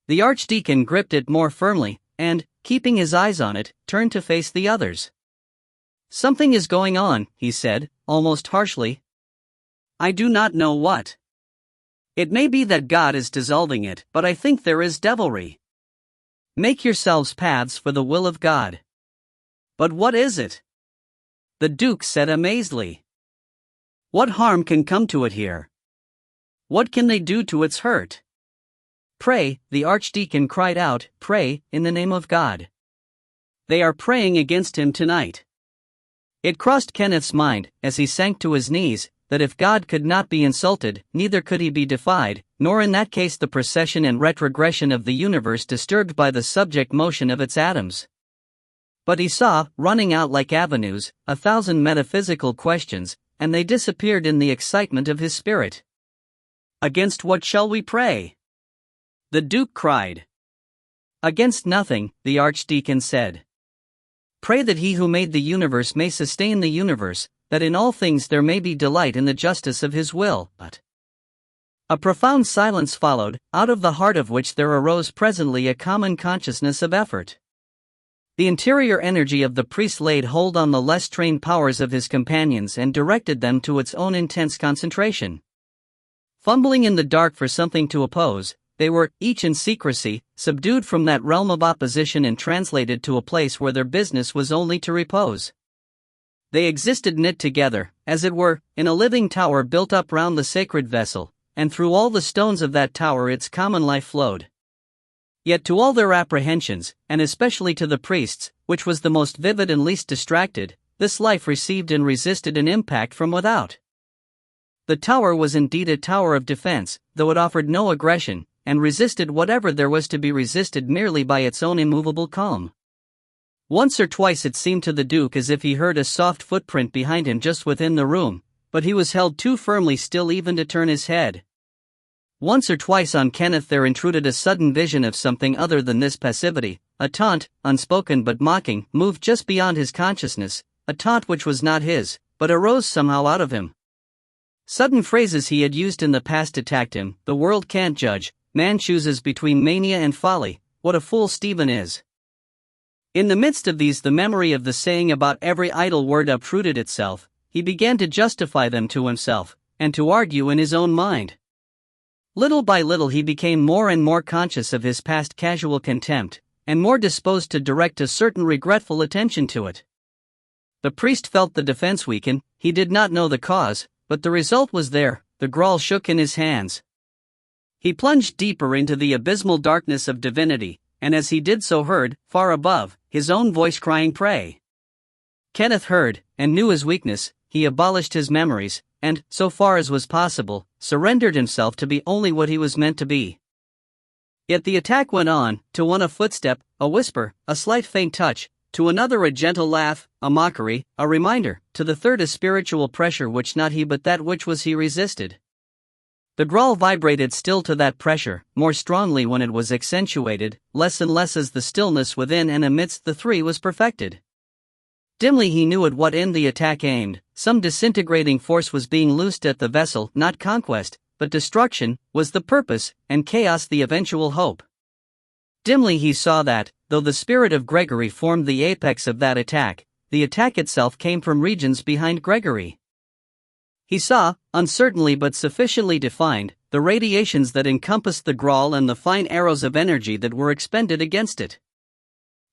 The Archdeacon gripped it more firmly, and, keeping his eyes on it, turned to face the others. "Something is going on," he said, almost harshly. "I do not know what. It may be that God is dissolving it, but I think there is devilry. Make yourselves paths for the will of God." "But what is it?" the Duke said amazedly. "What harm can come to it here? What can they do to its hurt?" "Pray," the Archdeacon cried out, "pray, in the name of God. They are praying against him tonight." It crossed Kenneth's mind, as he sank to his knees, that if God could not be insulted, neither could he be defied, nor in that case the procession and retrogression of the universe disturbed by the subject motion of its atoms. But he saw, running out like avenues, 1,000 metaphysical questions, and they disappeared in the excitement of his spirit. "Against what shall we pray?" the Duke cried. "Against nothing," the Archdeacon said. "Pray that he who made the universe may sustain the universe, that in all things there may be delight in the justice of his will." But a profound silence followed, out of the heart of which there arose presently a common consciousness of effort. The interior energy of the priest laid hold on the less trained powers of his companions and directed them to its own intense concentration. Fumbling in the dark for something to oppose, they were, each in secrecy, subdued from that realm of opposition and translated to a place where their business was only to repose. They existed knit together, as it were, in a living tower built up round the sacred vessel, and through all the stones of that tower its common life flowed. Yet to all their apprehensions, and especially to the priest's, which was the most vivid and least distracted, this life received and resisted an impact from without. The tower was indeed a tower of defense, though it offered no aggression, and resisted whatever there was to be resisted merely by its own immovable calm. Once or twice it seemed to the Duke as if he heard a soft footprint behind him just within the room, but he was held too firmly still even to turn his head. Once or twice on Kenneth there intruded a sudden vision of something other than this passivity, a taunt, unspoken but mocking, moved just beyond his consciousness, a taunt which was not his, but arose somehow out of him. Sudden phrases he had used in the past attacked him: "The world can't judge, man chooses between mania and folly, what a fool Stephen is." In the midst of these the memory of the saying about every idle word obtruded itself. He began to justify them to himself, and to argue in his own mind. Little by little he became more and more conscious of his past casual contempt, and more disposed to direct a certain regretful attention to it. The priest felt the defense weaken, he did not know the cause, but the result was there. The Graal shook in his hands. He plunged deeper into the abysmal darkness of divinity, and as he did so heard, far above, his own voice crying "Pray." Kenneth heard, and knew his weakness. He abolished his memories, and, so far as was possible, surrendered himself to be only what he was meant to be. Yet the attack went on, to one a footstep, a whisper, a slight faint touch, to another a gentle laugh, a mockery, a reminder, to the third a spiritual pressure which not he but that which was he resisted. The Graal vibrated still to that pressure, more strongly when it was accentuated, less and less as the stillness within and amidst the three was perfected. Dimly he knew at what end the attack aimed. Some disintegrating force was being loosed at the vessel. Not conquest, but destruction, was the purpose, and chaos the eventual hope. Dimly he saw that, though the spirit of Gregory formed the apex of that attack, the attack itself came from regions behind Gregory. He saw, uncertainly but sufficiently defined, the radiations that encompassed the Graal and the fine arrows of energy that were expended against it.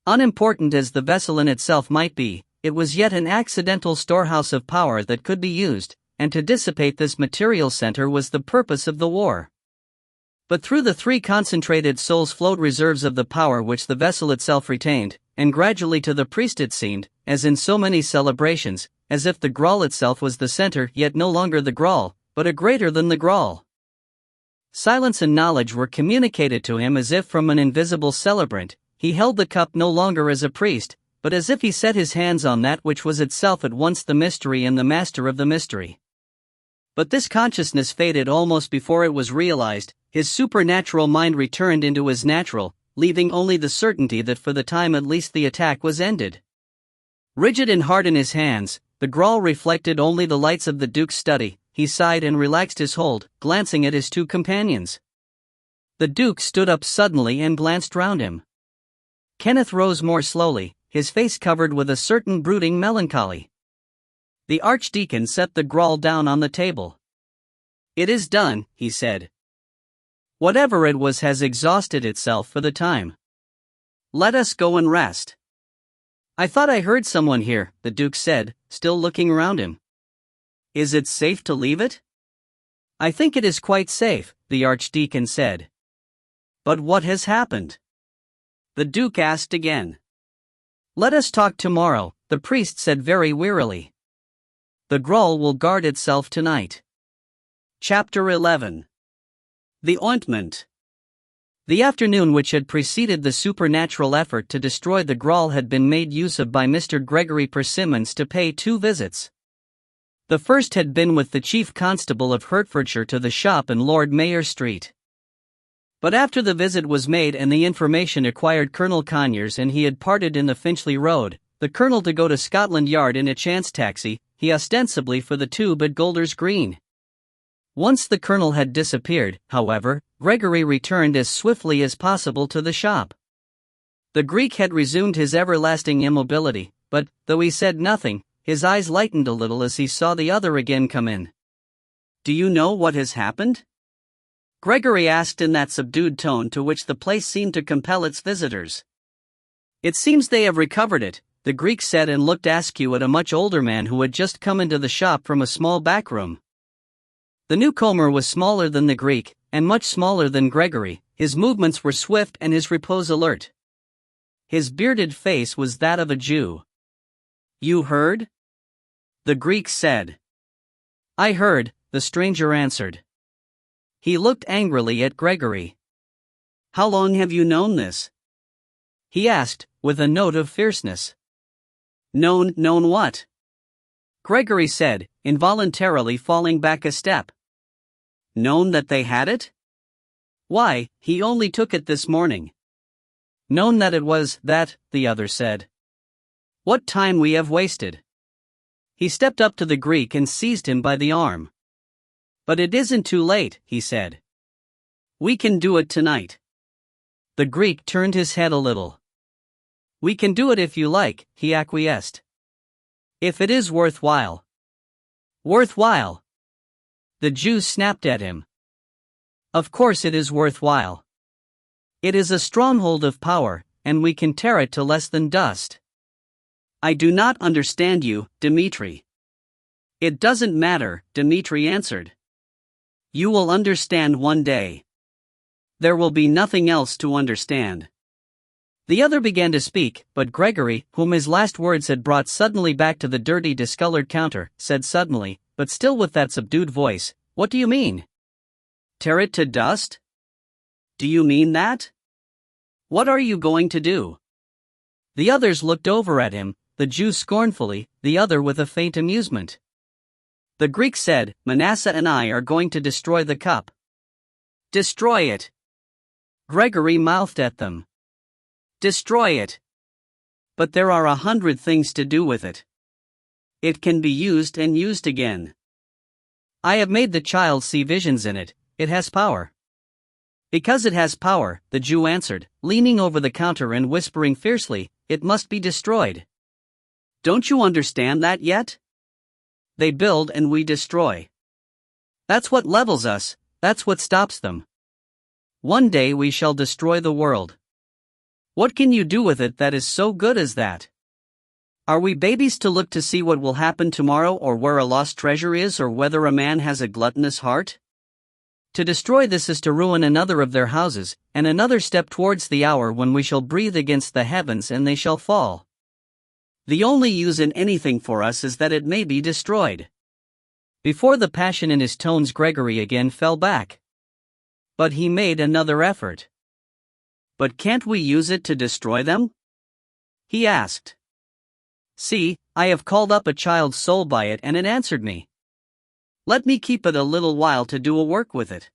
Unimportant as the vessel in itself might be, it was yet an accidental storehouse of power that could be used, and to dissipate this material center was the purpose of the war. But through the three concentrated souls flowed reserves of the power which the vessel itself retained, and gradually to the priest it seemed, as in so many celebrations, as if the Graal itself was the center, yet no longer the Graal, but a greater than the Graal. Silence and knowledge were communicated to him as if from an invisible celebrant. He held the cup no longer as a priest, but as if he set his hands on that which was itself at once the mystery and the master of the mystery. But this consciousness faded almost before it was realized. His supernatural mind returned into his natural, leaving only the certainty that for the time at least the attack was ended. Rigid and hard in his hands, the Graal reflected only the lights of the Duke's study. He sighed and relaxed his hold, glancing at his two companions. The Duke stood up suddenly and glanced round him. Kenneth rose more slowly, his face covered with a certain brooding melancholy. The Archdeacon set the Graal down on the table. "It is done," he said. "Whatever it was has exhausted itself for the time. Let us go and rest." "I thought I heard someone here," the Duke said, still looking around him. "Is it safe to leave it?" "I think it is quite safe," the Archdeacon said. "But what has happened?" the Duke asked again. "Let us talk tomorrow," the priest said very wearily. "The Graal will guard itself tonight." Chapter 11. The Ointment. The afternoon which had preceded the supernatural effort to destroy the Grawl had been made use of by Mr. Gregory Persimmons to pay 2 visits. The first had been with the Chief Constable of Hertfordshire to the shop in Lord Mayor Street. But after the visit was made and the information acquired Colonel Conyers and he had parted in the Finchley Road, the Colonel to go to Scotland Yard in a chance taxi, he ostensibly for the Tube at Golders Green. Once the Colonel had disappeared, however, Gregory returned as swiftly as possible to the shop. The Greek had resumed his everlasting immobility, but, though he said nothing, his eyes lightened a little as he saw the other again come in. "Do you know what has happened?" Gregory asked in that subdued tone to which the place seemed to compel its visitors. "It seems they have recovered it," the Greek said and looked askew at a much older man who had just come into the shop from a small back room. The newcomer was smaller than the Greek, and much smaller than Gregory. His movements were swift and his repose alert. His bearded face was that of a Jew. "You heard?" the Greek said. "I heard," the stranger answered. He looked angrily at Gregory. "How long have you known this?" he asked, with a note of fierceness. Known what?" Gregory said, involuntarily falling back a step. "Known that they had it? Why, he only took it this morning." "Known that it was that," the other said. "What time we have wasted." He stepped up to the Greek and seized him by the arm. "But it isn't too late," he said. "We can do it tonight." The Greek turned his head a little. "We can do it if you like," he acquiesced. "If it is worthwhile." "Worthwhile?" The Jew snapped at him. "Of course it is worthwhile. It is a stronghold of power, and we can tear it to less than dust." "I do not understand you, Dmitri." "It doesn't matter," Dmitri answered. "You will understand one day. There will be nothing else to understand." The other began to speak, but Gregory, whom his last words had brought suddenly back to the dirty discolored counter, said suddenly, but still with that subdued voice, "What do you mean? Tear it to dust? Do you mean that? What are you going to do?" The others looked over at him, the Jew scornfully, the other with a faint amusement. The Greek said, "Manasseh and I are going to destroy the cup." "Destroy it!" Gregory mouthed at them. "Destroy it! But there are 100 things to do with it. It can be used and used again. I have made the child see visions in it. It has power." "Because it has power," the Jew answered, leaning over the counter and whispering fiercely, "it must be destroyed. Don't you understand that yet? They build and we destroy. That's what levels us, that's what stops them. One day we shall destroy the world. What can you do with it that is so good as that? Are we babies to look to see what will happen tomorrow or where a lost treasure is or whether a man has a gluttonous heart? To destroy this is to ruin another of their houses, and another step towards the hour when we shall breathe against the heavens and they shall fall. The only use in anything for us is that it may be destroyed." Before the passion in his tones Gregory again fell back. But he made another effort. "But can't we use it to destroy them?" he asked. "See, I have called up a child's soul by it and it answered me. Let me keep it a little while to do a work with it."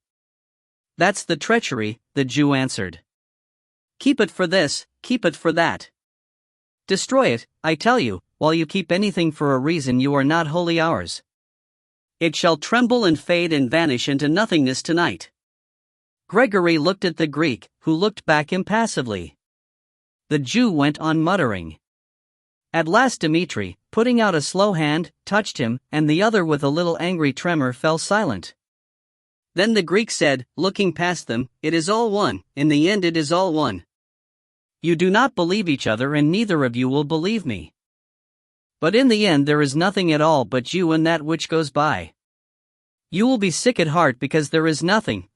"That's the treachery," the Jew answered. "Keep it for this, keep it for that. Destroy it, I tell you, while you keep anything for a reason you are not wholly ours. It shall tremble and fade and vanish into nothingness tonight." Gregory looked at the Greek, who looked back impassively. The Jew went on muttering. At last Dmitri, putting out a slow hand, touched him, and the other with a little angry tremor fell silent. Then the Greek said, looking past them, "It is all one, in the end it is all one. You do not believe each other and neither of you will believe me. But in the end there is nothing at all but you and that which goes by. You will be sick at heart because there is nothing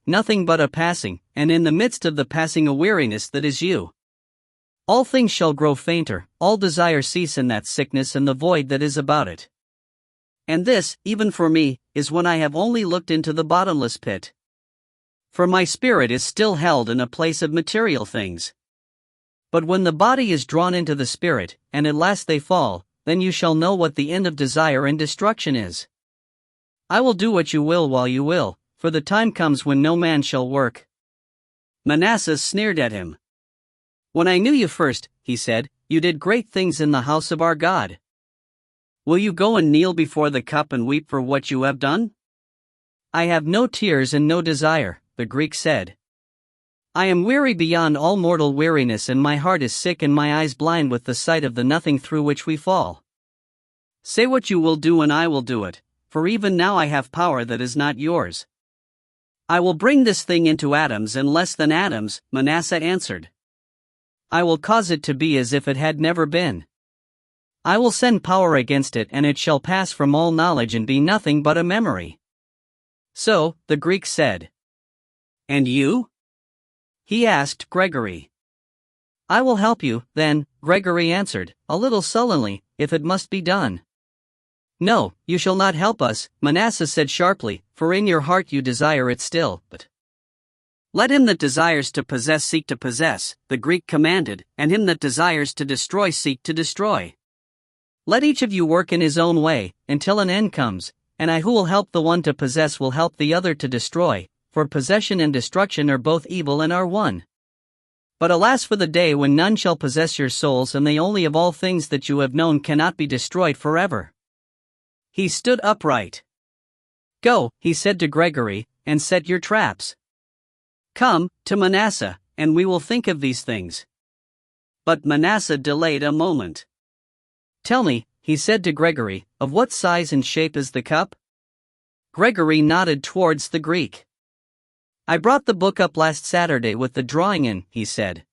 but a passing, and in the midst of the passing a weariness that is you. All things shall grow fainter, all desire cease in that sickness and the void that is about it. And this, even for me, is when I have only looked into the bottomless pit. For my spirit is still held in a place of material things. But when the body is drawn into the spirit, and at last they fall, then you shall know what the end of desire and destruction is. I will do what you will while you will, for the time comes when no man shall work. Manasseh sneered at him. When I knew you first, he said, you did great things in the house of our God. Will you go and kneel before the cup and weep for what you have done? I have no tears and no desire, the Greek said. I am weary beyond all mortal weariness, and my heart is sick and my eyes blind with the sight of the nothing through which we fall. Say what you will do and I will do it, for even now I have power that is not yours. I will bring this thing into atoms and less than atoms, Manasseh answered. I will cause it to be as if it had never been. I will send power against it, and it shall pass from all knowledge and be nothing but a memory. So, the Greek said. And you? He asked Gregory. I will help you, then, Gregory answered, a little sullenly, if it must be done. No, you shall not help us, Manasseh said sharply, for in your heart you desire it still, but let him that desires to possess seek to possess, the Greek commanded, and him that desires to destroy seek to destroy. Let each of you work in his own way, until an end comes, and I who will help the one to possess will help the other to destroy, for possession and destruction are both evil and are one. But alas for the day when none shall possess your souls, and they only of all things that you have known cannot be destroyed forever. He stood upright. Go, he said to Gregory, and set your traps. Come, to Manasseh, and we will think of these things. But Manasseh delayed a moment. Tell me, he said to Gregory, of what size and shape is the cup? Gregory nodded towards the Greek. I brought the book up last Saturday with the drawing in, he said.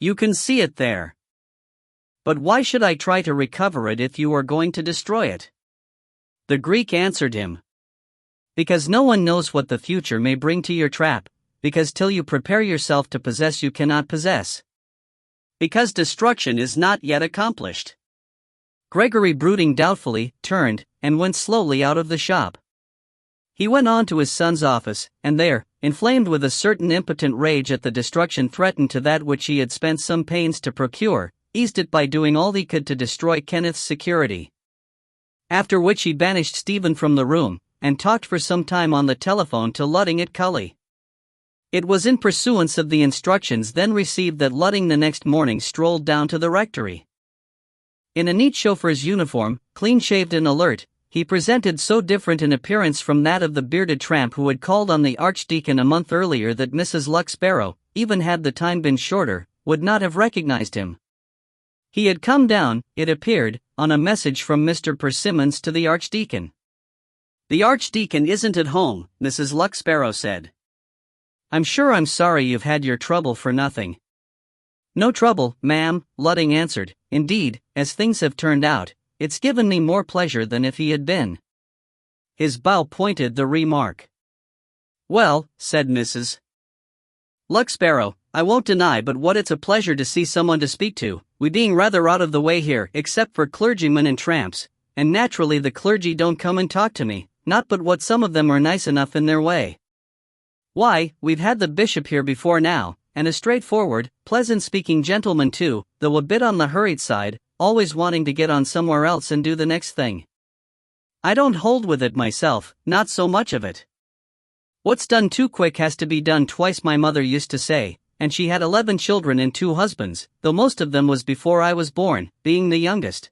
You can see it there. But why should I try to recover it if you are going to destroy it? The Greek answered him. Because no one knows what the future may bring to your trap, because till you prepare yourself to possess you cannot possess. Because destruction is not yet accomplished. Gregory, brooding doubtfully, turned, and went slowly out of the shop. He went on to his son's office, and there, inflamed with a certain impotent rage at the destruction threatened to that which he had spent some pains to procure, eased it by doing all he could to destroy Kenneth's security. After which he banished Stephen from the room, and talked for some time on the telephone to Ludding at Cully. It was in pursuance of the instructions then received that Ludding the next morning strolled down to the rectory. In a neat chauffeur's uniform, clean-shaved and alert, he presented so different an appearance from that of the bearded tramp who had called on the Archdeacon a month earlier that Mrs. Luck-Sparrow, even had the time been shorter, would not have recognized him. He had come down, it appeared, on a message from Mr. Persimmons to the Archdeacon. The Archdeacon isn't at home, Mrs. Luck-Sparrow said. I'm sure I'm sorry you've had your trouble for nothing. No trouble, ma'am, Ludding answered. Indeed, as things have turned out, it's given me more pleasure than if he had been. His bow pointed the remark. Well, said Mrs. Luck-Sparrow, I won't deny but what it's a pleasure to see someone to speak to, we being rather out of the way here except for clergymen and tramps, and naturally the clergy don't come and talk to me, not but what some of them are nice enough in their way. Why, we've had the bishop here before now, and a straightforward, pleasant-speaking gentleman too, though a bit on the hurried side, always wanting to get on somewhere else and do the next thing. I don't hold with it myself, not so much of it. What's done too quick has to be done twice, my mother used to say, and she had 11 children and 2 husbands, though most of them was before I was born, being the youngest.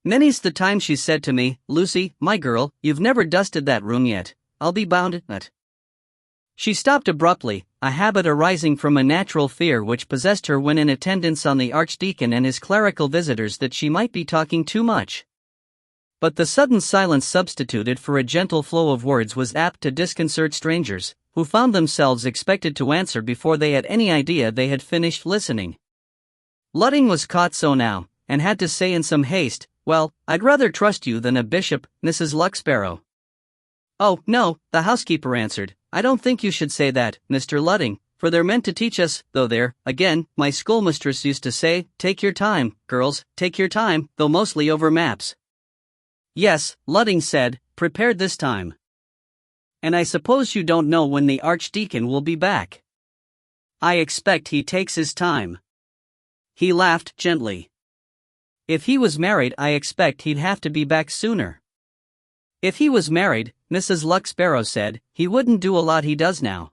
Many's the time she said to me, Lucy, my girl, you've never dusted that room yet, I'll be bound at. She stopped abruptly, a habit arising from a natural fear which possessed her when in attendance on the Archdeacon and his clerical visitors that she might be talking too much. But the sudden silence substituted for a gentle flow of words was apt to disconcert strangers, who found themselves expected to answer before they had any idea they had finished listening. Ludding was caught so now, and had to say in some haste, Well, I'd rather trust you than a bishop, Mrs. Luck-Sparrow. Oh, no, the housekeeper answered, I don't think you should say that, Mr. Ludding, for they're meant to teach us, though they're, again, my schoolmistress used to say, take your time, girls, take your time, though mostly over maps. Yes, Ludding said, prepared this time. And I suppose you don't know when the Archdeacon will be back. I expect he takes his time. He laughed gently. If he was married, I expect he'd have to be back sooner. If he was married, Mrs. Luck-Sparrow said, he wouldn't do a lot he does now.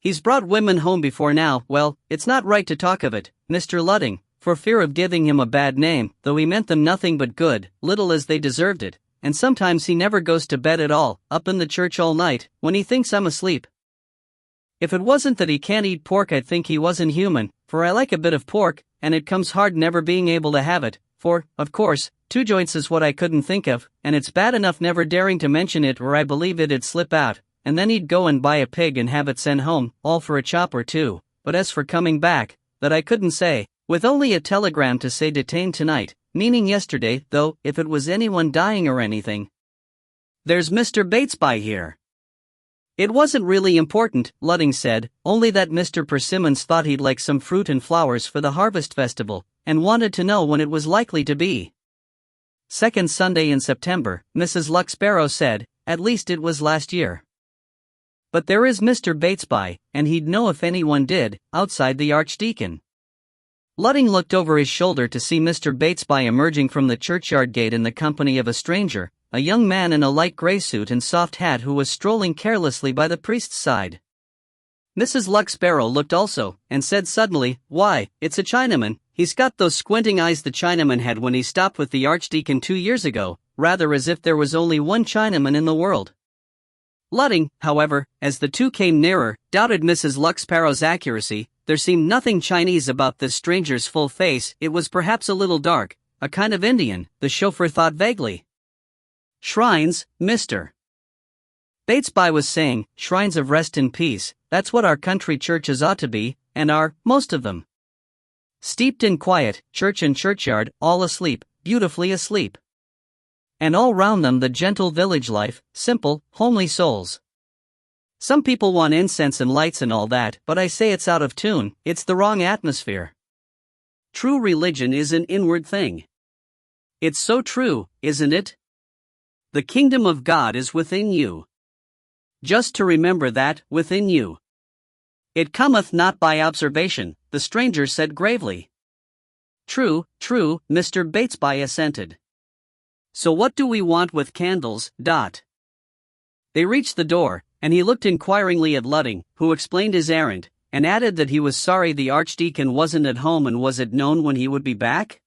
He's brought women home before now. Well, it's not right to talk of it, Mr. Ludding, for fear of giving him a bad name, though he meant them nothing but good, little as they deserved it, and sometimes he never goes to bed at all, up in the church all night, when he thinks I'm asleep. If it wasn't that he can't eat pork, I'd think he wasn't human, for I like a bit of pork, and it comes hard never being able to have it, for, of course, 2 joints is what I couldn't think of, and it's bad enough never daring to mention it or I believe it'd slip out, and then he'd go and buy a pig and have it sent home, all for a chop or 2, but as for coming back, that I couldn't say, with only a telegram to say detained tonight, meaning yesterday, though, if it was anyone dying or anything. There's Mr. Batesby here. It wasn't really important, Ludding said, only that Mr. Persimmons thought he'd like some fruit and flowers for the harvest festival, and wanted to know when it was likely to be. Second Sunday in September, Mrs. Luck-Sparrow said, at least it was last year. But there is Mr. Batesby, and he'd know if anyone did, outside the Archdeacon. Ludding looked over his shoulder to see Mr. Batesby emerging from the churchyard gate in the company of a stranger, a young man in a light grey suit and soft hat who was strolling carelessly by the priest's side. Mrs. Luck-Sparrow looked also, and said suddenly, why, it's a Chinaman. He's got those squinting eyes the Chinaman had when he stopped with the Archdeacon 2 years ago, rather as if there was only one Chinaman in the world. Ludding, however, as the two came nearer, doubted Mrs. Luck-Sparrow's accuracy. There seemed nothing Chinese about this stranger's full face. It was perhaps a little dark, a kind of Indian, the chauffeur thought vaguely. Shrines, Mr. Batesby was saying, shrines of rest and peace, that's what our country churches ought to be, and are, most of them. Steeped in quiet, church and churchyard, all asleep, beautifully asleep. And all round them the gentle village life, simple, homely souls. Some people want incense and lights and all that, but I say it's out of tune, it's the wrong atmosphere. True religion is an inward thing. It's so true, isn't it? The kingdom of God is within you. Just to remember that, within you. It cometh not by observation, the stranger said gravely. True, true, Mr. Batesby assented. So what do we want with candles, Dot? They reached the door, and he looked inquiringly at Ludding, who explained his errand, and added that he was sorry the Archdeacon wasn't at home and was it known when he would be back?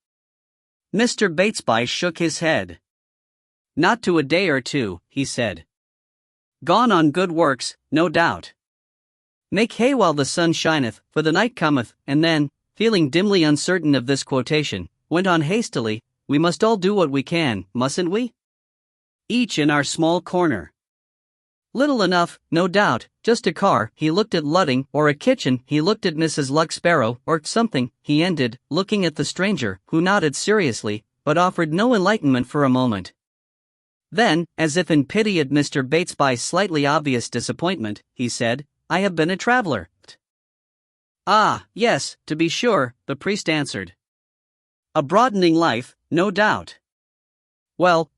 Mr. Batesby shook his head. Not to a day or 2, he said. Gone on good works, no doubt. Make hay while the sun shineth, for the night cometh, and then, feeling dimly uncertain of this quotation, went on hastily, we must all do what we can, mustn't we? Each in our small corner. Little enough, no doubt, just a car, he looked at Ludding, or a kitchen, he looked at Mrs. Luck-Sparrow, or something, he ended, looking at the stranger, who nodded seriously, but offered no enlightenment for a moment. Then, as if in pity at Mr. Batesby's slightly obvious disappointment, he said, I have been a traveler. Ah, yes, to be sure, the priest answered. A broadening life, no doubt. Well,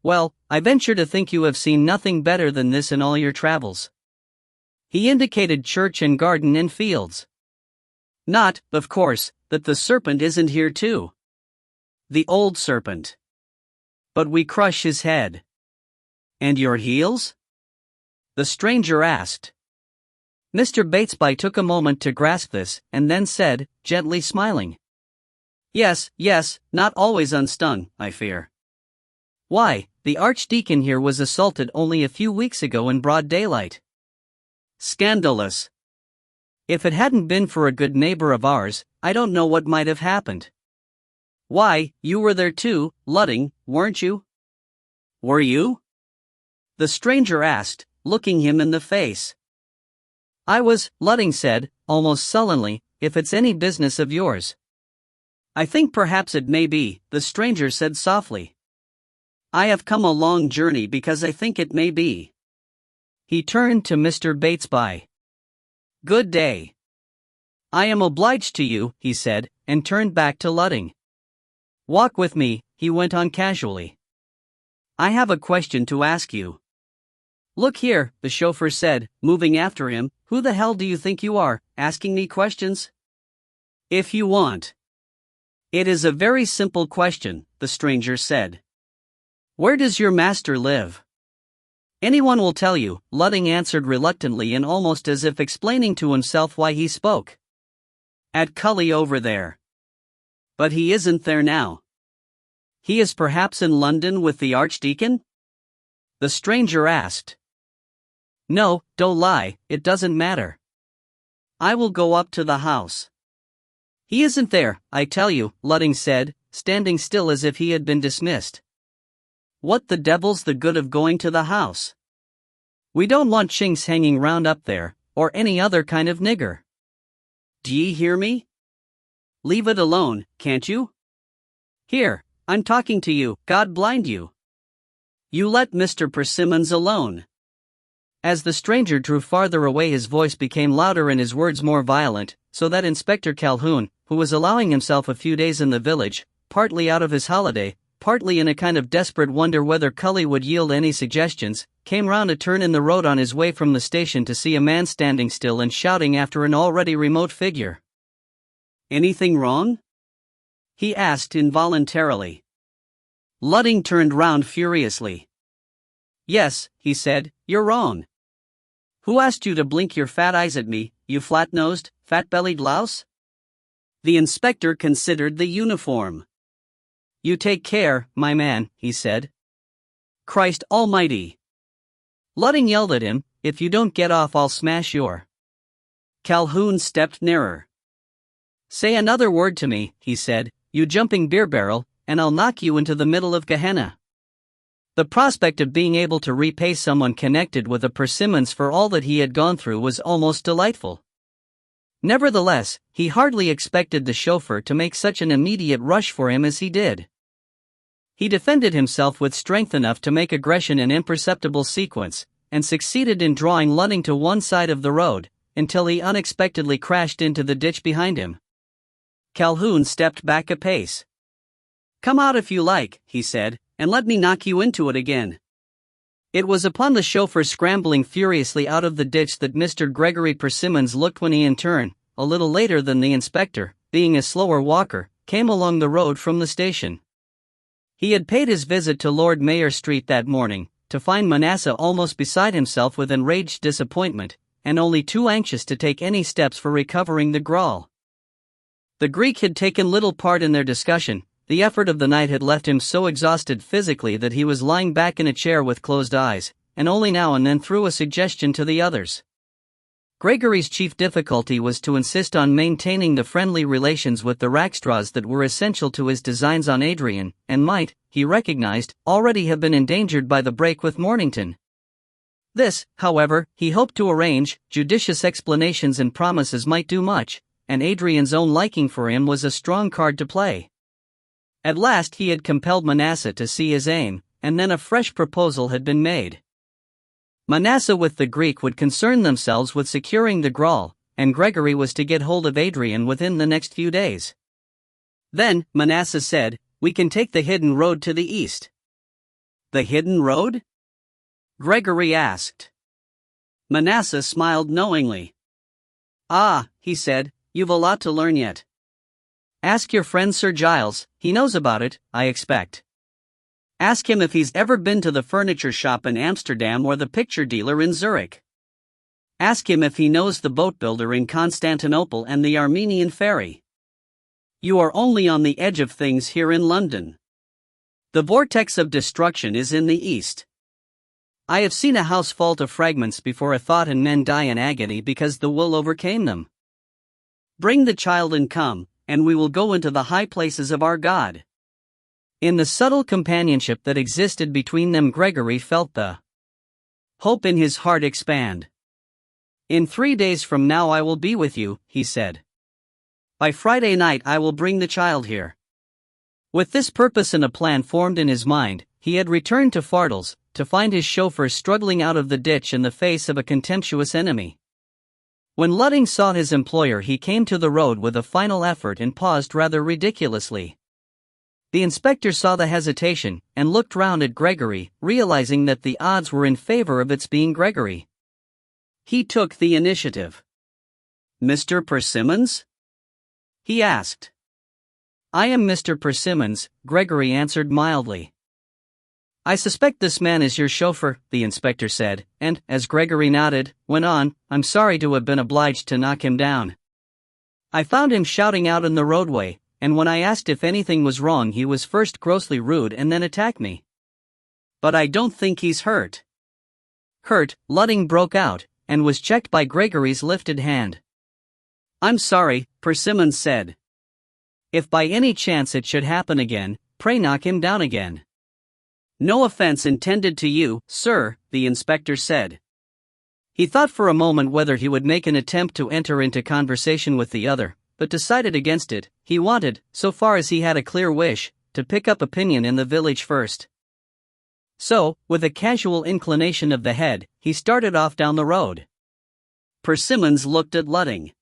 I venture to think you have seen nothing better than this in all your travels. He indicated church and garden and fields. Not, of course, that the serpent isn't here too. The old serpent. But we crush his head. And your heels? The stranger asked. Mr. Batesby took a moment to grasp this, and then said, gently smiling. Yes, not always unstung, I fear. Why, the Archdeacon here was assaulted only a few weeks ago in broad daylight. Scandalous. If it hadn't been for a good neighbor of ours, I don't know what might have happened. Why, you were there too, Ludding, weren't you? Were you? The stranger asked, looking him in the face. I was, Ludding said, almost sullenly, if it's any business of yours. I think perhaps it may be, the stranger said softly. I have come a long journey because I think it may be. He turned to Mr. Batesby. Good day. I am obliged to you, he said, and turned back to Ludding. Walk with me, he went on casually. I have a question to ask you. "Look here," the chauffeur said, moving after him, "who the hell do you think you are, asking me questions?" "If you want." "It is a very simple question," the stranger said. "Where does your master live?" "Anyone will tell you," Ludding answered reluctantly and almost as if explaining to himself why he spoke. "At Cully over there." "But he isn't there now." "He is perhaps in London with the Archdeacon?" the stranger asked. "No, don't lie, it doesn't matter. I will go up to the house." "He isn't there, I tell you," Ludding said, standing still as if he had been dismissed. "What the devil's the good of going to the house? We don't want chinks hanging round up there, or any other kind of nigger. D'ye hear me? Leave it alone, can't you? Here, I'm talking to you, God blind you. You let Mr. Persimmons alone." As the stranger drew farther away, his voice became louder and his words more violent, so that Inspector Calhoun, who was allowing himself a few days in the village, partly out of his holiday, partly in a kind of desperate wonder whether Cully would yield any suggestions, came round a turn in the road on his way from the station to see a man standing still and shouting after an already remote figure. "Anything wrong?" he asked involuntarily. Ludding turned round furiously. "Yes," he said, "you're wrong. Who asked you to blink your fat eyes at me, you flat-nosed, fat-bellied louse?" The inspector considered the uniform. "You take care, my man," he said. "Christ almighty!" Ludding yelled at him, "If you don't get off, I'll smash your—" Calhoun stepped nearer. "Say another word to me," he said, "you jumping beer barrel, and I'll knock you into the middle of Gehenna." The prospect of being able to repay someone connected with a Persimmons for all that he had gone through was almost delightful. Nevertheless, he hardly expected the chauffeur to make such an immediate rush for him as he did. He defended himself with strength enough to make aggression an imperceptible sequence, and succeeded in drawing Ludding to one side of the road, until he unexpectedly crashed into the ditch behind him. Calhoun stepped back a pace. "Come out if you like," he said, "and let me knock you into it again." It was upon the chauffeur scrambling furiously out of the ditch that Mr. Gregory Persimmons looked when he in turn, a little later than the inspector, being a slower walker, came along the road from the station. He had paid his visit to Lord Mayor Street that morning, to find Manasseh almost beside himself with enraged disappointment, and only too anxious to take any steps for recovering the Graal. The Greek had taken little part in their discussion. The effort of the night had left him so exhausted physically that he was lying back in a chair with closed eyes, and only now and then threw a suggestion to the others. Gregory's chief difficulty was to insist on maintaining the friendly relations with the Rackstraws that were essential to his designs on Adrian, and might, he recognized, already have been endangered by the break with Mornington. This, however, he hoped to arrange. Judicious explanations and promises might do much, and Adrian's own liking for him was a strong card to play. At last he had compelled Manasseh to see his aim, and then a fresh proposal had been made. Manasseh with the Greek would concern themselves with securing the Graal, and Gregory was to get hold of Adrian within the next few days. Then, Manasseh said, "We can take the hidden road to the east." "The hidden road?" Gregory asked. Manasseh smiled knowingly. "Ah," he said, "you've a lot to learn yet. Ask your friend Sir Giles, he knows about it, I expect. Ask him if he's ever been to the furniture shop in Amsterdam or the picture dealer in Zurich. Ask him if he knows the boat builder in Constantinople and the Armenian ferry. You are only on the edge of things here in London. The vortex of destruction is in the east. I have seen a house fall to fragments before a thought and men die in agony because the will overcame them. Bring the child and come, and we will go into the high places of our God." In the subtle companionship that existed between them, Gregory felt the hope in his heart expand. "In 3 days from now I will be with you," he said. "By Friday night I will bring the child here." With this purpose and a plan formed in his mind, he had returned to Fardles, to find his chauffeur struggling out of the ditch in the face of a contemptuous enemy. When Ludding saw his employer, he came to the road with a final effort and paused rather ridiculously. The inspector saw the hesitation and looked round at Gregory, realizing that the odds were in favor of its being Gregory. He took the initiative. "Mr. Persimmons?" he asked. "I am Mr. Persimmons," Gregory answered mildly. "I suspect this man is your chauffeur," the inspector said, and, as Gregory nodded, went on, "I'm sorry to have been obliged to knock him down. I found him shouting out in the roadway, and when I asked if anything was wrong he was first grossly rude and then attacked me. But I don't think he's hurt." "Hurt?" Ludding broke out, and was checked by Gregory's lifted hand. "I'm sorry," Persimmons said. "If by any chance it should happen again, pray knock him down again." "No offense intended to you, sir," the inspector said. He thought for a moment whether he would make an attempt to enter into conversation with the other, but decided against it. He wanted, so far as he had a clear wish, to pick up opinion in the village first. So, with a casual inclination of the head, he started off down the road. Persimmons looked at Ludding.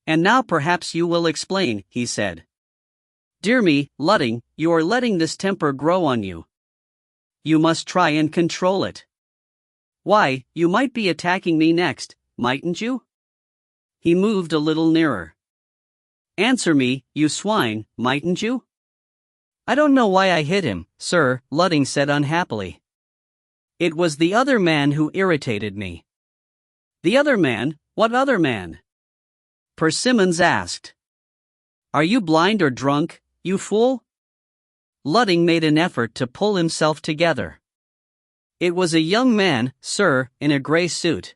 "And now perhaps you will explain," he said. "Dear me, Ludding, you are letting this temper grow on you. You must try and control it. Why, you might be attacking me next, mightn't you?" He moved a little nearer. "Answer me, you swine, mightn't you?" "I don't know why I hit him, sir," Ludding said unhappily. "It was the other man who irritated me." "The other man? What other man?" Persimmons asked. "Are you blind or drunk, you fool?" Ludding made an effort to pull himself together. "It was a young man, sir, in a grey suit.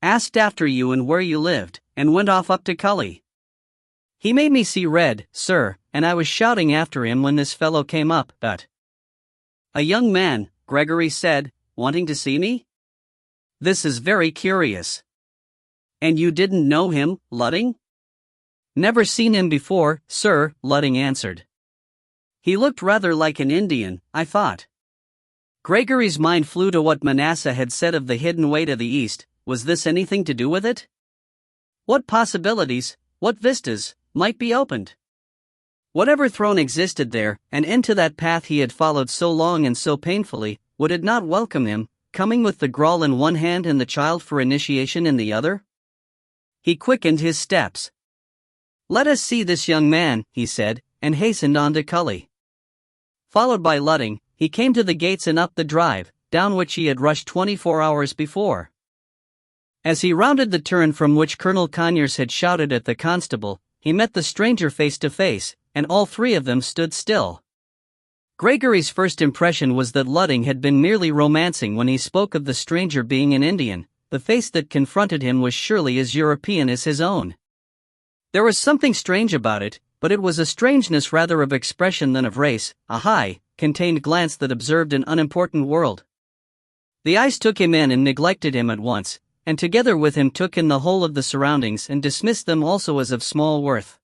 Asked after you and where you lived, and went off up to Cully. He made me see red, sir, and I was shouting after him when this fellow came up, but—" "A young man," Gregory said, "wanting to see me? This is very curious. And you didn't know him, Ludding?" "Never seen him before, sir," Ludding answered. "He looked rather like an Indian, I thought." Gregory's mind flew to what Manasseh had said of the hidden way to the east. Was this anything to do with it? What possibilities, what vistas, might be opened? Whatever throne existed there, and into that path he had followed so long and so painfully, would it not welcome him, coming with the grawl in one hand and the child for initiation in the other? He quickened his steps. "Let us see this young man," he said, and hastened on to Cully. Followed by Ludding, he came to the gates and up the drive, down which he had rushed 24 hours before. As he rounded the turn from which Colonel Conyers had shouted at the constable, he met the stranger face to face, and all three of them stood still. Gregory's first impression was that Ludding had been merely romancing when he spoke of the stranger being an Indian. The face that confronted him was surely as European as his own. There was something strange about it, but it was a strangeness rather of expression than of race, a high, contained glance that observed an unimportant world. The eyes took him in and neglected him at once, and together with him took in the whole of the surroundings and dismissed them also as of small worth.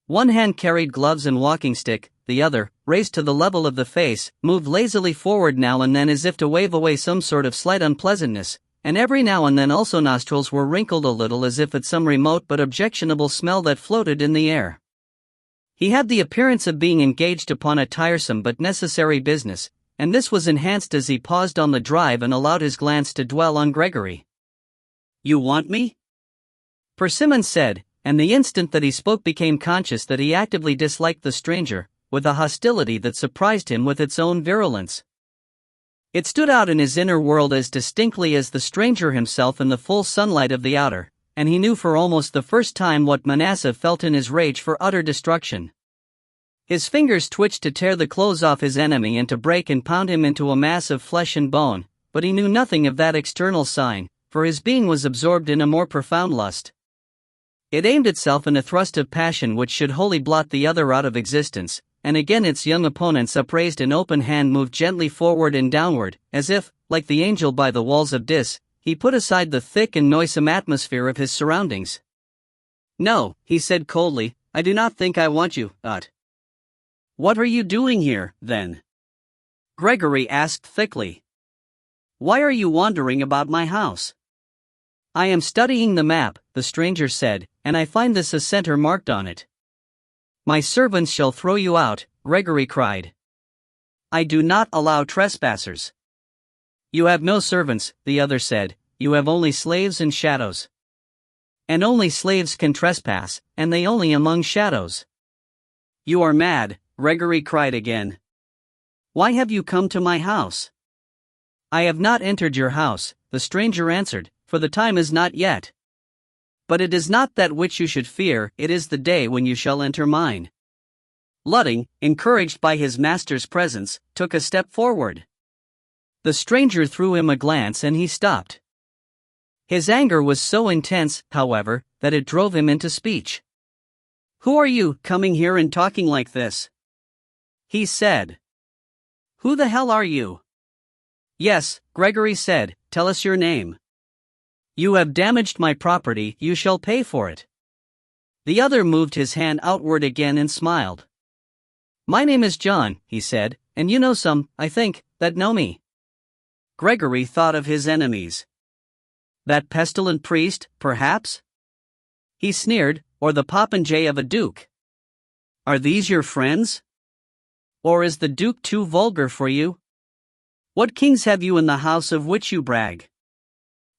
One hand carried gloves and walking stick, the other, raised to the level of the face, moved lazily forward now and then as if to wave away some sort of slight unpleasantness, and every now and then also nostrils were wrinkled a little as if at some remote but objectionable smell that floated in the air. He had the appearance of being engaged upon a tiresome but necessary business, and this was enhanced as he paused on the drive and allowed his glance to dwell on Gregory. "You want me?" Persimmons said, and the instant that he spoke became conscious that he actively disliked the stranger, with a hostility that surprised him with its own virulence. It stood out in his inner world as distinctly as the stranger himself in the full sunlight of the outer, and he knew for almost the first time what Manasseh felt in his rage for utter destruction. His fingers twitched to tear the clothes off his enemy and to break and pound him into a mass of flesh and bone, but he knew nothing of that external sign, for his being was absorbed in a more profound lust. It aimed itself in a thrust of passion which should wholly blot the other out of existence, and again its young opponent's upraised and open hand moved gently forward and downward, as if, like the angel by the walls of Dis, he put aside the thick and noisome atmosphere of his surroundings. "No," he said coldly, "I do not think I want you, but—" "What are you doing here, then?" Gregory asked thickly. "Why are you wandering about my house?" "I am studying the map," the stranger said, "and I find this a center marked on it." My servants shall throw you out, Gregory cried. I do not allow trespassers. You have no servants, the other said, you have only slaves and shadows. And only slaves can trespass, and they only among shadows. You are mad, Gregory cried again. Why have you come to my house? I have not entered your house, the stranger answered, for the time is not yet. But it is not that which you should fear, it is the day when you shall enter mine. Ludding, encouraged by his master's presence, took a step forward. The stranger threw him a glance and he stopped. His anger was so intense, however, that it drove him into speech. Who are you, coming here and talking like this? He said. Who the hell are you? Yes, Gregory said, tell us your name. You have damaged my property, you shall pay for it. The other moved his hand outward again and smiled. My name is John, he said, and you know some, I think, that know me. Gregory thought of his enemies. That pestilent priest, perhaps? He sneered, or the popinjay of a duke. Are these your friends? Or is the duke too vulgar for you? What kings have you in the house of which you brag?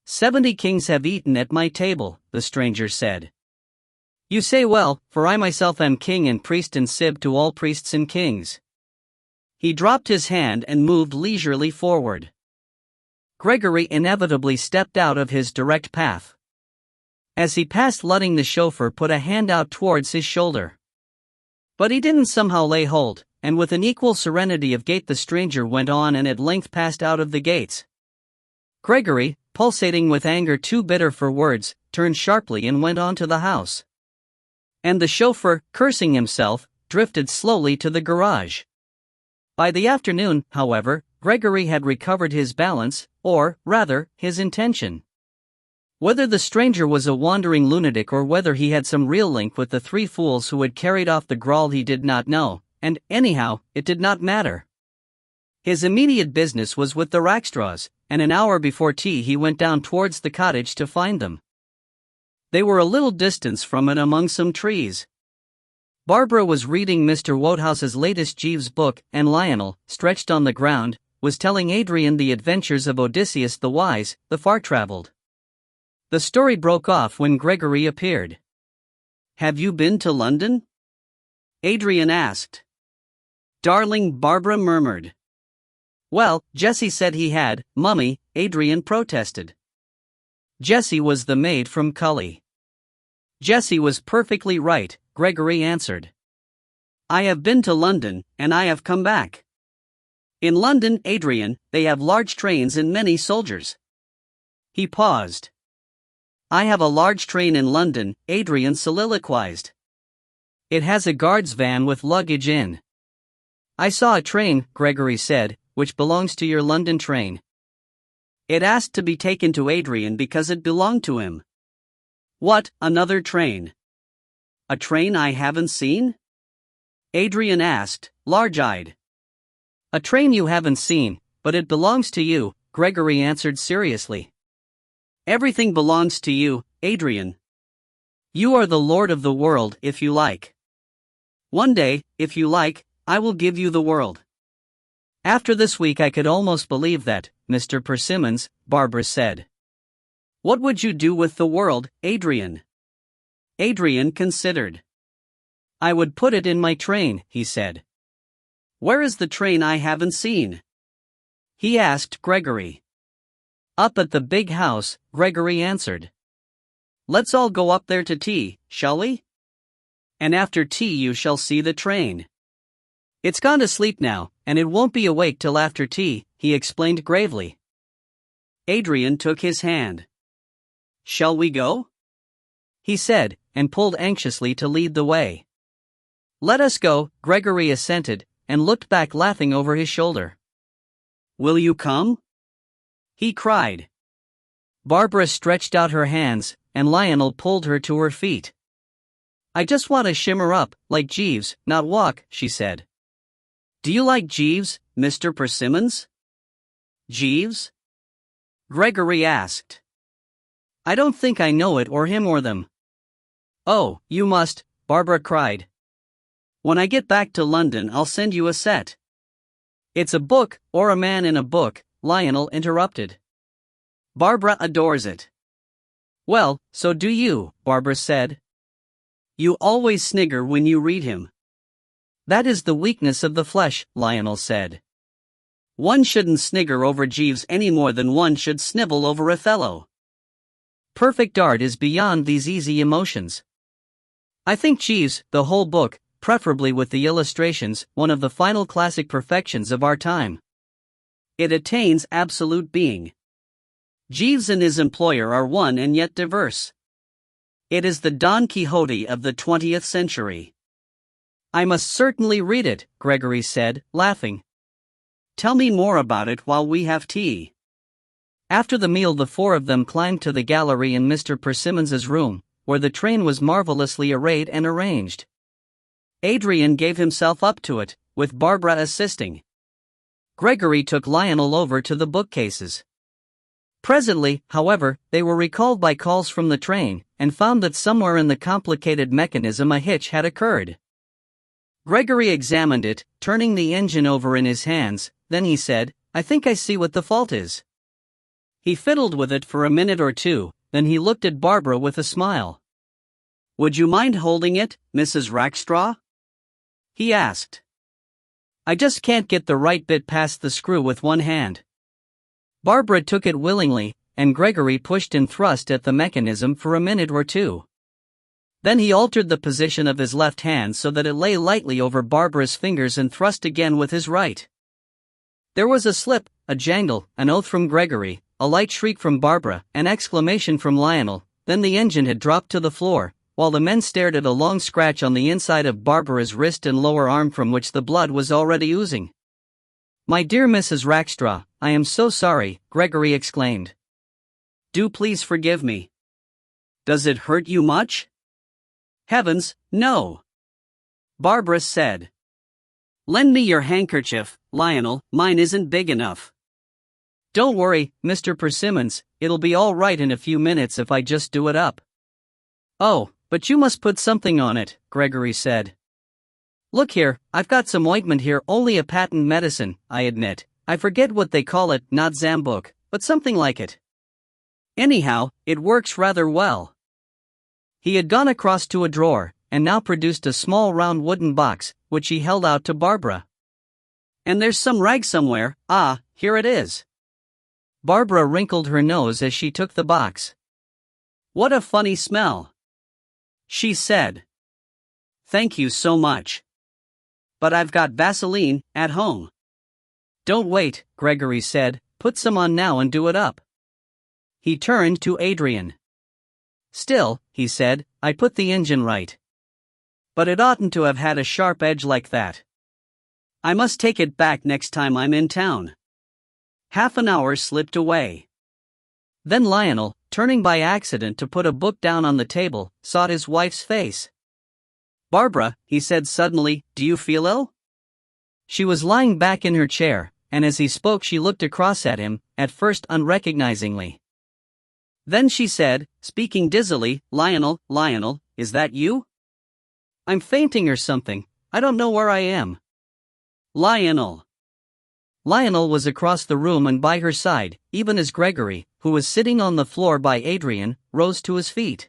70 kings have eaten at my table, the stranger said. You say well, for I myself am king and priest and sib to all priests and kings. He dropped his hand and moved leisurely forward. Gregory inevitably stepped out of his direct path. As he passed, Ludding the chauffeur put a hand out towards his shoulder. But he didn't somehow lay hold, and with an equal serenity of gait the stranger went on and at length passed out of the gates. Gregory, pulsating with anger too bitter for words, turned sharply and went on to the house. And the chauffeur, cursing himself, drifted slowly to the garage. By the afternoon, however, Gregory had recovered his balance, or, rather, his intention. Whether the stranger was a wandering lunatic or whether he had some real link with the three fools who had carried off the Graal he did not know, and, anyhow, it did not matter. His immediate business was with the Rackstraws, and an hour before tea he went down towards the cottage to find them. They were a little distance from it among some trees. Barbara was reading Mr. Wotehouse's latest Jeeves book, and Lionel, stretched on the ground, was telling Adrian the adventures of Odysseus the Wise, the far-travelled. The story broke off when Gregory appeared. Have you been to London? Adrian asked. Darling, Barbara murmured. Well, Jessie said he had, Mummy, Adrian protested. Jessie was the maid from Cully. Jessie was perfectly right, Gregory answered. I have been to London, and I have come back. In London, Adrian, they have large trains and many soldiers. He paused. I have a large train in London, Adrian soliloquized. It has a guard's van with luggage in. I saw a train, Gregory said, which belongs to your London train. It asked to be taken to Adrian because it belonged to him. What, another train? A train I haven't seen? Adrian asked, large-eyed. A train you haven't seen, but it belongs to you, Gregory answered seriously. Everything belongs to you, Adrian. You are the lord of the world if you like. One day, if you like, I will give you the world. After this week I could almost believe that, Mr. Persimmons, Barbara said. What would you do with the world, Adrian? Adrian considered. I would put it in my train, he said. Where is the train I haven't seen? He asked Gregory. Up at the big house, Gregory answered. Let's all go up there to tea, shall we? And after tea you shall see the train. It's gone to sleep now, and it won't be awake till after tea, he explained gravely. Adrian took his hand. Shall we go? He said, and pulled anxiously to lead the way. Let us go, Gregory assented, and looked back laughing over his shoulder. Will you come? He cried. Barbara stretched out her hands, and Lionel pulled her to her feet. I just want to shimmer up, like Jeeves, not walk, she said. Do you like Jeeves, Mr. Persimmons? Jeeves? Gregory asked. I don't think I know it or him or them. Oh, you must, Barbara cried. When I get back to London, I'll send you a set. It's a book, or a man in a book, Lionel interrupted. Barbara adores it. Well, so do you, Barbara said. You always snigger when you read him. That is the weakness of the flesh, Lionel said. One shouldn't snigger over Jeeves any more than one should snivel over Othello. Perfect art is beyond these easy emotions. I think Jeeves, the whole book, preferably with the illustrations, one of the final classic perfections of our time. It attains absolute being. Jeeves and his employer are one and yet diverse. It is the Don Quixote of the 20th century. I must certainly read it, Gregory said, laughing. Tell me more about it while we have tea. After the meal, the four of them climbed to the gallery in Mr. Persimmons's room, where the train was marvelously arrayed and arranged. Adrian gave himself up to it, with Barbara assisting. Gregory took Lionel over to the bookcases. Presently, however, they were recalled by calls from the train, and found that somewhere in the complicated mechanism a hitch had occurred. Gregory examined it, turning the engine over in his hands. Then he said, I think I see what the fault is. He fiddled with it for a minute or two, then he looked at Barbara with a smile. Would you mind holding it, Mrs. Rackstraw? He asked. I just can't get the right bit past the screw with one hand. Barbara took it willingly, and Gregory pushed and thrust at the mechanism for a minute or two. Then he altered the position of his left hand so that it lay lightly over Barbara's fingers and thrust again with his right. There was a slip, a jangle, an oath from Gregory, a light shriek from Barbara, an exclamation from Lionel, then the engine had dropped to the floor, while the men stared at a long scratch on the inside of Barbara's wrist and lower arm from which the blood was already oozing. My dear Mrs. Rackstraw, I am so sorry, Gregory exclaimed. Do please forgive me. Does it hurt you much? Heavens, no. Barbara said. Lend me your handkerchief, Lionel, mine isn't big enough. Don't worry, Mr. Persimmons, it'll be all right in a few minutes if I just do it up. Oh, but you must put something on it, Gregory said. Look here, I've got some ointment here, only a patent medicine, I admit. I forget what they call it, not Zambuk, but something like it. Anyhow, it works rather well. He had gone across to a drawer, and now produced a small round wooden box, which he held out to Barbara. And there's some rag somewhere, here it is. Barbara wrinkled her nose as she took the box. What a funny smell, she said. Thank you so much. But I've got Vaseline at home. Don't wait, Gregory said, put some on now and do it up. He turned to Adrian. Still, he said, I put the engine right. But it oughtn't to have had a sharp edge like that. I must take it back next time I'm in town. Half an hour slipped away. Then Lionel, turning by accident to put a book down on the table, sought his wife's face. Barbara, he said suddenly, do you feel ill? She was lying back in her chair, and as he spoke she looked across at him, at first unrecognizingly. Then she said, speaking dizzily, Lionel, is that you? I'm fainting or something, I don't know where I am. Lionel. Lionel was across the room and by her side, even as Gregory, who was sitting on the floor by Adrian, rose to his feet.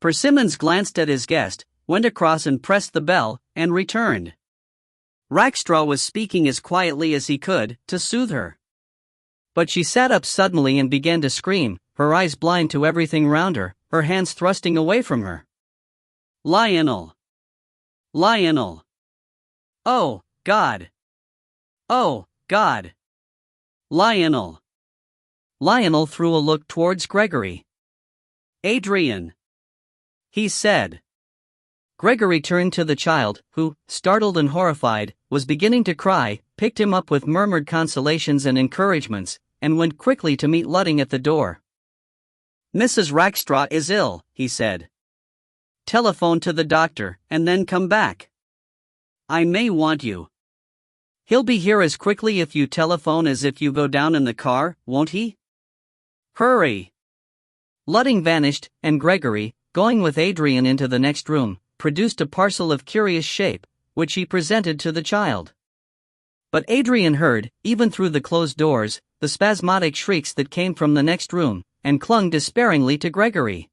Persimmons glanced at his guest, went across and pressed the bell, and returned. Rackstraw was speaking as quietly as he could, to soothe her. But she sat up suddenly and began to scream, her eyes blind to everything round her, her hands thrusting away from her. Lionel! Lionel! Oh, God! Oh, God! Lionel! Lionel threw a look towards Gregory. Adrian! He said. Gregory turned to the child, who, startled and horrified, was beginning to cry, picked him up with murmured consolations and encouragements, and went quickly to meet Ludding at the door. Mrs. Rackstraw is ill, he said. Telephone to the doctor, and then come back. I may want you. He'll be here as quickly if you telephone as if you go down in the car, won't he? Hurry! Ludding vanished, and Gregory, going with Adrian into the next room, produced a parcel of curious shape, which he presented to the child. But Adrian heard, even through the closed doors, the spasmodic shrieks that came from the next room, and clung despairingly to Gregory.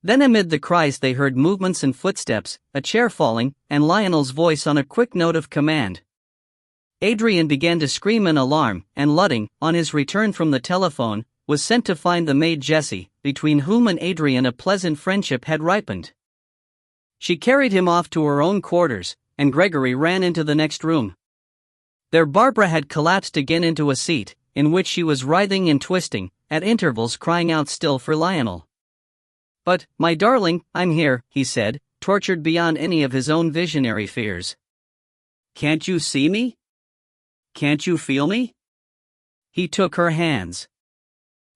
Then amid the cries they heard movements and footsteps, a chair falling, and Lionel's voice on a quick note of command. Adrian began to scream in alarm, and Ludding, on his return from the telephone, was sent to find the maid Jessie, between whom and Adrian a pleasant friendship had ripened. She carried him off to her own quarters, and Gregory ran into the next room. There Barbara had collapsed again into a seat, in which she was writhing and twisting, at intervals crying out still for Lionel. "But, my darling, I'm here," he said, tortured beyond any of his own visionary fears. "Can't you see me? Can't you feel me?" He took her hands.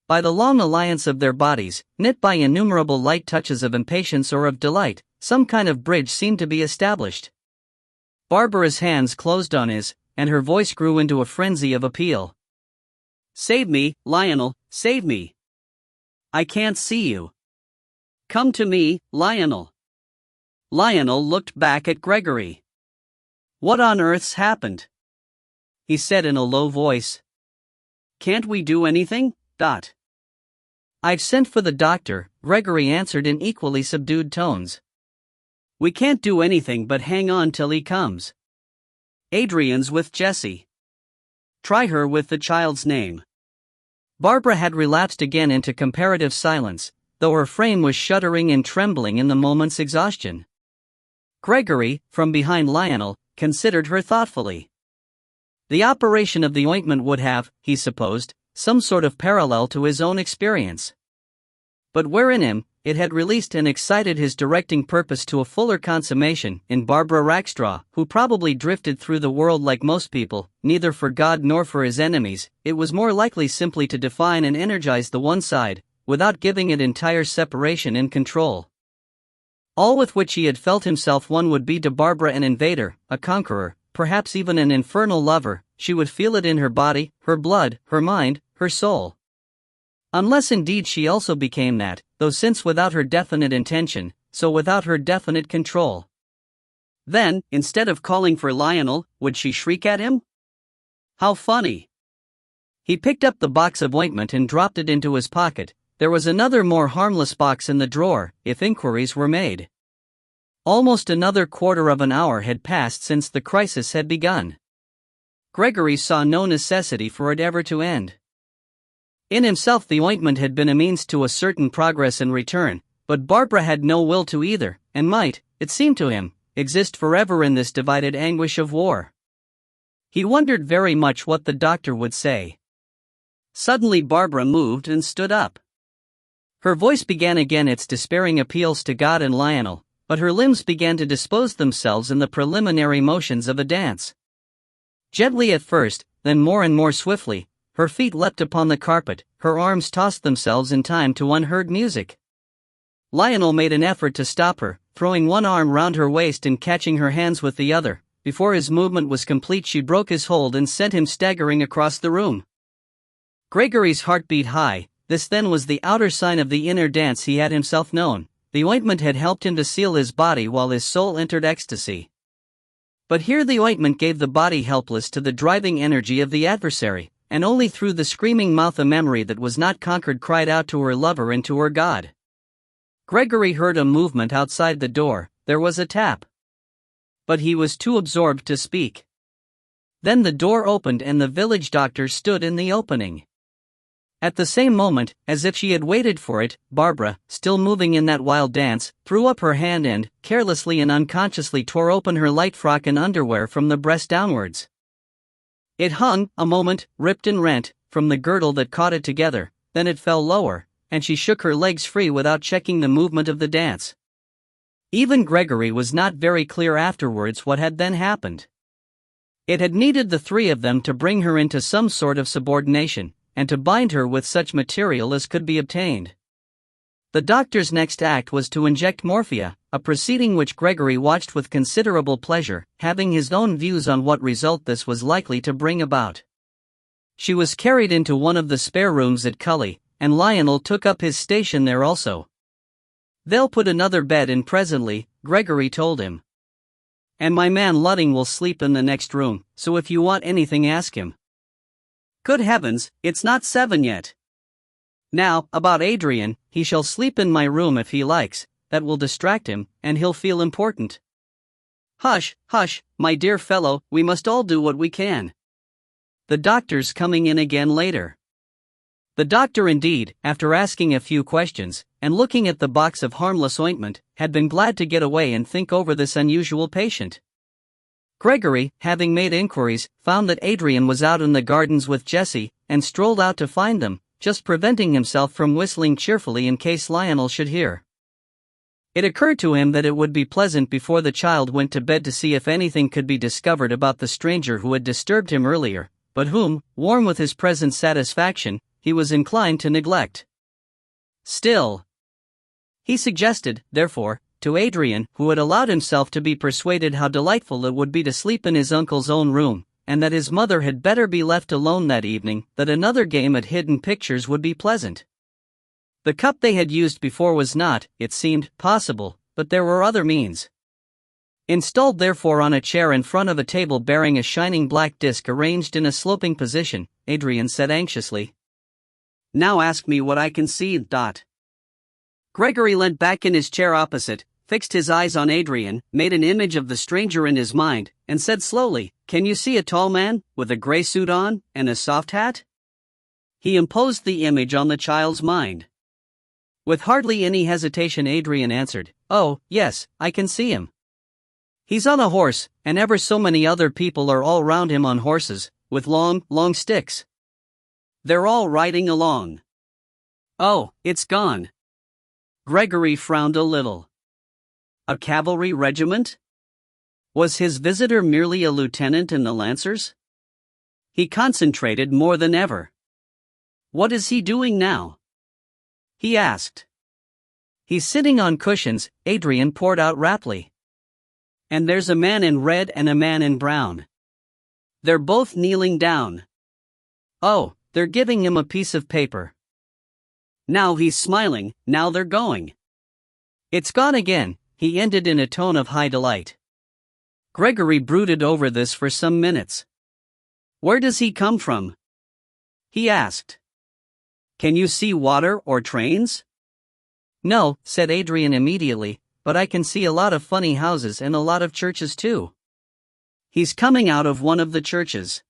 By the long alliance of their bodies, knit by innumerable light touches of impatience or of delight, some kind of bridge seemed to be established. Barbara's hands closed on his, and her voice grew into a frenzy of appeal. "Save me, Lionel, save me. I can't see you. Come to me, Lionel." Lionel looked back at Gregory. "What on earth's happened?" he said in a low voice. "Can't we do anything? I've sent for the doctor," Gregory answered in equally subdued tones. "We can't do anything but hang on till he comes. Adrian's with Jessie. Try her with the child's name." Barbara had relapsed again into comparative silence, though her frame was shuddering and trembling in the moment's exhaustion. Gregory, from behind Lionel, considered her thoughtfully. The operation of the ointment would have, he supposed, some sort of parallel to his own experience. But where in him, it had released and excited his directing purpose to a fuller consummation in Barbara Rackstraw, who probably drifted through the world like most people, neither for God nor for his enemies. It was more likely simply to define and energize the one side, without giving it entire separation and control. All with which he had felt himself one would be to Barbara an invader, a conqueror, perhaps even an infernal lover. She would feel it in her body, her blood, her mind, her soul. Unless indeed she also became that, though since without her definite intention, so without her definite control. Then, instead of calling for Lionel, would she shriek at him? How funny. He picked up the box of ointment and dropped it into his pocket. There was another more harmless box in the drawer, if inquiries were made. Almost another quarter of an hour had passed since the crisis had begun. Gregory saw no necessity for it ever to end. In himself the ointment had been a means to a certain progress and return, but Barbara had no will to either, and might, it seemed to him, exist forever in this divided anguish of war. He wondered very much what the doctor would say. Suddenly Barbara moved and stood up. Her voice began again its despairing appeals to God and Lionel, but her limbs began to dispose themselves in the preliminary motions of a dance. Gently at first, then more and more swiftly, her feet leapt upon the carpet, her arms tossed themselves in time to unheard music. Lionel made an effort to stop her, throwing one arm round her waist and catching her hands with the other. Before his movement was complete she broke his hold and sent him staggering across the room. Gregory's heart beat high. This then was the outer sign of the inner dance he had himself known. The ointment had helped him to seal his body while his soul entered ecstasy. But here the ointment gave the body helpless to the driving energy of the adversary, and only through the screaming mouth a memory that was not conquered cried out to her lover and to her God. Gregory heard a movement outside the door. There was a tap. But he was too absorbed to speak. Then the door opened and the village doctor stood in the opening. At the same moment, as if she had waited for it, Barbara, still moving in that wild dance, threw up her hand and, carelessly and unconsciously tore open her light frock and underwear from the breast downwards. It hung, a moment, ripped and rent, from the girdle that caught it together, then it fell lower, and she shook her legs free without checking the movement of the dance. Even Gregory was not very clear afterwards what had then happened. It had needed the three of them to bring her into some sort of subordination, and to bind her with such material as could be obtained. The doctor's next act was to inject morphia, a proceeding which Gregory watched with considerable pleasure, having his own views on what result this was likely to bring about. She was carried into one of the spare rooms at Cully, and Lionel took up his station there also. They'll put another bed in presently, Gregory told him. And my man Ludding will sleep in the next room, so if you want anything ask him. Good heavens, it's not 7 yet. Now, about Adrian, he shall sleep in my room if he likes, that will distract him, and he'll feel important. Hush, hush, my dear fellow, we must all do what we can. The doctor's coming in again later. The doctor indeed, after asking a few questions, and looking at the box of harmless ointment, had been glad to get away and think over this unusual patient. Gregory, having made inquiries, found that Adrian was out in the gardens with Jessie, and strolled out to find them, just preventing himself from whistling cheerfully in case Lionel should hear. It occurred to him that it would be pleasant before the child went to bed to see if anything could be discovered about the stranger who had disturbed him earlier, but whom, warm with his present satisfaction, he was inclined to neglect. Still, he suggested, therefore, to Adrian, who had allowed himself to be persuaded how delightful it would be to sleep in his uncle's own room, and that his mother had better be left alone that evening, that another game at hidden pictures would be pleasant. The cup they had used before was not, it seemed, possible, but there were other means. Installed therefore on a chair in front of a table bearing a shining black disc arranged in a sloping position, Adrian said anxiously, "Now ask me what I can see." Gregory leant back in his chair opposite, fixed his eyes on Adrian, made an image of the stranger in his mind, and said slowly, "Can you see a tall man, with a gray suit on, and a soft hat?" He imposed the image on the child's mind. With hardly any hesitation Adrian answered, "Oh, yes, I can see him. He's on a horse, and ever so many other people are all round him on horses, with long, long sticks. They're all riding along." "Oh, it's gone." Gregory frowned a little. A cavalry regiment? Was his visitor merely a lieutenant in the Lancers? He concentrated more than ever. "What is he doing now?" he asked. "He's sitting on cushions," Adrian poured out raptly. "And there's a man in red and a man in brown. They're both kneeling down. Oh, they're giving him a piece of paper. Now he's smiling, now they're going. It's gone again," he ended in a tone of high delight. Gregory brooded over this for some minutes. "Where does he come from?" he asked. "Can you see water or trains?" "No," said Adrian immediately, "but I can see a lot of funny houses and a lot of churches too." "He's coming out of one of the churches.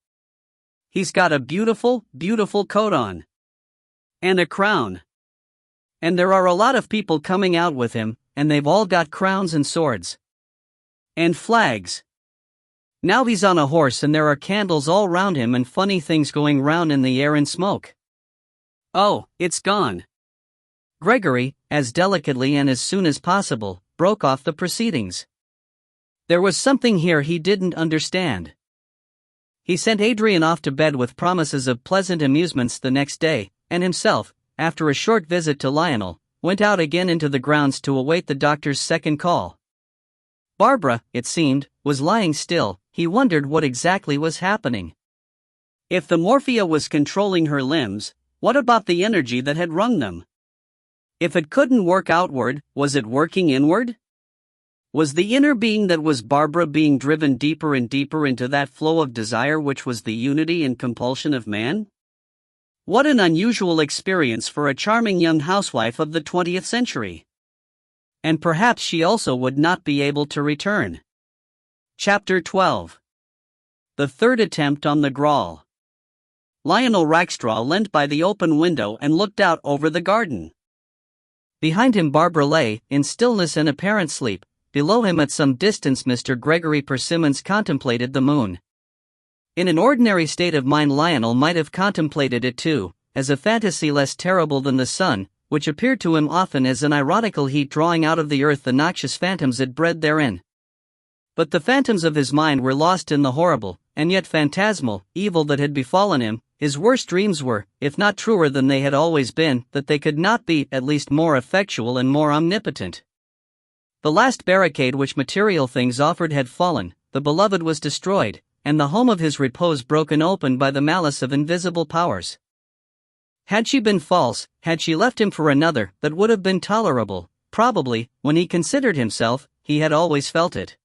He's got a beautiful, beautiful coat on. And a crown. And there are a lot of people coming out with him, and they've all got crowns and swords. And flags. Now he's on a horse and there are candles all round him and funny things going round in the air and smoke. Oh, it's gone." Gregory, as delicately and as soon as possible, broke off the proceedings. There was something here he didn't understand. He sent Adrian off to bed with promises of pleasant amusements the next day, and himself, after a short visit to Lionel, went out again into the grounds to await the doctor's second call. Barbara, it seemed, was lying still. He wondered what exactly was happening. If the morphia was controlling her limbs, what about the energy that had wrung them? If it couldn't work outward, was it working inward? Was the inner being that was Barbara being driven deeper and deeper into that flow of desire which was the unity and compulsion of man? What an unusual experience for a charming young housewife of the 20th century. And perhaps she also would not be able to return. Chapter 12. The third attempt on the Graal. Lionel Rackstraw leant by the open window and looked out over the garden. Behind him Barbara lay, in stillness and apparent sleep. Below him at some distance Mr. Gregory Persimmons contemplated the moon. In an ordinary state of mind Lionel might have contemplated it too, as a fantasy less terrible than the sun, which appeared to him often as an ironical heat drawing out of the earth the noxious phantoms it bred therein. But the phantoms of his mind were lost in the horrible, and yet phantasmal, evil that had befallen him. His worst dreams were, if not truer than they had always been, that they could not be, at least more effectual and more omnipotent. The last barricade which material things offered had fallen, the beloved was destroyed, and the home of his repose broken open by the malice of invisible powers. Had she been false, had she left him for another, that would have been tolerable, probably, when he considered himself, he had always felt it.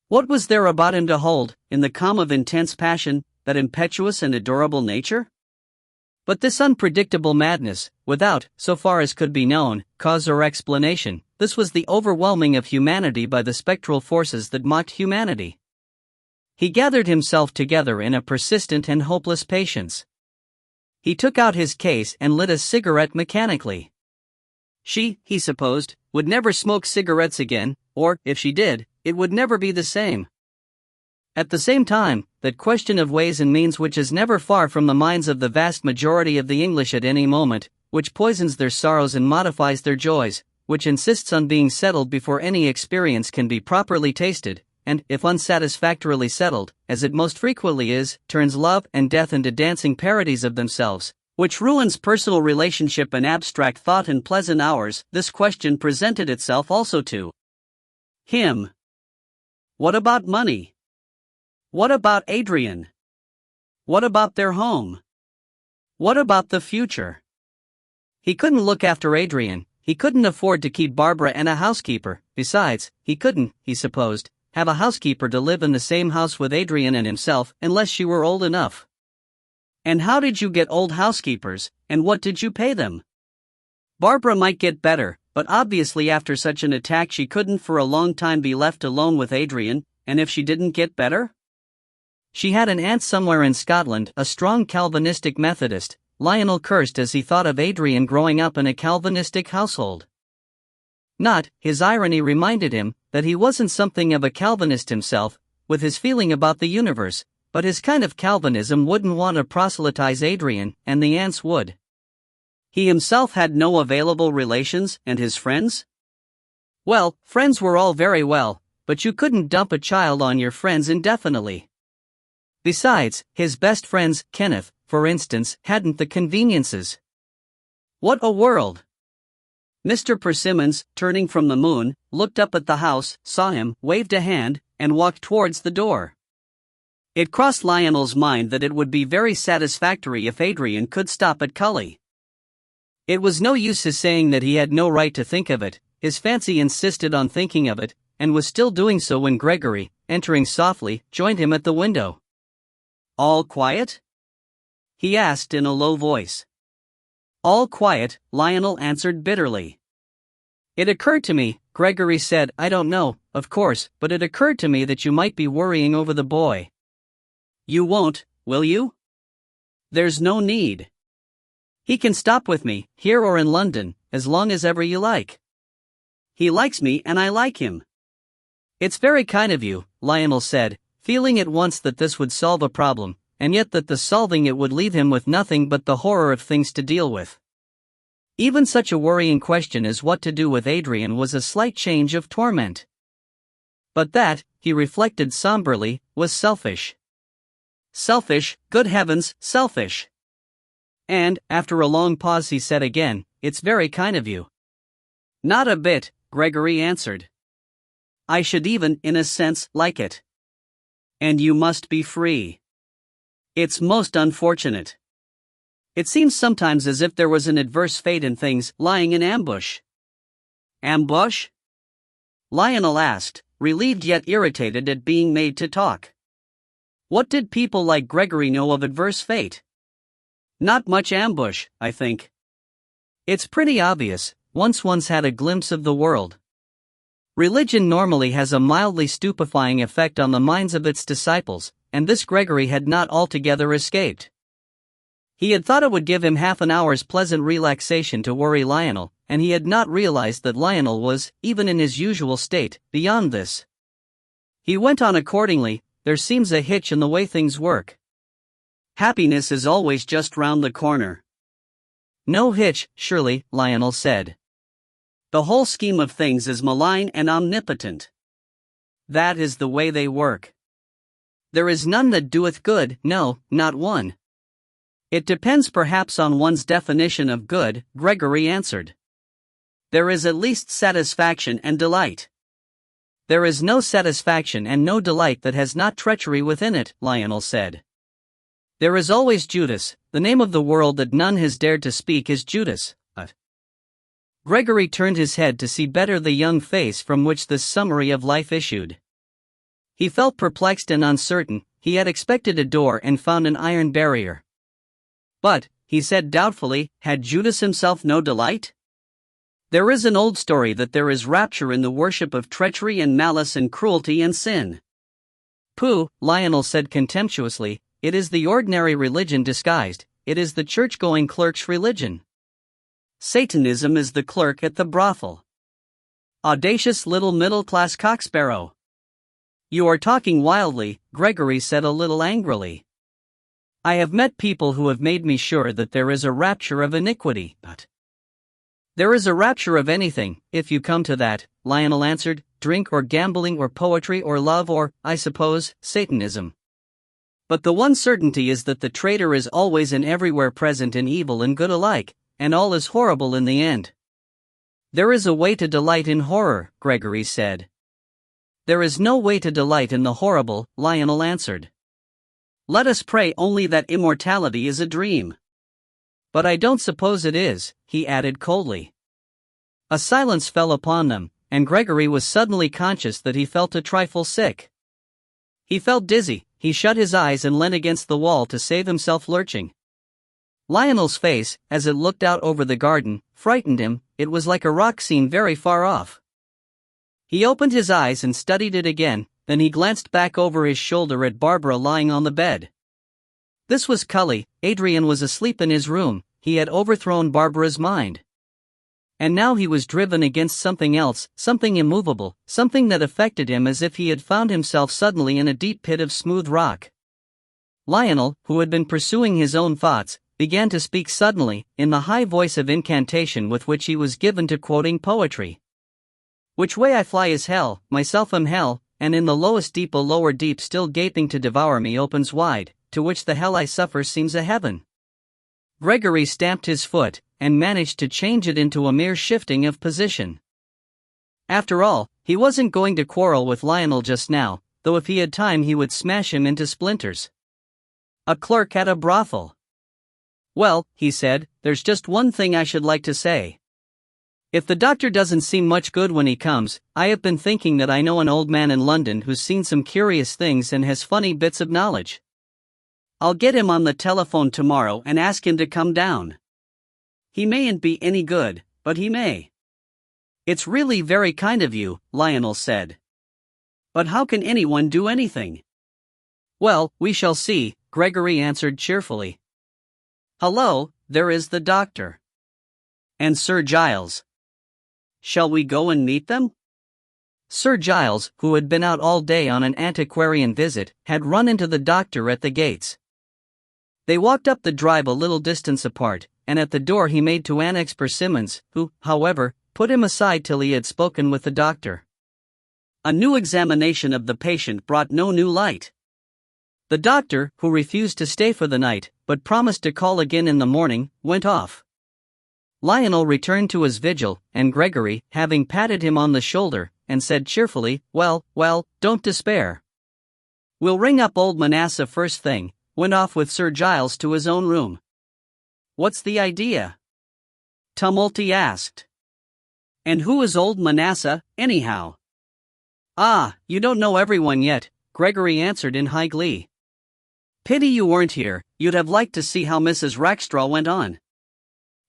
What was there about him to hold, in the calm of intense passion, that impetuous and adorable nature? But this unpredictable madness, without, so far as could be known, cause or explanation, this was the overwhelming of humanity by the spectral forces that mocked humanity. He gathered himself together in a persistent and hopeless patience. He took out his case and lit a cigarette mechanically. She, he supposed, would never smoke cigarettes again, or, if she did, it would never be the same. At the same time, that question of ways and means which is never far from the minds of the vast majority of the English at any moment, which poisons their sorrows and modifies their joys, which insists on being settled before any experience can be properly tasted, and, if unsatisfactorily settled, as it most frequently is, turns love and death into dancing parodies of themselves, which ruins personal relationship and abstract thought in pleasant hours, this question presented itself also to him. What about money? What about Adrian? What about their home? What about the future? He couldn't look after Adrian, he couldn't afford to keep Barbara and a housekeeper, besides, he couldn't, he supposed, have a housekeeper to live in the same house with Adrian and himself unless she were old enough. And how did you get old housekeepers, and what did you pay them? Barbara might get better, but obviously after such an attack she couldn't for a long time be left alone with Adrian, and if she didn't get better? She had an aunt somewhere in Scotland, a strong Calvinistic Methodist. Lionel cursed as he thought of Adrian growing up in a Calvinistic household. Not, his irony reminded him, that he wasn't something of a Calvinist himself, with his feeling about the universe, but his kind of Calvinism wouldn't want to proselytize Adrian, and the aunts would. He himself had no available relations, and his friends? Well, friends were all very well, but you couldn't dump a child on your friends indefinitely. Besides, his best friends, Kenneth, for instance, hadn't the conveniences. What a world! Mr. Persimmons, turning from the moon, looked up at the house, saw him, waved a hand, and walked towards the door. It crossed Lionel's mind that it would be very satisfactory if Adrian could stop at Cully. It was no use his saying that he had no right to think of it, his fancy insisted on thinking of it, and was still doing so when Gregory, entering softly, joined him at the window. "All quiet?" he asked in a low voice. "All quiet," Lionel answered bitterly. "It occurred to me," Gregory said, "I don't know, of course, but it occurred to me that you might be worrying over the boy." "You won't, will you?" "There's no need. He can stop with me, here or in London, as long as ever you like. He likes me and I like him." "It's very kind of you," Lionel said, feeling at once that this would solve a problem, and yet that the solving it would leave him with nothing but the horror of things to deal with. Even such a worrying question as what to do with Adrian was a slight change of torment. But that, he reflected somberly, was selfish. Selfish, good heavens, selfish. And, after a long pause he said again, "It's very kind of you." "Not a bit," Gregory answered. "I should even, in a sense, like it. And you must be free. It's most unfortunate. It seems sometimes as if there was an adverse fate in things lying in ambush." "Ambush?" Lionel asked, relieved yet irritated at being made to talk. What did people like Gregory know of adverse fate? Not much ambush, I think. It's pretty obvious, once one's had a glimpse of the world. Religion normally has a mildly stupefying effect on the minds of its disciples, and this Gregory had not altogether escaped. He had thought it would give him half an hour's pleasant relaxation to worry Lionel, and he had not realized that Lionel was, even in his usual state, beyond this. He went on accordingly. There seems a hitch in the way things work. Happiness is always just round the corner. No hitch, surely, Lionel said. The whole scheme of things is malign and omnipotent. That is the way they work. There is none that doeth good, no, not one. It depends perhaps on one's definition of good, Gregory answered. There is at least satisfaction and delight. There is no satisfaction and no delight that has not treachery within it, Lionel said. There is always Judas, the name of the world that none has dared to speak is Judas. Gregory turned his head to see better the young face from which this summary of life issued. He felt perplexed and uncertain. He had expected a door and found an iron barrier. But, he said doubtfully, had Judas himself no delight? There is an old story that there is rapture in the worship of treachery and malice and cruelty and sin. Pooh, Lionel said contemptuously, it is the ordinary religion disguised, it is the church-going clerk's religion. Satanism is the clerk at the brothel. Audacious little middle-class cocksparrow. You are talking wildly, Gregory said a little angrily. I have met people who have made me sure that there is a rapture of iniquity, but there is a rapture of anything, if you come to that, Lionel answered, drink or gambling or poetry or love or, I suppose, Satanism. But the one certainty is that the traitor is always and everywhere present in evil and good alike, and all is horrible in the end. There is a way to delight in horror, Gregory said. There is no way to delight in the horrible, Lionel answered. Let us pray only that immortality is a dream. But I don't suppose it is, he added coldly. A silence fell upon them, and Gregory was suddenly conscious that he felt a trifle sick. He felt dizzy, he shut his eyes and leant against the wall to save himself lurching. Lionel's face, as it looked out over the garden, frightened him. It was like a rock scene very far off. He opened his eyes and studied it again, then he glanced back over his shoulder at Barbara lying on the bed. This was Cully. Adrian was asleep in his room. He had overthrown Barbara's mind. And now he was driven against something else, something immovable, something that affected him as if he had found himself suddenly in a deep pit of smooth rock. Lionel, who had been pursuing his own thoughts, began to speak suddenly, in the high voice of incantation with which he was given to quoting poetry. Which way I fly is hell, myself am hell, and in the lowest deep a lower deep still gaping to devour me opens wide, to which the hell I suffer seems a heaven. Gregory stamped his foot, and managed to change it into a mere shifting of position. After all, he wasn't going to quarrel with Lionel just now, though if he had time he would smash him into splinters. A clerk at a brothel. Well, he said, there's just one thing I should like to say. If the doctor doesn't seem much good when he comes, I have been thinking that I know an old man in London who's seen some curious things and has funny bits of knowledge. I'll get him on the telephone tomorrow and ask him to come down. He mayn't be any good, but he may. It's really very kind of you, Lionel said. But how can anyone do anything? Well, we shall see, Gregory answered cheerfully. Hello, there is the doctor. And Sir Giles. Shall we go and meet them? Sir Giles, who had been out all day on an antiquarian visit, had run into the doctor at the gates. They walked up the drive a little distance apart, and at the door he made to annex Persimmons, who, however, put him aside till he had spoken with the doctor. A new examination of the patient brought no new light. The doctor, who refused to stay for the night, but promised to call again in the morning, went off. Lionel returned to his vigil, and Gregory, having patted him on the shoulder, and said cheerfully, well, don't despair. We'll ring up old Manasseh first thing, went off with Sir Giles to his own room. What's the idea? Tumulty asked. And who is old Manasseh, anyhow? Ah, you don't know everyone yet, Gregory answered in high glee. Pity you weren't here, you'd have liked to see how Mrs. Rackstraw went on.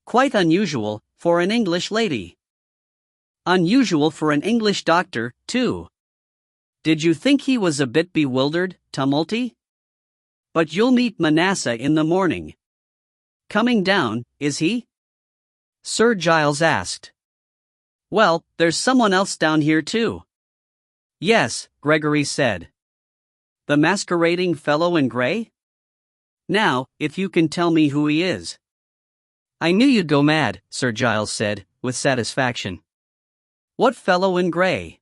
Quite unusual, for an English lady. Unusual for an English doctor, too. Did you think he was a bit bewildered, Tumulty? But you'll meet Manasseh in the morning. Coming down, is he? Sir Giles asked. Well, there's someone else down here too. Yes, Gregory said. The masquerading fellow in grey? Now, if you can tell me who he is. I knew you'd go mad, Sir Giles said, with satisfaction. What fellow in grey?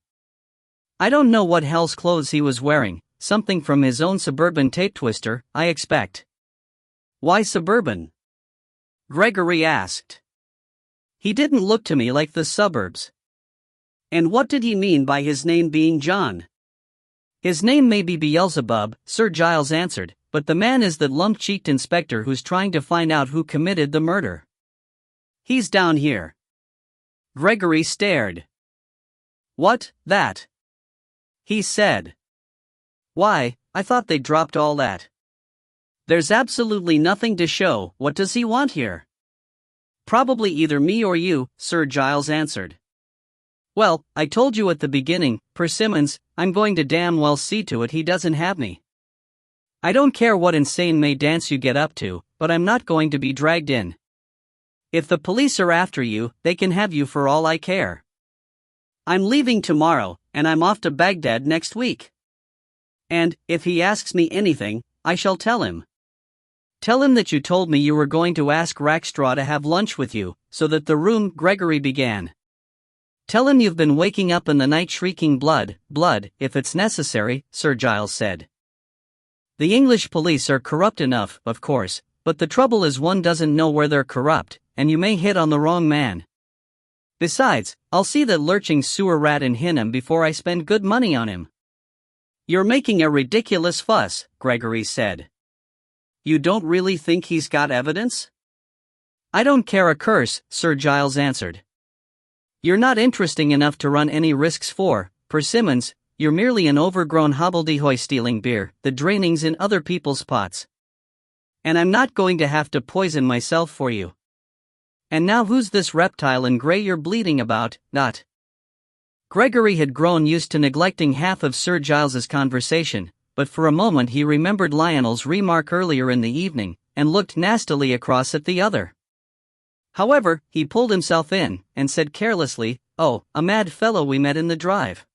I don't know what hell's clothes he was wearing, something from his own suburban tape twister, I expect. Why suburban? Gregory asked. He didn't look to me like the suburbs. And what did he mean by his name being John? His name may be Beelzebub, Sir Giles answered, but the man is the lump-cheeked inspector who's trying to find out who committed the murder. He's down here. Gregory stared. "What, that?" he said. "Why, I thought they dropped all that." "There's absolutely nothing to show. What does he want here?" "Probably either me or you," Sir Giles answered. "Well, I told you at the beginning, Persimmons, I'm going to damn well see to it he doesn't have me. I don't care what insane May dance you get up to, but I'm not going to be dragged in. If the police are after you, they can have you for all I care. I'm leaving tomorrow, and I'm off to Baghdad next week. And, if he asks me anything, I shall tell him. Tell him that you told me you were going to ask Rackstraw to have lunch with you, so that the room," Gregory began. "Tell him you've been waking up in the night shrieking blood, blood, if it's necessary," Sir Giles said. "The English police are corrupt enough, of course, but the trouble is one doesn't know where they're corrupt, and you may hit on the wrong man. Besides, I'll see that lurching sewer rat in Hinham before I spend good money on him." "You're making a ridiculous fuss," Gregory said. "You don't really think he's got evidence?" "I don't care a curse," Sir Giles answered. "You're not interesting enough to run any risks for, Persimmons. You're merely an overgrown hobbledehoy stealing beer, the drainings in other people's pots. And I'm not going to have to poison myself for you. And now who's this reptile in grey you're bleating about, not?" Gregory had grown used to neglecting half of Sir Giles's conversation, but for a moment he remembered Lionel's remark earlier in the evening, and looked nastily across at the other. However, he pulled himself in, and said carelessly, "Oh, a mad fellow we met in the drive.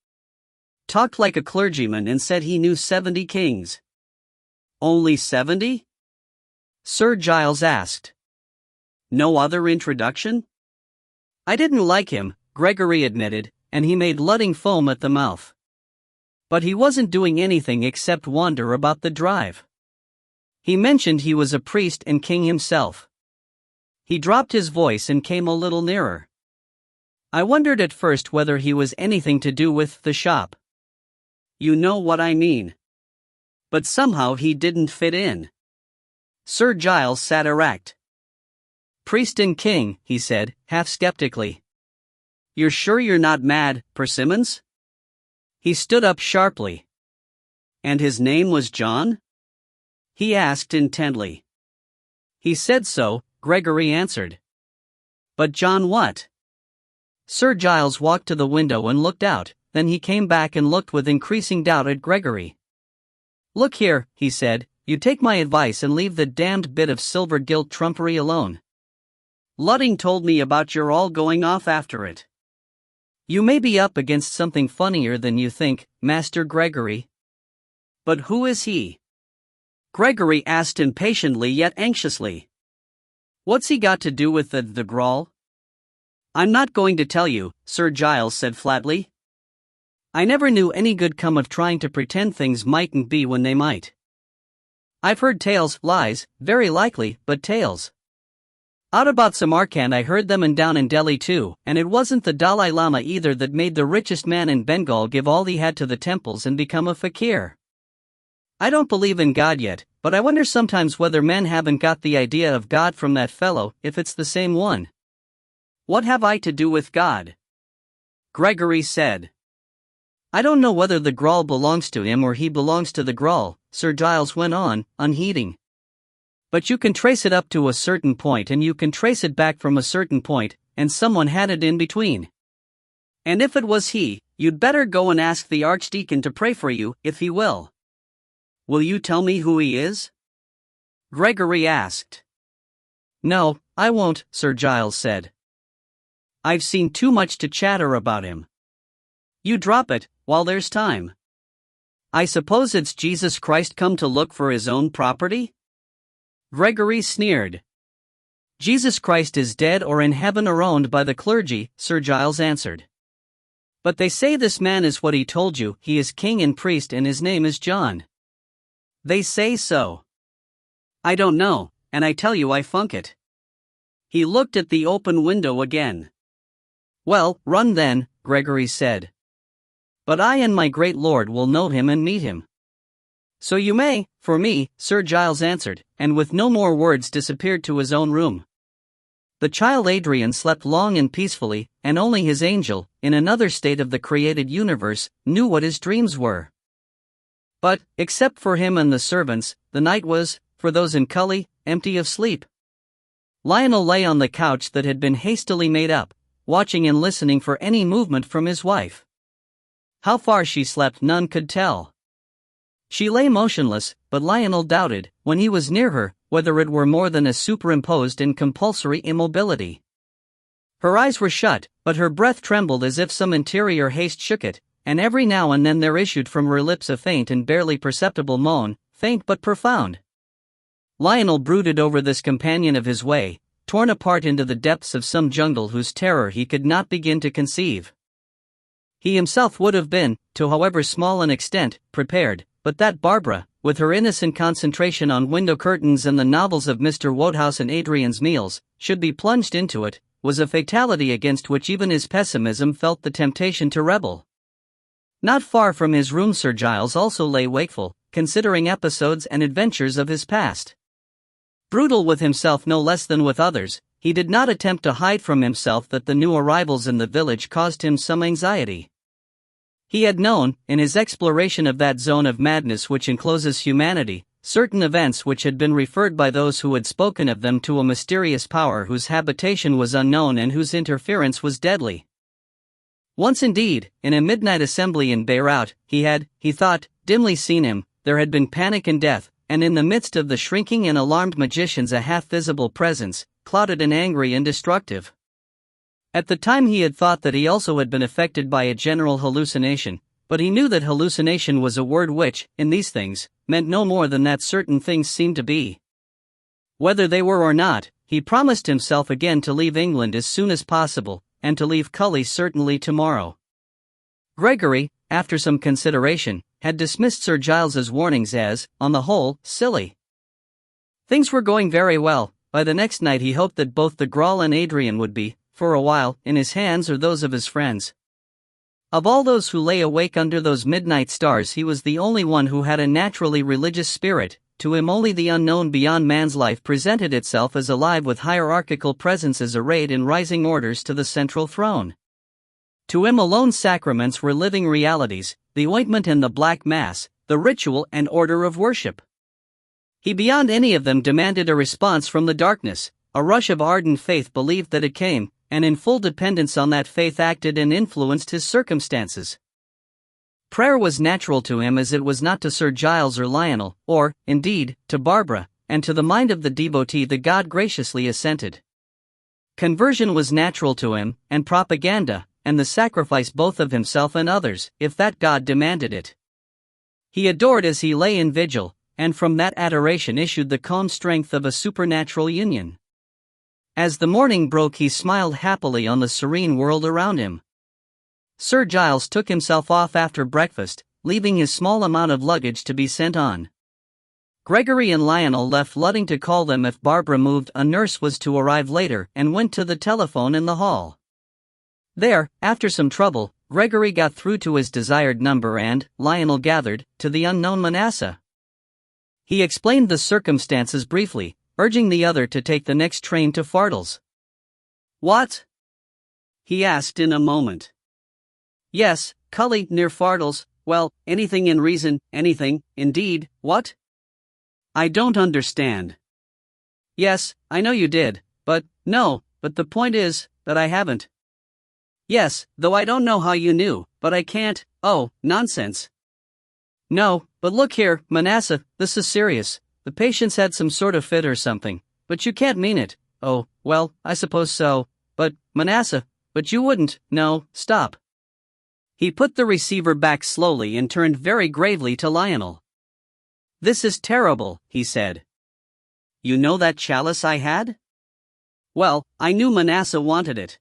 Talked like a clergyman and said he knew 70 kings." "Only 70? Sir Giles asked. "No other introduction?" "I didn't like him," Gregory admitted, and he made ludding foam at the mouth. "But he wasn't doing anything except wander about the drive. He mentioned he was a priest and king himself." He dropped his voice and came a little nearer. "I wondered at first whether he was anything to do with the shop. You know what I mean. But somehow he didn't fit in." Sir Giles sat erect. "Priest and king," he said, half skeptically. "You're sure you're not mad, Persimmons?" He stood up sharply. "And his name was John?" he asked intently. "He said so," Gregory answered. "But John what?" Sir Giles walked to the window and looked out, then he came back and looked with increasing doubt at Gregory. "Look here," he said, "you take my advice and leave the damned bit of silver gilt trumpery alone. Ludding told me about your all going off after it. You may be up against something funnier than you think, Master Gregory." "But who is he?" Gregory asked impatiently yet anxiously. "What's he got to do with the Grawl?" "I'm not going to tell you," Sir Giles said flatly. "I never knew any good come of trying to pretend things mightn't be when they might. I've heard tales, lies, very likely, but tales. Out about Samarkand I heard them and down in Delhi too, and it wasn't the Dalai Lama either that made the richest man in Bengal give all he had to the temples and become a fakir. I don't believe in God yet, but I wonder sometimes whether men haven't got the idea of God from that fellow, if it's the same one." "What have I to do with God?" Gregory said. "I don't know whether the Grawl belongs to him or he belongs to the Grawl," Sir Giles went on, unheeding. "But you can trace it up to a certain point and you can trace it back from a certain point, and someone had it in between. And if it was he, you'd better go and ask the Archdeacon to pray for you, if he will." "Will you tell me who he is?" Gregory asked. "No, I won't," Sir Giles said. "I've seen too much to chatter about him. You drop it, while there's time. I suppose it's Jesus Christ come to look for his own property?" Gregory sneered. "Jesus Christ is dead or in heaven or owned by the clergy," Sir Giles answered. "But they say this man is what he told you, he is king and priest and his name is John." "They say so. I don't know, and I tell you I funk it." He looked at the open window again. "Well, run then," Gregory said. "But I and my great lord will know him and meet him." "So you may, for me," Sir Giles answered, and with no more words disappeared to his own room. The child Adrian slept long and peacefully, and only his angel, in another state of the created universe, knew what his dreams were. But, except for him and the servants, the night was, for those in Cully, empty of sleep. Lionel lay on the couch that had been hastily made up, watching and listening for any movement from his wife. How far she slept none could tell. She lay motionless, but Lionel doubted, when he was near her, whether it were more than a superimposed and compulsory immobility. Her eyes were shut, but her breath trembled as if some interior haste shook it, and every now and then there issued from her lips a faint and barely perceptible moan, faint but profound. Lionel brooded over this companion of his way, torn apart into the depths of some jungle whose terror he could not begin to conceive. He himself would have been, to however small an extent, prepared, but that Barbara, with her innocent concentration on window curtains and the novels of Mr. Wodehouse and Adrian's meals, should be plunged into it, was a fatality against which even his pessimism felt the temptation to rebel. Not far from his room Sir Giles also lay wakeful, considering episodes and adventures of his past. Brutal with himself no less than with others, he did not attempt to hide from himself that the new arrivals in the village caused him some anxiety. He had known, in his exploration of that zone of madness which encloses humanity, certain events which had been referred by those who had spoken of them to a mysterious power whose habitation was unknown and whose interference was deadly. Once indeed, in a midnight assembly in Beirut, he thought, dimly seen him, there had been panic and death, and in the midst of the shrinking and alarmed magicians a half-visible presence, clouded and angry and destructive. At the time he had thought that he also had been affected by a general hallucination, but he knew that hallucination was a word which, in these things, meant no more than that certain things seemed to be. Whether they were or not, he promised himself again to leave England as soon as possible, and to leave Cully certainly tomorrow. Gregory, after some consideration, had dismissed Sir Giles's warnings as, on the whole, silly. Things were going very well. By the next night he hoped that both the Grawl and Adrian would be, for a while, in his hands or those of his friends. Of all those who lay awake under those midnight stars he was the only one who had a naturally religious spirit. To him only the unknown beyond man's life presented itself as alive with hierarchical presences arrayed in rising orders to the central throne. To him alone sacraments were living realities, the ointment and the black mass, the ritual and order of worship. He beyond any of them demanded a response from the darkness. A rush of ardent faith believed that it came, and in full dependence on that faith acted and influenced his circumstances. Prayer was natural to him as it was not to Sir Giles or Lionel, or, indeed, to Barbara, and to the mind of the devotee the God graciously assented. Conversion was natural to him, and propaganda, and the sacrifice both of himself and others, if that God demanded it. He adored as he lay in vigil, and from that adoration issued the calm strength of a supernatural union. As the morning broke he smiled happily on the serene world around him. Sir Giles took himself off after breakfast, leaving his small amount of luggage to be sent on. Gregory and Lionel left Ludding to call them if Barbara moved. A nurse was to arrive later and went to the telephone in the hall. There, after some trouble, Gregory got through to his desired number and, Lionel gathered, to the unknown Manasseh. He explained the circumstances briefly, urging the other to take the next train to Fardles. "What?" he asked in a moment. "Yes, Cully, near Fardles. Well, anything in reason, anything, indeed, what?" "I don't understand." "Yes, I know you did, but the point is, that I haven't." "Yes, though I don't know how you knew, but I can't." "Oh, nonsense." "No, but look here, Manasseh, this is serious. The patient's had some sort of fit or something, but you can't mean it." "Oh, well, I suppose so. But, Manasseh, but you wouldn't." "No, stop." He put the receiver back slowly and turned very gravely to Lionel. "This is terrible," he said. "You know that chalice I had? Well, I knew Manasseh wanted it.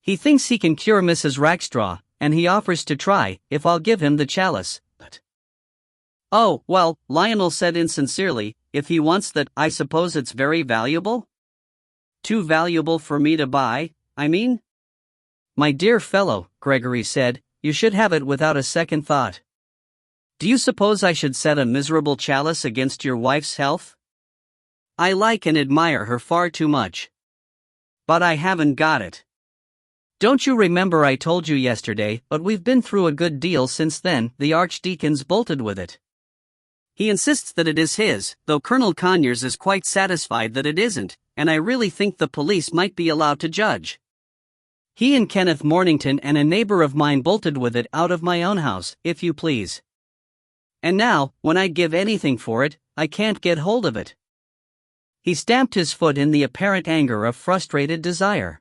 He thinks he can cure Mrs. Rackstraw, and he offers to try, if I'll give him the chalice, but—" "Oh, well," Lionel said insincerely, "if he wants that, I suppose it's very valuable?" "Too valuable for me to buy, I mean?" "My dear fellow," Gregory said, "you should have it without a second thought. Do you suppose I should set a miserable chalice against your wife's health? I like and admire her far too much. But I haven't got it. Don't you remember I told you yesterday? But we've been through a good deal since then. The Archdeacon's bolted with it. He insists that it is his, though Colonel Conyers is quite satisfied that it isn't, and I really think the police might be allowed to judge. He and Kenneth Mornington and a neighbor of mine bolted with it out of my own house, if you please. And now, when I give anything for it, I can't get hold of it. He stamped his foot in the apparent anger of frustrated desire.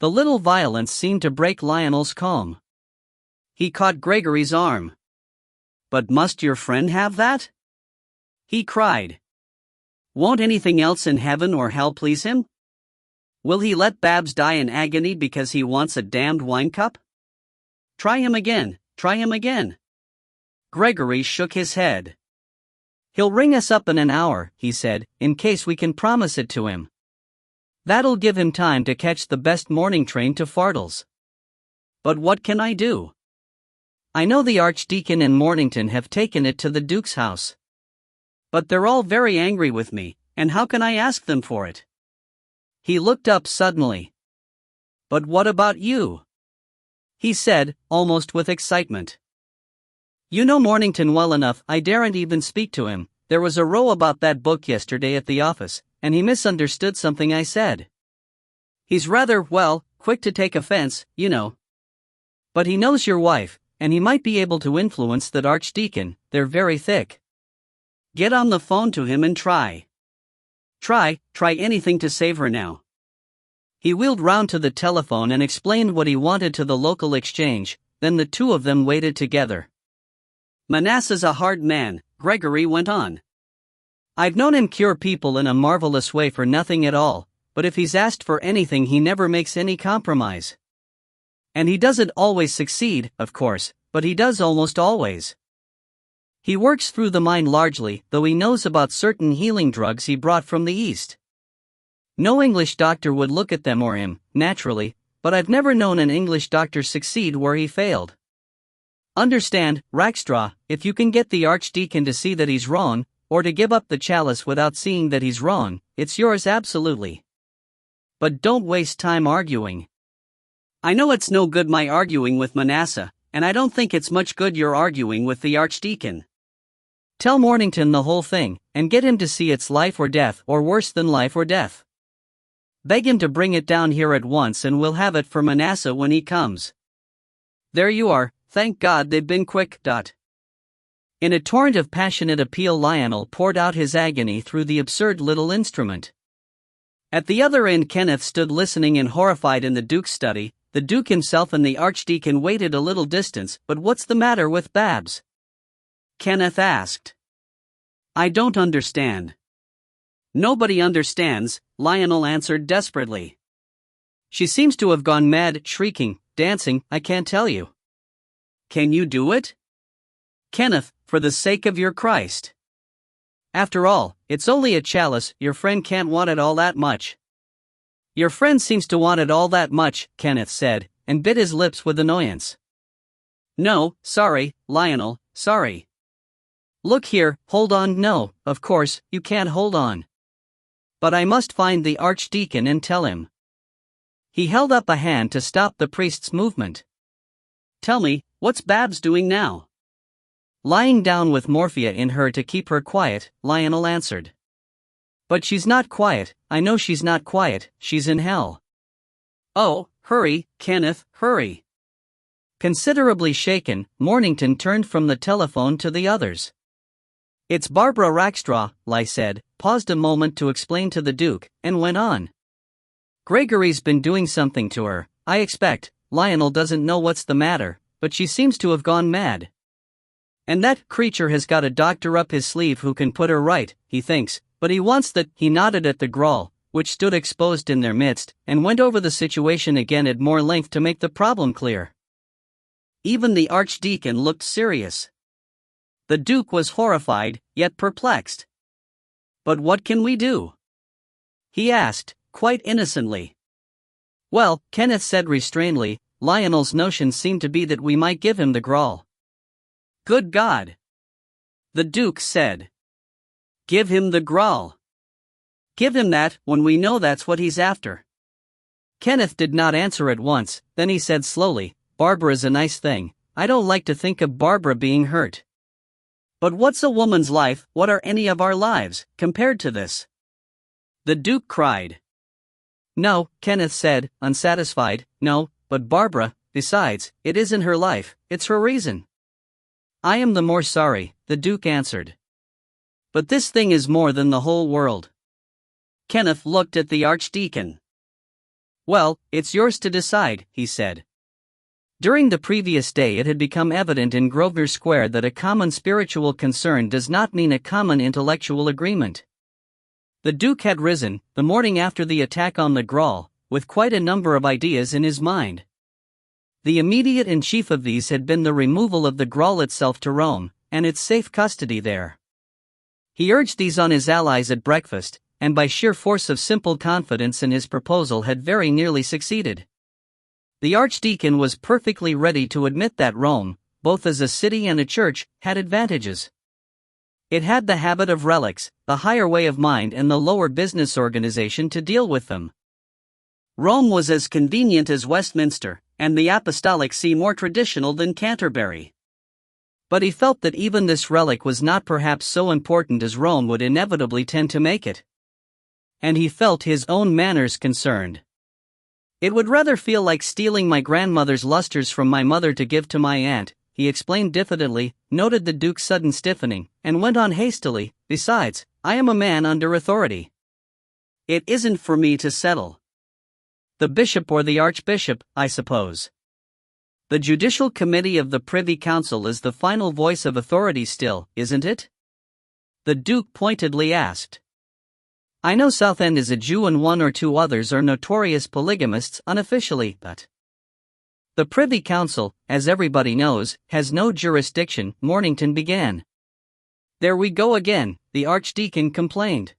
The little violence seemed to break Lionel's calm. He caught Gregory's arm. But must your friend have that? He cried. Won't anything else in heaven or hell please him? Will he let Babs die in agony because he wants a damned wine cup? Try him again, try him again. Gregory shook his head. He'll ring us up in an hour, he said, in case we can promise it to him. That'll give him time to catch the best morning train to Fardles. But what can I do? I know the Archdeacon and Mornington have taken it to the Duke's house. But they're all very angry with me, and how can I ask them for it? He looked up suddenly. But what about you? He said, almost with excitement. You know Mornington well enough. I daren't even speak to him. There was a row about that book yesterday at the office, and he misunderstood something I said. He's rather, well, quick to take offense, you know. But he knows your wife, and he might be able to influence that Archdeacon. They're very thick. Get on the phone to him and try. Try anything to save her now. He wheeled round to the telephone and explained what he wanted to the local exchange, then the two of them waited together. Manasseh's a hard man, Gregory went on. I've known him cure people in a marvelous way for nothing at all, but if he's asked for anything he never makes any compromise. And he doesn't always succeed, of course, but he does almost always. He works through the mind largely, though he knows about certain healing drugs he brought from the East. No English doctor would look at them or him, naturally, but I've never known an English doctor succeed where he failed. Understand, Rackstraw, if you can get the Archdeacon to see that he's wrong, or to give up the chalice without seeing that he's wrong, it's yours absolutely. But don't waste time arguing. I know it's no good my arguing with Manasseh, and I don't think it's much good your arguing with the Archdeacon. Tell Mornington the whole thing, and get him to see it's life or death, or worse than life or death. Beg him to bring it down here at once and we'll have it for Manasseh when he comes. There you are, thank God they've been quick. In a torrent of passionate appeal Lionel poured out his agony through the absurd little instrument. At the other end Kenneth stood listening and horrified in the Duke's study. The Duke himself and the Archdeacon waited a little distance. But what's the matter with Babs? Kenneth asked. I don't understand. Nobody understands, Lionel answered desperately. She seems to have gone mad, shrieking, dancing, I can't tell you. Can you do it? Kenneth, for the sake of your Christ. After all, it's only a chalice, your friend can't want it all that much. Your friend seems to want it all that much, Kenneth said, and bit his lips with annoyance. No, sorry, Lionel, sorry. Look here, hold on. No, of course, you can't hold on. But I must find the Archdeacon and tell him. He held up a hand to stop the priest's movement. Tell me, what's Babs doing now? Lying down with morphia in her to keep her quiet, Lionel answered. But she's not quiet, I know she's not quiet, she's in hell. Oh, hurry, Kenneth, hurry. Considerably shaken, Mornington turned from the telephone to the others. It's Barbara Rackstraw, Li said, paused a moment to explain to the Duke, and went on. Gregory's been doing something to her, I expect. Lionel doesn't know what's the matter, but she seems to have gone mad. And that creature has got a doctor up his sleeve who can put her right, he thinks, but he wants that. He nodded at the Grawl, which stood exposed in their midst, and went over the situation again at more length to make the problem clear. Even the Archdeacon looked serious. The Duke was horrified, yet perplexed. But what can we do? He asked, quite innocently. Well, Kenneth said restrainedly, Lionel's notion seemed to be that we might give him the Grawl. Good God! The Duke said. Give him the Grawl. Give him that when we know that's what he's after. Kenneth did not answer at once, then he said slowly, "Barbara's a nice thing. I don't like to think of Barbara being hurt. But what's a woman's life, what are any of our lives, compared to this?" The Duke cried. "No," Kenneth said, unsatisfied, "no, but Barbara, besides, it isn't her life, it's her reason." "I am the more sorry," the Duke answered. "But this thing is more than the whole world." Kenneth looked at the Archdeacon. "Well, it's yours to decide," he said. During the previous day it had become evident in Grosvenor Square that a common spiritual concern does not mean a common intellectual agreement. The Duke had risen, the morning after the attack on the Grawl, with quite a number of ideas in his mind. The immediate and chief of these had been the removal of the Grawl itself to Rome, and its safe custody there. He urged these on his allies at breakfast, and by sheer force of simple confidence in his proposal had very nearly succeeded. The Archdeacon was perfectly ready to admit that Rome, both as a city and a church, had advantages. It had the habit of relics, the higher way of mind and the lower business organization to deal with them. Rome was as convenient as Westminster, and the Apostolic See more traditional than Canterbury. But he felt that even this relic was not perhaps so important as Rome would inevitably tend to make it. And he felt his own manners concerned. "It would rather feel like stealing my grandmother's lustres from my mother to give to my aunt," he explained diffidently, noted the Duke's sudden stiffening, and went on hastily, "Besides, I am a man under authority. It isn't for me to settle. The bishop or the archbishop, I suppose. The Judicial Committee of the Privy Council is the final voice of authority still, isn't it?" The Duke pointedly asked. "I know Southend is a Jew and one or two others are notorious polygamists unofficially, but the Privy Council, as everybody knows, has no jurisdiction," Mornington began. "There we go again," the Archdeacon complained.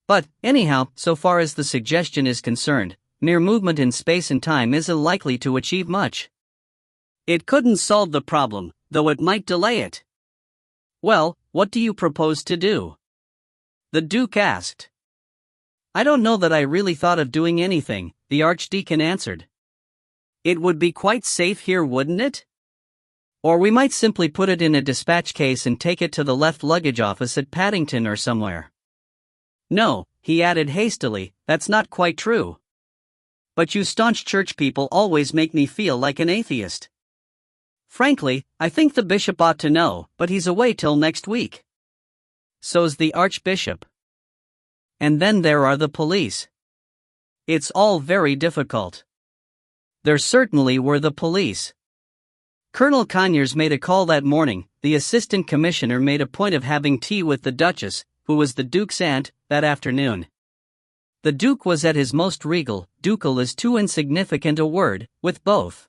"But, anyhow, so far as the suggestion is concerned, mere movement in space and time isn't likely to achieve much. It couldn't solve the problem, though it might delay it." "Well, what do you propose to do?" the Duke asked. "I don't know that I really thought of doing anything," the Archdeacon answered. "It would be quite safe here, wouldn't it? Or we might simply put it in a dispatch case and take it to the left luggage office at Paddington or somewhere." "No," he added hastily, "that's not quite true. But you staunch church people always make me feel like an atheist. Frankly, I think the bishop ought to know, but he's away till next week. So's the archbishop. And then there are the police. It's all very difficult." There certainly were the police. Colonel Conyers made a call that morning. The assistant commissioner made a point of having tea with the Duchess, who was the Duke's aunt, that afternoon. The Duke was at his most regal, ducal is too insignificant a word, with both.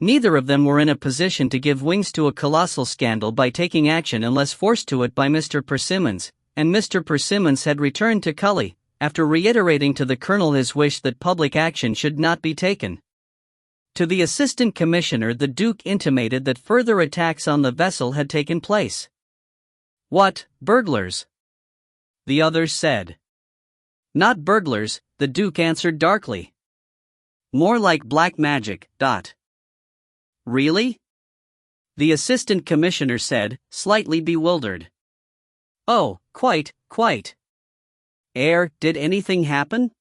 Neither of them were in a position to give wings to a colossal scandal by taking action unless forced to it by Mr. Persimmons, and Mr. Persimmons had returned to Cully, after reiterating to the Colonel his wish that public action should not be taken. To the Assistant Commissioner the Duke intimated that further attacks on the vessel had taken place. "What, burglars?" the others said. "Not burglars," the Duke answered darkly. "More like black magic, dot." "Really?" the Assistant Commissioner said, slightly bewildered. "Oh, quite. Did anything happen?"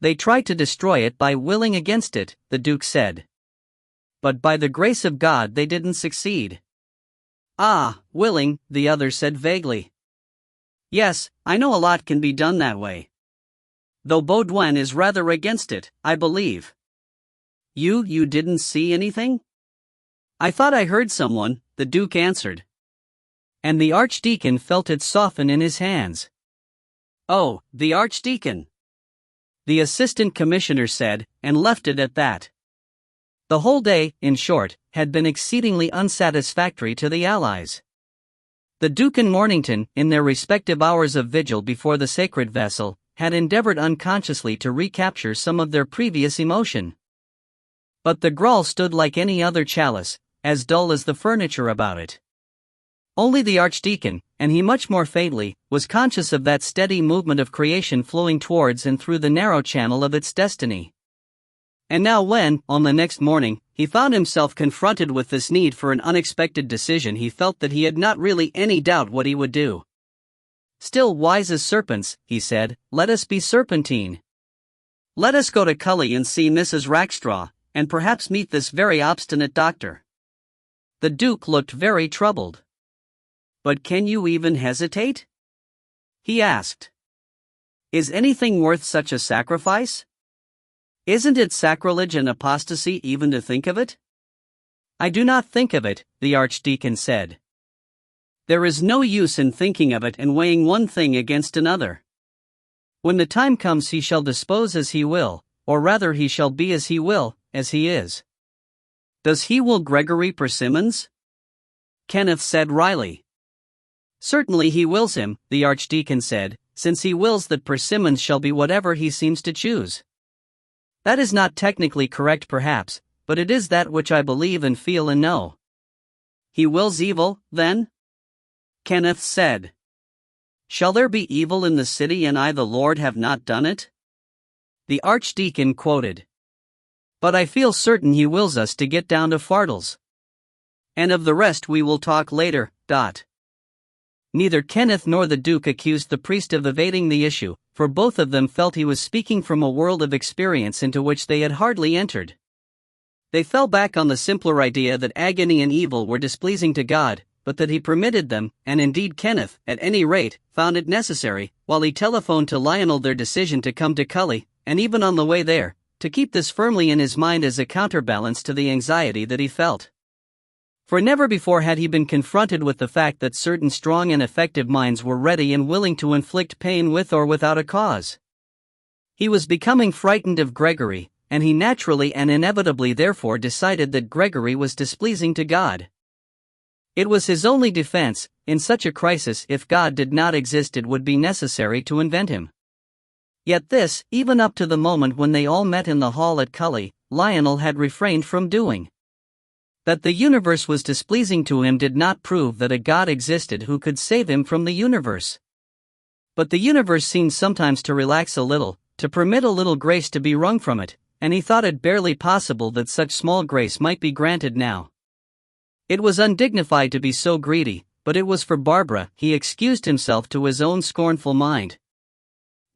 "They tried to destroy it by willing against it," the Duke said. "But by the grace of God they didn't succeed." "Ah, willing," the other said vaguely. "Yes, I know a lot can be done that way. Though Baudouin is rather against it, I believe." You didn't see anything?" "I thought I heard someone," the Duke answered. And the Archdeacon felt it soften in his hands. "Oh, the Archdeacon," the Assistant Commissioner said, and left it at that. The whole day, in short, had been exceedingly unsatisfactory to the Allies. The Duke and Mornington, in their respective hours of vigil before the sacred vessel, had endeavored unconsciously to recapture some of their previous emotion. But the Grawl stood like any other chalice, as dull as the furniture about it. Only the Archdeacon, and he much more faintly, was conscious of that steady movement of creation flowing towards and through the narrow channel of its destiny. And now when, on the next morning, he found himself confronted with this need for an unexpected decision, he felt that he had not really any doubt what he would do. "Still wise as serpents," he said, "let us be serpentine. Let us go to Cully and see Mrs. Rackstraw, and perhaps meet this very obstinate doctor." The Duke looked very troubled. "But can you even hesitate?" he asked. "Is anything worth such a sacrifice? Isn't it sacrilege and apostasy even to think of it?" "I do not think of it," the Archdeacon said. "There is no use in thinking of it and weighing one thing against another. When the time comes he shall dispose as he will, or rather he shall be as he will, as he is." "Does he will Gregory Persimmons?" Kenneth said wryly. "Certainly he wills him," the Archdeacon said, "since he wills that Persimmons shall be whatever he seems to choose. That is not technically correct perhaps, but it is that which I believe and feel and know." "He wills evil, then?" Kenneth said. "Shall there be evil in the city and I the Lord have not done it?" The Archdeacon quoted. "But I feel certain he wills us to get down to Fardles. And of the rest we will talk later. Neither Kenneth nor the Duke accused the priest of evading the issue, for both of them felt he was speaking from a world of experience into which they had hardly entered. They fell back on the simpler idea that agony and evil were displeasing to God, but that he permitted them, and indeed Kenneth, at any rate, found it necessary, while he telephoned to Lionel their decision to come to Cully, and even on the way there, to keep this firmly in his mind as a counterbalance to the anxiety that he felt. For never before had he been confronted with the fact that certain strong and effective minds were ready and willing to inflict pain with or without a cause. He was becoming frightened of Gregory, and he naturally and inevitably therefore decided that Gregory was displeasing to God. It was his only defense. In such a crisis, if God did not exist, it would be necessary to invent him. Yet this, even up to the moment when they all met in the hall at Cully, Lionel had refrained from doing. That the universe was displeasing to him did not prove that a God existed who could save him from the universe. But the universe seemed sometimes to relax a little, to permit a little grace to be wrung from it, and he thought it barely possible that such small grace might be granted now. It was undignified to be so greedy, but it was for Barbara, he excused himself to his own scornful mind.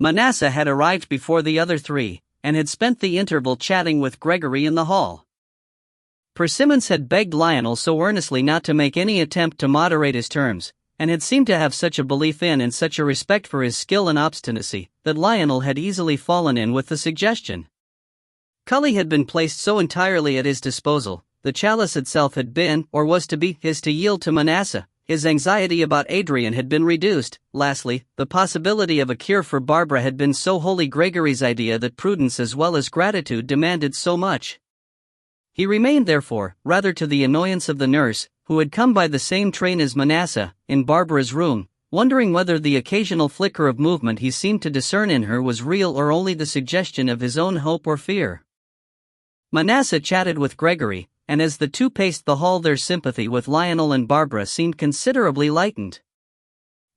Manasseh had arrived before the other three, and had spent the interval chatting with Gregory in the hall. Persimmons had begged Lionel so earnestly not to make any attempt to moderate his terms, and had seemed to have such a belief in and such a respect for his skill and obstinacy, that Lionel had easily fallen in with the suggestion. Cully had been placed so entirely at his disposal, the chalice itself had been, or was to be, his to yield to Manasseh. His anxiety about Adrian had been reduced. Lastly, the possibility of a cure for Barbara had been so wholly Gregory's idea that prudence as well as gratitude demanded so much. He remained therefore, rather to the annoyance of the nurse, who had come by the same train as Manasseh, in Barbara's room, wondering whether the occasional flicker of movement he seemed to discern in her was real or only the suggestion of his own hope or fear. Manasseh chatted with Gregory, and as the two paced the hall their sympathy with Lionel and Barbara seemed considerably lightened.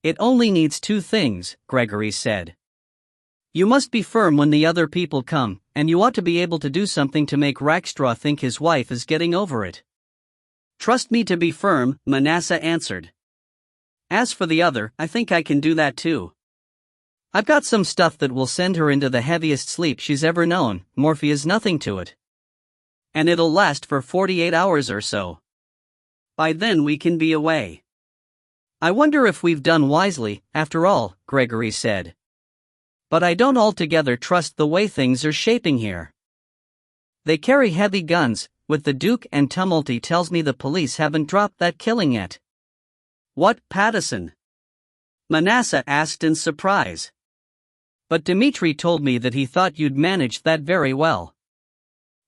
"It only needs two things," Gregory said. "You must be firm when the other people come, and you ought to be able to do something to make Rackstraw think his wife is getting over it." "Trust me to be firm," Manasseh answered. "As for the other, I think I can do that too. I've got some stuff that will send her into the heaviest sleep she's ever known. Morphia's nothing to it. And it'll last for 48 hours or so. By then we can be away." "I wonder if we've done wisely, after all," Gregory said. "But I don't altogether trust the way things are shaping here. They carry heavy guns, with the Duke, and Tumulty tells me the police haven't dropped that killing yet." "What, Pattison?" Manasseh asked in surprise. "But Dmitri told me that he thought you'd managed that very well."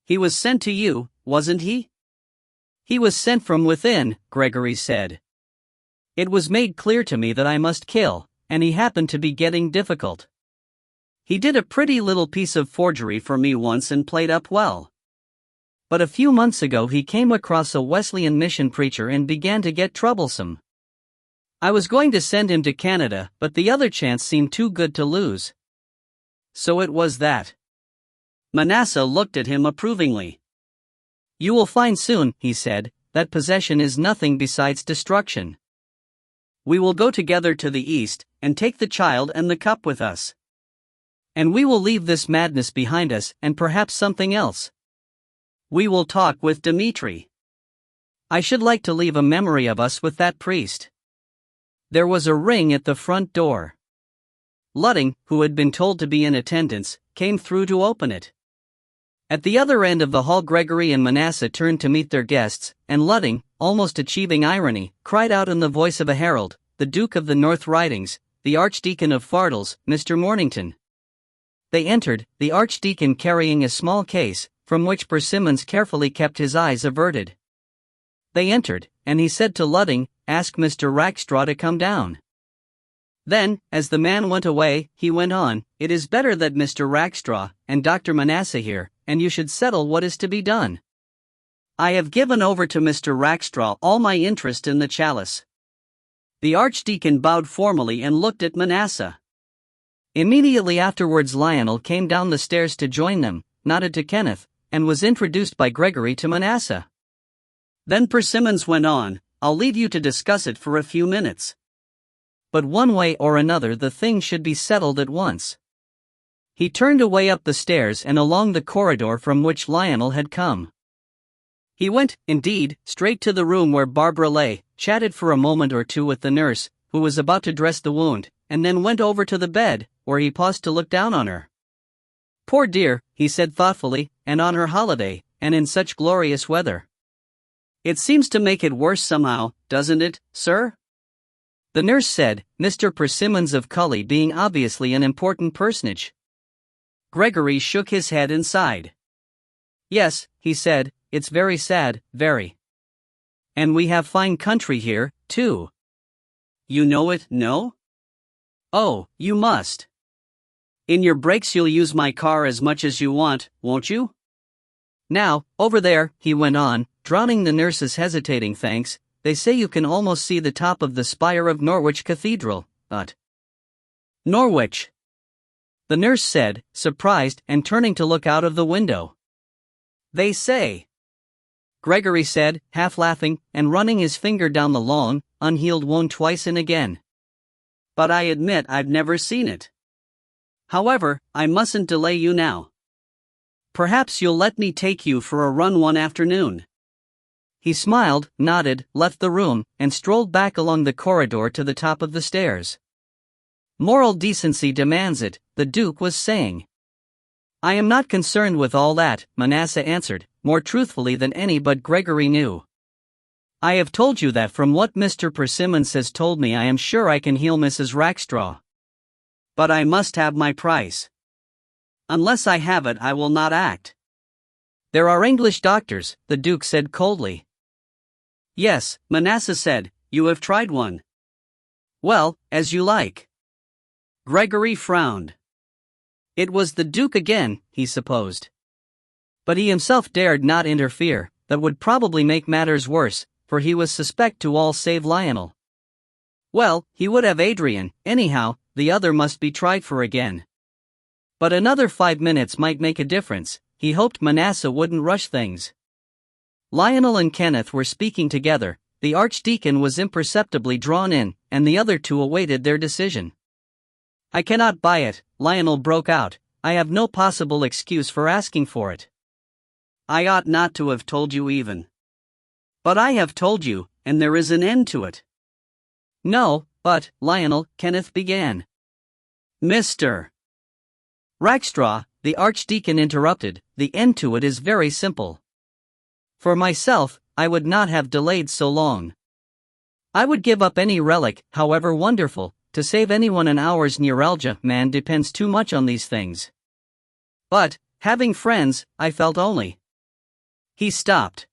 "He was sent to you, wasn't he?" "He was sent from within," Gregory said. "It was made clear to me that I must kill, and he happened to be getting difficult. He did a pretty little piece of forgery for me once and played up well. But a few months ago he came across a Wesleyan mission preacher and began to get troublesome. I was going to send him to Canada, but the other chance seemed too good to lose. So it was that. Manasseh looked at him approvingly. You will find soon, he said, that possession is nothing besides destruction. We will go together to the east, and take the child and the cup with us. And we will leave this madness behind us, and perhaps something else. We will talk with Dmitri. I should like to leave a memory of us with that priest. There was a ring at the front door. Ludding, who had been told to be in attendance, came through to open it. At the other end of the hall, Gregory and Manasseh turned to meet their guests, and Ludding, almost achieving irony, cried out in the voice of a herald, the Duke of the North Ridings, the Archdeacon of Fardles, Mr. Mornington. They entered, the Archdeacon carrying a small case, from which Persimmons carefully kept his eyes averted. They entered, and he said to Ludding, "Ask Mr. Rackstraw to come down." Then, as the man went away, he went on, "It is better that Mr. Rackstraw, and Dr. Manasseh here, and you should settle what is to be done. I have given over to Mr. Rackstraw all my interest in the chalice." The Archdeacon bowed formally and looked at Manasseh. Immediately afterwards Lionel came down the stairs to join them, nodded to Kenneth, and was introduced by Gregory to Manasseh. Then Persimmons went on, "I'll leave you to discuss it for a few minutes. But one way or another the thing should be settled at once." He turned away up the stairs and along the corridor from which Lionel had come. He went, indeed, straight to the room where Barbara lay, chatted for a moment or two with the nurse, who was about to dress the wound, and then went over to the bed, where he paused to look down on her. "Poor dear," he said thoughtfully, "and on her holiday, and in such glorious weather. It seems to make it worse somehow, doesn't it, sir?" The nurse said, Mr. Persimmons of Cully being obviously an important personage. Gregory shook his head and sighed. "Yes," he said, "it's very sad, very. And we have fine country here, too. You know it, no? Oh, you must. In your breaks you'll use my car as much as you want, won't you? Now, over there," he went on, drowning the nurse's hesitating thanks, "they say you can almost see the top of the spire of Norwich Cathedral, but—" "Norwich?" the nurse said, surprised and turning to look out of the window. "They say," Gregory said, half laughing, and running his finger down the long, unhealed wound twice and again. "But I admit I've never seen it. However, I mustn't delay you now. Perhaps you'll let me take you for a run one afternoon." He smiled, nodded, left the room, and strolled back along the corridor to the top of the stairs. "Moral decency demands it," the Duke was saying. "I am not concerned with all that," Manasseh answered, more truthfully than any but Gregory knew. "I have told you that from what Mr. Persimmons has told me I am sure I can heal Mrs. Rackstraw. But I must have my price. Unless I have it I will not act." "There are English doctors," the Duke said coldly. "Yes," Manasseh said, "you have tried one." "Well, as you like." Gregory frowned. It was the Duke again, he supposed. But he himself dared not interfere, that would probably make matters worse, for he was suspect to all save Lionel. Well, he would have Adrian, anyhow, the other must be tried for again. But another 5 minutes might make a difference, he hoped Manasseh wouldn't rush things. Lionel and Kenneth were speaking together, the Archdeacon was imperceptibly drawn in, and the other two awaited their decision. "I cannot buy it," Lionel broke out, "I have no possible excuse for asking for it." "I ought not to have told you even. But I have told you, and there is an end to it." "No, but, Lionel," Kenneth began. "Mr. Rackstraw," the Archdeacon interrupted, "the end to it is very simple. For myself, I would not have delayed so long. I would give up any relic, however wonderful, to save anyone an hour's neuralgia. Man depends too much on these things. But, having friends, I felt only—" He stopped.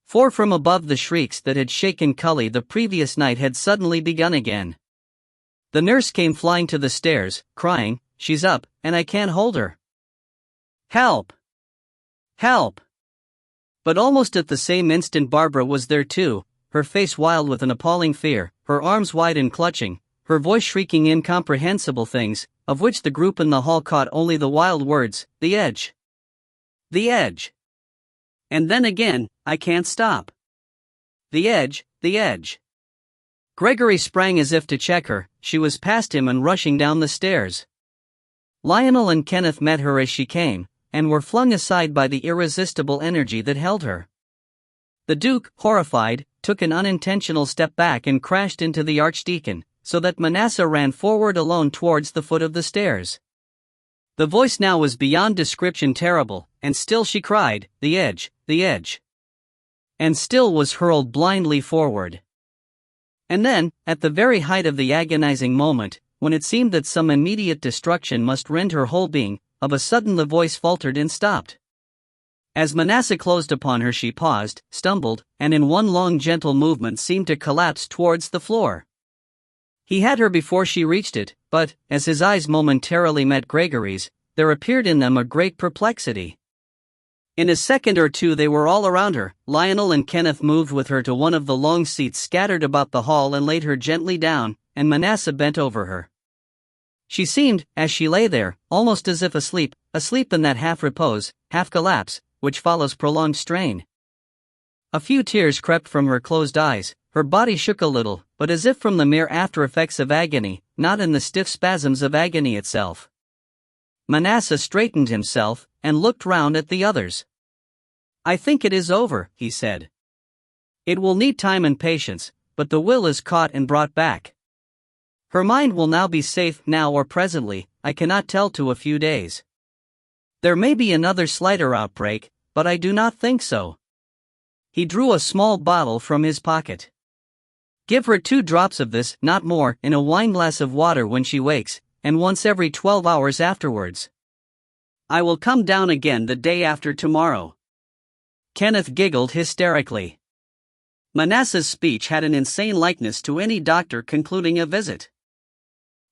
For from above the shrieks that had shaken Cully the previous night had suddenly begun again. The nurse came flying to the stairs, crying, "She's up, and I can't hold her. Help! Help!" But almost at the same instant Barbara was there too, her face wild with an appalling fear, her arms wide and clutching, her voice shrieking incomprehensible things, of which the group in the hall caught only the wild words, "The edge. The edge." And then again, "I can't stop. The edge, the edge." Gregory sprang as if to check her. She was past him and rushing down the stairs. Lionel and Kenneth met her as she came, and were flung aside by the irresistible energy that held her. The Duke, horrified, took an unintentional step back and crashed into the Archdeacon, so that Manasseh ran forward alone towards the foot of the stairs. The voice now was beyond description terrible, and still she cried, "The edge, the edge." And still was hurled blindly forward. And then, at the very height of the agonizing moment, when it seemed that some immediate destruction must rend her whole being, of a sudden the voice faltered and stopped. As Manasseh closed upon her she paused, stumbled, and in one long gentle movement seemed to collapse towards the floor. He had her before she reached it, but, as his eyes momentarily met Gregory's, there appeared in them a great perplexity. In a second or two they were all around her. Lionel and Kenneth moved with her to one of the long seats scattered about the hall and laid her gently down, and Manasseh bent over her. She seemed, as she lay there, almost as if asleep in that half-repose, half-collapse, which follows prolonged strain. A few tears crept from her closed eyes, her body shook a little, but as if from the mere after-effects of agony, not in the stiff spasms of agony itself. Manasseh straightened himself, and looked round at the others. "I think it is over," he said. "It will need time and patience, but the will is caught and brought back. Her mind will now be safe, now or presently, I cannot tell, to a few days. There may be another slighter outbreak, but I do not think so." He drew a small bottle from his pocket. "Give her 2 drops of this, not more, in a wineglass of water when she wakes, and once every 12 hours afterwards. I will come down again the day after tomorrow." Kenneth giggled hysterically. Manasseh's speech had an insane likeness to any doctor concluding a visit.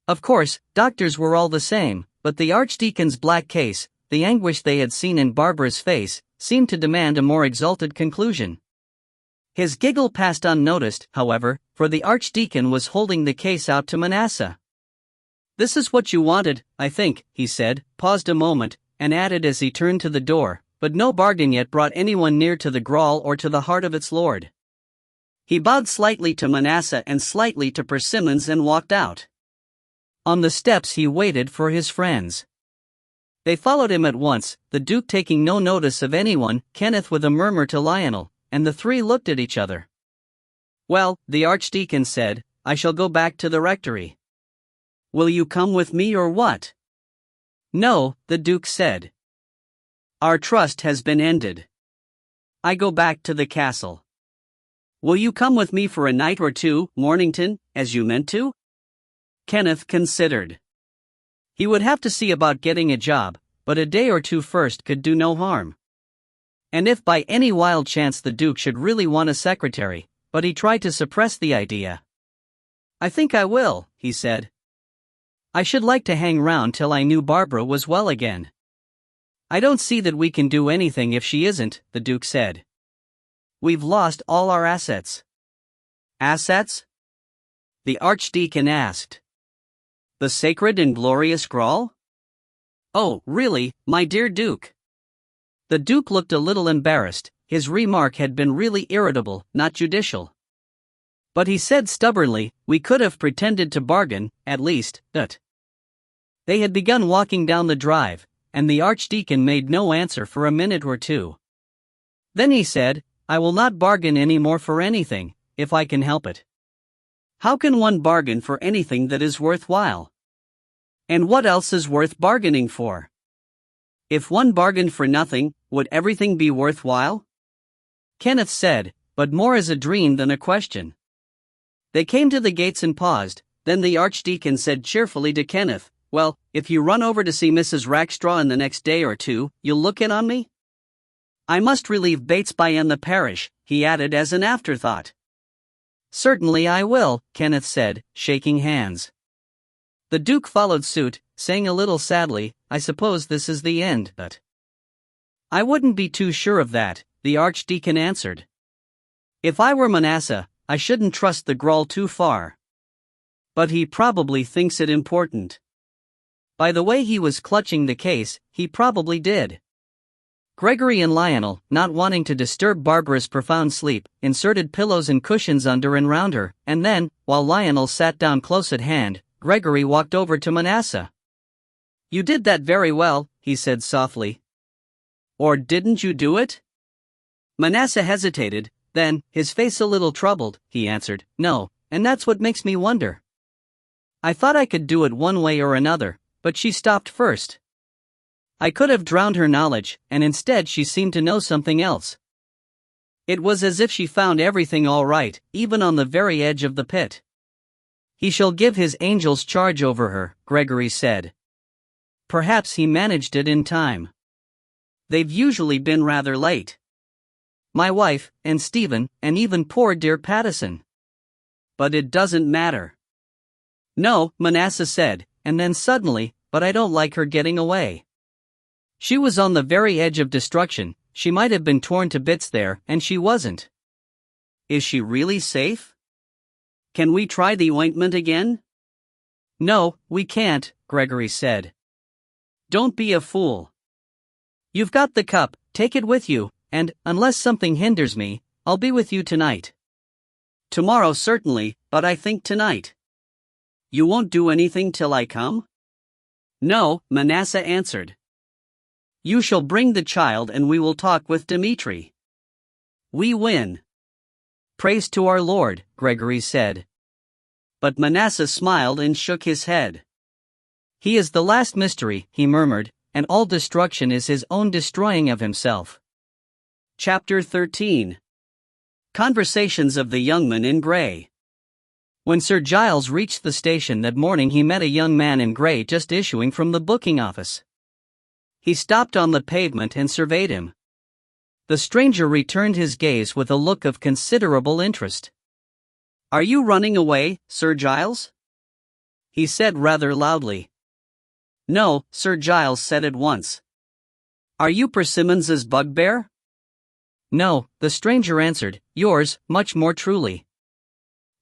Of course, doctors were all the same, but the Archdeacon's black case, the anguish they had seen in Barbara's face, seemed to demand a more exalted conclusion. His giggle passed unnoticed, however, for the Archdeacon was holding the case out to Manasseh. "This is what you wanted, I think," he said, paused a moment, and added as he turned to the door, "but no bargain yet brought anyone near to the Graal or to the heart of its lord." He bowed slightly to Manasseh and slightly to Persimmons and walked out. On the steps he waited for his friends. They followed him at once, the Duke taking no notice of anyone, Kenneth with a murmur to Lionel, and the three looked at each other. "Well," the Archdeacon said, "I shall go back to the rectory." "Will you come with me or what?" "No," the Duke said. "Our trust has been ended. I go back to the castle." "Will you come with me for a night or two, Mornington, as you meant to?" Kenneth considered. He would have to see about getting a job, but a day or two first could do no harm. And if by any wild chance the Duke should really want a secretary, but he tried to suppress the idea. "I think I will," he said. "I should like to hang round till I knew Barbara was well again." "I don't see that we can do anything if she isn't," the Duke said. "We've lost all our assets." "Assets?" the Archdeacon asked. "The sacred and glorious Graal?" "Oh, really, my dear Duke?" The Duke looked a little embarrassed. His remark had been really irritable, not judicial. But he said stubbornly, "We could have pretended to bargain, at least, that." They had begun walking down the drive, and the Archdeacon made no answer for a minute or two. Then he said, "I will not bargain any more for anything, if I can help it." "How can one bargain for anything that is worthwhile? And what else is worth bargaining for? If one bargained for nothing, would everything be worthwhile?" Kenneth said, but more as a dream than a question. They came to the gates and paused. Then the Archdeacon said cheerfully to Kenneth, "Well, if you run over to see Mrs. Rackstraw in the next day or two, you'll look in on me? I must relieve Bates by in the parish," he added as an afterthought. "Certainly I will," Kenneth said, shaking hands. The Duke followed suit, saying a little sadly, "I suppose this is the end, but..." "I wouldn't be too sure of that," the Archdeacon answered. If I were Manasseh, I shouldn't trust the Grawl too far. But he probably thinks it important. By the way he was clutching the case, he probably did. Gregory and Lionel, not wanting to disturb Barbara's profound sleep, inserted pillows and cushions under and round her, and then, while Lionel sat down close at hand, Gregory walked over to Manasseh. "You did that very well," he said softly. "Or didn't you do it?" Manasseh hesitated, then, his face a little troubled, he answered, "No, and that's what makes me wonder. I thought I could do it one way or another, but she stopped first. I could have drowned her knowledge, and instead she seemed to know something else. It was as if she found everything all right, even on the very edge of the pit." "He shall give his angels charge over her," Gregory said. "Perhaps he managed it in time. They've usually been rather late. My wife, and Stephen, and even poor dear Pattison. But it doesn't matter." "No," Manasseh said, and then suddenly, "but I don't like her getting away. She was on the very edge of destruction, she might have been torn to bits there, and she wasn't. Is she really safe? Can we try the ointment again?" "No, we can't," Gregory said. "Don't be a fool. You've got the cup, take it with you, and, unless something hinders me, I'll be with you tonight." "Tomorrow certainly, but I think tonight." "You won't do anything till I come?" "No," Manasseh answered. "You shall bring the child and we will talk with Dmitri. We win." "Praise to our Lord," Gregory said. But Manasseh smiled and shook his head. "He is the last mystery," he murmured, "and all destruction is his own destroying of himself." Chapter 13. Conversations of the Young Man in Grey. When Sir Giles reached the station that morning, he met a young man in grey just issuing from the booking office. He stopped on the pavement and surveyed him. The stranger returned his gaze with a look of considerable interest. "Are you running away, Sir Giles?" he said rather loudly. "No," Sir Giles said at once. "Are you Persimmons's bugbear?" "No," the stranger answered, "yours, much more truly."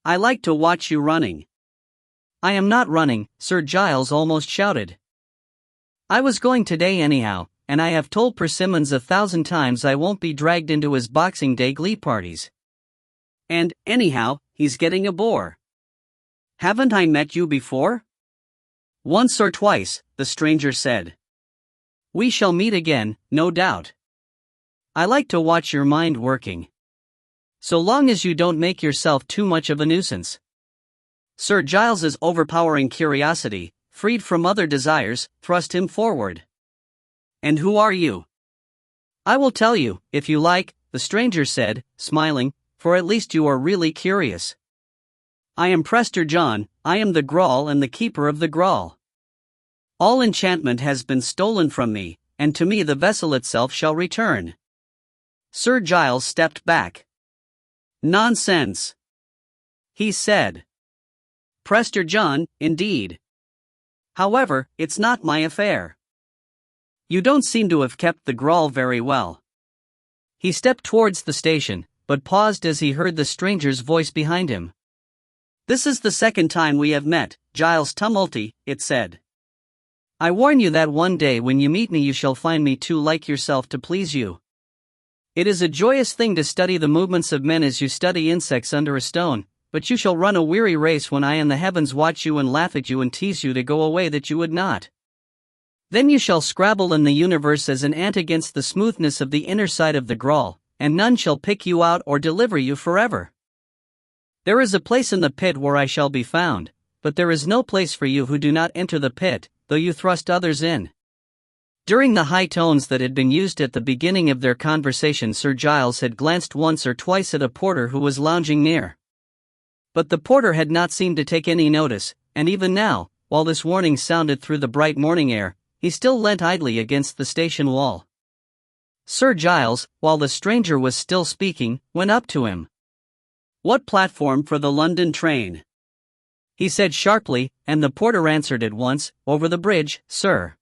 "I like to watch you running." "I am not running," Sir Giles almost shouted. "I was going today anyhow, and I have told Persimmons 1,000 times I won't be dragged into his Boxing Day glee parties. And, anyhow, he's getting a bore. Haven't I met you before?" "Once or twice," the stranger said. "We shall meet again, no doubt. I like to watch your mind working. So long as you don't make yourself too much of a nuisance." Sir Giles's overpowering curiosity, freed from other desires, thrust him forward. "And who are you?" "I will tell you, if you like," the stranger said, smiling, "for at least you are really curious. I am Prester John, I am the Grawl and the keeper of the Grawl. All enchantment has been stolen from me, and to me the vessel itself shall return." Sir Giles stepped back. "Nonsense," he said. "Prester John, indeed. However, it's not my affair. You don't seem to have kept the Grawl very well." He stepped towards the station, but paused as he heard the stranger's voice behind him. "This is the second time we have met, Giles Tumulty," it said. "I warn you that one day when you meet me you shall find me too like yourself to please you. It is a joyous thing to study the movements of men as you study insects under a stone, but you shall run a weary race when I in the heavens watch you and laugh at you and tease you to go away that you would not. Then you shall scrabble in the universe as an ant against the smoothness of the inner side of the Grawl, and none shall pick you out or deliver you forever. There is a place in the pit where I shall be found, but there is no place for you who do not enter the pit, though you thrust others in." During the high tones that had been used at the beginning of their conversation, Sir Giles had glanced once or twice at a porter who was lounging near. But the porter had not seemed to take any notice, and even now, while this warning sounded through the bright morning air, he still leant idly against the station wall. Sir Giles, while the stranger was still speaking, went up to him. "What platform for the London train?" he said sharply, and the porter answered at once, "Over the bridge, sir."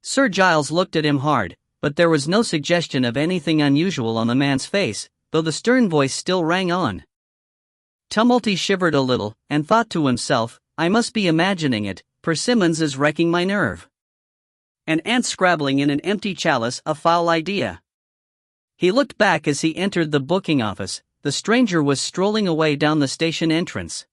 Sir Giles looked at him hard, but there was no suggestion of anything unusual on the man's face, though the stern voice still rang on. Tumulty shivered a little, and thought to himself, I must be imagining it, Persimmons is wrecking my nerve. An ant scrabbling in an empty chalice, a foul idea. He looked back as he entered the booking office. The stranger was strolling away down the station entrance.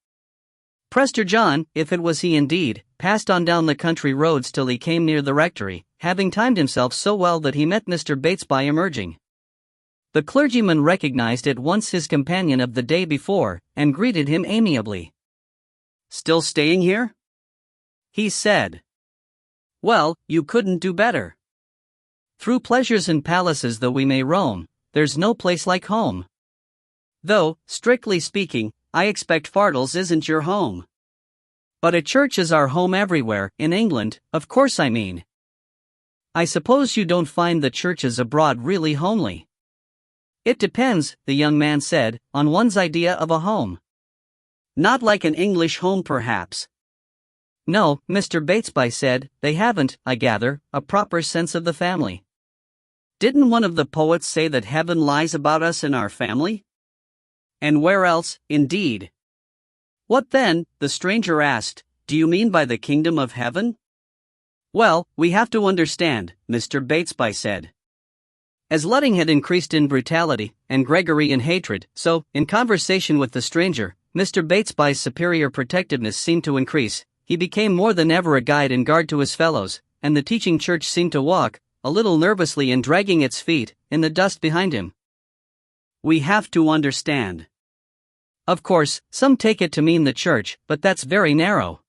Prester John, if it was he indeed, passed on down the country roads till he came near the rectory, having timed himself so well that he met Mr. Batesby emerging. The clergyman recognized at once his companion of the day before, and greeted him amiably. "Still staying here?" he said. "Well, you couldn't do better. Through pleasures and palaces though we may roam, there's no place like home. Though, strictly speaking, I expect Fardles isn't your home. But a church is our home everywhere, in England, of course I mean. I suppose you don't find the churches abroad really homely?" "It depends," the young man said, "on one's idea of a home. Not like an English home perhaps." "No," Mr. Batesby said, "they haven't, I gather, a proper sense of the family. Didn't one of the poets say that heaven lies about us in our family? And where else, indeed?" "What then?" the stranger asked. "Do you mean by the kingdom of heaven?" "Well, we have to understand," Mr. Batesby said. As Ludding had increased in brutality, and Gregory in hatred, so, in conversation with the stranger, Mr. Batesby's superior protectiveness seemed to increase. He became more than ever a guide and guard to his fellows, and the teaching church seemed to walk, a little nervously and dragging its feet, in the dust behind him. "We have to understand. Of course, some take it to mean the church, but that's very narrow.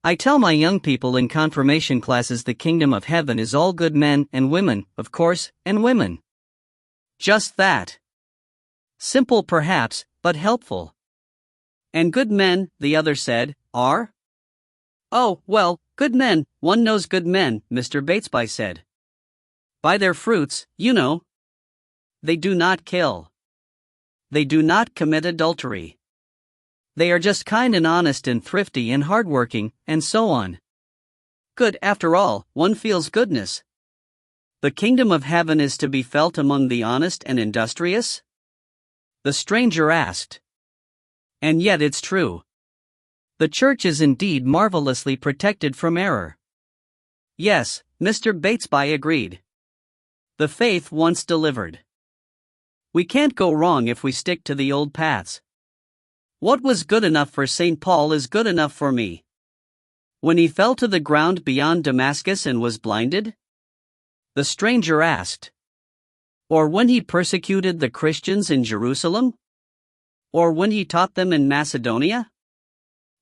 I tell my young people in confirmation classes the kingdom of heaven is all good men and women, of course, and women." "Just that. Simple perhaps, but helpful." "And good men," the other said, "are?" "Oh, well, good men, one knows good men," Mr. Batesby said. "By their fruits, you know. They do not kill. They do not commit adultery. They are just kind and honest and thrifty and hardworking, and so on. Good, after all, one feels goodness. The kingdom of heaven is to be felt among the honest and industrious?" the stranger asked. "And yet it's true. The church is indeed marvelously protected from error." "Yes," Mr. Batesby agreed. "The faith once delivered. We can't go wrong if we stick to the old paths. What was good enough for St. Paul is good enough for me. When he fell to the ground beyond Damascus and was blinded?" the stranger asked. "Or when he persecuted the Christians in Jerusalem? Or when he taught them in Macedonia?"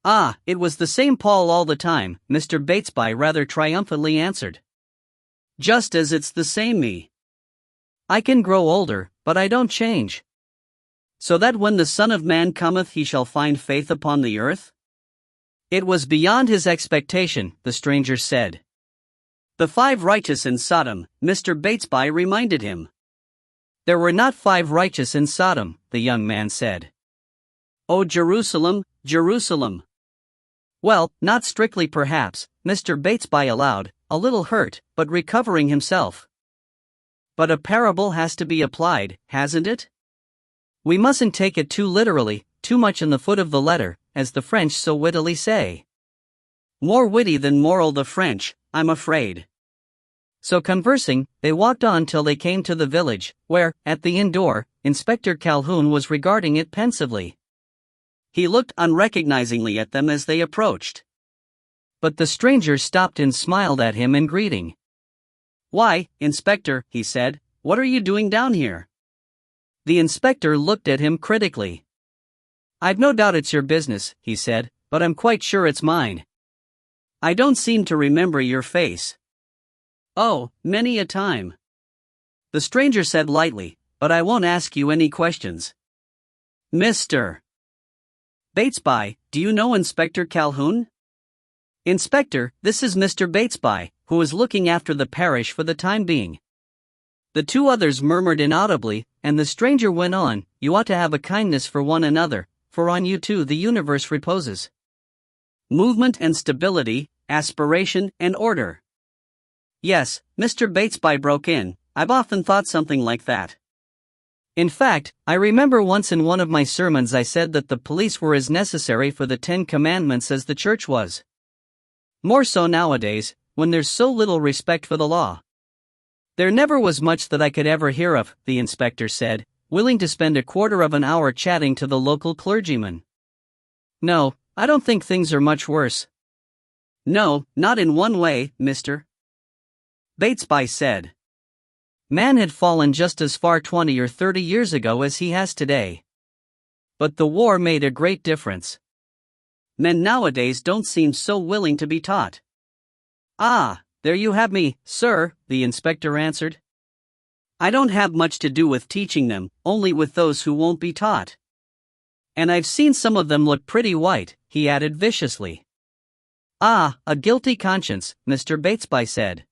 "Ah, it was the same Paul all the time," Mr. Batesby rather triumphantly answered. "Just as it's the same me. I can grow older, but I don't change. So that when the Son of Man cometh he shall find faith upon the earth?" It was beyond his expectation, the stranger said. "The 5 righteous in Sodom," Mr. Batesby reminded him. "There were not 5 righteous in Sodom," the young man said. "Oh, Jerusalem, Jerusalem." "Well, not strictly perhaps," Mr. Batesby allowed, a little hurt, but recovering himself. "But a parable has to be applied, hasn't it? We mustn't take it too literally, too much in the foot of the letter, as the French so wittily say. More witty than moral the French, I'm afraid." So conversing, they walked on till they came to the village, where, at the inn door, Inspector Calhoun was regarding it pensively. He looked unrecognizingly at them as they approached. But the stranger stopped and smiled at him in greeting. "Why, Inspector," he said, "what are you doing down here?" The inspector looked at him critically. "I've no doubt it's your business," he said, "but I'm quite sure it's mine. I don't seem to remember your face." "Oh, many a time," the stranger said lightly, "but I won't ask you any questions. Mr. Batesby, do you know Inspector Calhoun?" "Inspector, this is Mr. Batesby, who is looking after the parish for the time being." The 2 others murmured inaudibly, and the stranger went on, "You ought to have a kindness for one another, for on you too the universe reposes. Movement and stability, aspiration and order." "Yes," Mr. Batesby broke in, "I've often thought something like that." In fact, I remember once in one of my sermons I said that the police were as necessary for the 10 Commandments as the church was. More so nowadays, when there's so little respect for the law. There never was much that I could ever hear of, the inspector said, willing to spend a quarter of an hour chatting to the local clergyman. No, I don't think things are much worse. No, not in one way, Mr. Batesby said. Man had fallen just as far 20 or 30 years ago as he has today. But the war made a great difference. Men nowadays don't seem so willing to be taught. Ah, there you have me, sir, the inspector answered. I don't have much to do with teaching them, only with those who won't be taught. And I've seen some of them look pretty white, he added viciously. Ah, a guilty conscience, Mr. Batesby said.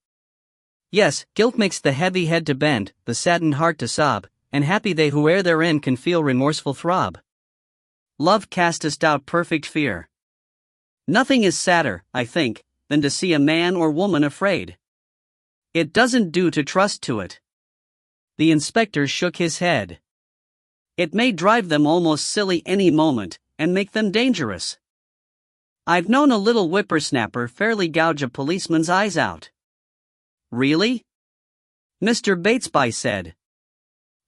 Yes, guilt makes the heavy head to bend, the saddened heart to sob, and happy they who ere therein can feel remorseful throb. Love casteth out perfect fear. Nothing is sadder, I think, than to see a man or woman afraid. It doesn't do to trust to it. The inspector shook his head. It may drive them almost silly any moment, and make them dangerous. I've known a little whippersnapper fairly gouge a policeman's eyes out. Really? Mr. Batesby said.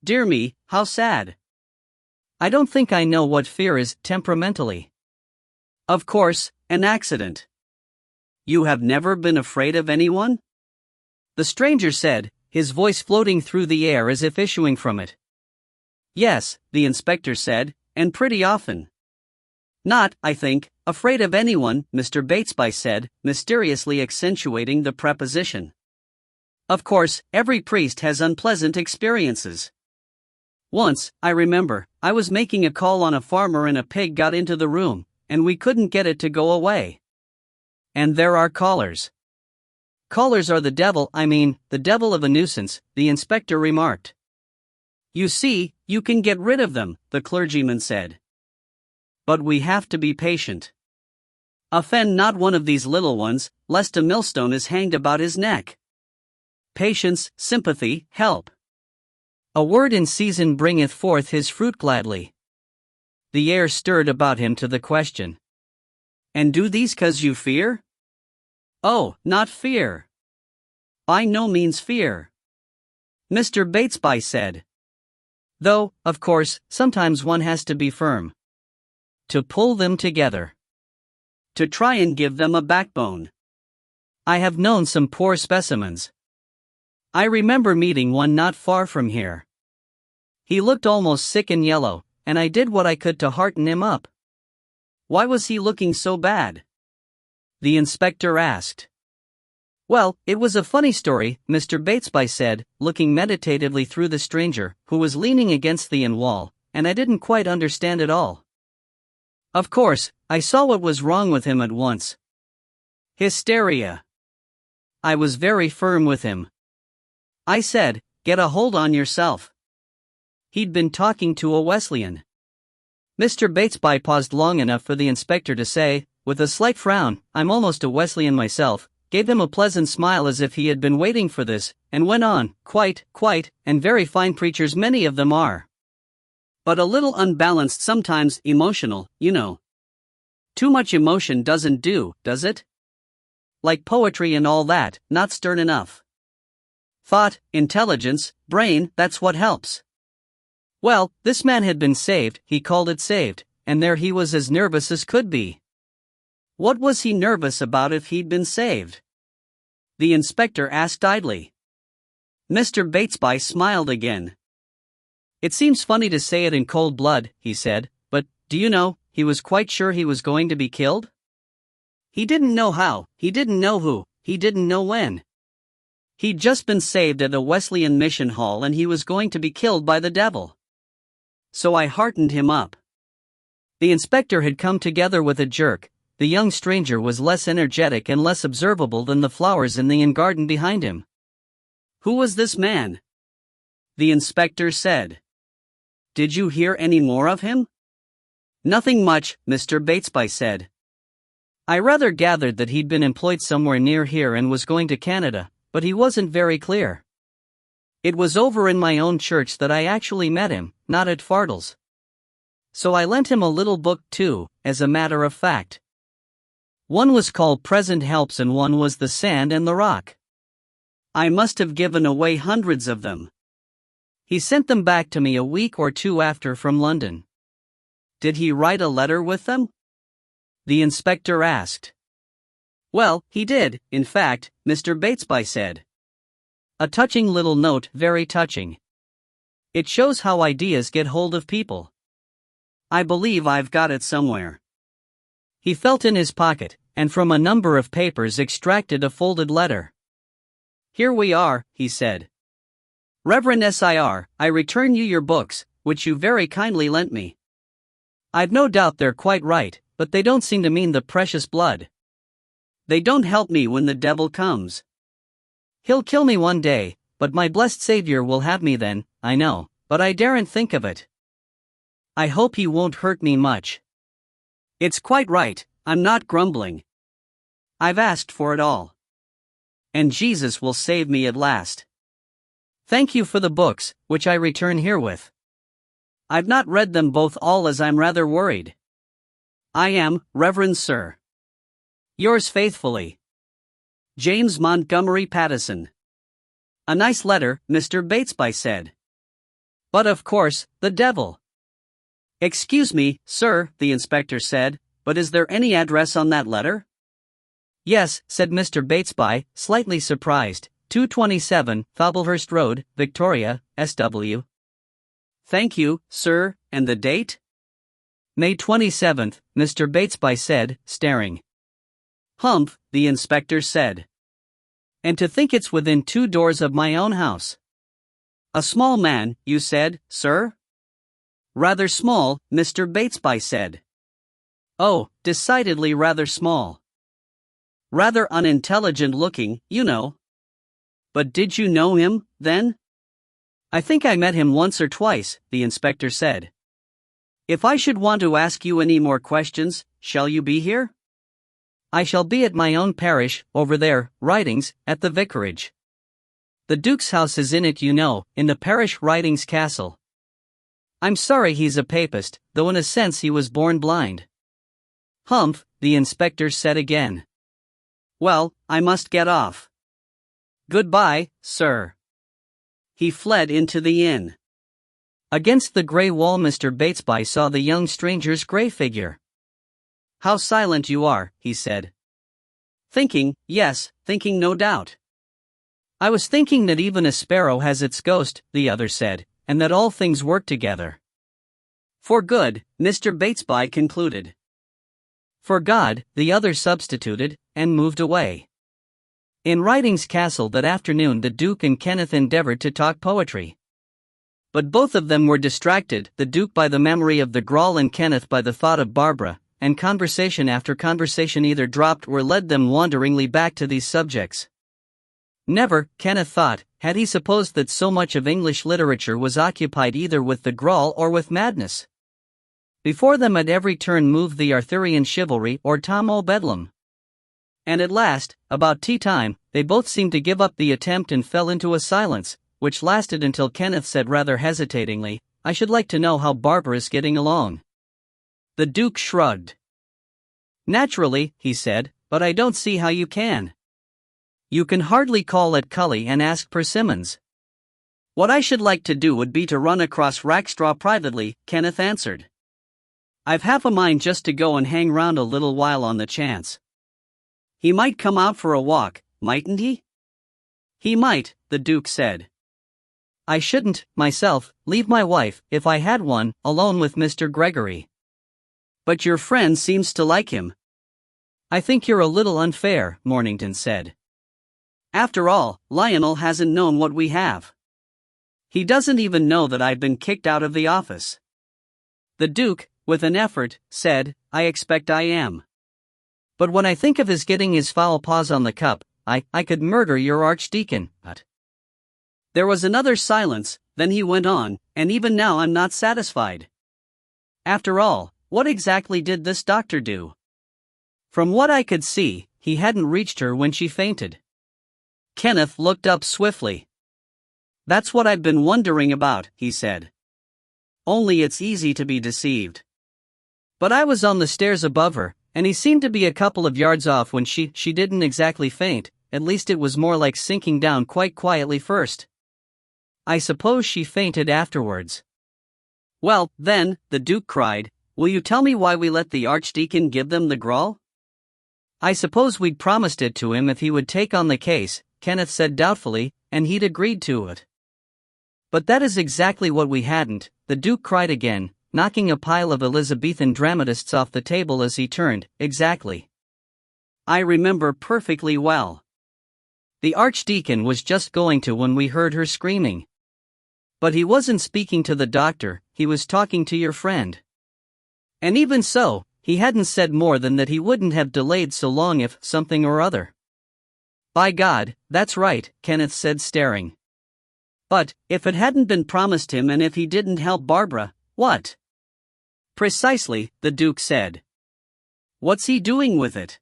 Dear me, how sad. I don't think I know what fear is temperamentally. Of course, an accident. You have never been afraid of anyone? The stranger said, his voice floating through the air as if issuing from it. Yes, the inspector said, and pretty often. Not, I think, afraid of anyone, Mr. Batesby said, mysteriously accentuating the preposition. Of course, every priest has unpleasant experiences. Once, I remember, I was making a call on a farmer and a pig got into the room, and we couldn't get it to go away. And there are callers. Callers are the devil of a nuisance, the inspector remarked. You see, you can get rid of them, the clergyman said. But we have to be patient. Offend not one of these little ones, lest a millstone is hanged about his neck. Patience, sympathy, help. A word in season bringeth forth his fruit gladly. The air stirred about him to the question. And do these 'cause you fear? Oh, not fear. By no means fear. Mr. Batesby said. Though, of course, sometimes one has to be firm. To pull them together. To try and give them a backbone. I have known some poor specimens. I remember meeting one not far from here. He looked almost sick and yellow, and I did what I could to hearten him up. Why was he looking so bad? The inspector asked. Well, it was a funny story, Mr. Batesby said, looking meditatively through the stranger, who was leaning against the inn wall, and I didn't quite understand it all. Of course, I saw what was wrong with him at once. Hysteria. I was very firm with him. I said, get a hold on yourself. He'd been talking to a Wesleyan. Mr. Batesby paused long enough for the inspector to say, with a slight frown, I'm almost a Wesleyan myself, gave him a pleasant smile as if he had been waiting for this, and went on, quite, and very fine preachers many of them are. But a little unbalanced, sometimes emotional, you know. Too much emotion doesn't do, does it? Like poetry and all that, not stern enough. Thought, intelligence, brain, that's what helps. Well, this man had been saved, he called it saved, and there he was as nervous as could be. What was he nervous about if he'd been saved? The inspector asked idly. Mr. Batesby smiled again. It seems funny to say it in cold blood, he said, but, do you know, he was quite sure he was going to be killed? He didn't know how, he didn't know who, he didn't know when. He'd just been saved at a Wesleyan mission hall and he was going to be killed by the devil. So I heartened him up. The inspector had come together with a jerk. The young stranger was less energetic and less observable than the flowers in the inn garden behind him. Who was this man? The inspector said. Did you hear any more of him? Nothing much, Mr. Batesby said. I rather gathered that he'd been employed somewhere near here and was going to Canada, but he wasn't very clear. It was over in my own church that I actually met him, not at Fardles. So I lent him a little book too, as a matter of fact. One was called Present Helps and one was The Sand and the Rock. I must have given away hundreds of them. He sent them back to me a week or two after from London. Did he write a letter with them? The inspector asked. Well, he did, in fact, Mr. Batesby said. A touching little note, very touching. It shows how ideas get hold of people. I believe I've got it somewhere. He felt in his pocket, and from a number of papers extracted a folded letter. Here we are, he said. Reverend Sir, I return you your books, which you very kindly lent me. I've no doubt they're quite right, but they don't seem to mean the precious blood. They don't help me when the devil comes. He'll kill me one day, but my blessed Savior will have me then, I know, but I daren't think of it. I hope he won't hurt me much. It's quite right, I'm not grumbling. I've asked for it all. And Jesus will save me at last. Thank you for the books, which I return herewith. I've not read them both all as I'm rather worried. I am, Reverend Sir. Yours faithfully, James Montgomery Pattison. A nice letter, Mr. Batesby said. But of course, the devil. Excuse me, sir, the inspector said, but is there any address on that letter? Yes, said Mr. Batesby, slightly surprised, 227, Fabelhurst Road, Victoria, SW. Thank you, sir, and the date? May 27th, Mr. Batesby said, staring. Humph, the inspector said. And to think it's within 2 doors of my own house. A small man, you said, sir? Rather small, Mr. Batesby said. Oh, decidedly rather small. Rather unintelligent looking, you know. But did you know him, then? I think I met him once or twice, the inspector said. If I should want to ask you any more questions, shall you be here? I shall be at my own parish, over there, Ridings, at the vicarage. The Duke's house is in it, you know, in the parish Ridings Castle. I'm sorry he's a papist, though in a sense he was born blind. Humph, the inspector said again. Well, I must get off. Goodbye, sir. He fled into the inn. Against the grey wall Mr. Batesby saw the young stranger's grey figure. How silent you are, he said. Thinking, yes, thinking no doubt. I was thinking that even a sparrow has its ghost, the other said, and that all things work together. For good, Mr. Batesby concluded. For God, the other substituted, and moved away. In Ridings Castle that afternoon the Duke and Kenneth endeavored to talk poetry. But both of them were distracted, the Duke by the memory of the Grawl and Kenneth by the thought of Barbara, and conversation after conversation either dropped or led them wanderingly back to these subjects. Never, Kenneth thought, had he supposed that so much of English literature was occupied either with the Grawl or with madness. Before them at every turn moved the Arthurian chivalry or Tom o' Bedlam. And at last, about tea time, they both seemed to give up the attempt and fell into a silence, which lasted until Kenneth said rather hesitatingly, I should like to know how Barbara's getting along. The Duke shrugged. Naturally, he said, but I don't see how you can. You can hardly call at Cully and ask Persimmons. What I should like to do would be to run across Rackstraw privately, Kenneth answered. I've half a mind just to go and hang round a little while on the chance. He might come out for a walk, mightn't he? He might, the Duke said. I shouldn't, myself, leave my wife, if I had one, alone with Mr. Gregory. But your friend seems to like him. I think you're a little unfair, Mornington said. After all, Lionel hasn't known what we have. He doesn't even know that I've been kicked out of the office. The Duke, with an effort, said, I expect I am. But when I think of his getting his foul paws on the cup, I could murder your Archdeacon. But there was another silence, then he went on, and even now I'm not satisfied. After all, what exactly did this doctor do? From what I could see, he hadn't reached her when she fainted. Kenneth looked up swiftly. That's what I've been wondering about, he said. Only it's easy to be deceived. But I was on the stairs above her, and he seemed to be a couple of yards off when she didn't exactly faint, at least it was more like sinking down quite quietly first. I suppose she fainted afterwards. Well, then, the Duke cried, will you tell me why we let the Archdeacon give them the gruel? I suppose we'd promised it to him if he would take on the case, Kenneth said doubtfully, and he'd agreed to it. But that is exactly what we hadn't, the Duke cried again, knocking a pile of Elizabethan dramatists off the table as he turned. Exactly. I remember perfectly well. The Archdeacon was just going to when we heard her screaming. But he wasn't speaking to the doctor, he was talking to your friend. And even so, he hadn't said more than that he wouldn't have delayed so long if something or other. By God, that's right, Kenneth said staring. But, if it hadn't been promised him and if he didn't help Barbara, what? Precisely, the Duke said. What's he doing with it?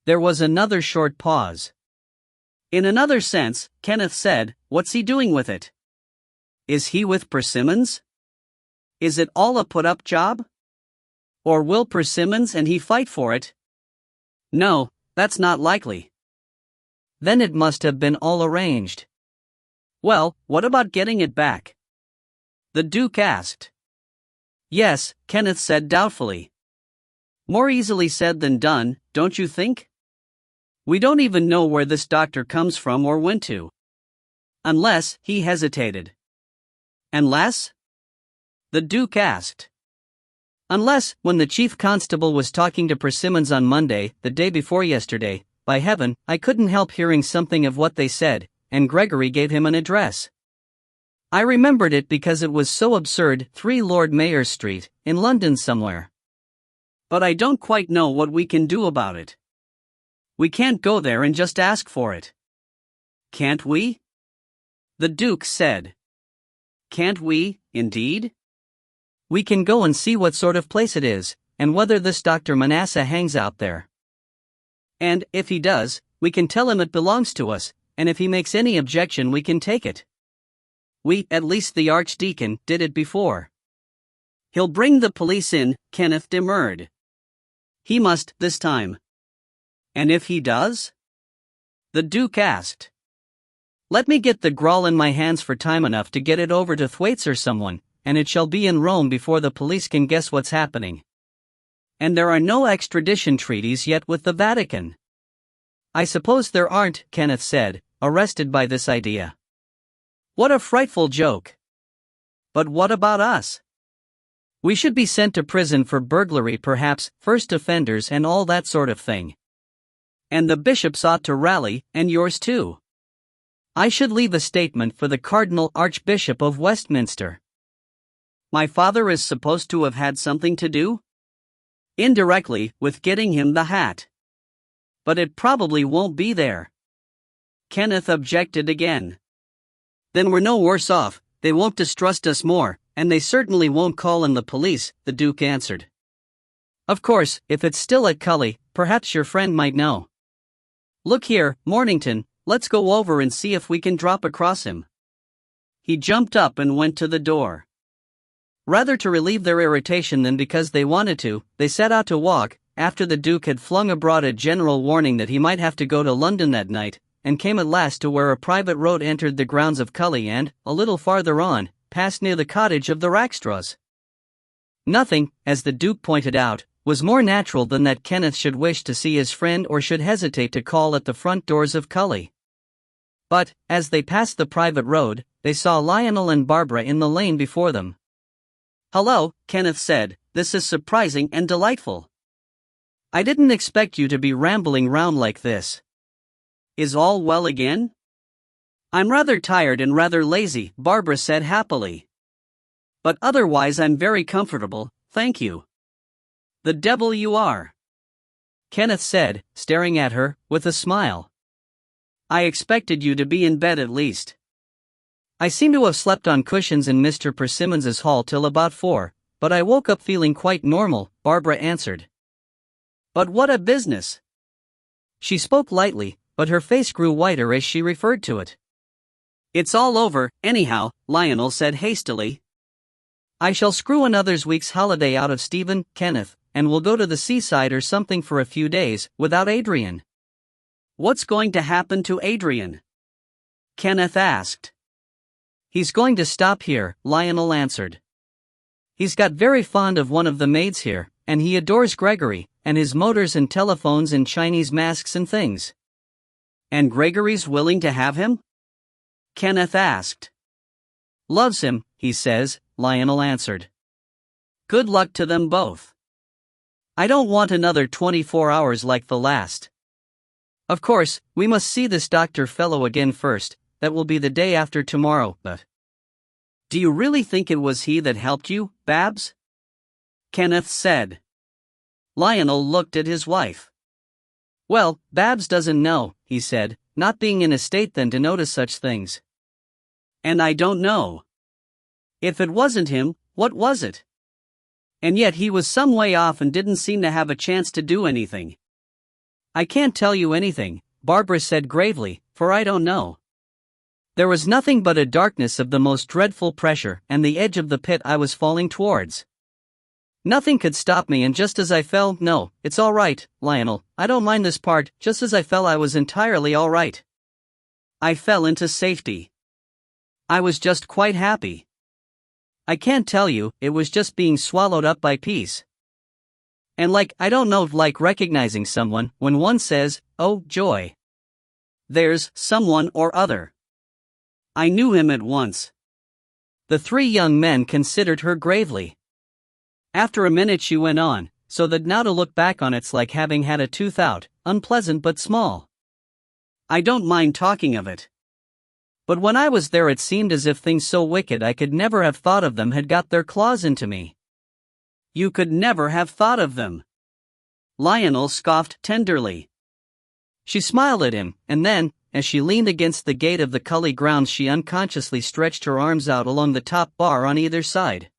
There was another short pause. In another sense, Kenneth said, what's he doing with it? Is he with Persimmons? Is it all a put-up job? Or will Persimmons and he fight for it? No, that's not likely. Then it must have been all arranged. Well, what about getting it back? The Duke asked. Yes, Kenneth said doubtfully. More easily said than done, don't you think? We don't even know where this doctor comes from or went to. Unless, he hesitated. Unless? The Duke asked. Unless, when the chief constable was talking to Persimmons on Monday, the day before yesterday, by heaven, I couldn't help hearing something of what they said, and Gregory gave him an address. I remembered it because it was so absurd, 3 Lord Mayor's Street, in London somewhere. But I don't quite know what we can do about it. We can't go there and just ask for it. Can't we? The Duke said. Can't we, indeed? We can go and see what sort of place it is, and whether this Dr. Manasseh hangs out there. And, if he does, we can tell him it belongs to us, and if he makes any objection we can take it. We, at least the Archdeacon, did it before. He'll bring the police in, Kenneth demurred. He must, this time. And if he does? The Duke asked. Let me get the gruel in my hands for time enough to get it over to Thwaites or someone, and it shall be in Rome before the police can guess what's happening. And there are no extradition treaties yet with the Vatican. I suppose there aren't, Kenneth said, arrested by this idea. What a frightful joke. But what about us? We should be sent to prison for burglary perhaps, first offenders and all that sort of thing. And the bishops ought to rally, and yours too. I should leave a statement for the Cardinal Archbishop of Westminster. My father is supposed to have had something to do? Indirectly, with getting him the hat. But it probably won't be there. Kenneth objected again. Then we're no worse off, they won't distrust us more, and they certainly won't call in the police, the Duke answered. Of course, if it's still at Cully, perhaps your friend might know. Look here, Mornington, let's go over and see if we can drop across him. He jumped up and went to the door. Rather to relieve their irritation than because they wanted to, they set out to walk, after the Duke had flung abroad a general warning that he might have to go to London that night, and came at last to where a private road entered the grounds of Cully and, a little farther on, passed near the cottage of the Rackstraws. Nothing, as the Duke pointed out, was more natural than that Kenneth should wish to see his friend or should hesitate to call at the front doors of Cully. But, as they passed the private road, they saw Lionel and Barbara in the lane before them. Hello, Kenneth said, this is surprising and delightful. I didn't expect you to be rambling round like this. Is all well again? I'm rather tired and rather lazy, Barbara said happily. But otherwise I'm very comfortable, thank you. The devil you are. Kenneth said, staring at her, with a smile. I expected you to be in bed at least. I seem to have slept on cushions in Mr. Persimmons's hall till about 4, but I woke up feeling quite normal, Barbara answered. But what a business! She spoke lightly, but her face grew whiter as she referred to it. It's all over, anyhow, Lionel said hastily. I shall screw another week's holiday out of Stephen, Kenneth, and we'll go to the seaside or something for a few days, without Adrian. What's going to happen to Adrian? Kenneth asked. He's going to stop here, Lionel answered. He's got very fond of one of the maids here, and he adores Gregory, and his motors and telephones and Chinese masks and things. And Gregory's willing to have him? Kenneth asked. Loves him, he says, Lionel answered. Good luck to them both. I don't want another 24 hours like the last. Of course, we must see this doctor fellow again first, that will be the day after tomorrow, but... Do you really think it was he that helped you, Babs? Kenneth said. Lionel looked at his wife. Well, Babs doesn't know, he said, not being in a state then to notice such things. And I don't know. If it wasn't him, what was it? And yet he was some way off and didn't seem to have a chance to do anything. I can't tell you anything, Barbara said gravely, for I don't know. There was nothing but a darkness of the most dreadful pressure and the edge of the pit I was falling towards. Nothing could stop me, and just as I fell, no, it's all right, Lionel, I don't mind this part, just as I fell I was entirely all right. I fell into safety. I was just quite happy. I can't tell you, it was just being swallowed up by peace. And I don't know, like recognizing someone, when one says, oh, joy. There's someone or other. I knew him at once. The three young men considered her gravely. After a minute she went on, so that now to look back on it's like having had a tooth out, unpleasant but small. I don't mind talking of it. But when I was there it seemed as if things so wicked I could never have thought of them had got their claws into me. You could never have thought of them. Lionel scoffed tenderly. She smiled at him, and then, as she leaned against the gate of the Cully grounds she unconsciously stretched her arms out along the top bar on either side.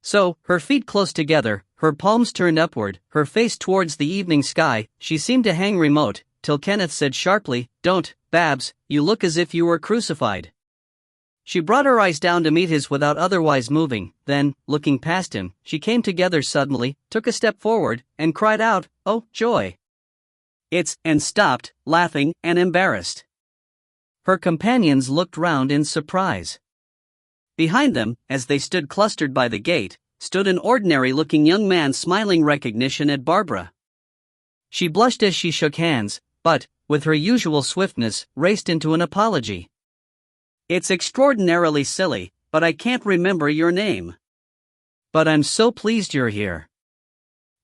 So, her feet close together, her palms turned upward, her face towards the evening sky, she seemed to hang remote, till Kenneth said sharply, Don't, Babs, you look as if you were crucified. She brought her eyes down to meet his without otherwise moving, then, looking past him, she came together suddenly, took a step forward, and cried out, Oh, joy! And stopped, laughing and embarrassed. Her companions looked round in surprise. Behind them, as they stood clustered by the gate, stood an ordinary-looking young man smiling recognition at Barbara. She blushed as she shook hands, but, with her usual swiftness, raced into an apology. It's extraordinarily silly, but I can't remember your name. But I'm so pleased you're here.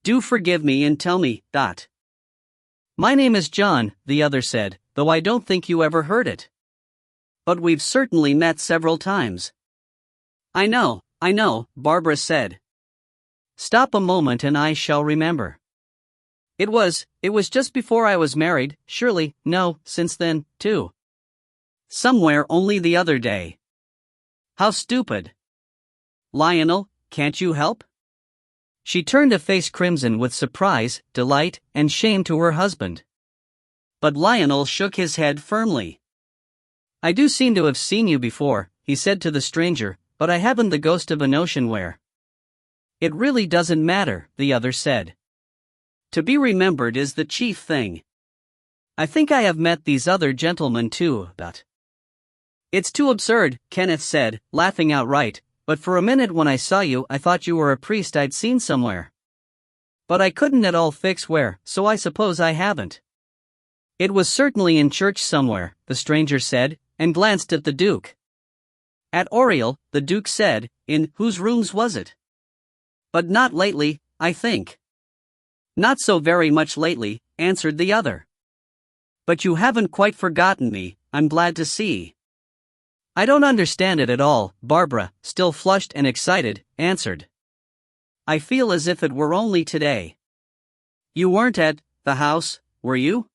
Do forgive me and tell me, Dot. My name is John, the other said, though I don't think you ever heard it. But we've certainly met several times. I know, Barbara said. Stop a moment and I shall remember. It was just before I was married, surely, no, since then, too. Somewhere only the other day. How stupid. Lionel, can't you help? She turned a face crimson with surprise, delight, and shame to her husband. But Lionel shook his head firmly. I do seem to have seen you before, he said to the stranger, but I haven't the ghost of a notion where. It really doesn't matter, the other said. To be remembered is the chief thing. I think I have met these other gentlemen too, but... It's too absurd, Kenneth said, laughing outright, but for a minute when I saw you I thought you were a priest I'd seen somewhere. But I couldn't at all fix where, so I suppose I haven't. It was certainly in church somewhere, the stranger said, and glanced at the Duke. At Oriel, the Duke said, in whose rooms was it? But not lately, I think. Not so very much lately, answered the other. But you haven't quite forgotten me, I'm glad to see. I don't understand it at all, Barbara, still flushed and excited, answered. I feel as if it were only today. You weren't at the house, were you?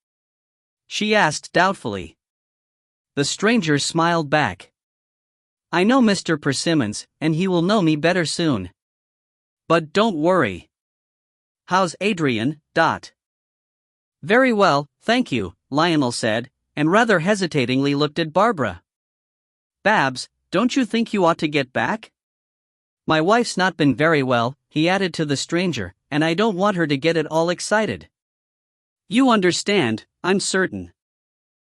She asked doubtfully. The stranger smiled back. I know Mr. Persimmons, and he will know me better soon. But don't worry. How's Adrian, Dot? Very well, thank you, Lionel said, and rather hesitatingly looked at Barbara. Babs, don't you think you ought to get back? My wife's not been very well," he added to the stranger, "and I don't want her to get it all excited. You understand, I'm certain."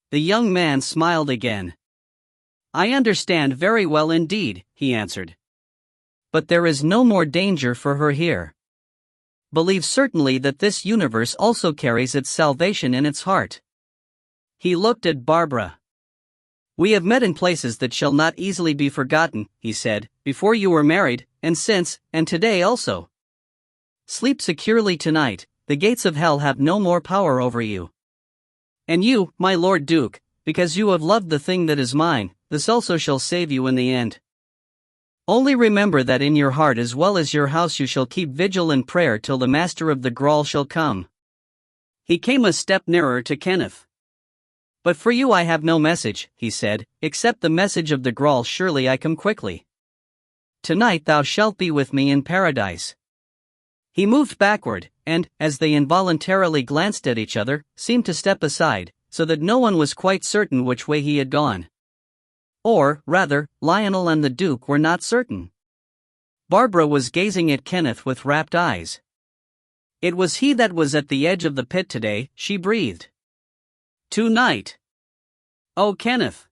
The young man smiled again. "I understand very well indeed," he answered. "But there is no more danger for her here. Believe certainly that this universe also carries its salvation in its heart." He looked at Barbara. "We have met in places that shall not easily be forgotten," he said, "before you were married, and since, and today also. Sleep securely tonight, the gates of hell have no more power over you. And you, my Lord Duke, because you have loved the thing that is mine, this also shall save you in the end. Only remember that in your heart as well as your house you shall keep vigil and prayer till the master of the Grawl shall come." He came a step nearer to Kenneth. "But for you I have no message," he said, "except the message of the Grawl. Surely I come quickly. Tonight thou shalt be with me in paradise." He moved backward, and, as they involuntarily glanced at each other, seemed to step aside, so that no one was quite certain which way he had gone. Or, rather, Lionel and the Duke were not certain. Barbara was gazing at Kenneth with rapt eyes. "It was he that was at the edge of the pit today," she breathed. "Tonight. Oh, Kenneth."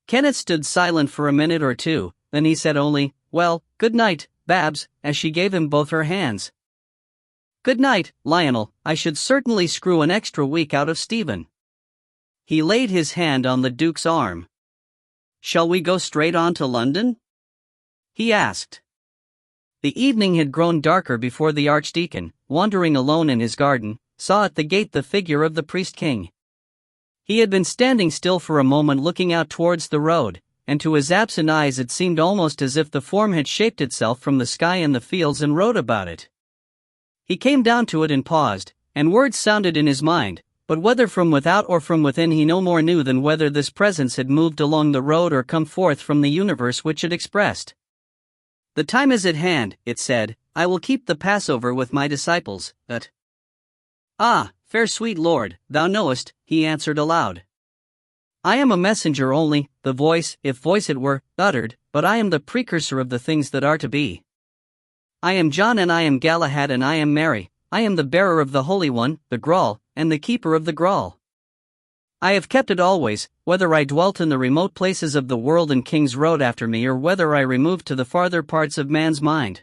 Kenneth stood silent for a minute or two, then he said only, "Well, good night, Babs," as she gave him both her hands. "Good night, Lionel. I should certainly screw an extra week out of Stephen." He laid his hand on the Duke's arm. "Shall we go straight on to London?" he asked. The evening had grown darker before the Archdeacon, wandering alone in his garden, saw at the gate the figure of the priest-king. He had been standing still for a moment looking out towards the road, and to his absent eyes it seemed almost as if the form had shaped itself from the sky and the fields and rode about it. He came down to it and paused, and words sounded in his mind, but whether from without or from within he no more knew than whether this presence had moved along the road or come forth from the universe which it expressed. "The time is at hand," it said, "I will keep the Passover with my disciples, but—" "Ah, fair sweet Lord, thou knowest," he answered aloud. "I am a messenger only," the voice, if voice it were, uttered, "but I am the precursor of the things that are to be. I am John and I am Galahad and I am Mary, I am the bearer of the Holy One, the Grawl, and the keeper of the Grawl. I have kept it always, whether I dwelt in the remote places of the world and kings rode after me or whether I removed to the farther parts of man's mind.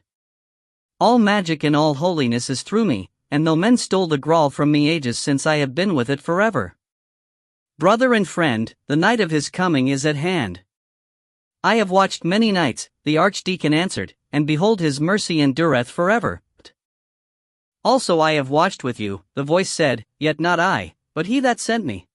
All magic and all holiness is through me, and though men stole the Grawl from me ages since I have been with it forever. Brother and friend, the night of his coming is at hand. I have watched many nights," the Archdeacon answered, "and behold his mercy endureth forever. Also I have watched with you," the voice said, "yet not I, but he that sent me.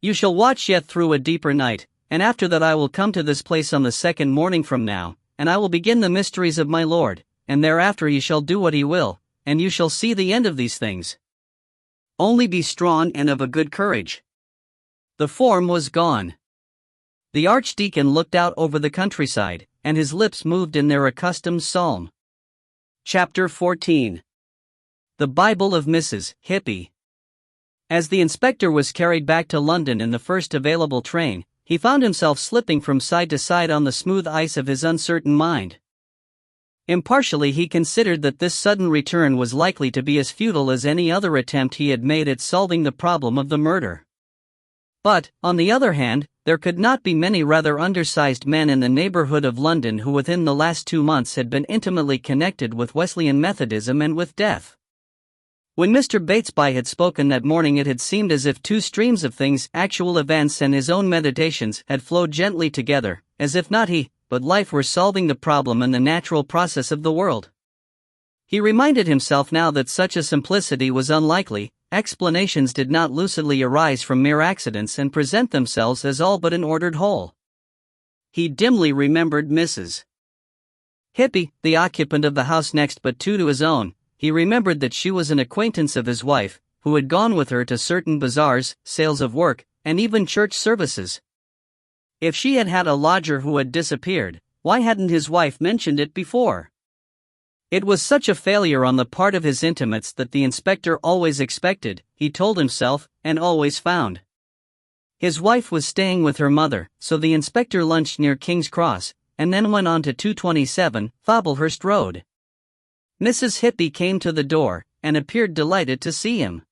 You shall watch yet through a deeper night, and after that I will come to this place on the second morning from now, and I will begin the mysteries of my Lord, and thereafter he shall do what he will, and you shall see the end of these things. Only be strong and of a good courage." The form was gone. The Archdeacon looked out over the countryside, and his lips moved in their accustomed psalm. Chapter 14. The Bible of Mrs. Hippie. As the inspector was carried back to London in the first available train, he found himself slipping from side to side on the smooth ice of his uncertain mind. Impartially he considered that this sudden return was likely to be as futile as any other attempt he had made at solving the problem of the murder. But, on the other hand, there could not be many rather undersized men in the neighborhood of London who within the last 2 months had been intimately connected with Wesleyan Methodism and with death. When Mr. Batesby had spoken that morning it had seemed as if two streams of things, actual events and his own meditations, had flowed gently together, as if not he, but life were solving the problem and the natural process of the world. He reminded himself now that such a simplicity was unlikely. Explanations did not lucidly arise from mere accidents and present themselves as all but an ordered whole. He dimly remembered Mrs. Hippie, the occupant of the house next but two to his own. He remembered that she was an acquaintance of his wife, who had gone with her to certain bazaars, sales of work, and even church services. If she had had a lodger who had disappeared, why hadn't his wife mentioned it before? It was such a failure on the part of his intimates that the inspector always expected, he told himself, and always found. His wife was staying with her mother, so the inspector lunched near King's Cross, and then went on to 227, Fabelhurst Road. Mrs. Hippie came to the door, and appeared delighted to see him.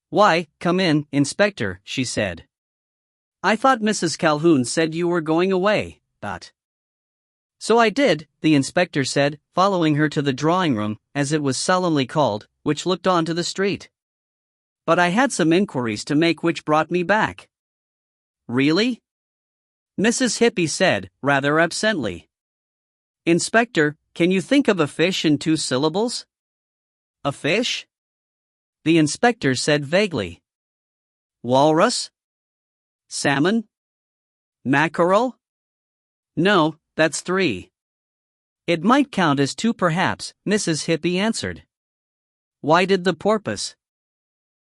"Why, come in, Inspector," she said. "I thought Mrs. Calhoun said you were going away, but—" "So I did," the inspector said, following her to the drawing room, as it was solemnly called, which looked onto the street. "But I had some inquiries to make which brought me back." "Really?" Mrs. Hippie said, rather absently. "Inspector, can you think of a fish in 2 syllables?" "A fish?" the inspector said vaguely. "Walrus? Salmon? Mackerel?" "No, that's 3. "It might count as 2 perhaps," Mrs. Hippie answered. "Why did the porpoise?"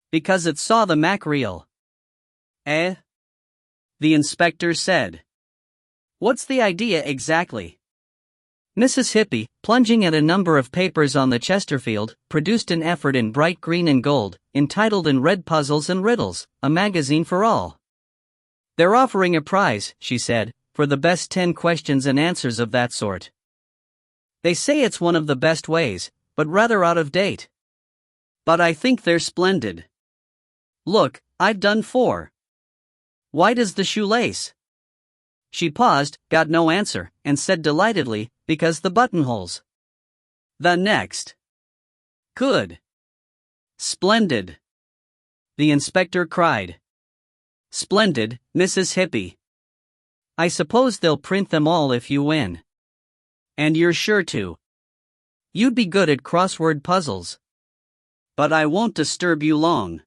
"Because it saw the mackerel." "Eh?" the inspector said. "What's the idea exactly?" Mrs. Hippie, plunging at a number of papers on the Chesterfield, produced an effort in bright green and gold, entitled In Red Puzzles and Riddles, a magazine for all. "They're offering a prize," she said, "for the best 10 questions and answers of that sort. They say it's one of the best ways, but rather out of date. But I think they're splendid. Look, I've done 4. Why does the shoelace?" She paused, got no answer, and said delightedly, "Because the buttonholes." "The next." "Good." "Splendid," the inspector cried. "Splendid, Mrs. Hippie. I suppose they'll print them all if you win. And you're sure to. You'd be good at crossword puzzles. But I won't disturb you long.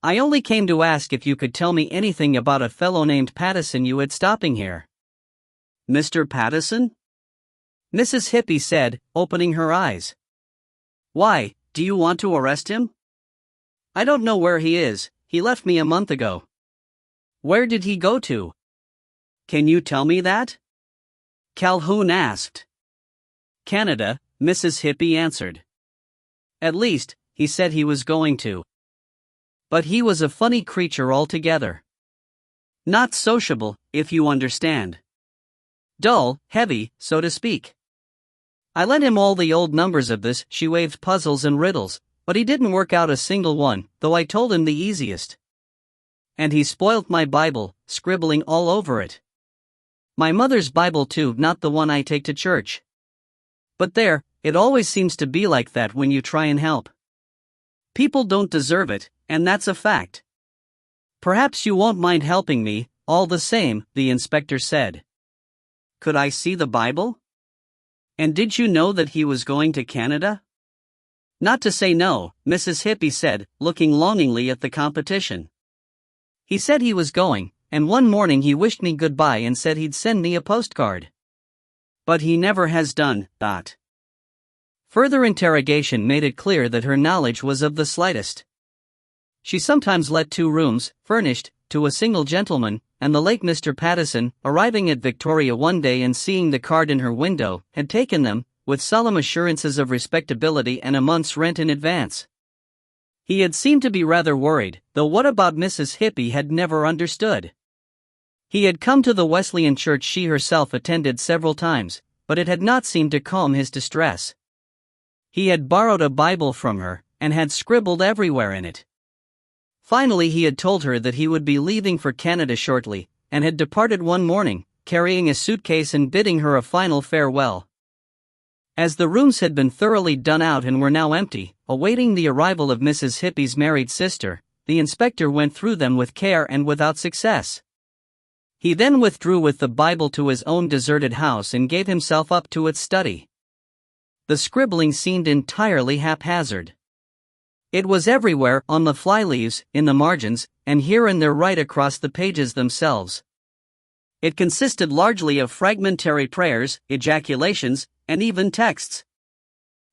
I only came to ask if you could tell me anything about a fellow named Pattison you had stopping here." "Mr. Pattison?" Mrs. Hippie said, opening her eyes. "Why, do you want to arrest him?" "I don't know where he is. He left me a month ago." "Where did he go to?" "Can you tell me that?" Calhoun asked. "Canada," Mrs. Hippie answered. "At least, he said he was going to. But he was a funny creature altogether. Not sociable, if you understand. Dull, heavy, so to speak. I lent him all the old numbers of this, she waved puzzles and riddles, but he didn't work out a single one, though I told him the easiest. And he spoilt my Bible, scribbling all over it. My mother's Bible too, not the one I take to church. But there, it always seems to be like that when you try and help. People don't deserve it, and that's a fact. Perhaps you won't mind helping me, all the same, the inspector said. Could I see the Bible? And did you know that he was going to Canada? Not to say no, Mrs. Hippie said, looking longingly at the competition. He said he was going, and one morning he wished me goodbye and said he'd send me a postcard. But he never has done that. Further interrogation made it clear that her knowledge was of the slightest. She sometimes let 2 rooms, furnished, to a single gentleman, and the late Mr. Pattison, arriving at Victoria one day and seeing the card in her window, had taken them, with solemn assurances of respectability and a month's rent in advance. He had seemed to be rather worried, though what about Mrs. Hippie had never understood. He had come to the Wesleyan church she herself attended several times, but it had not seemed to calm his distress. He had borrowed a Bible from her, and had scribbled everywhere in it. Finally he had told her that he would be leaving for Canada shortly, and had departed one morning, carrying a suitcase and bidding her a final farewell. As the rooms had been thoroughly done out and were now empty, awaiting the arrival of Mrs. Hippie's married sister, the inspector went through them with care and without success. He then withdrew with the Bible to his own deserted house and gave himself up to its study. The scribbling seemed entirely haphazard. It was everywhere, on the flyleaves, in the margins, and here and there right across the pages themselves. It consisted largely of fragmentary prayers, ejaculations, and even texts.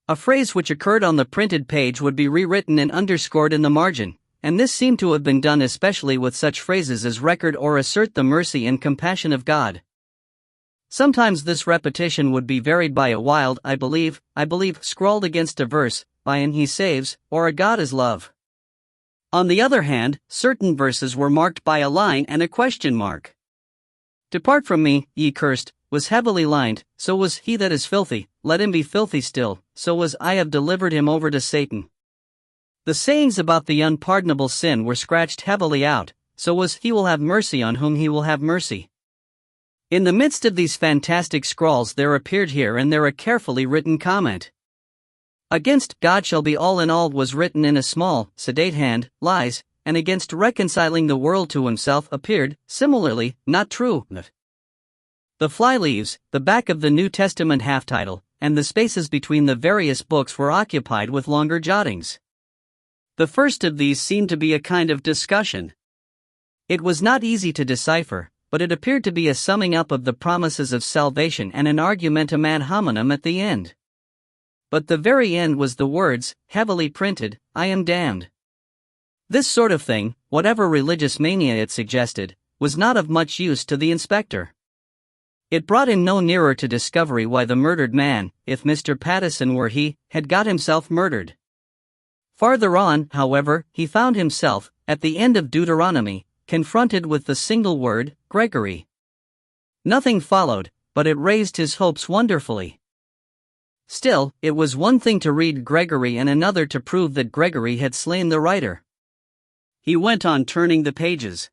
A phrase which occurred on the printed page would be rewritten and underscored in the margin, and this seemed to have been done especially with such phrases as record or assert the mercy and compassion of God. Sometimes this repetition would be varied by a wild I believe, scrawled against a verse, by an He saves, or a God is love. On the other hand, certain verses were marked by a line and a question mark. Depart from me, ye cursed, was heavily lined, so was he that is filthy, let him be filthy still, so was I have delivered him over to Satan. The sayings about the unpardonable sin were scratched heavily out, so was he will have mercy on whom he will have mercy. In the midst of these fantastic scrawls there appeared here and there a carefully written comment. Against God shall be all in all was written in a small, sedate hand, lies, and against reconciling the world to himself appeared, similarly, not true. The flyleaves, the back of the New Testament half-title, and the spaces between the various books were occupied with longer jottings. The first of these seemed to be a kind of discussion. It was not easy to decipher, but it appeared to be a summing up of the promises of salvation and an argumentum ad hominem at the end. But the very end was the words, heavily printed, I am damned. This sort of thing, whatever religious mania it suggested, was not of much use to the inspector. It brought him no nearer to discovery why the murdered man, if Mr. Pattison were he, had got himself murdered. Farther on, however, he found himself, at the end of Deuteronomy, confronted with the single word, Gregory. Nothing followed, but it raised his hopes wonderfully. Still, it was one thing to read Gregory and another to prove that Gregory had slain the writer. He went on turning the pages.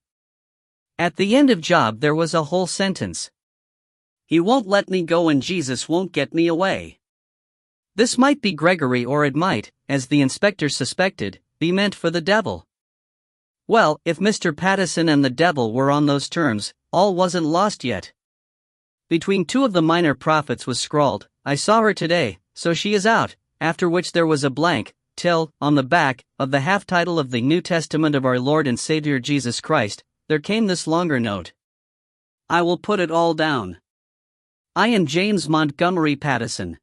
At the end of Job there was a whole sentence. He won't let me go and Jesus won't get me away. This might be Gregory or it might, as the inspector suspected, be meant for the devil. Well, if Mr. Pattison and the devil were on those terms, all wasn't lost yet. Between two of the minor prophets was scrawled, I saw her today, so she is out, after which there was a blank, till, on the back, of the half-title of the New Testament of our Lord and Savior Jesus Christ, there came this longer note. I will put it all down. I am James Montgomery Pattison.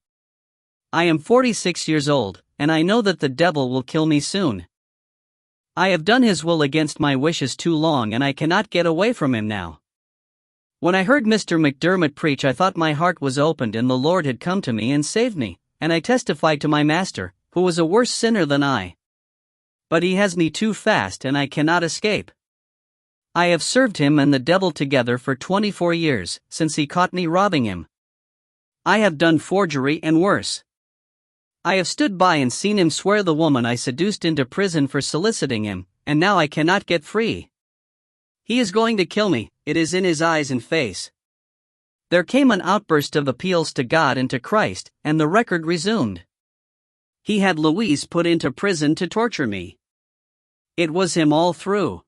I am 46 years old, and I know that the devil will kill me soon. I have done his will against my wishes too long and I cannot get away from him now. When I heard Mr. McDermott preach I thought my heart was opened and the Lord had come to me and saved me, and I testified to my master, who was a worse sinner than I. But he has me too fast and I cannot escape. I have served him and the devil together for 24 years, since he caught me robbing him. I have done forgery and worse. I have stood by and seen him swear the woman I seduced into prison for soliciting him, and now I cannot get free. He is going to kill me, it is in his eyes and face. There came an outburst of appeals to God and to Christ, and the record resumed. He had Louise put into prison to torture me. It was him all through.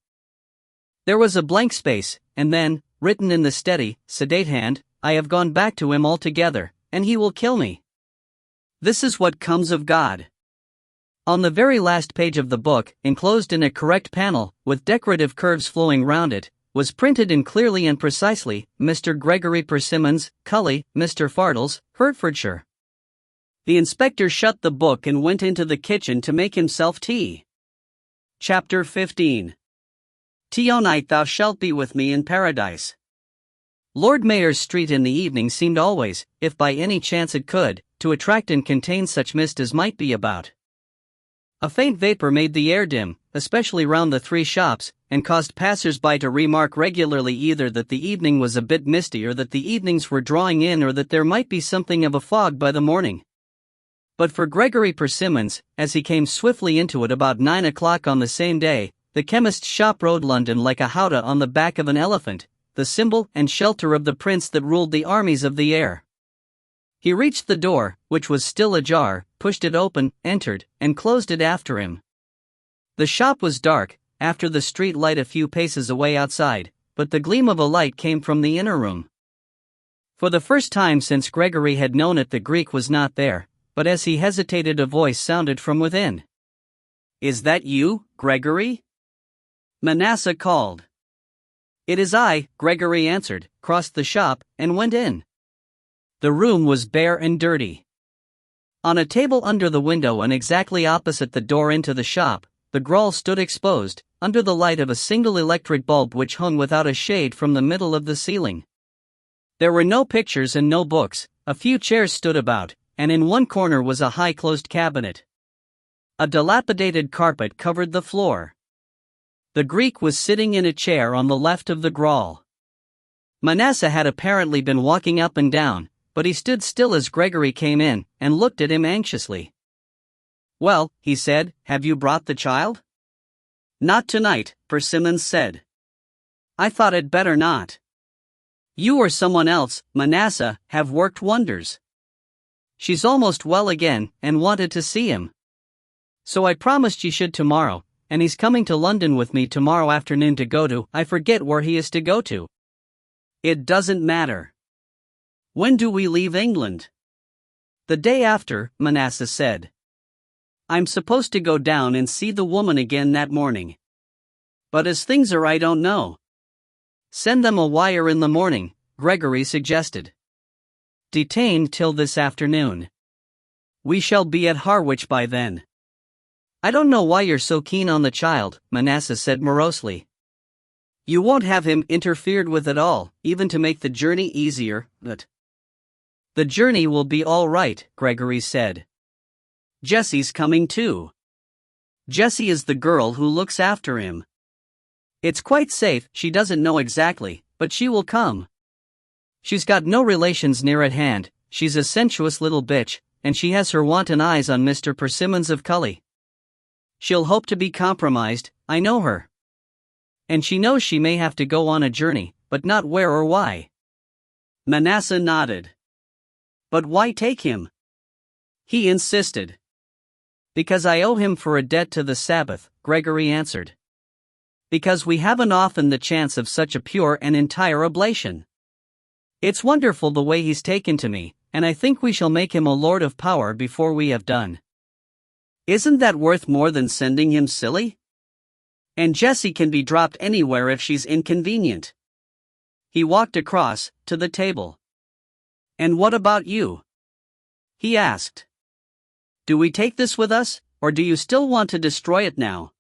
There was a blank space, and then, written in the steady, sedate hand, I have gone back to him altogether, and he will kill me. This is what comes of God. On the very last page of the book, enclosed in a correct panel, with decorative curves flowing round it, was printed in clearly and precisely, Mr. Gregory Persimmons, Cully, Mr. Fardles, Hertfordshire. The inspector shut the book and went into the kitchen to make himself tea. Chapter 15. Tonight thou shalt be with me in paradise. Lord Mayor's Street in the evening seemed always, if by any chance it could, to attract and contain such mist as might be about. A faint vapor made the air dim, especially round the three shops, and caused passers-by to remark regularly either that the evening was a bit misty or that the evenings were drawing in or that there might be something of a fog by the morning. But for Gregory Persimmons, as he came swiftly into it about 9 o'clock on the same day, the chemist's shop rode London like a howdah on the back of an elephant, the symbol and shelter of the prince that ruled the armies of the air. He reached the door, which was still ajar, pushed it open, entered, and closed it after him. The shop was dark, after the street light a few paces away outside, but the gleam of a light came from the inner room. For the first time since Gregory had known it the Greek was not there, but as he hesitated a voice sounded from within. Is that you, Gregory? Manasseh called. It is I, Gregory answered, crossed the shop, and went in. The room was bare and dirty. On a table under the window and exactly opposite the door into the shop, the gruel stood exposed, under the light of a single electric bulb which hung without a shade from the middle of the ceiling. There were no pictures and no books, a few chairs stood about, and in one corner was a high closed cabinet. A dilapidated carpet covered the floor. The Greek was sitting in a chair on the left of the Grawl. Manasseh had apparently been walking up and down, but he stood still as Gregory came in, and looked at him anxiously. "Well," he said, "have you brought the child?" "Not tonight," Persimmons said. "I thought it better not. You or someone else, Manasseh, have worked wonders. She's almost well again, and wanted to see him. So I promised she should tomorrow, and he's coming to London with me tomorrow afternoon to go to, I forget where he is to go to." "It doesn't matter. When do we leave England?" "The day after," Manasseh said. "I'm supposed to go down and see the woman again that morning. But as things are, I don't know." "Send them a wire in the morning," Gregory suggested. "Detained till this afternoon. We shall be at Harwich by then." "I don't know why you're so keen on the child," Manasseh said morosely. "You won't have him interfered with at all, even to make the journey easier, but—" "The journey will be all right," Gregory said. "Jessie's coming too. Jessie is the girl who looks after him. It's quite safe, she doesn't know exactly, but she will come. She's got no relations near at hand, she's a sensuous little bitch, and she has her wanton eyes on Mr. Persimmons of Cully. She'll hope to be compromised, I know her. And she knows she may have to go on a journey, but not where or why." Manasseh nodded. "But why take him?" He insisted. "Because I owe him for a debt to the Sabbath," Gregory answered. "Because we haven't often the chance of such a pure and entire oblation. It's wonderful the way he's taken to me, and I think we shall make him a lord of power before we have done." "Isn't that worth more than sending him silly? And Jessie can be dropped anywhere if she's inconvenient." He walked across, to the table. "And what about you?" he asked. "Do we take this with us, or do you still want to destroy it now?"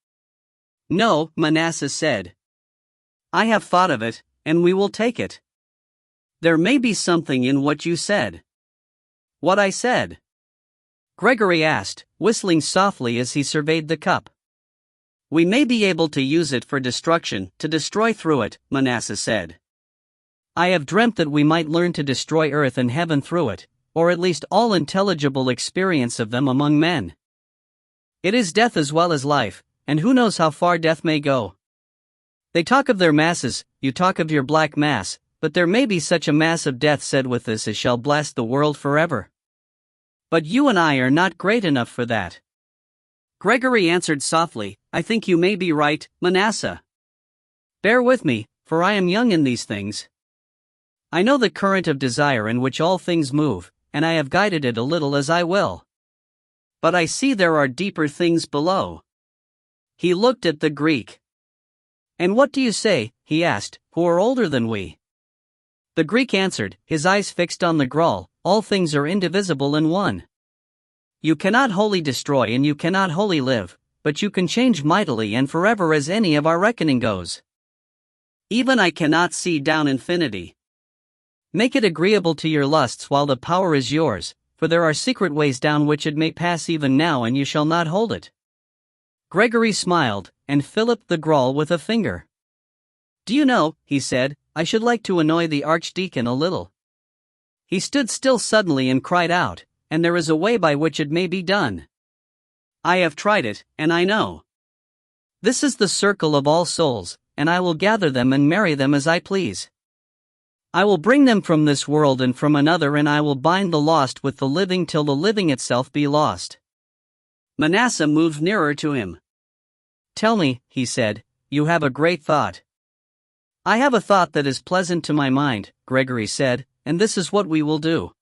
"No," Manasseh said. "I have thought of it, and we will take it." "There may be something in what you said." "What I said?" Gregory asked, whistling softly as he surveyed the cup. "We may be able to use it for destruction, to destroy through it," Manasseh said. "I have dreamt that we might learn to destroy earth and heaven through it, or at least all intelligible experience of them among men. It is death as well as life, and who knows how far death may go. They talk of their masses, you talk of your black mass, but there may be such a mass of death said with this as shall blast the world forever. But you and I are not great enough for that." Gregory answered softly, "I think you may be right, Manasseh. Bear with me, for I am young in these things. I know the current of desire in which all things move, and I have guided it a little as I will. But I see there are deeper things below." He looked at the Greek. "And what do you say," he asked, "who are older than we?" The Greek answered, his eyes fixed on the Grawl, "All things are indivisible in one. You cannot wholly destroy and you cannot wholly live, but you can change mightily and forever as any of our reckoning goes. Even I cannot see down infinity. Make it agreeable to your lusts while the power is yours, for there are secret ways down which it may pass even now and you shall not hold it." Gregory smiled, and filliped the Grawl with a finger. "Do you know," he said, "I should like to annoy the Archdeacon a little." He stood still suddenly and cried out, "And there is a way by which it may be done. I have tried it, and I know. This is the circle of all souls, and I will gather them and marry them as I please. I will bring them from this world and from another, and I will bind the lost with the living till the living itself be lost." Manasseh moved nearer to him. "Tell me," he said, "you have a great thought." "I have a thought that is pleasant to my mind," Gregory said, "and this is what we will do.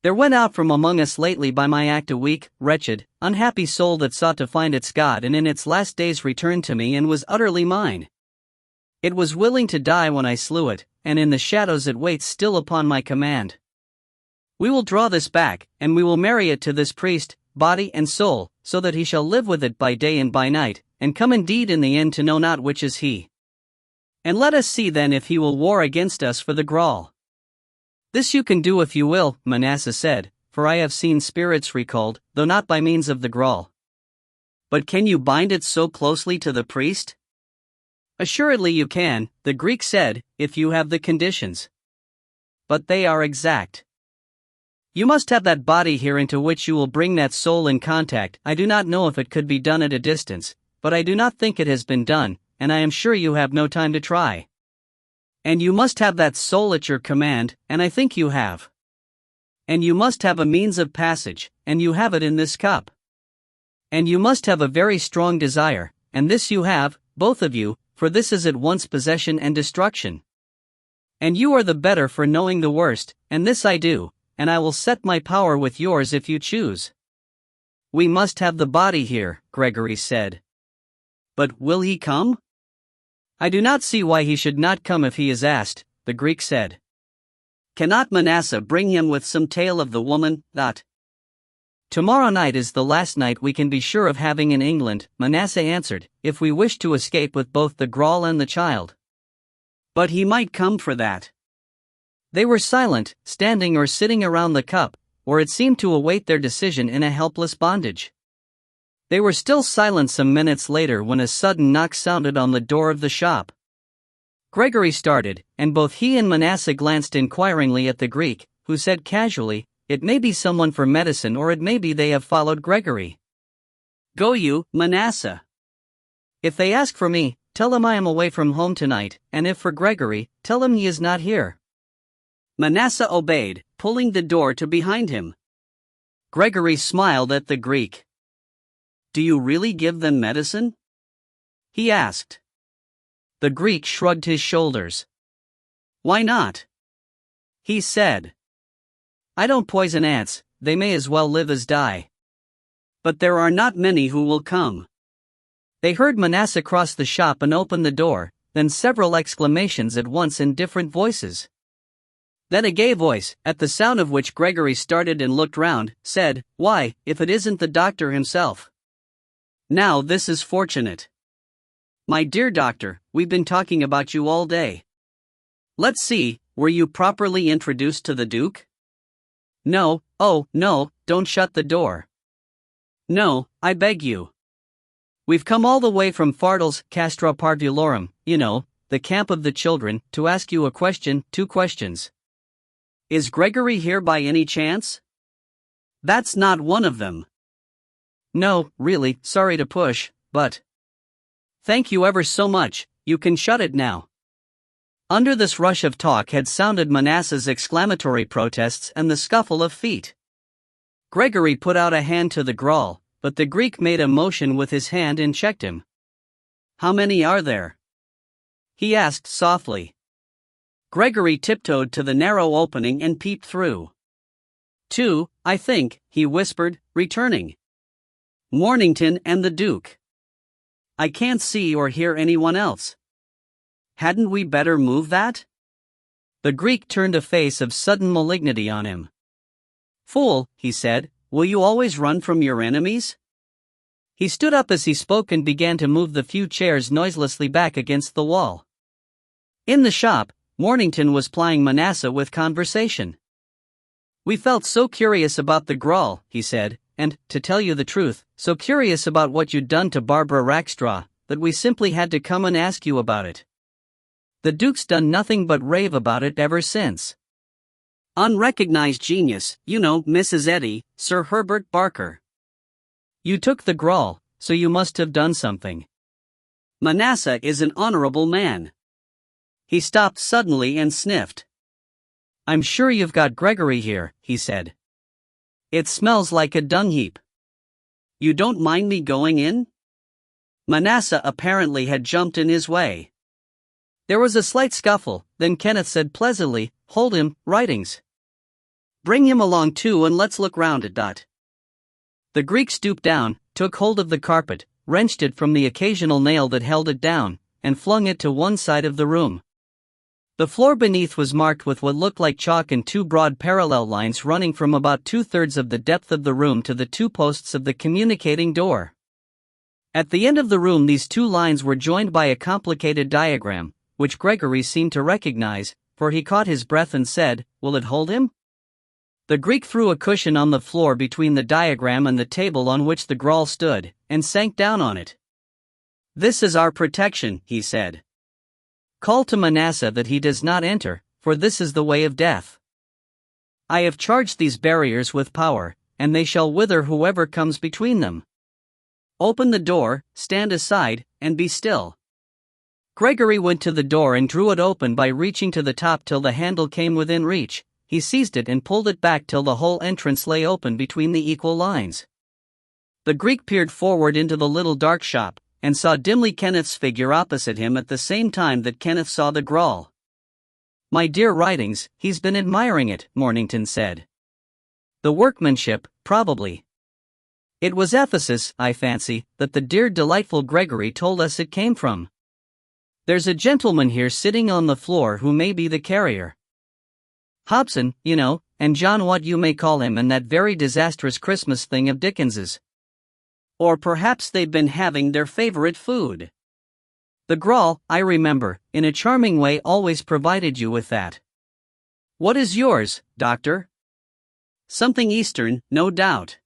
There went out from among us lately by my act a weak, wretched, unhappy soul that sought to find its God and in its last days returned to me and was utterly mine. It was willing to die when I slew it, and in the shadows it waits still upon my command. We will draw this back, and we will marry it to this priest, body and soul, so that he shall live with it by day and by night, and come indeed in the end to know not which is he. And let us see then if he will war against us for the Grawl." "This you can do if you will," Manasseh said, "for I have seen spirits recalled, though not by means of the Grawl." "But can you bind it so closely to the priest?" Assuredly you can, the Greek said, if you have the conditions. But they are exact. You must have that body here into which you will bring that soul in contact. I do not know if it could be done at a distance, but I do not think it has been done, and I am sure you have no time to try. And you must have that soul at your command, and I think you have. And you must have a means of passage, and you have it in this cup. And you must have a very strong desire, and this you have, both of you, for this is at once possession and destruction. And you are the better for knowing the worst, and this I do, and I will set my power with yours if you choose. We must have the body here, Gregory said. But will he come? I do not see why he should not come if he is asked, the Greek said. Cannot Manasseh bring him with some tale of the woman, that? Tomorrow night is the last night we can be sure of having in England, Manasseh answered, if we wish to escape with both the Grawl and the child. But he might come for that. They were silent, standing or sitting around the cup, or it seemed to await their decision in a helpless bondage. They were still silent some minutes later when a sudden knock sounded on the door of the shop. Gregory started, and both he and Manasseh glanced inquiringly at the Greek, who said casually, it may be someone for medicine or it may be they have followed Gregory. Go you, Manasseh. If they ask for me, tell them I am away from home tonight, and if for Gregory, tell them he is not here. Manasseh obeyed, pulling the door to behind him. Gregory smiled at the Greek. Do you really give them medicine? He asked. The Greek shrugged his shoulders. Why not? He said. I don't poison ants, they may as well live as die. But there are not many who will come. They heard Manasseh cross the shop and open the door, then several exclamations at once in different voices. Then a gay voice, at the sound of which Gregory started and looked round, said, Why, if it isn't the doctor himself. Now this is fortunate. My dear doctor, we've been talking about you all day. Let's see, were you properly introduced to the Duke? No, oh, no, don't shut the door. No, I beg you. We've come all the way from Fardles, Castra Parvulorum, you know, the camp of the children, to ask you a question, 2 questions. Is Gregory here by any chance? That's not one of them. No, really, sorry to push, but... Thank you ever so much, you can shut it now. Under this rush of talk had sounded Manasseh's exclamatory protests and the scuffle of feet. Gregory put out a hand to the Grawl, but the Greek made a motion with his hand and checked him. How many are there? He asked softly. Gregory tiptoed to the narrow opening and peeped through. 2, I think, he whispered, returning. Mornington and the Duke. I can't see or hear anyone else. Hadn't we better move that? The Greek turned a face of sudden malignity on him. Fool, he said, will you always run from your enemies? He stood up as he spoke and began to move the few chairs noiselessly back against the wall. In the shop, Mornington was plying Manasseh with conversation. We felt so curious about the Grawl, he said, and, to tell you the truth, so curious about what you'd done to Barbara Rackstraw, that we simply had to come and ask you about it. The Duke's done nothing but rave about it ever since. Unrecognized genius, you know, Mrs. Eddy, Sir Herbert Barker. You took the Grawl, so you must have done something. Manasseh is an honorable man. He stopped suddenly and sniffed. I'm sure you've got Gregory here, he said. It smells like a dung heap. You don't mind me going in? Manasseh apparently had jumped in his way. There was a slight scuffle, then Kenneth said pleasantly, Hold him, writings. Bring him along too and let's look round it. The Greek stooped down, took hold of the carpet, wrenched it from the occasional nail that held it down, and flung it to one side of the room. The floor beneath was marked with what looked like chalk and 2 broad parallel lines running from about 2/3 of the depth of the room to the 2 posts of the communicating door. At the end of the room these 2 lines were joined by a complicated diagram, which Gregory seemed to recognize, for he caught his breath and said, Will it hold him? The Greek threw a cushion on the floor between the diagram and the table on which the Grawl stood, and sank down on it. "This is our protection," he said. "Call to Manasseh that he does not enter, for this is the way of death. I have charged these barriers with power, and they shall wither whoever comes between them. Open the door, stand aside, and be still." Gregory went to the door and drew it open by reaching to the top till the handle came within reach. He seized it and pulled it back till the whole entrance lay open between the equal lines. The Greek peered forward into the little dark shop, and saw dimly Kenneth's figure opposite him at the same time that Kenneth saw the Grawl. "My dear writings, he's been admiring it," Mornington said. "The workmanship, probably. It was Ephesus, I fancy, that the dear delightful Gregory told us it came from. There's a gentleman here sitting on the floor who may be the carrier. Hobson, you know, and John what you may call him, and that very disastrous Christmas thing of Dickens's. Or perhaps they've been having their favorite food. The Grawl, I remember, in a charming way always provided you with that. What is yours, Doctor? Something Eastern, no doubt.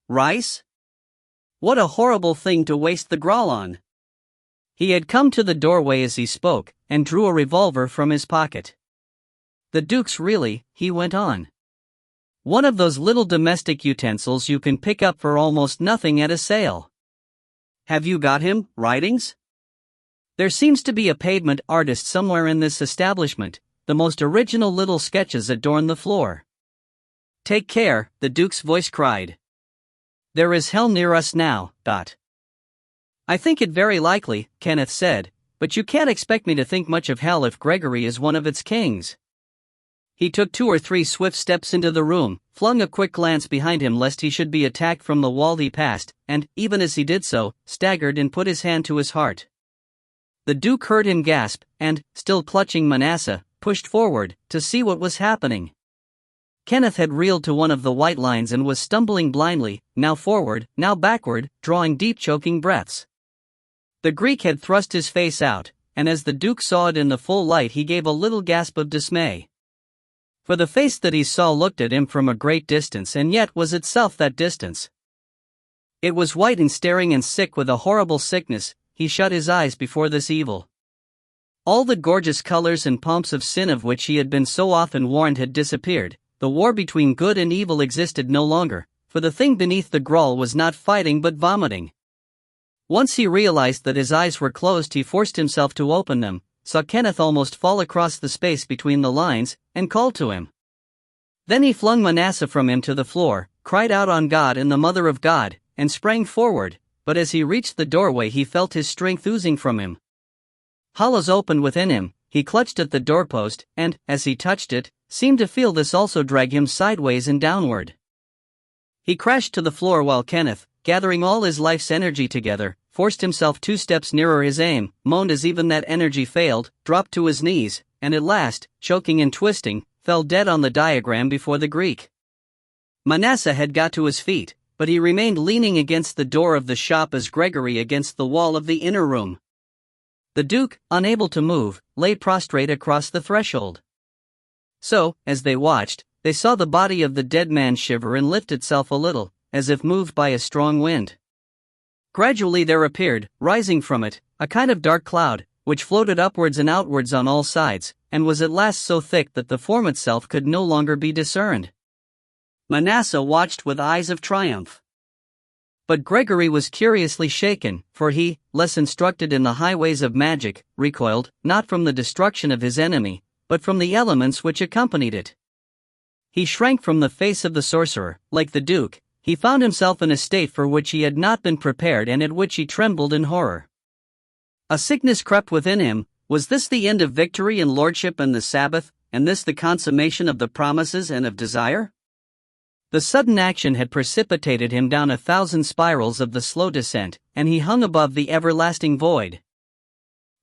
Rice? What a horrible thing to waste the Grawl on." He had come to the doorway as he spoke, and drew a revolver from his pocket. "The Duke's really," he went on, "one of those little domestic utensils you can pick up for almost nothing at a sale. Have you got him, writings? There seems to be a pavement artist somewhere in this establishment. The most original little sketches adorn the floor." "Take care," the Duke's voice cried. "There is hell near us now, Dot." "I think it very likely," Kenneth said, "but you can't expect me to think much of hell if Gregory is one of its kings." He took 2 or 3 swift steps into the room, flung a quick glance behind him lest he should be attacked from the wall he passed, and, even as he did so, staggered and put his hand to his heart. The Duke heard him gasp, and, still clutching Manasseh, pushed forward, to see what was happening. Kenneth had reeled to one of the white lines and was stumbling blindly, now forward, now backward, drawing deep choking breaths. The Greek had thrust his face out, and as the Duke saw it in the full light he gave a little gasp of dismay. For the face that he saw looked at him from a great distance and yet was itself that distance. It was white and staring and sick with a horrible sickness. He shut his eyes before this evil. All the gorgeous colors and pomps of sin of which he had been so often warned had disappeared. The war between good and evil existed no longer, for the thing beneath the Grawl was not fighting but vomiting. Once he realized that his eyes were closed, he forced himself to open them, saw Kenneth almost fall across the space between the lines, and called to him. Then he flung Manasseh from him to the floor, cried out on God and the Mother of God, and sprang forward, but as he reached the doorway he felt his strength oozing from him. Hollows opened within him, he clutched at the doorpost, and, as he touched it, seemed to feel this also drag him sideways and downward. He crashed to the floor while Kenneth, gathering all his life's energy together, forced himself 2 steps nearer his aim, moaned as even that energy failed, dropped to his knees, and at last, choking and twisting, fell dead on the diagram before the Greek. Manasseh had got to his feet, but he remained leaning against the door of the shop as Gregory against the wall of the inner room. The Duke, unable to move, lay prostrate across the threshold. So, as they watched, they saw the body of the dead man shiver and lift itself a little, as if moved by a strong wind. Gradually there appeared, rising from it, a kind of dark cloud, which floated upwards and outwards on all sides, and was at last so thick that the form itself could no longer be discerned. Manasseh watched with eyes of triumph. But Gregory was curiously shaken, for he, less instructed in the highways of magic, recoiled, not from the destruction of his enemy, but from the elements which accompanied it. He shrank from the face of the sorcerer. Like the Duke, he found himself in a state for which he had not been prepared and at which he trembled in horror. A sickness crept within him. Was this the end of victory and lordship and the Sabbath, and this the consummation of the promises and of desire? The sudden action had precipitated him down 1,000 spirals of the slow descent, and he hung above the everlasting void.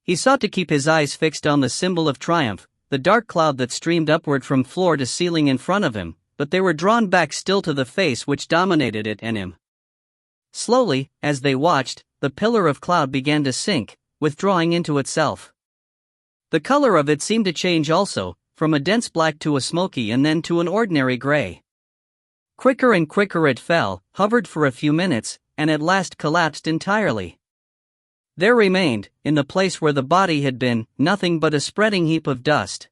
He sought to keep his eyes fixed on the symbol of triumph, the dark cloud that streamed upward from floor to ceiling in front of him, but they were drawn back still to the face which dominated it and him. Slowly, as they watched, the pillar of cloud began to sink, withdrawing into itself. The color of it seemed to change also, from a dense black to a smoky and then to an ordinary gray. Quicker and quicker it fell, hovered for a few minutes, and at last collapsed entirely. There remained, in the place where the body had been, nothing but a spreading heap of dust.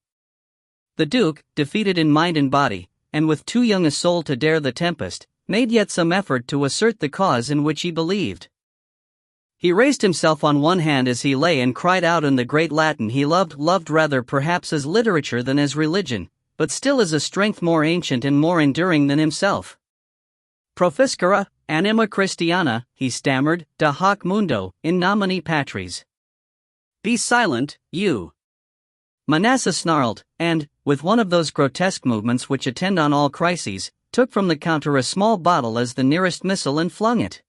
The Duke, defeated in mind and body, and with too young a soul to dare the tempest, made yet some effort to assert the cause in which he believed. He raised himself on one hand as he lay and cried out in the great Latin he loved rather perhaps as literature than as religion, but still as a strength more ancient and more enduring than himself. Proficiscere, anima Christiana, he stammered, da hoc mundo, in nomine Patris. Be silent, you. Manasseh snarled, and, with one of those grotesque movements which attend on all crises, took from the counter a small bottle as the nearest missile and flung it.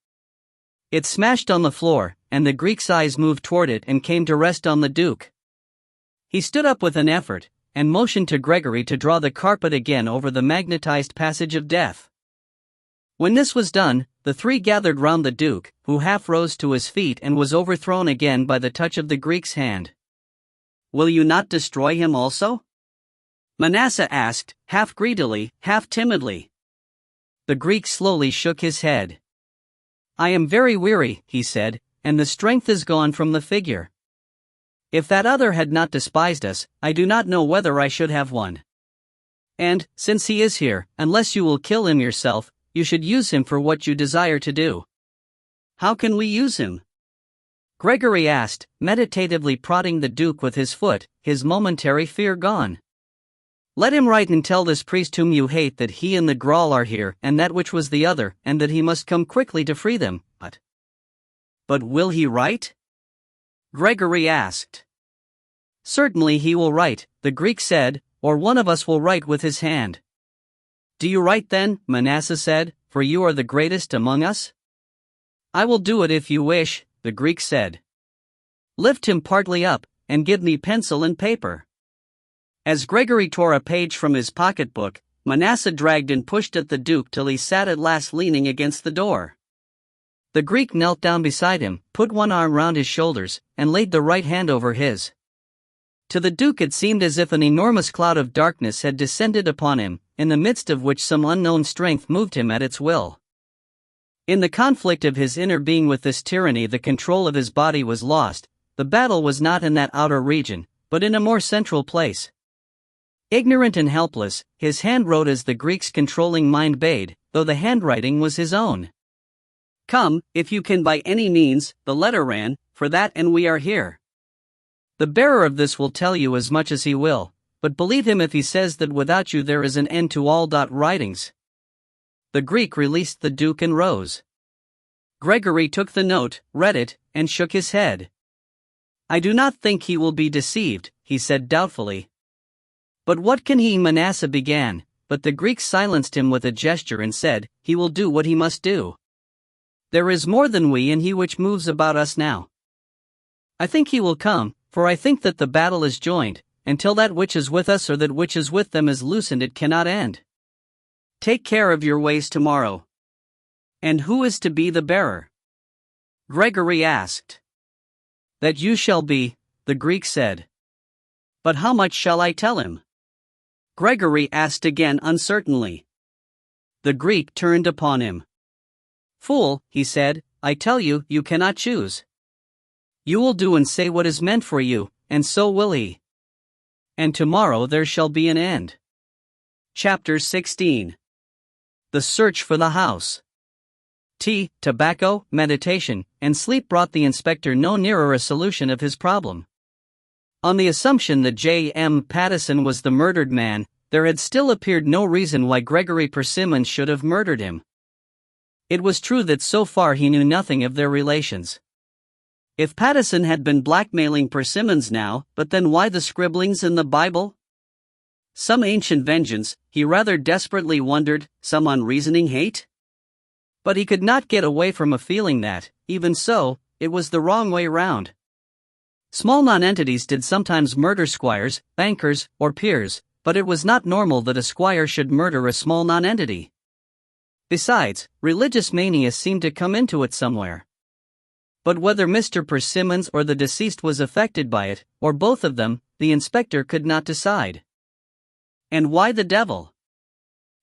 It smashed on the floor, and the Greek's eyes moved toward it and came to rest on the Duke. He stood up with an effort, and motioned to Gregory to draw the carpet again over the magnetized passage of death. When this was done, the three gathered round the Duke, who half rose to his feet and was overthrown again by the touch of the Greek's hand. "Will you not destroy him also?" Manasseh asked, half greedily, half timidly. The Greek slowly shook his head. "I am very weary," he said, "and the strength is gone from the figure. If that other had not despised us, I do not know whether I should have won. And, since he is here, unless you will kill him yourself, you should use him for what you desire to do." "How can we use him?" Gregory asked, meditatively prodding the Duke with his foot, his momentary fear gone. "Let him write and tell this priest whom you hate that he and the Graal are here and that which was the other, and that he must come quickly to free them." But will he write?" Gregory asked. "Certainly he will write," the Greek said, "or one of us will write with his hand." "Do you write then?" Manasseh said, "for you are the greatest among us." "I will do it if you wish," the Greek said. "Lift him partly up, and give me pencil and paper." As Gregory tore a page from his pocketbook, Manasseh dragged and pushed at the Duke till he sat at last leaning against the door. The Greek knelt down beside him, put one arm round his shoulders, and laid the right hand over his. To the Duke it seemed as if an enormous cloud of darkness had descended upon him, in the midst of which some unknown strength moved him at its will. In the conflict of his inner being with this tyranny, the control of his body was lost. The battle was not in that outer region, but in a more central place. Ignorant and helpless, his hand wrote as the Greek's controlling mind bade, though the handwriting was his own. "Come, if you can by any means," the letter ran, "for that and we are here. The bearer of this will tell you as much as he will, but believe him if he says that without you there is an end to all. Writings." The Greek released the Duke and rose. Gregory took the note, read it, and shook his head. "I do not think he will be deceived," he said doubtfully. "But what can he?" Manasseh began, but the Greek silenced him with a gesture and said, "He will do what he must do. There is more than we in he which moves about us now. I think he will come, for I think that the battle is joined, until that which is with us or that which is with them is loosened it cannot end. Take care of your ways tomorrow." "And who is to be the bearer?" Gregory asked. "That you shall be," the Greek said. "But how much shall I tell him?" Gregory asked again uncertainly. The Greek turned upon him. "Fool," he said, "I tell you, you cannot choose. You will do and say what is meant for you, and so will he. And tomorrow there shall be an end." Chapter 16. The Search for the House. Tea, tobacco, meditation, and sleep brought the inspector no nearer a solution of his problem. On the assumption that J.M. Pattison was the murdered man, there had still appeared no reason why Gregory Persimmons should have murdered him. It was true that so far he knew nothing of their relations. If Pattison had been blackmailing Persimmons now, but then why the scribblings in the Bible? Some ancient vengeance, he rather desperately wondered, some unreasoning hate? But he could not get away from a feeling that, even so, it was the wrong way round. Small nonentities did sometimes murder squires, bankers, or peers, but it was not normal that a squire should murder a small nonentity. Besides, religious mania seemed to come into it somewhere. But whether Mr. Persimmons or the deceased was affected by it, or both of them, the inspector could not decide. And why the devil?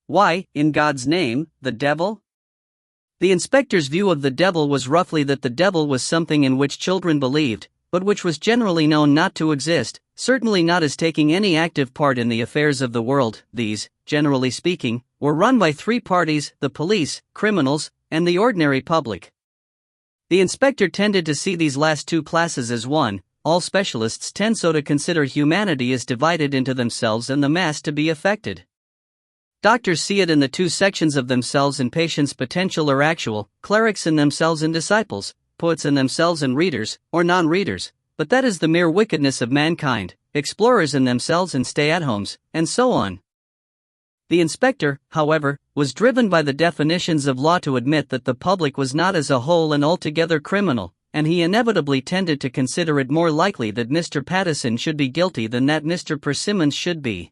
Why, in God's name, the devil? The inspector's view of the devil was roughly that the devil was something in which children believed, but which was generally known not to exist, certainly not as taking any active part in the affairs of the world. These, generally speaking, were run by three parties: the police, criminals, and the ordinary public. The inspector tended to see these last two classes as one. All specialists tend so to consider humanity as divided into themselves and the mass to be affected. Doctors see it in the two sections of themselves and patients, potential or actual, clerics in themselves and disciples, poets in themselves and readers, or non-readers, but that is the mere wickedness of mankind, explorers in themselves and stay-at-homes, and so on. The inspector, however, was driven by the definitions of law to admit that the public was not as a whole and altogether criminal, and he inevitably tended to consider it more likely that Mr. Pattison should be guilty than that Mr. Persimmons should be.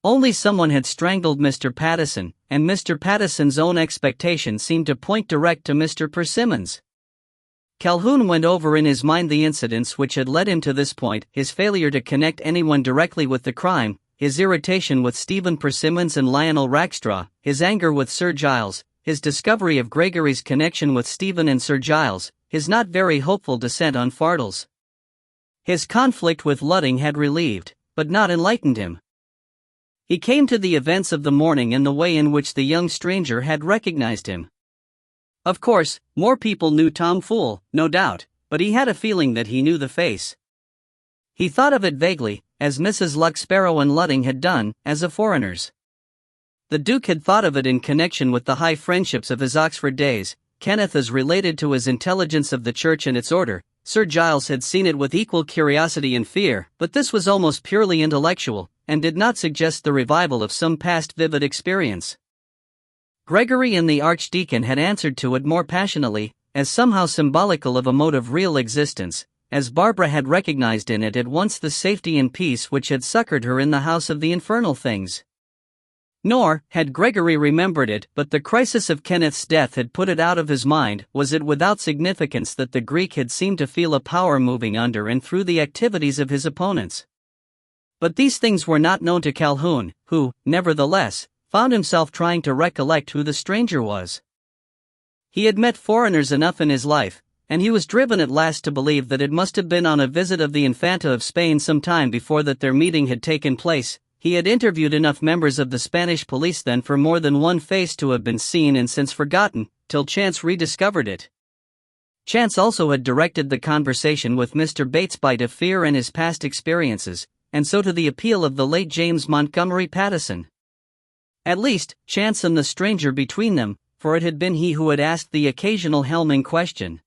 Only someone had strangled Mr. Pattison, and Mr. Pattison's own expectations seemed to point direct to Mr. Persimmons. Calhoun went over in his mind the incidents which had led him to this point: his failure to connect anyone directly with the crime, his irritation with Stephen Persimmons and Lionel Rackstraw, his anger with Sir Giles, his discovery of Gregory's connection with Stephen and Sir Giles, his not very hopeful descent on Fardles. His conflict with Ludding had relieved, but not enlightened him. He came to the events of the morning in the way in which the young stranger had recognized him. Of course, more people knew Tom Fool, no doubt, but he had a feeling that he knew the face. He thought of it vaguely, as Mrs. Lucksparrow and Ludding had done, as a foreigner's. The Duke had thought of it in connection with the high friendships of his Oxford days, Kenneth as related to his intelligence of the Church and its order. Sir Giles had seen it with equal curiosity and fear, but this was almost purely intellectual, and did not suggest the revival of some past vivid experience. Gregory and the Archdeacon had answered to it more passionately, as somehow symbolical of a mode of real existence, as Barbara had recognized in it at once the safety and peace which had succored her in the house of the infernal things. Nor had Gregory remembered it, but the crisis of Kenneth's death had put it out of his mind. Was it without significance that the Greek had seemed to feel a power moving under and through the activities of his opponents? But these things were not known to Calhoun, who, nevertheless, found himself trying to recollect who the stranger was. He had met foreigners enough in his life, and he was driven at last to believe that it must have been on a visit of the Infanta of Spain some time before that their meeting had taken place. He had interviewed enough members of the Spanish police then for more than one face to have been seen and since forgotten, till chance rediscovered it. Chance also had directed the conversation with Mr. Batesby to fear and his past experiences, and so to the appeal of the late James Montgomery Pattison. At least, chance and the stranger between them, for it had been he who had asked the occasional helming question.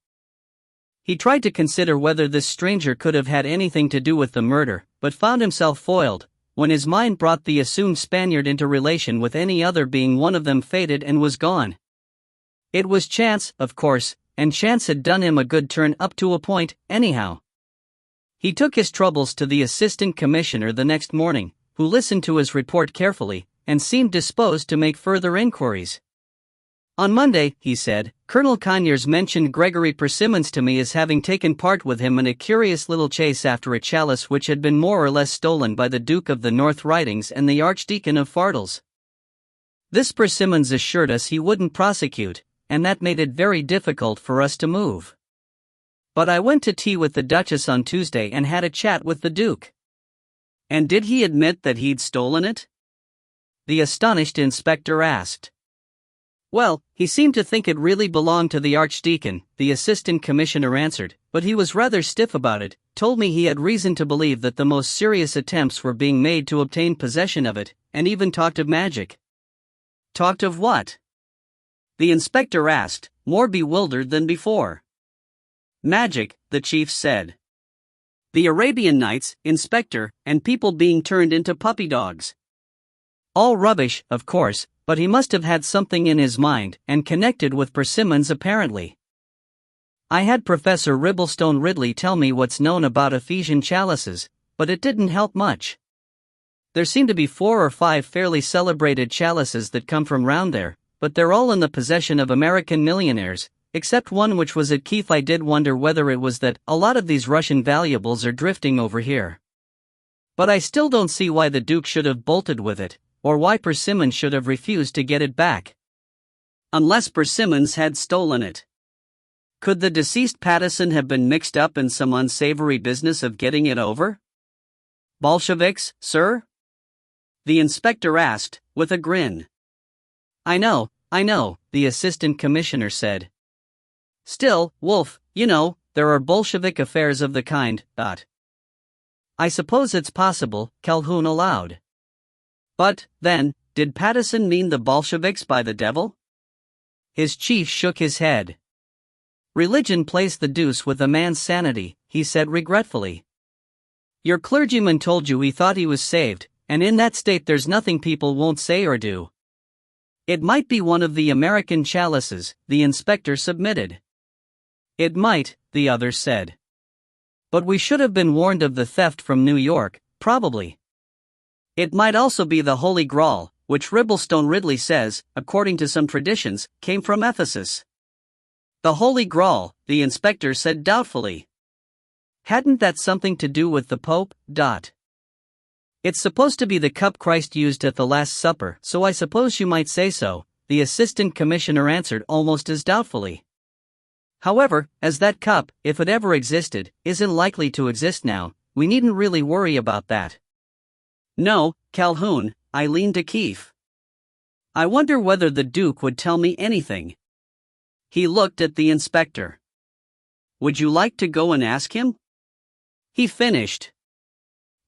He tried to consider whether this stranger could have had anything to do with the murder, but found himself foiled, when his mind brought the assumed Spaniard into relation with any other being. One of them faded and was gone. It was chance, of course, and chance had done him a good turn up to a point, anyhow. He took his troubles to the assistant commissioner the next morning, who listened to his report carefully, and seemed disposed to make further inquiries. On Monday, he said, Colonel Conyers mentioned Gregory Persimmons to me as having taken part with him in a curious little chase after a chalice which had been more or less stolen by the Duke of the North Ridings and the Archdeacon of Fardles. This Persimmons assured us he wouldn't prosecute, and that made it very difficult for us to move. But I went to tea with the Duchess on Tuesday and had a chat with the Duke. And did he admit that he'd stolen it? The astonished inspector asked. Well, he seemed to think it really belonged to the Archdeacon, the assistant commissioner answered, but he was rather stiff about it, told me he had reason to believe that the most serious attempts were being made to obtain possession of it, and even talked of magic. Talked of what? The inspector asked, more bewildered than before. Magic, the chief said. The Arabian Nights, Inspector, and people being turned into puppy dogs. All rubbish, of course, but he must have had something in his mind, and connected with Persimmons apparently. I had Professor Ribblestone Ridley tell me what's known about Ephesian chalices, but it didn't help much. There seem to be 4 or 5 fairly celebrated chalices that come from round there, but they're all in the possession of American millionaires, except one which was at Keith. I did wonder whether it was that a lot of these Russian valuables are drifting over here. But I still don't see why the Duke should have bolted with it, or why Persimmons should have refused to get it back. Unless Persimmons had stolen it. Could the deceased Pattison have been mixed up in some unsavory business of getting it over? Bolsheviks, sir? The inspector asked, with a grin. I know, the assistant commissioner said. Still, Wolf, there are Bolshevik affairs of the kind, I suppose it's possible, Calhoun allowed. But, then, did Pattison mean the Bolsheviks by the devil? His chief shook his head. Religion plays the deuce with a man's sanity, he said regretfully. Your clergyman told you he thought he was saved, and in that state there's nothing people won't say or do. It might be one of the American chalices, the inspector submitted. It might, the other said. But we should have been warned of the theft from New York, probably. It might also be the Holy Grail, which Ribblestone Ridley says, according to some traditions, came from Ephesus. The Holy Grail, the inspector said doubtfully. Hadn't that something to do with the Pope? It's supposed to be the cup Christ used at the Last Supper, so I suppose you might say so, the assistant commissioner answered almost as doubtfully. However, as that cup, if it ever existed, isn't likely to exist now, we needn't really worry about that. No, Calhoun, I leaned to Keefe. I wonder whether the Duke would tell me anything. He looked at the inspector. Would you like to go and ask him? He finished.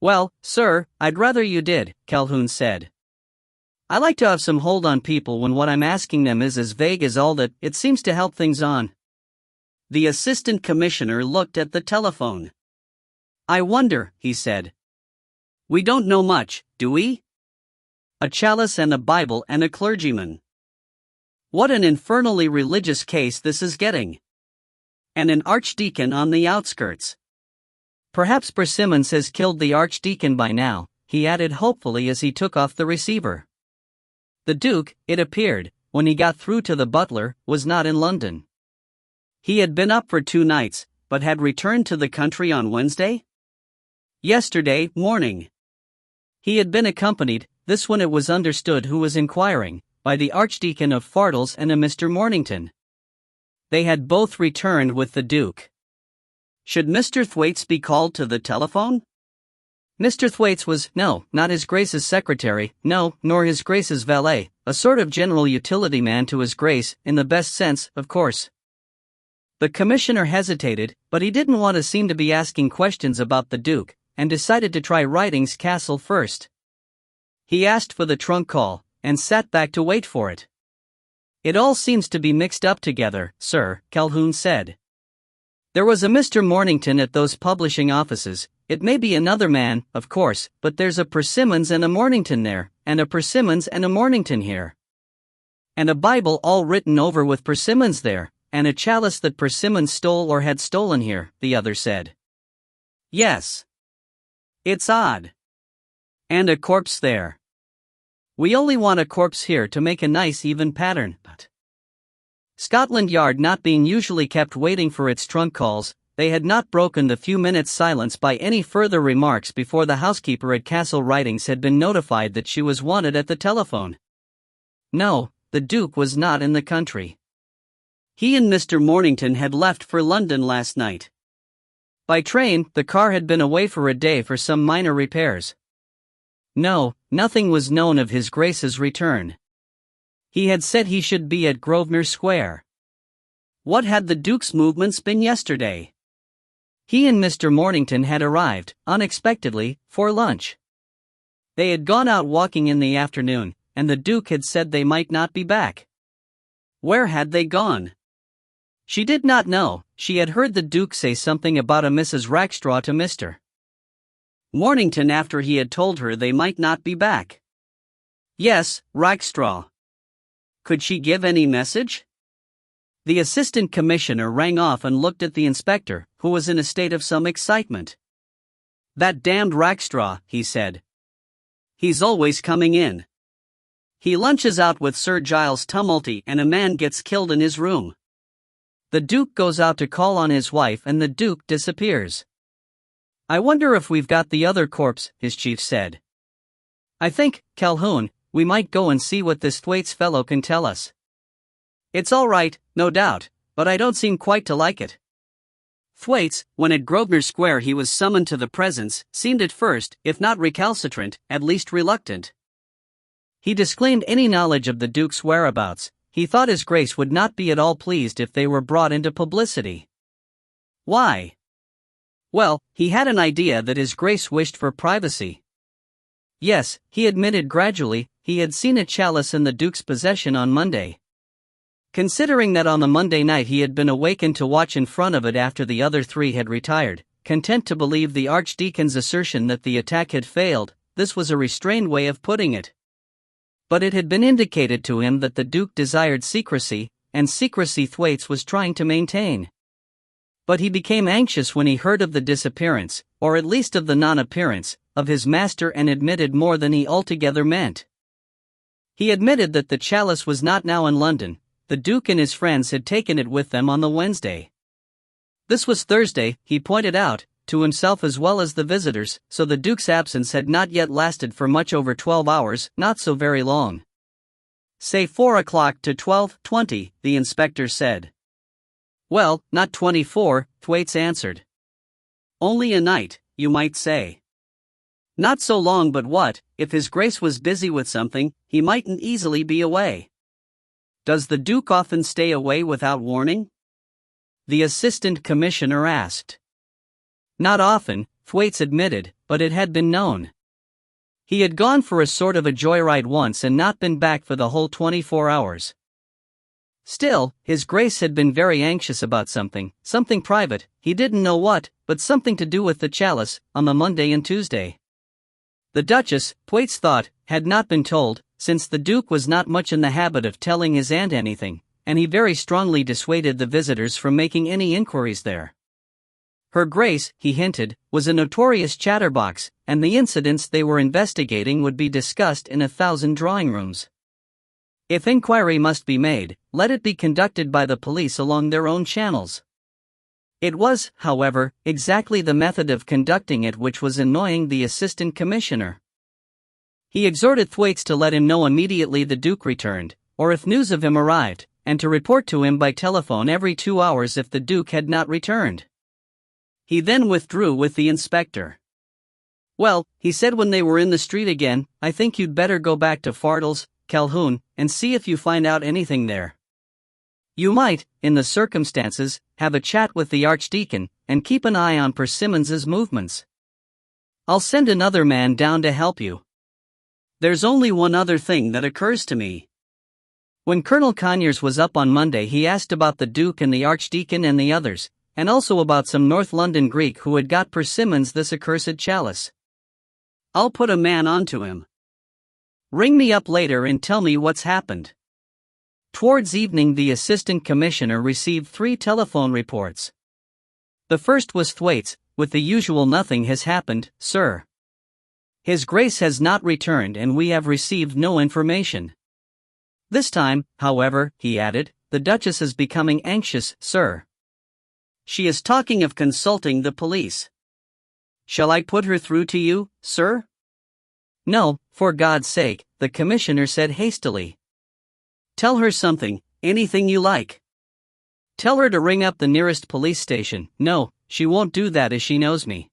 Well, sir, I'd rather you did, Calhoun said. I like to have some hold on people when what I'm asking them is as vague as all that. It seems to help things on. The assistant commissioner looked at the telephone. I wonder, he said. We don't know much, do we? A chalice and a Bible and a clergyman. What an infernally religious case this is getting. And an archdeacon on the outskirts. Perhaps Persimmons has killed the archdeacon by now, he added hopefully as he took off the receiver. The Duke, it appeared, when he got through to the butler, was not in London. He had been up for 2 nights, but had returned to the country on Wednesday? Yesterday morning. He had been accompanied, this one it was understood who was inquiring, by the Archdeacon of Fardles and a Mr. Mornington. They had both returned with the Duke. Should Mr. Thwaites be called to the telephone? Mr. Thwaites was, no, not His Grace's secretary, no, nor His Grace's valet, a sort of general utility man to His Grace, in the best sense, of course. The commissioner hesitated, but he didn't want to seem to be asking questions about the Duke, and decided to try Riding's Castle first. He asked for the trunk call, and sat back to wait for it. It all seems to be mixed up together, sir, Calhoun said. There was a Mr. Mornington at those publishing offices. It may be another man, of course, but there's a Persimmons and a Mornington there, and a Persimmons and a Mornington here. And a Bible all written over with Persimmons there, and a chalice that Persimmons stole or had stolen here, the other said. Yes. It's odd. And a corpse there. We only want a corpse here to make a nice even pattern, but Scotland Yard not being usually kept waiting for its trunk calls, they had not broken the few minutes' silence by any further remarks before the housekeeper at Castle Ridings had been notified that she was wanted at the telephone. No, the Duke was not in the country. He and Mr. Mornington had left for London last night. By train, the car had been away for a day for some minor repairs. No, nothing was known of His Grace's return. He had said he should be at Grosvenor Square. What had the Duke's movements been yesterday? He and Mr. Mornington had arrived, unexpectedly, for lunch. They had gone out walking in the afternoon, and the Duke had said they might not be back. Where had they gone? She did not know. She had heard the Duke say something about a Mrs. Rackstraw to Mr. Mornington after he had told her they might not be back. Yes, Rackstraw. Could she give any message? The assistant commissioner rang off and looked at the inspector, who was in a state of some excitement. That damned Rackstraw, he said. He's always coming in. He lunches out with Sir Giles Tumulty and a man gets killed in his room. The Duke goes out to call on his wife and the Duke disappears. I wonder if we've got the other corpse, his chief said. I think, Calhoun, we might go and see what this Thwaites fellow can tell us. It's all right, no doubt, but I don't seem quite to like it. Thwaites, when at Grosvenor Square he was summoned to the presence, seemed at first, if not recalcitrant, at least reluctant. He disclaimed any knowledge of the Duke's whereabouts. He thought His Grace would not be at all pleased if they were brought into publicity. Why? Well, he had an idea that His Grace wished for privacy. Yes, he admitted gradually, he had seen a chalice in the Duke's possession on Monday. Considering that on the Monday night he had been awakened to watch in front of it after the other three had retired, content to believe the Archdeacon's assertion that the attack had failed, this was a restrained way of putting it. But it had been indicated to him that the Duke desired secrecy, and secrecy Thwaites was trying to maintain. But he became anxious when he heard of the disappearance, or at least of the non-appearance, of his master, and admitted more than he altogether meant. He admitted that the chalice was not now in London. The Duke and his friends had taken it with them on the Wednesday. This was Thursday, he pointed out, to himself as well as the visitors, so the Duke's absence had not yet lasted for much over 12 hours, not so very long. Say 4 o'clock to 12:20, the inspector said. Well, not 24, Thwaites answered. Only a night, you might say. Not so long, but what, if His Grace was busy with something, he mightn't easily be away. Does the Duke often stay away without warning? The Assistant Commissioner asked. Not often, Thwaites admitted, but it had been known. He had gone for a sort of a joyride once and not been back for the whole 24 hours. Still, His Grace had been very anxious about something private, he didn't know what, but something to do with the chalice, on the Monday and Tuesday. The Duchess, Thwaites thought, had not been told, since the Duke was not much in the habit of telling his aunt anything, and he very strongly dissuaded the visitors from making any inquiries there. Her Grace, he hinted, was a notorious chatterbox, and the incidents they were investigating would be discussed in 1,000 drawing rooms. If inquiry must be made, let it be conducted by the police along their own channels. It was, however, exactly the method of conducting it which was annoying the Assistant Commissioner. He exhorted Thwaites to let him know immediately the Duke returned, or if news of him arrived, and to report to him by telephone every 2 hours if the Duke had not returned. He then withdrew with the inspector. Well, he said when they were in the street again, I think you'd better go back to Fardles, Calhoun, and see if you find out anything there. You might, in the circumstances, have a chat with the Archdeacon, and keep an eye on Persimmons's movements. I'll send another man down to help you. There's only one other thing that occurs to me. When Colonel Conyers was up on Monday, he asked about the Duke and the Archdeacon and the others, and also about some North London Greek who had got Persimmons this accursed chalice. I'll put a man onto him. Ring me up later and tell me what's happened. Towards evening the Assistant Commissioner received 3 telephone reports. The first was Thwaites, with the usual "Nothing has happened, sir. His Grace has not returned and we have received no information." This time, however, he added, "the Duchess is becoming anxious, sir. She is talking of consulting the police. Shall I put her through to you, sir?" "No, for God's sake," the Commissioner said hastily. "Tell her something, anything you like. Tell her to ring up the nearest police station." "No, she won't do that as she knows me."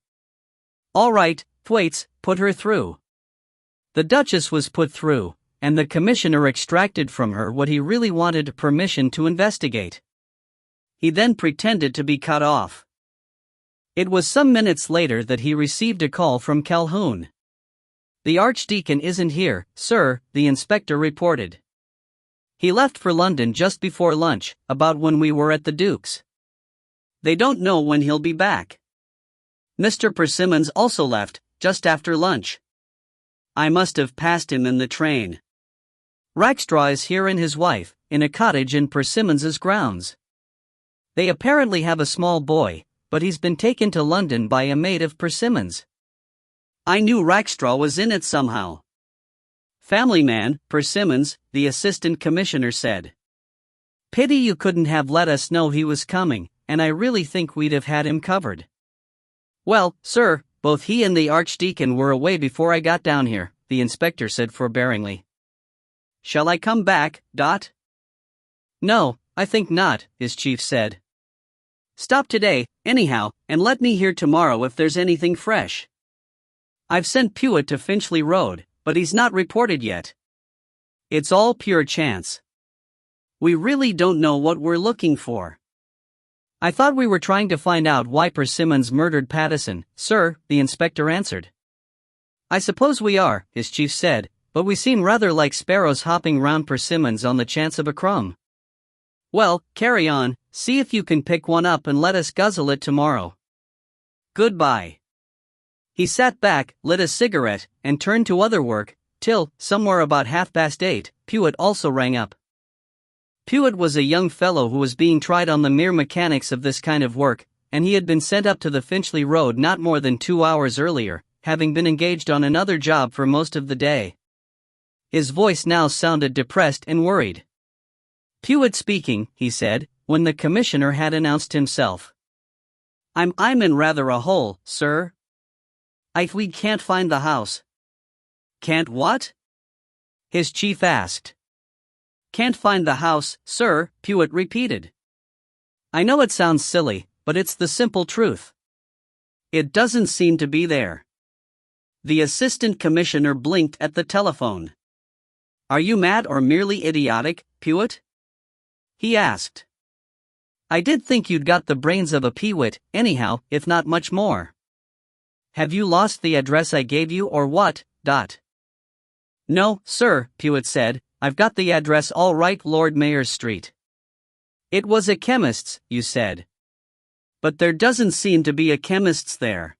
"All right, Thwaites, put her through." The Duchess was put through, and the Commissioner extracted from her what he really wanted: permission to investigate. He then pretended to be cut off. It was some minutes later that he received a call from Calhoun. "The Archdeacon isn't here, sir," the inspector reported. "He left for London just before lunch, about when we were at the Duke's. They don't know when he'll be back. Mr. Persimmons also left, just after lunch. I must have passed him in the train. Rackstraw is here and his wife, in a cottage in Persimmons's grounds. They apparently have a small boy, but he's been taken to London by a maid of Persimmons. I knew Rackstraw was in it somehow. Family man, Persimmons," the Assistant Commissioner said. "Pity you couldn't have let us know he was coming, and I really think we'd have had him covered." "Well, sir, both he and the Archdeacon were away before I got down here," the inspector said forbearingly. "Shall I come back, Dot?" No, I think not, his chief said. Stop today, anyhow, and let me hear tomorrow if there's anything fresh. I've sent Pewitt to Finchley Road, but he's not reported yet. It's all pure chance. We really don't know what we're looking for. I thought we were trying to find out why Persimmons murdered Pattison, sir, the inspector answered. I suppose we are, his chief said, but we seem rather like sparrows hopping round Persimmons on the chance of a crumb. Well, carry on, see if you can pick one up and let us guzzle it tomorrow. Goodbye. He sat back, lit a cigarette, and turned to other work, till, somewhere about 8:30, Pewitt also rang up. Pewitt was a young fellow who was being tried on the mere mechanics of this kind of work, and he had been sent up to the Finchley Road not more than 2 hours earlier, having been engaged on another job for most of the day. His voice now sounded depressed and worried. Pewitt speaking, he said, when the commissioner had announced himself. I'm in rather a hole, sir. We can't find the house. Can't what? His chief asked. Can't find the house, sir, Pewitt repeated. I know it sounds silly, but it's the simple truth. It doesn't seem to be there. The assistant commissioner blinked at the telephone. Are you mad or merely idiotic, Pewitt? He asked. I did think you'd got the brains of a peewit, anyhow, if not much more. Have you lost the address I gave you or what? No, sir, Pewitt said, I've got the address all right, Lord Mayor's Street. It was a chemist's, you said. But there doesn't seem to be a chemist's there.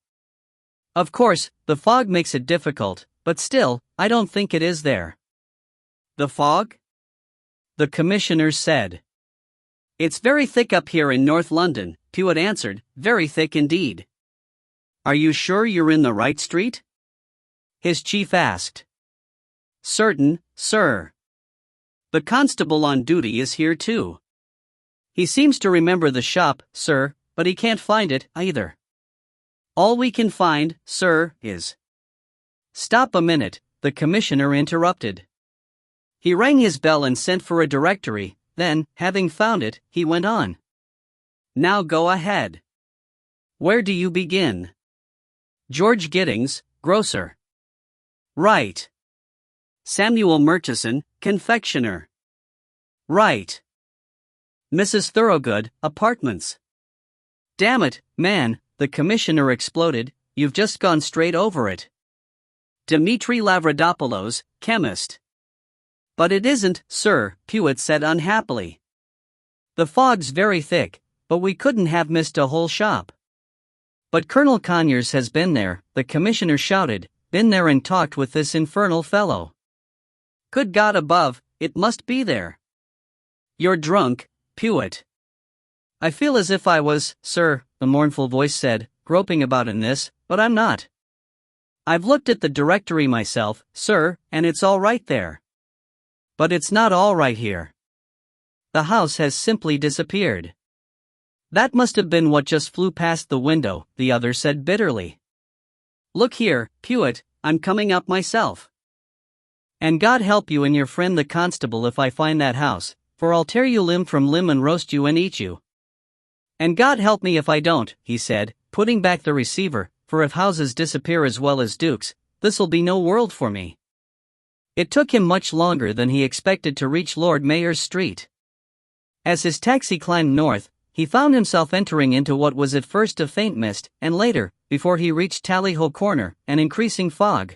Of course, the fog makes it difficult, but still, I don't think it is there. The fog? The commissioner said. It's very thick up here in North London, Pewitt answered, very thick indeed. Are you sure you're in the right street? His chief asked. Certain, sir. The constable on duty is here too. He seems to remember the shop, sir, but he can't find it, either. All we can find, sir, is... Stop a minute, the commissioner interrupted. He rang his bell and sent for a directory, then, having found it, he went on. Now go ahead. Where do you begin? George Giddings, grocer. Right. Samuel Murchison, confectioner. Right. Mrs. Thorogood, apartments. Damn it, man, the commissioner exploded, you've just gone straight over it. Dmitri Lavradopoulos, chemist. But it isn't, sir, Pewitt said unhappily. The fog's very thick, but we couldn't have missed a whole shop. But Colonel Conyers has been there, the commissioner shouted, been there and talked with this infernal fellow. Good God above, it must be there. You're drunk, Pewitt. I feel as if I was, sir, the mournful voice said, groping about in this, but I'm not. I've looked at the directory myself, sir, and it's all right there. But it's not all right here. The house has simply disappeared. That must have been what just flew past the window, the other said bitterly. Look here, Pewitt, I'm coming up myself. And God help you and your friend the constable if I find that house, for I'll tear you limb from limb and roast you and eat you. And God help me if I don't, he said, putting back the receiver, for if houses disappear as well as dukes, this'll be no world for me. It took him much longer than he expected to reach Lord Mayor's Street. As his taxi climbed north, he found himself entering into what was at first a faint mist, and later, before he reached Tally-Ho Corner, an increasing fog.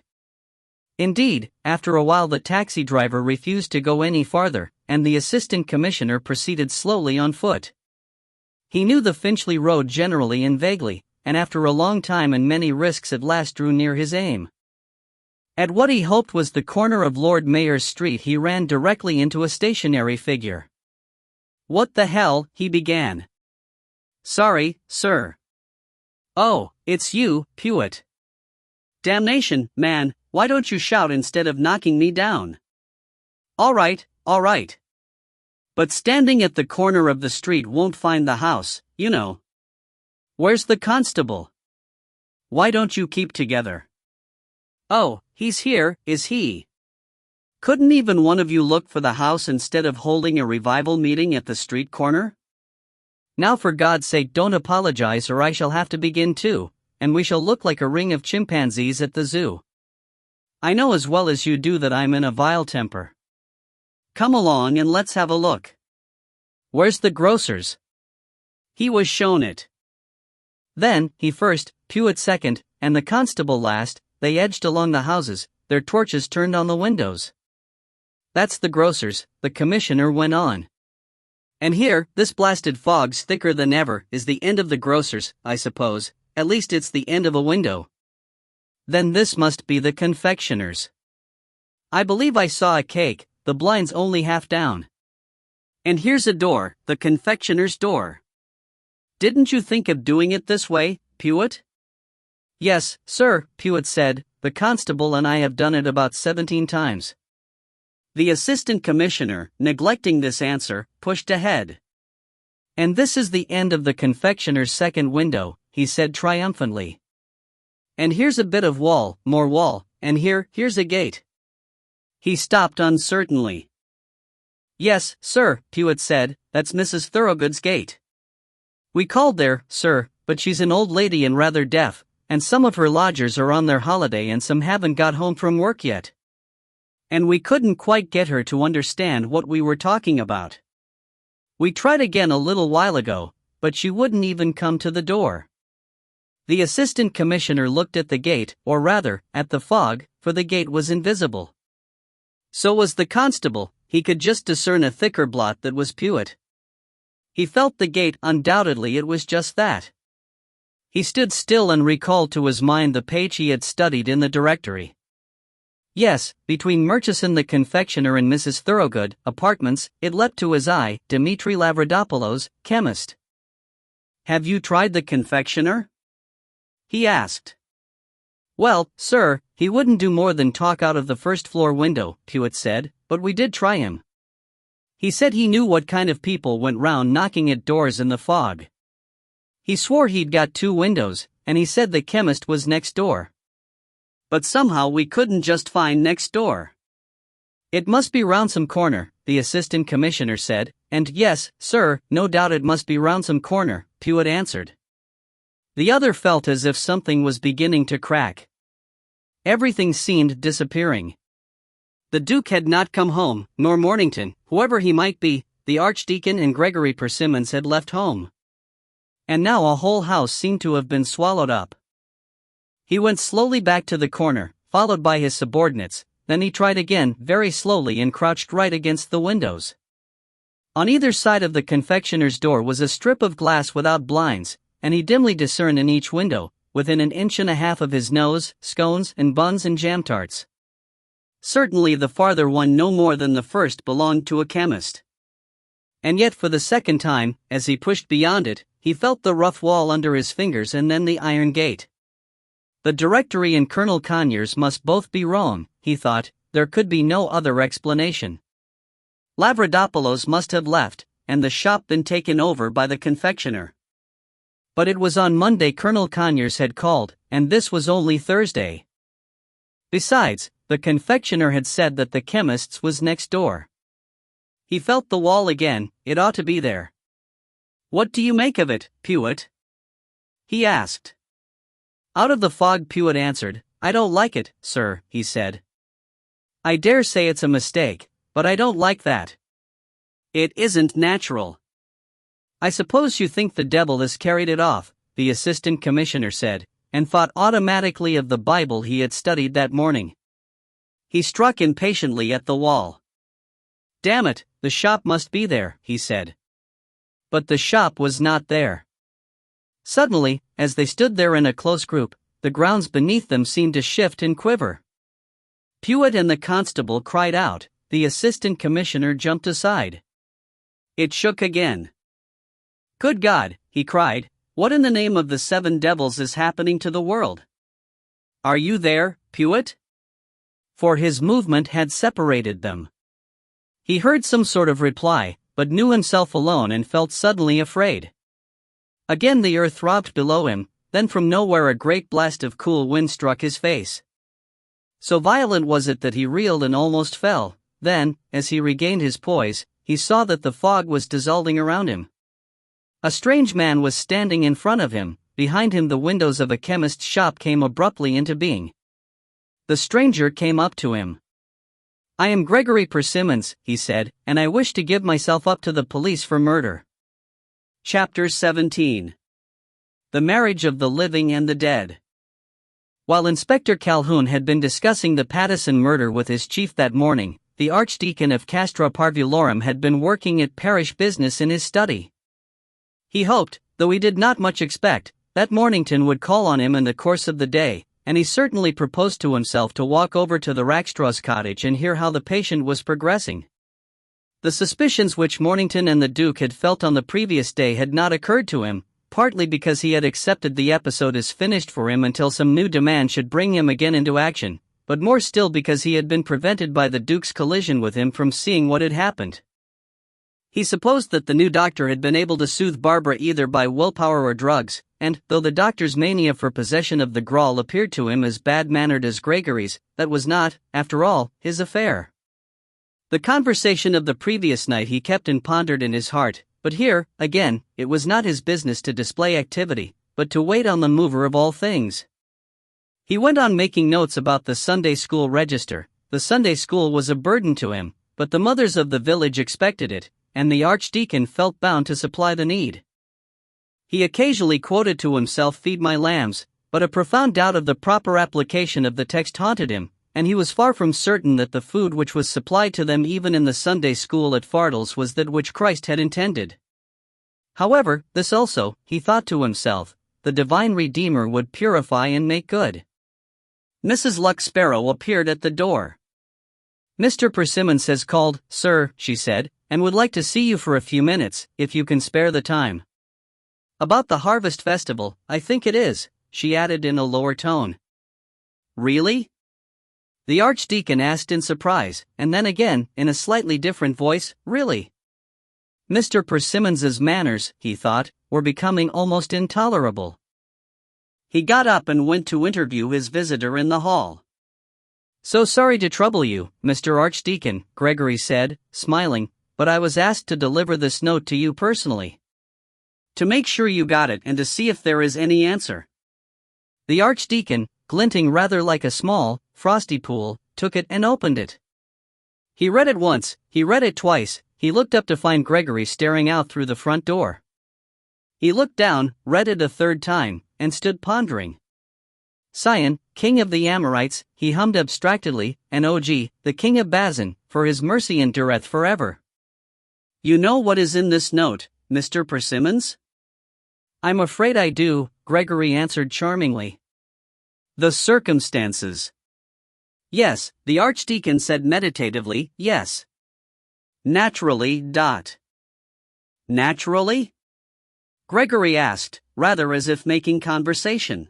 Indeed, after a while the taxi driver refused to go any farther, and the assistant commissioner proceeded slowly on foot. He knew the Finchley Road generally and vaguely, and after a long time and many risks at last drew near his aim. At what he hoped was the corner of Lord Mayor's Street he ran directly into a stationary figure. What the hell, he began. Sorry, sir. Oh, it's you, Pewitt. Damnation, man, why don't you shout instead of knocking me down? All right. But standing at the corner of the street won't find the house, you know. Where's the constable? Why don't you keep together? Oh, he's here, is he? Couldn't even one of you look for the house instead of holding a revival meeting at the street corner? Now for God's sake don't apologize or I shall have to begin too, and we shall look like a ring of chimpanzees at the zoo. I know as well as you do that I'm in a vile temper. Come along and let's have a look. Where's the grocer's? He was shown it. Then, he first, Pewitt second, and the constable last, they edged along the houses, their torches turned on the windows. That's the grocer's, the commissioner went on. And here, this blasted fog's thicker than ever, is the end of the grocer's, I suppose, at least it's the end of a window. Then this must be the confectioner's. I believe I saw a cake, the blinds only half down. And here's a door, the confectioner's door. Didn't you think of doing it this way, Pewitt? Yes, sir, Pewitt said, the constable and I have done it about 17 times. The assistant commissioner, neglecting this answer, pushed ahead. And this is the end of the confectioner's second window, he said triumphantly. And here's a bit of wall, more wall, and here's a gate. He stopped uncertainly. Yes, sir, Pewitt said, that's Mrs. Thorogood's gate. We called there, sir, but she's an old lady and rather deaf, and some of her lodgers are on their holiday and some haven't got home from work yet. And we couldn't quite get her to understand what we were talking about. We tried again a little while ago, but she wouldn't even come to the door. The assistant commissioner looked at the gate, or rather, at the fog, for the gate was invisible. So was the constable, he could just discern a thicker blot that was Pewitt. He felt the gate, undoubtedly it was just that. He stood still and recalled to his mind the page he had studied in the directory. Yes, between Murchison the confectioner and Mrs. Thorogood, apartments, it leapt to his eye, Dmitri Lavradopoulos, chemist. Have you tried the confectioner? He asked. Well, sir, he wouldn't do more than talk out of the first-floor window, Pewitt said, but we did try him. He said he knew what kind of people went round knocking at doors in the fog. He swore he'd got 2 windows, and he said the chemist was next door. But somehow we couldn't just find next door. It must be round some corner, the assistant commissioner said, and yes, sir, no doubt it must be round some corner, Pewitt answered. The other felt as if something was beginning to crack. Everything seemed disappearing. The Duke had not come home, nor Mornington, whoever he might be, the Archdeacon and Gregory Persimmons had left home. And now a whole house seemed to have been swallowed up. He went slowly back to the corner, followed by his subordinates, then he tried again, very slowly, and crouched right against the windows. On either side of the confectioner's door was a strip of glass without blinds, and he dimly discerned in each window, within an inch and a half of his nose, scones and buns and jam tarts. Certainly the farther one no more than the first belonged to a chemist. And yet for the second time, as he pushed beyond it, he felt the rough wall under his fingers and then the iron gate. The directory and Colonel Conyers must both be wrong, he thought, there could be no other explanation. Lavradopoulos must have left, and the shop been taken over by the confectioner. But it was on Monday Colonel Conyers had called, and this was only Thursday. Besides, the confectioner had said that the chemist's was next door. He felt the wall again, it ought to be there. What do you make of it, Pewitt? He asked. Out of the fog Pewitt answered, I don't like it, sir, he said. I dare say it's a mistake, but I don't like that. It isn't natural. I suppose you think the devil has carried it off, the assistant commissioner said, and thought automatically of the Bible he had studied that morning. He struck impatiently at the wall. Damn it, the shop must be there, he said. But the shop was not there. Suddenly, as they stood there in a close group, the grounds beneath them seemed to shift and quiver. Pewitt and the constable cried out, the assistant commissioner jumped aside. It shook again. Good God, he cried, what in the name of the 7 devils is happening to the world? Are you there, Pewitt? For his movement had separated them. He heard some sort of reply, but knew himself alone and felt suddenly afraid. Again the earth throbbed below him, then from nowhere a great blast of cool wind struck his face. So violent was it that he reeled and almost fell. Then, as he regained his poise, he saw that the fog was dissolving around him. A strange man was standing in front of him. Behind him the windows of a chemist's shop came abruptly into being. The stranger came up to him. "I am Gregory Persimmons," he said, "and I wish to give myself up to the police for murder." Chapter 17. The Marriage of the Living and the Dead. While Inspector Calhoun had been discussing the Pattison murder with his chief that morning, the Archdeacon of Castra Parvulorum had been working at parish business in his study. He hoped, though he did not much expect, that Mornington would call on him in the course of the day, and he certainly proposed to himself to walk over to the Rackstraw's cottage and hear how the patient was progressing. The suspicions which Mornington and the Duke had felt on the previous day had not occurred to him, partly because he had accepted the episode as finished for him until some new demand should bring him again into action, but more still because he had been prevented by the Duke's collision with him from seeing what had happened. He supposed that the new doctor had been able to soothe Barbara either by willpower or drugs, and, though the doctor's mania for possession of the Grawl appeared to him as bad-mannered as Gregory's, that was not, after all, his affair. The conversation of the previous night he kept and pondered in his heart, but here, again, it was not his business to display activity, but to wait on the mover of all things. He went on making notes about the Sunday school register. The Sunday school was a burden to him, but the mothers of the village expected it, and the Archdeacon felt bound to supply the need. He occasionally quoted to himself "Feed my lambs," but a profound doubt of the proper application of the text haunted him, and he was far from certain that the food which was supplied to them even in the Sunday school at Fardles was that which Christ had intended. However, this also, he thought to himself, the divine Redeemer would purify and make good. Mrs. Luck Sparrow appeared at the door. "Mr. Persimmons has called, sir," she said, "and would like to see you for a few minutes, if you can spare the time." "About the harvest festival, I think it is," she added in a lower tone. "Really?" the Archdeacon asked in surprise, and then again, in a slightly different voice, "Really?" Mr. Persimmons's manners, he thought, were becoming almost intolerable. He got up and went to interview his visitor in the hall. "So sorry to trouble you, Mr. Archdeacon," Gregory said, smiling, "but I was asked to deliver this note to you personally. To make sure you got it and to see if there is any answer." The Archdeacon, glinting rather like a small, frosty pool, took it and opened it. He read it once, he read it twice, he looked up to find Gregory staring out through the front door. He looked down, read it a third time, and stood pondering. "Sion, king of the Amorites," he hummed abstractedly, "and Og, the king of Bazan, for his mercy endureth forever." "You know what is in this note, Mr. Persimmons?" "I'm afraid I do," Gregory answered charmingly. "The circumstances." "Yes," the Archdeacon said meditatively, "yes." "Naturally. Naturally?" Gregory asked, rather as if making conversation.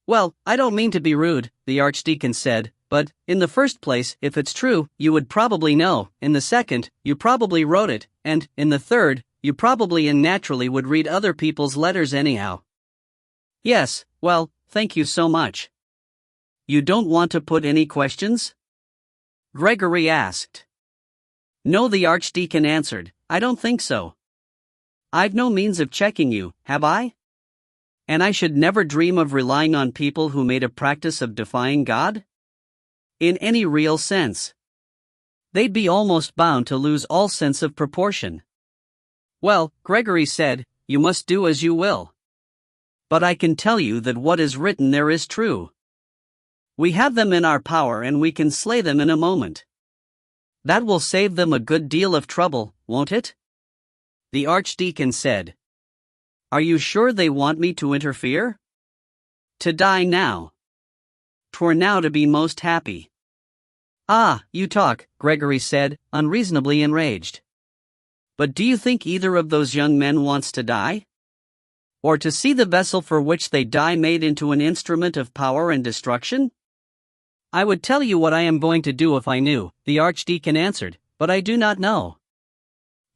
"Well, I don't mean to be rude," the Archdeacon said, "but, in the first place, if it's true, you would probably know, in the second, you probably wrote it, and, in the third, you probably and naturally would read other people's letters anyhow." "Yes, well, thank you so much." "You don't want to put any questions?" Gregory asked. "No," the Archdeacon answered, "I don't think so. I've no means of checking you, have I? And I should never dream of relying on people who made a practice of defying God? In any real sense. They'd be almost bound to lose all sense of proportion." "Well," Gregory said, "you must do as you will. But I can tell you that what is written there is true. We have them in our power and we can slay them in a moment. That will save them a good deal of trouble, won't it?" The Archdeacon said. "Are you sure they want me to interfere? To die now. 'Twere now to be most happy." "Ah, you talk," Gregory said, unreasonably enraged. "But do you think either of those young men wants to die? Or to see the vessel for which they die made into an instrument of power and destruction?" "I would tell you what I am going to do if I knew," the Archdeacon answered, "but I do not know.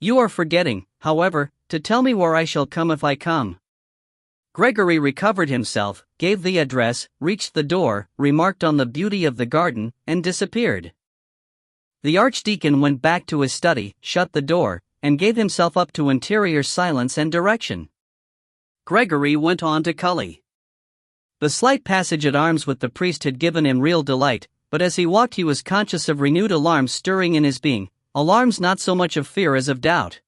You are forgetting, however, to tell me where I shall come if I come." Gregory recovered himself, gave the address, reached the door, remarked on the beauty of the garden, and disappeared. The Archdeacon went back to his study, shut the door, and gave himself up to interior silence and direction. Gregory went on to Cully. The slight passage at arms with the priest had given him real delight, but as he walked he was conscious of renewed alarms stirring in his being, alarms not so much of fear as of doubt.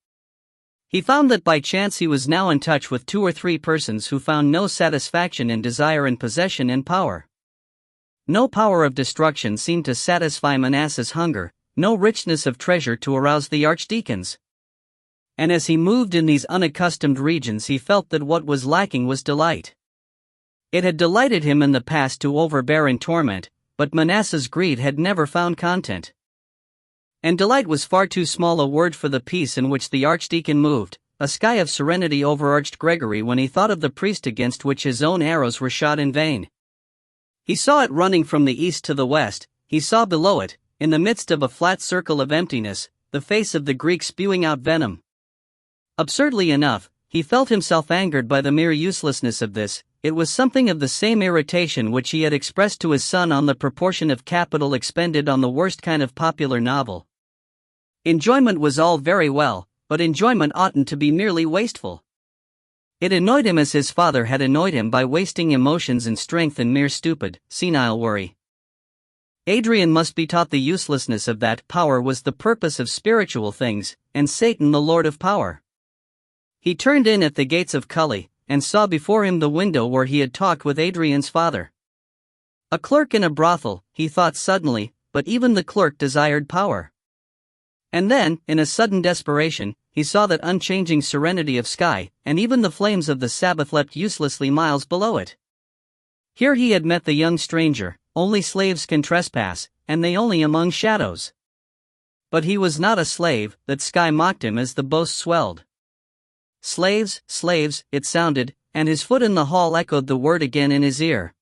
He found that by chance he was now in touch with 2 or 3 persons who found no satisfaction in desire and possession and power. No power of destruction seemed to satisfy Manasseh's hunger, no richness of treasure to arouse the Archdeacon's. And as he moved in these unaccustomed regions he felt that what was lacking was delight. It had delighted him in the past to overbear in torment, but Manasseh's greed had never found content. And delight was far too small a word for the peace in which the Archdeacon moved. A sky of serenity overarched Gregory when he thought of the priest against which his own arrows were shot in vain. He saw it running from the east to the west, he saw below it, in the midst of a flat circle of emptiness, the face of the Greek spewing out venom. Absurdly enough, he felt himself angered by the mere uselessness of this. It was something of the same irritation which he had expressed to his son on the proportion of capital expended on the worst kind of popular novel. Enjoyment was all very well, but enjoyment oughtn't to be merely wasteful. It annoyed him as his father had annoyed him by wasting emotions and strength in mere stupid, senile worry. Adrian must be taught the uselessness of that. Power was the purpose of spiritual things, and Satan the lord of power. He turned in at the gates of Cully, and saw before him the window where he had talked with Adrian's father. A clerk in a brothel, he thought suddenly, but even the clerk desired power. And then, in a sudden desperation, he saw that unchanging serenity of sky, and even the flames of the Sabbath leapt uselessly miles below it. Here he had met the young stranger. Only slaves can trespass, and they only among shadows. But he was not a slave. That sky mocked him as the boast swelled. Slaves, slaves, it sounded, and his foot in the hall echoed the word again in his ear.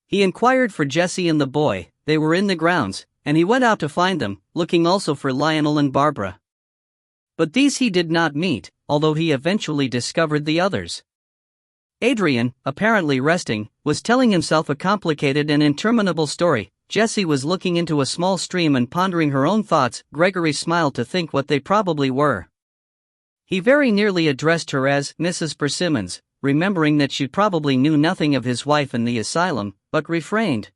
He inquired for Jessie and the boy. They were in the grounds, and he went out to find them, looking also for Lionel and Barbara. But these he did not meet, although he eventually discovered the others. Adrian, apparently resting, was telling himself a complicated and interminable story. Jessie was looking into a small stream and pondering her own thoughts. Gregory smiled to think what they probably were. He very nearly addressed her as Mrs. Persimmons, remembering that she probably knew nothing of his wife in the asylum, but refrained.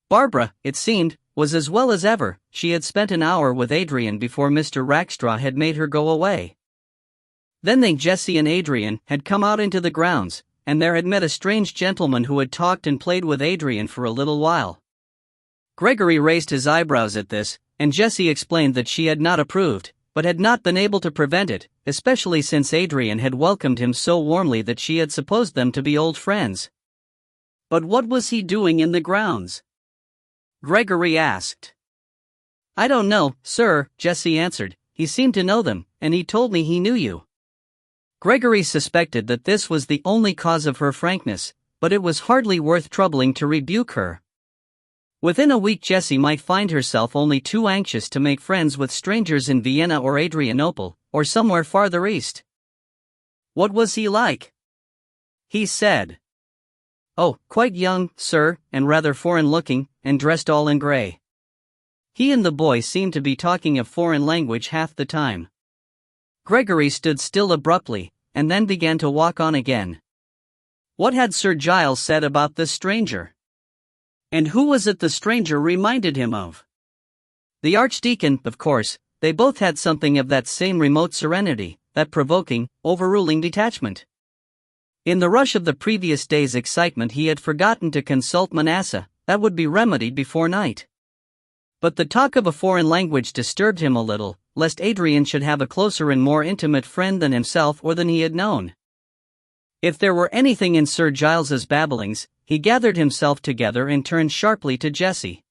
Barbara, it seemed, was as well as ever. She had spent an hour with Adrian before Mr. Rackstraw had made her go away. Then Jessie and Adrian had come out into the grounds, and there had met a strange gentleman who had talked and played with Adrian for a little while. Gregory raised his eyebrows at this, and Jessie explained that she had not approved, but had not been able to prevent it, especially since Adrian had welcomed him so warmly that she had supposed them to be old friends. But what was he doing in the grounds? Gregory asked. I don't know, sir, Jessie answered. He seemed to know them, and he told me he knew you. Gregory suspected that this was the only cause of her frankness, but it was hardly worth troubling to rebuke her. Within a week Jessie might find herself only too anxious to make friends with strangers in Vienna or Adrianople, or somewhere farther east. What was he like? He said. Oh, quite young, sir, and rather foreign-looking, and dressed all in grey. He and the boy seemed to be talking a foreign language half the time. Gregory stood still abruptly, and then began to walk on again. What had Sir Giles said about this stranger? And who was it the stranger reminded him of? The Archdeacon, of course. They both had something of that same remote serenity, that provoking, overruling detachment. In the rush of the previous day's excitement he had forgotten to consult Manasseh. That would be remedied before night. But the talk of a foreign language disturbed him a little, lest Adrian should have a closer and more intimate friend than himself or than he had known. If there were anything in Sir Giles's babblings, he gathered himself together and turned sharply to Jessie.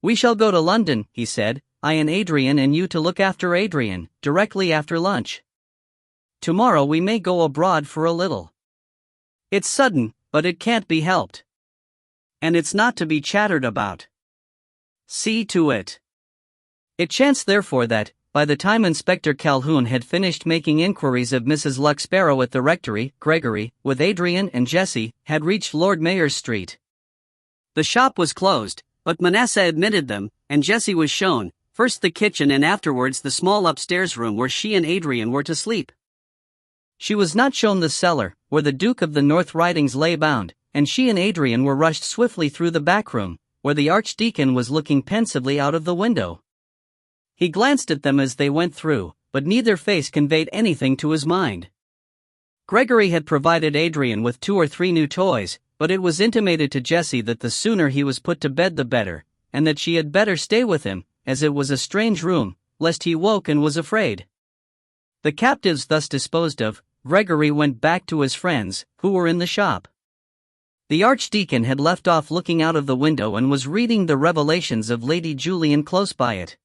We shall go to London, he said, I and Adrian, and you to look after Adrian, directly after lunch. Tomorrow we may go abroad for a little. It's sudden, but it can't be helped. And it's not to be chattered about. See to it. It chanced therefore that, by the time Inspector Calhoun had finished making inquiries of Mrs. Luxparrow at the rectory, Gregory, with Adrian and Jessie, had reached Lord Mayor's Street. The shop was closed, but Manasseh admitted them, and Jessie was shown, first the kitchen and afterwards the small upstairs room where she and Adrian were to sleep. She was not shown the cellar, where the Duke of the North Ridings lay bound, and she and Adrian were rushed swiftly through the back room, where the Archdeacon was looking pensively out of the window. He glanced at them as they went through, but neither face conveyed anything to his mind. Gregory had provided Adrian with 2 or 3 new toys, but it was intimated to Jessie that the sooner he was put to bed the better, and that she had better stay with him, as it was a strange room, lest he woke and was afraid. The captives thus disposed of, Gregory went back to his friends, who were in the shop. The Archdeacon had left off looking out of the window and was reading the revelations of Lady Julian close by it.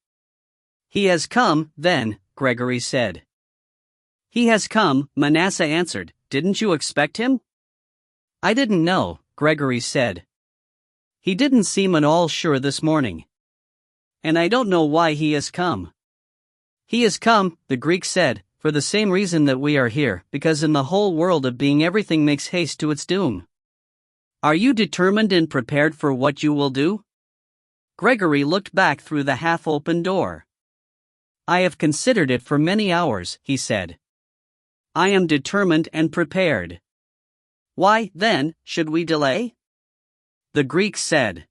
"He has come, then," Gregory said. "He has come," Manasseh answered. "Didn't you expect him?" "I didn't know," Gregory said. "He didn't seem at all sure this morning. And I don't know why he has come." "He has come," the Greek said, "for the same reason that we are here, because in the whole world of being everything makes haste to its doom." "Are you determined and prepared for what you will do?" Gregory looked back through the half-open door. "I have considered it for many hours," he said. "I am determined and prepared." "Why, then, should we delay?" The Greek said.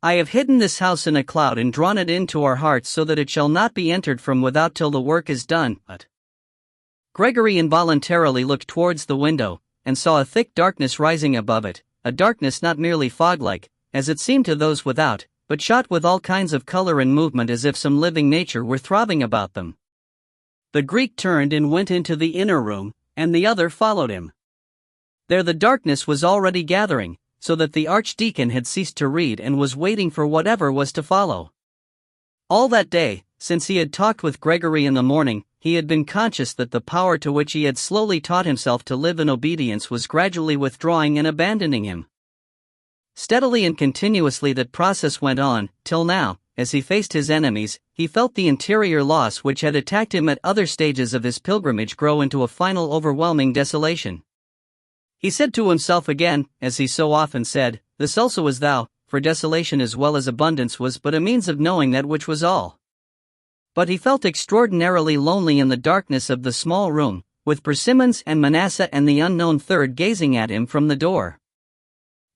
"I have hidden this house in a cloud and drawn it into our hearts so that it shall not be entered from without till the work is done." But Gregory involuntarily looked towards the window, and saw a thick darkness rising above it, a darkness not merely fog-like, as it seemed to those without, but shot with all kinds of color and movement as if some living nature were throbbing about them. The Greek turned and went into the inner room, and the other followed him. There the darkness was already gathering, so that the Archdeacon had ceased to read and was waiting for whatever was to follow. All that day, since he had talked with Gregory in the morning, he had been conscious that the power to which he had slowly taught himself to live in obedience was gradually withdrawing and abandoning him. Steadily and continuously that process went on, till now, as he faced his enemies, he felt the interior loss which had attacked him at other stages of his pilgrimage grow into a final overwhelming desolation. He said to himself again, as he so often said, "This also is thou," for desolation as well as abundance was but a means of knowing that which was all. But he felt extraordinarily lonely in the darkness of the small room, with Persimmons and Manasseh and the unknown third gazing at him from the door.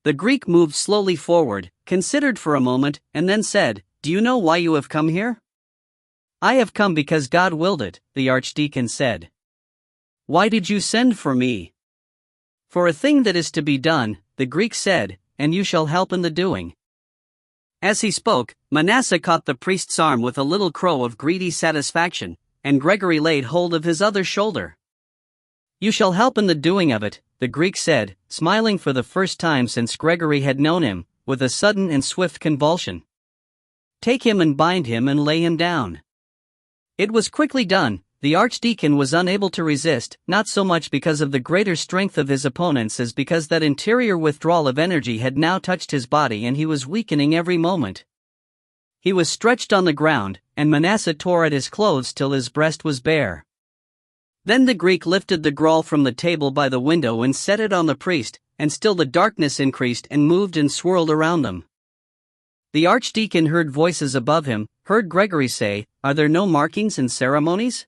The Greek moved slowly forward, considered for a moment, and then said, "Do you know why you have come here?" "I have come because God willed it," the Archdeacon said. "Why did you send for me?" "For a thing that is to be done," the Greek said, "and you shall help in the doing." As he spoke, Manasseh caught the priest's arm with a little crow of greedy satisfaction, and Gregory laid hold of his other shoulder. "You shall help in the doing of it," the Greek said, smiling for the first time since Gregory had known him, with a sudden and swift convulsion. "Take him and bind him and lay him down." It was quickly done. The Archdeacon was unable to resist, not so much because of the greater strength of his opponents as because that interior withdrawal of energy had now touched his body and he was weakening every moment. He was stretched on the ground, and Manasseh tore at his clothes till his breast was bare. Then the Greek lifted the gruel from the table by the window and set it on the priest, and still the darkness increased and moved and swirled around them. The Archdeacon heard voices above him, heard Gregory say, "Are there no markings and ceremonies?"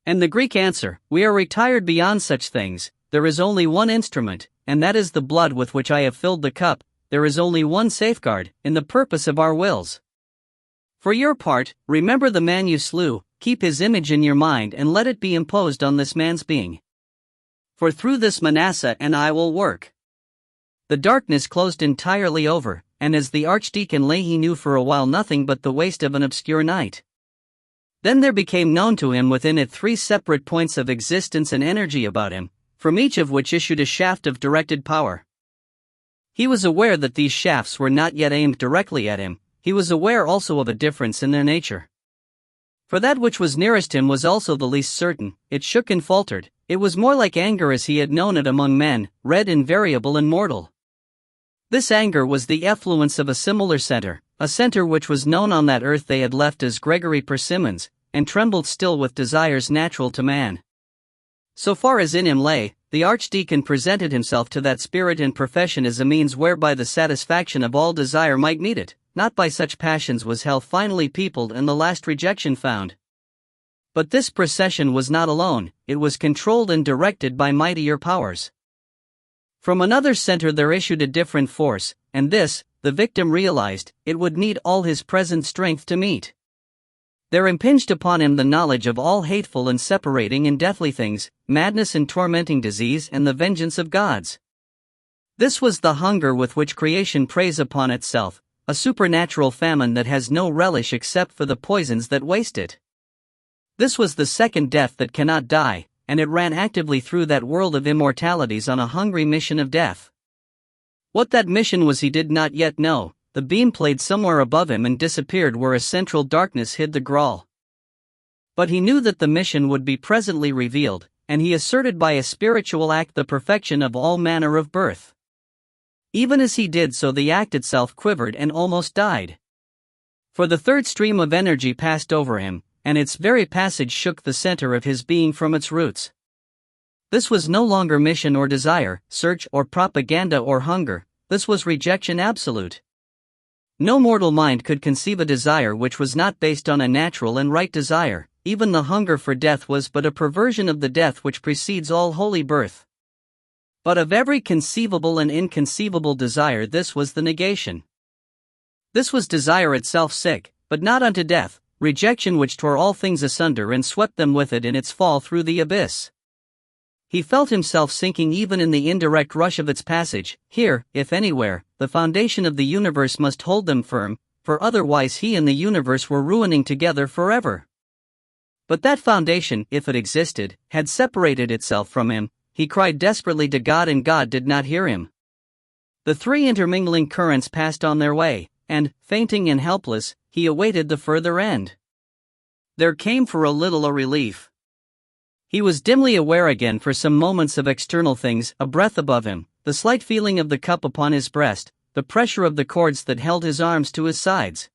And the Greek answer, "We are retired beyond such things. There is only one instrument, and that is the blood with which I have filled the cup. There is only one safeguard, in the purpose of our wills. For your part, remember the man you slew, keep his image in your mind and let it be imposed on this man's being. For through this Manasseh and I will work." The darkness closed entirely over, and as the Archdeacon lay he knew for a while nothing but the waste of an obscure night. Then there became known to him within it 3 separate points of existence and energy about him, from each of which issued a shaft of directed power. He was aware that these shafts were not yet aimed directly at him. He was aware also of a difference in their nature. For that which was nearest him was also the least certain. It shook and faltered. It was more like anger as he had known it among men, red and variable and mortal. This anger was the effluence of a similar center, a center which was known on that earth they had left as Gregory Persimmons, and trembled still with desires natural to man. So far as in him lay, the Archdeacon presented himself to that spirit and profession as a means whereby the satisfaction of all desire might meet it. Not by such passions was hell finally peopled and the last rejection found. But this procession was not alone, it was controlled and directed by mightier powers. From another center there issued a different force, and this, the victim realized, it would need all his present strength to meet. There impinged upon him the knowledge of all hateful and separating and deathly things, madness and tormenting disease and the vengeance of gods. This was the hunger with which creation preys upon itself, a supernatural famine that has no relish except for the poisons that waste it. This was the second death that cannot die, and it ran actively through that world of immortalities on a hungry mission of death. What that mission was he did not yet know. The beam played somewhere above him and disappeared where a central darkness hid the Graal. But he knew that the mission would be presently revealed, and he asserted by a spiritual act the perfection of all manner of birth. Even as he did so the act itself quivered and almost died. For the third stream of energy passed over him, and its very passage shook the center of his being from its roots. This was no longer mission or desire, search or propaganda or hunger, this was rejection absolute. No mortal mind could conceive a desire which was not based on a natural and right desire. Even the hunger for death was but a perversion of the death which precedes all holy birth. But of every conceivable and inconceivable desire this was the negation. This was desire itself sick, but not unto death, rejection which tore all things asunder and swept them with it in its fall through the abyss. He felt himself sinking even in the indirect rush of its passage. Here, if anywhere, the foundation of the universe must hold them firm, for otherwise he and the universe were ruining together forever. But that foundation, if it existed, had separated itself from him. He cried desperately to God and God did not hear him. The three intermingling currents passed on their way, and, fainting and helpless, he awaited the further end. There came for a little a relief. He was dimly aware again for some moments of external things, a breath above him, the slight feeling of the cup upon his breast, the pressure of the cords that held his arms to his sides.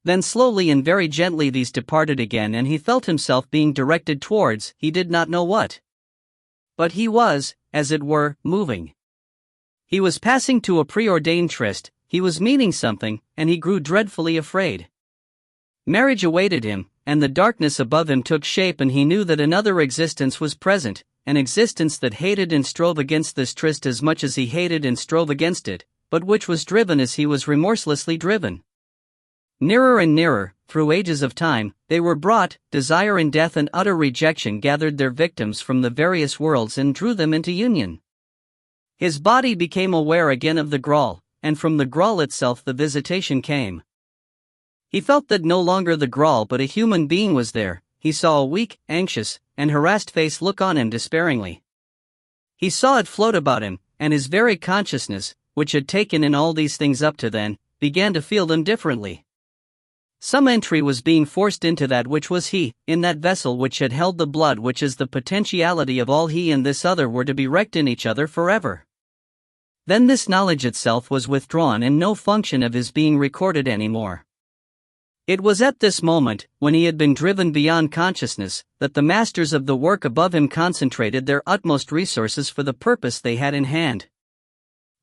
Then slowly and very gently these departed again and he felt himself being directed towards, he did not know what. But he was, as it were, moving. He was passing to a preordained tryst, he was meeting something, and he grew dreadfully afraid. Marriage awaited him, and the darkness above him took shape and he knew that another existence was present, an existence that hated and strove against this tryst as much as he hated and strove against it, but which was driven as he was remorselessly driven. Nearer and nearer, through ages of time, they were brought, desire and death and utter rejection gathered their victims from the various worlds and drew them into union. His body became aware again of the Graal, and from the Graal itself the visitation came. He felt that no longer the Graal but a human being was there. He saw a weak, anxious, and harassed face look on him despairingly. He saw it float about him, and his very consciousness, which had taken in all these things up to then, began to feel them differently. Some entry was being forced into that which was he, in that vessel which had held the blood which is the potentiality of all he and this other were to be wrecked in each other forever. Then this knowledge itself was withdrawn and no function of his being recorded anymore. It was at this moment, when he had been driven beyond consciousness, that the masters of the work above him concentrated their utmost resources for the purpose they had in hand.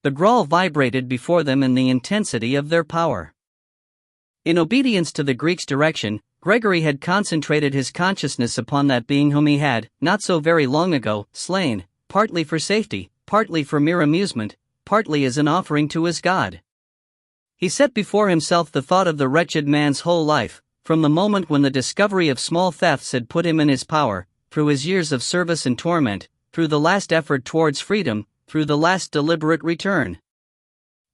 The Graal vibrated before them in the intensity of their power. In obedience to the Greek's direction, Gregory had concentrated his consciousness upon that being whom he had, not so very long ago, slain, partly for safety, partly for mere amusement, partly as an offering to his God. He set before himself the thought of the wretched man's whole life, from the moment when the discovery of small thefts had put him in his power, through his years of service and torment, through the last effort towards freedom, through the last deliberate return.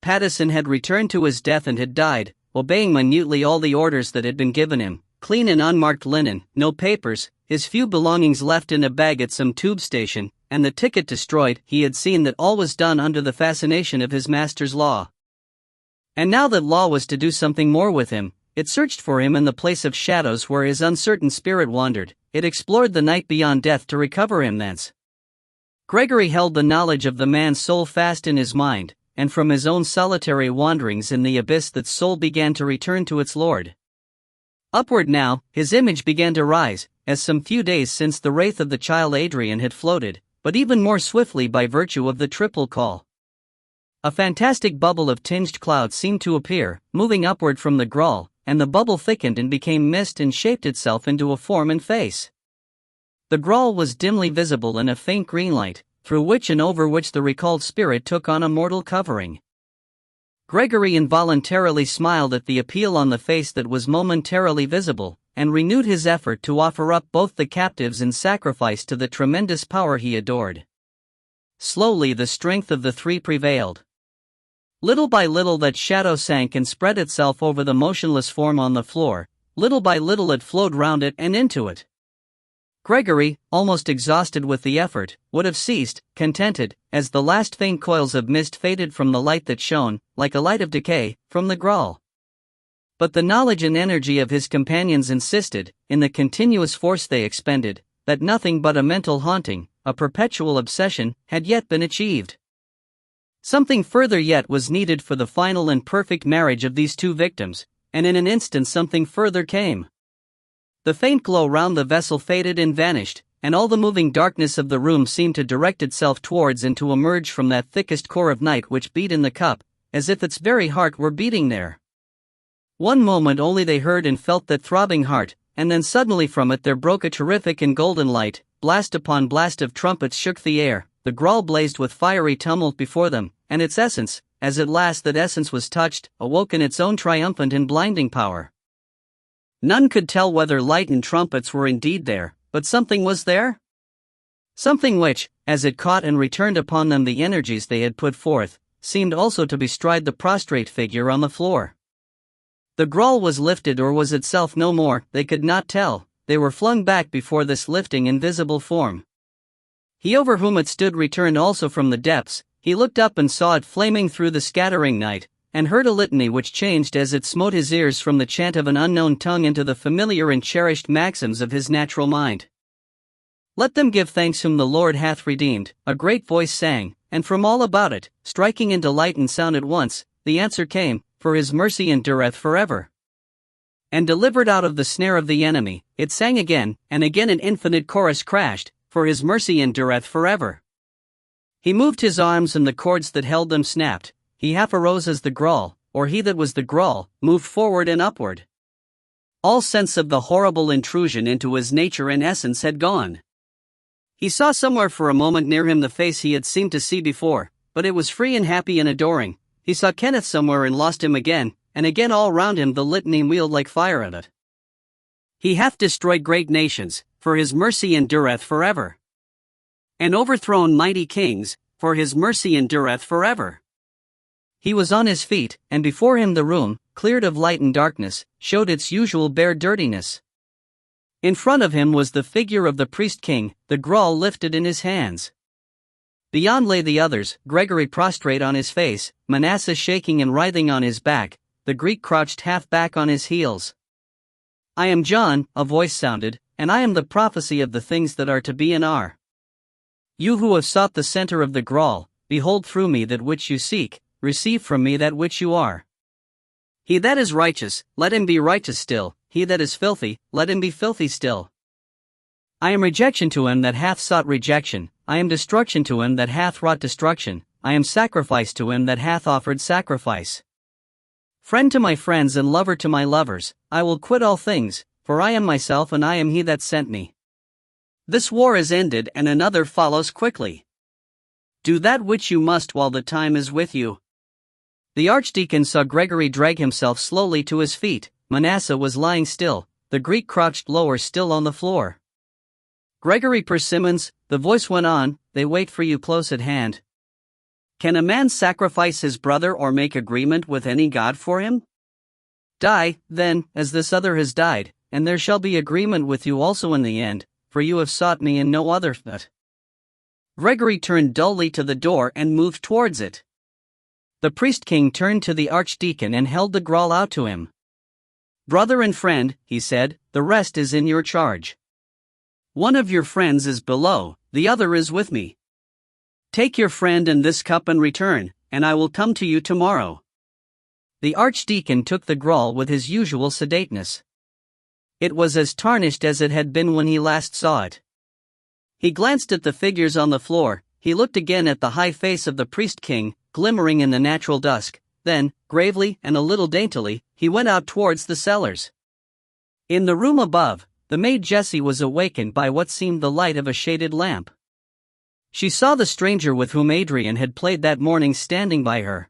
Pattison had returned to his death and had died, obeying minutely all the orders that had been given him, clean and unmarked linen, no papers, his few belongings left in a bag at some tube station, and the ticket destroyed. He had seen that all was done under the fascination of his master's law. And now that law was to do something more with him, it searched for him in the place of shadows where his uncertain spirit wandered, it explored the night beyond death to recover him thence. Gregory held the knowledge of the man's soul fast in his mind, and from his own solitary wanderings in the abyss that soul began to return to its Lord. Upward now, his image began to rise, as some few days since the wraith of the child Adrian had floated, but even more swiftly by virtue of the triple call. A fantastic bubble of tinged cloud seemed to appear, moving upward from the Grawl, and the bubble thickened and became mist and shaped itself into a form and face. The Grawl was dimly visible in a faint green light, through which and over which the recalled spirit took on a mortal covering. Gregory involuntarily smiled at the appeal on the face that was momentarily visible, and renewed his effort to offer up both the captives in sacrifice to the tremendous power he adored. Slowly the strength of the three prevailed. Little by little that shadow sank and spread itself over the motionless form on the floor, little by little it flowed round it and into it. Gregory, almost exhausted with the effort, would have ceased, contented, as the last faint coils of mist faded from the light that shone, like a light of decay, from the Grawl. But the knowledge and energy of his companions insisted, in the continuous force they expended, that nothing but a mental haunting, a perpetual obsession, had yet been achieved. Something further yet was needed for the final and perfect marriage of these two victims, and in an instant something further came. The faint glow round the vessel faded and vanished, and all the moving darkness of the room seemed to direct itself towards and to emerge from that thickest core of night which beat in the cup, as if its very heart were beating there. One moment only they heard and felt that throbbing heart, and then suddenly from it there broke a terrific and golden light. Blast upon blast of trumpets shook the air, the Grawl blazed with fiery tumult before them, and its essence, as at last that essence was touched, awoke in its own triumphant and blinding power. None could tell whether light and trumpets were indeed there, but something was there? Something which, as it caught and returned upon them the energies they had put forth, seemed also to bestride the prostrate figure on the floor. The Grawl was lifted or was itself no more, they could not tell. They were flung back before this lifting invisible form. He over whom it stood returned also from the depths. He looked up and saw it flaming through the scattering night, and heard a litany which changed as it smote his ears from the chant of an unknown tongue into the familiar and cherished maxims of his natural mind. Let them give thanks whom the Lord hath redeemed, a great voice sang, and from all about it, striking into light and sound at once, the answer came, for his mercy endureth forever. And delivered out of the snare of the enemy, it sang again, and again an infinite chorus crashed, for his mercy endureth forever. He moved his arms and the cords that held them snapped, he half arose as the Grawl, or he that was the Grawl, moved forward and upward. All sense of the horrible intrusion into his nature and essence had gone. He saw somewhere for a moment near him the face he had seemed to see before, but it was free and happy and adoring. He saw Kenneth somewhere and lost him again, and again all round him the litany wheeled like fire at it. He hath destroyed great nations, for his mercy endureth forever. And overthrown mighty kings, for his mercy endureth forever. He was on his feet, and before him the room, cleared of light and darkness, showed its usual bare dirtiness. In front of him was the figure of the priest-king, the Grawl lifted in his hands. Beyond lay the others, Gregory prostrate on his face, Manasseh shaking and writhing on his back, the Greek crouched half back on his heels. I am John, a voice sounded, and I am the prophecy of the things that are to be and are. You who have sought the center of the Grawl, behold through me that which you seek, receive from me that which you are. He that is righteous, let him be righteous still, he that is filthy, let him be filthy still. I am rejection to him that hath sought rejection, I am destruction to him that hath wrought destruction, I am sacrifice to him that hath offered sacrifice. Friend to my friends and lover to my lovers, I will quit all things, for I am myself and I am he that sent me. This war is ended and another follows quickly. Do that which you must while the time is with you. The Archdeacon saw Gregory drag himself slowly to his feet. Manasseh was lying still, the Greek crouched lower still on the floor. Gregory Persimmons, the voice went on, they wait for you close at hand. Can a man sacrifice his brother or make agreement with any god for him? Die, then, as this other has died, and there shall be agreement with you also in the end, for you have sought me and no other. Gregory turned dully to the door and moved towards it. The priest-king turned to the Archdeacon and held the Grawl out to him. Brother and friend, he said, the rest is in your charge. One of your friends is below, the other is with me. Take your friend and this cup and return, and I will come to you tomorrow. The Archdeacon took the Grawl with his usual sedateness. It was as tarnished as it had been when he last saw it. He glanced at the figures on the floor, he looked again at the high face of the priest-king, glimmering in the natural dusk, then, gravely and a little daintily, he went out towards the cellars. In the room above, the maid Jessie was awakened by what seemed the light of a shaded lamp. She saw the stranger with whom Adrian had played that morning standing by her.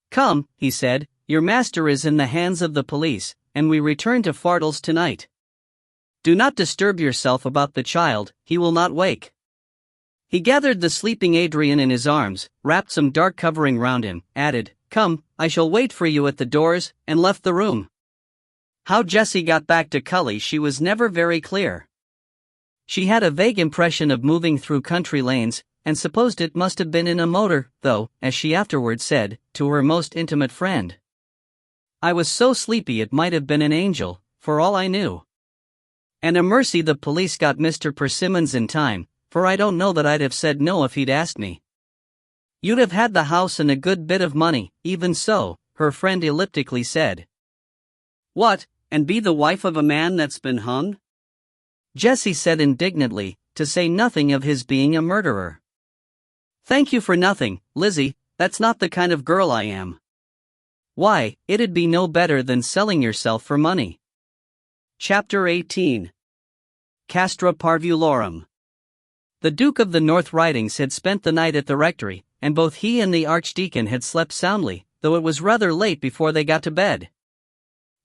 "Come," he said, "your master is in the hands of the police, and we return to Fardles tonight. Do not disturb yourself about the child, he will not wake." He gathered the sleeping Adrian in his arms, wrapped some dark covering round him, added, "Come, I shall wait for you at the doors," and left the room. How Jessie got back to Cully she was never very clear. She had a vague impression of moving through country lanes, and supposed it must have been in a motor, though, as she afterward said, to her most intimate friend, "I was so sleepy it might have been an angel, for all I knew. And a mercy the police got Mr. Persimmons in time, for I don't know that I'd have said no if he'd asked me." "You'd have had the house and a good bit of money, even so," her friend elliptically said. "What, and be the wife of a man that's been hung?" Jessie said indignantly, to say nothing of his being a murderer. "Thank you for nothing, Lizzie, that's not the kind of girl I am." "Why, it'd be no better than selling yourself for money." Chapter 18. Castra Parvulorum. The Duke of the North Ridings had spent the night at the rectory, and both he and the Archdeacon had slept soundly, though it was rather late before they got to bed.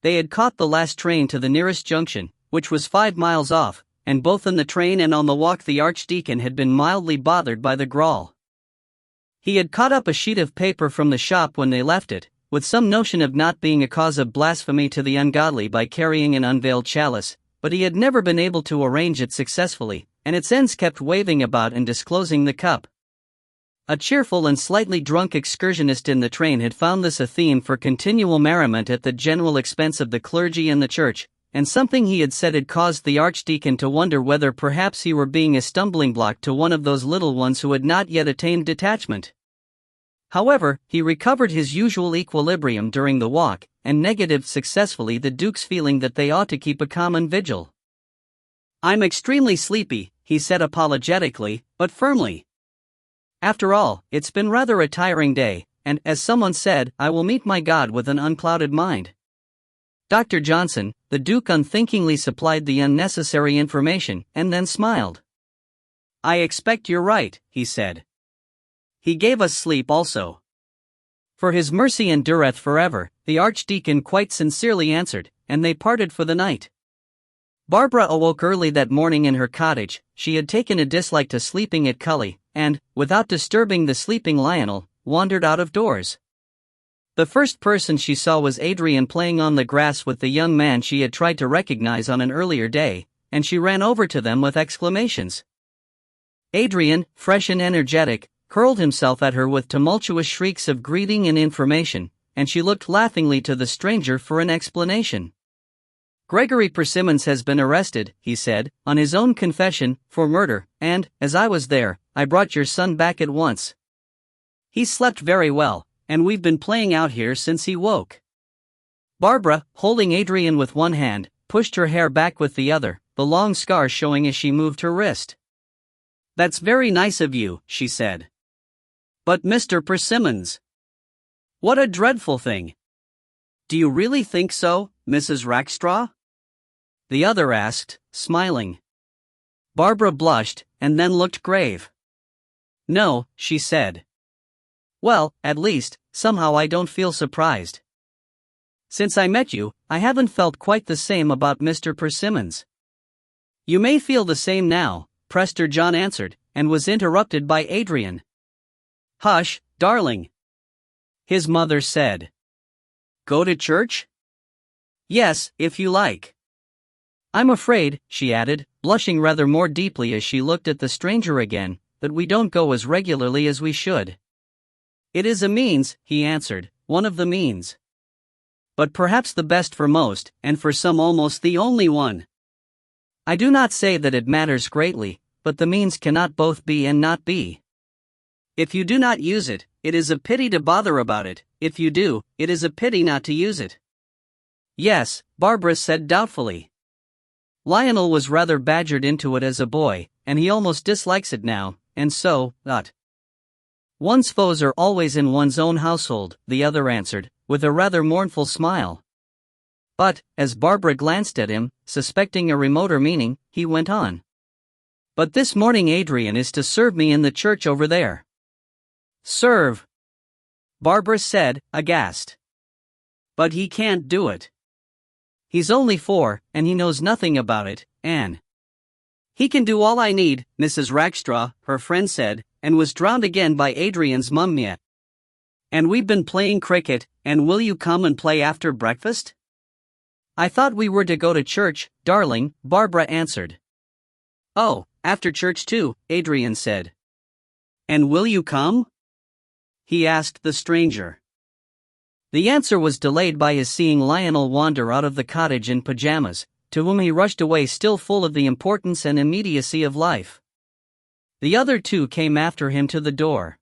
They had caught the last train to the nearest junction, which was 5 miles off, and both in the train and on the walk the Archdeacon had been mildly bothered by the growl. He had caught up a sheet of paper from the shop when they left it, with some notion of not being a cause of blasphemy to the ungodly by carrying an unveiled chalice, but he had never been able to arrange it successfully, and its ends kept waving about and disclosing the cup. A cheerful and slightly drunk excursionist in the train had found this a theme for continual merriment at the general expense of the clergy and the church, and something he had said had caused the Archdeacon to wonder whether perhaps he were being a stumbling block to one of those little ones who had not yet attained detachment. However, he recovered his usual equilibrium during the walk, and negatived successfully the Duke's feeling that they ought to keep a common vigil. "I'm extremely sleepy," he said apologetically, but firmly. "After all, it's been rather a tiring day, and, as someone said, I will meet my God with an unclouded mind." Dr. Johnson, the Duke unthinkingly supplied the unnecessary information, and then smiled. "I expect you're right," he said. "He gave us sleep also." "For his mercy endureth forever," the Archdeacon quite sincerely answered, and they parted for the night. Barbara awoke early that morning in her cottage. She had taken a dislike to sleeping at Cully, and, without disturbing the sleeping Lionel, wandered out of doors. The first person she saw was Adrian playing on the grass with the young man she had tried to recognize on an earlier day, and she ran over to them with exclamations. Adrian, fresh and energetic, hurled himself at her with tumultuous shrieks of greeting and information, and she looked laughingly to the stranger for an explanation. "Gregory Persimmons has been arrested," he said, "on his own confession, for murder, and, as I was there, I brought your son back at once. He slept very well, and we've been playing out here since he woke." Barbara, holding Adrian with one hand, pushed her hair back with the other, the long scar showing as she moved her wrist. "That's very nice of you," she said. "But Mr. Persimmons, what a dreadful thing." "Do you really think so, Mrs. Rackstraw?" the other asked, smiling. Barbara blushed, and then looked grave. "No," she said. "Well, at least, somehow I don't feel surprised. Since I met you, I haven't felt quite the same about Mr. Persimmons." "You may feel the same now," Prester John answered, and was interrupted by Adrian. "Hush, darling," his mother said. "Go to church?" "Yes, if you like." "I'm afraid," she added, blushing rather more deeply as she looked at the stranger again, "that we don't go as regularly as we should." "It is a means," he answered, "one of the means. But perhaps the best for most, and for some almost the only one. I do not say that it matters greatly, but the means cannot both be and not be. If you do not use it, it is a pity to bother about it; if you do, it is a pity not to use it." "Yes," Barbara said doubtfully. Lionel was rather badgered into it as a boy, and he almost dislikes it now, and so, one's foes are always in one's own household, the other answered, with a rather mournful smile. But, as Barbara glanced at him, suspecting a remoter meaning, he went on. But this morning Adrian is to serve me in the church over there. Serve? Barbara said, aghast. But he can't do it. He's only 4, and he knows nothing about it, Anne. He can do all I need, Mrs. Rackstraw, her friend said, and was drowned again by Adrian's mummy. And we've been playing cricket, and will you come and play after breakfast? I thought we were to go to church, darling, Barbara answered. Oh, after church too, Adrian said. And will you come? He asked the stranger. The answer was delayed by his seeing Lionel wander out of the cottage in pajamas, to whom he rushed away still full of the importance and immediacy of life. The other 2 came after him to the door.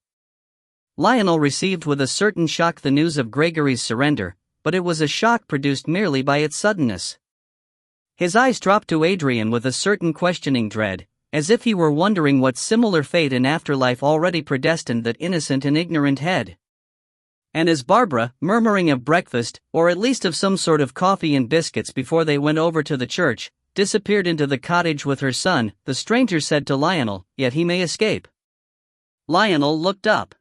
Lionel received with a certain shock the news of Gregory's surrender, but it was a shock produced merely by its suddenness. His eyes dropped to Adrian with a certain questioning dread, as if he were wondering what similar fate in afterlife already predestined that innocent and ignorant head. And as Barbara, murmuring of breakfast, or at least of some sort of coffee and biscuits before they went over to the church, disappeared into the cottage with her son, the stranger said to Lionel, yet he may escape. Lionel looked up.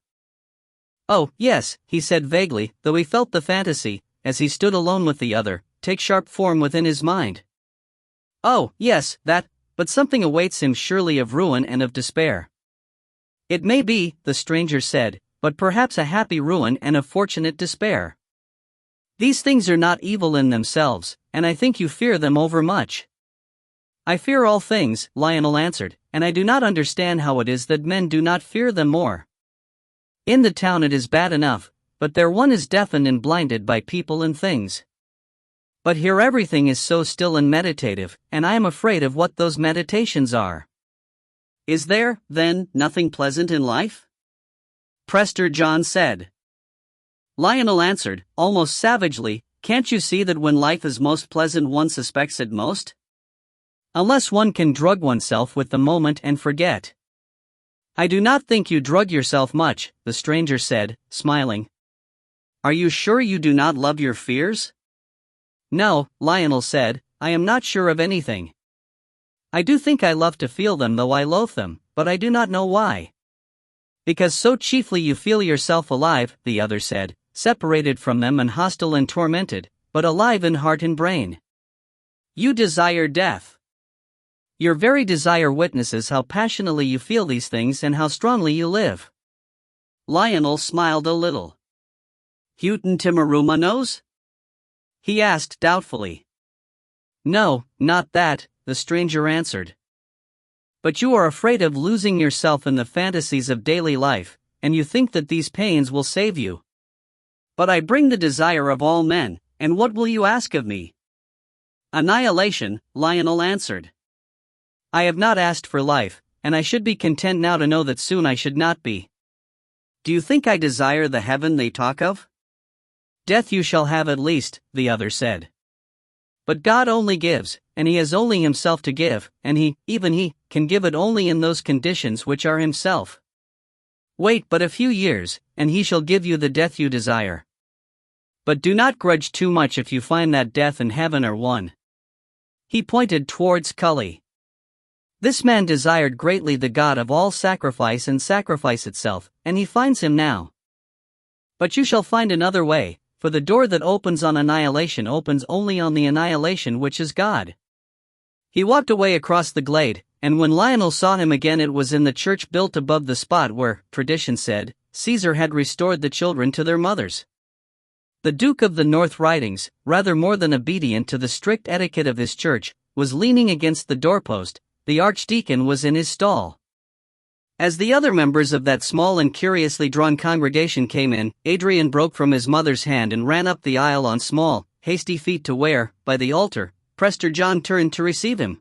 Oh, yes, he said vaguely, though he felt the fantasy, as he stood alone with the other, take sharp form within his mind. Oh, yes, that, but something awaits him surely of ruin and of despair. It may be, the stranger said, but perhaps a happy ruin and a fortunate despair. These things are not evil in themselves, and I think you fear them overmuch. I fear all things, Lionel answered, and I do not understand how it is that men do not fear them more. In the town it is bad enough, but there one is deafened and blinded by people and things. But here everything is so still and meditative, and I am afraid of what those meditations are. Is there, then, nothing pleasant in life? Prester John said. Lionel answered, almost savagely, can't you see that when life is most pleasant one suspects it most? Unless one can drug oneself with the moment and forget. I do not think you drug yourself much, the stranger said, smiling. Are you sure you do not love your fears? No, Lionel said, I am not sure of anything. I do think I love to feel them though I loathe them, but I do not know why. Because so chiefly you feel yourself alive, the other said, separated from them and hostile and tormented, but alive in heart and brain. You desire death. Your very desire witnesses how passionately you feel these things and how strongly you live. Lionel smiled a little. Huten Timaruma knows? He asked doubtfully. No, not that, the stranger answered. But you are afraid of losing yourself in the fantasies of daily life, and you think that these pains will save you. But I bring the desire of all men, and what will you ask of me? Annihilation, Lionel answered. I have not asked for life, and I should be content now to know that soon I should not be. Do you think I desire the heaven they talk of? Death you shall have at least, the other said. But God only gives, and He has only Himself to give, and He, even He, can give it only in those conditions which are Himself. Wait but a few years, and He shall give you the death you desire. But do not grudge too much if you find that death and heaven are one. He pointed towards Cully. This man desired greatly the God of all sacrifice and sacrifice itself, and he finds Him now. But you shall find another way, for the door that opens on annihilation opens only on the annihilation which is God. He walked away across the glade, and when Lionel saw him again it was in the church built above the spot where, tradition said, Caesar had restored the children to their mothers. The Duke of the North Ridings, rather more than obedient to the strict etiquette of his church, was leaning against the doorpost. The Archdeacon was in his stall. As the other members of that small and curiously drawn congregation came in, Adrian broke from his mother's hand and ran up the aisle on small, hasty feet to where, by the altar, Prester John turned to receive him.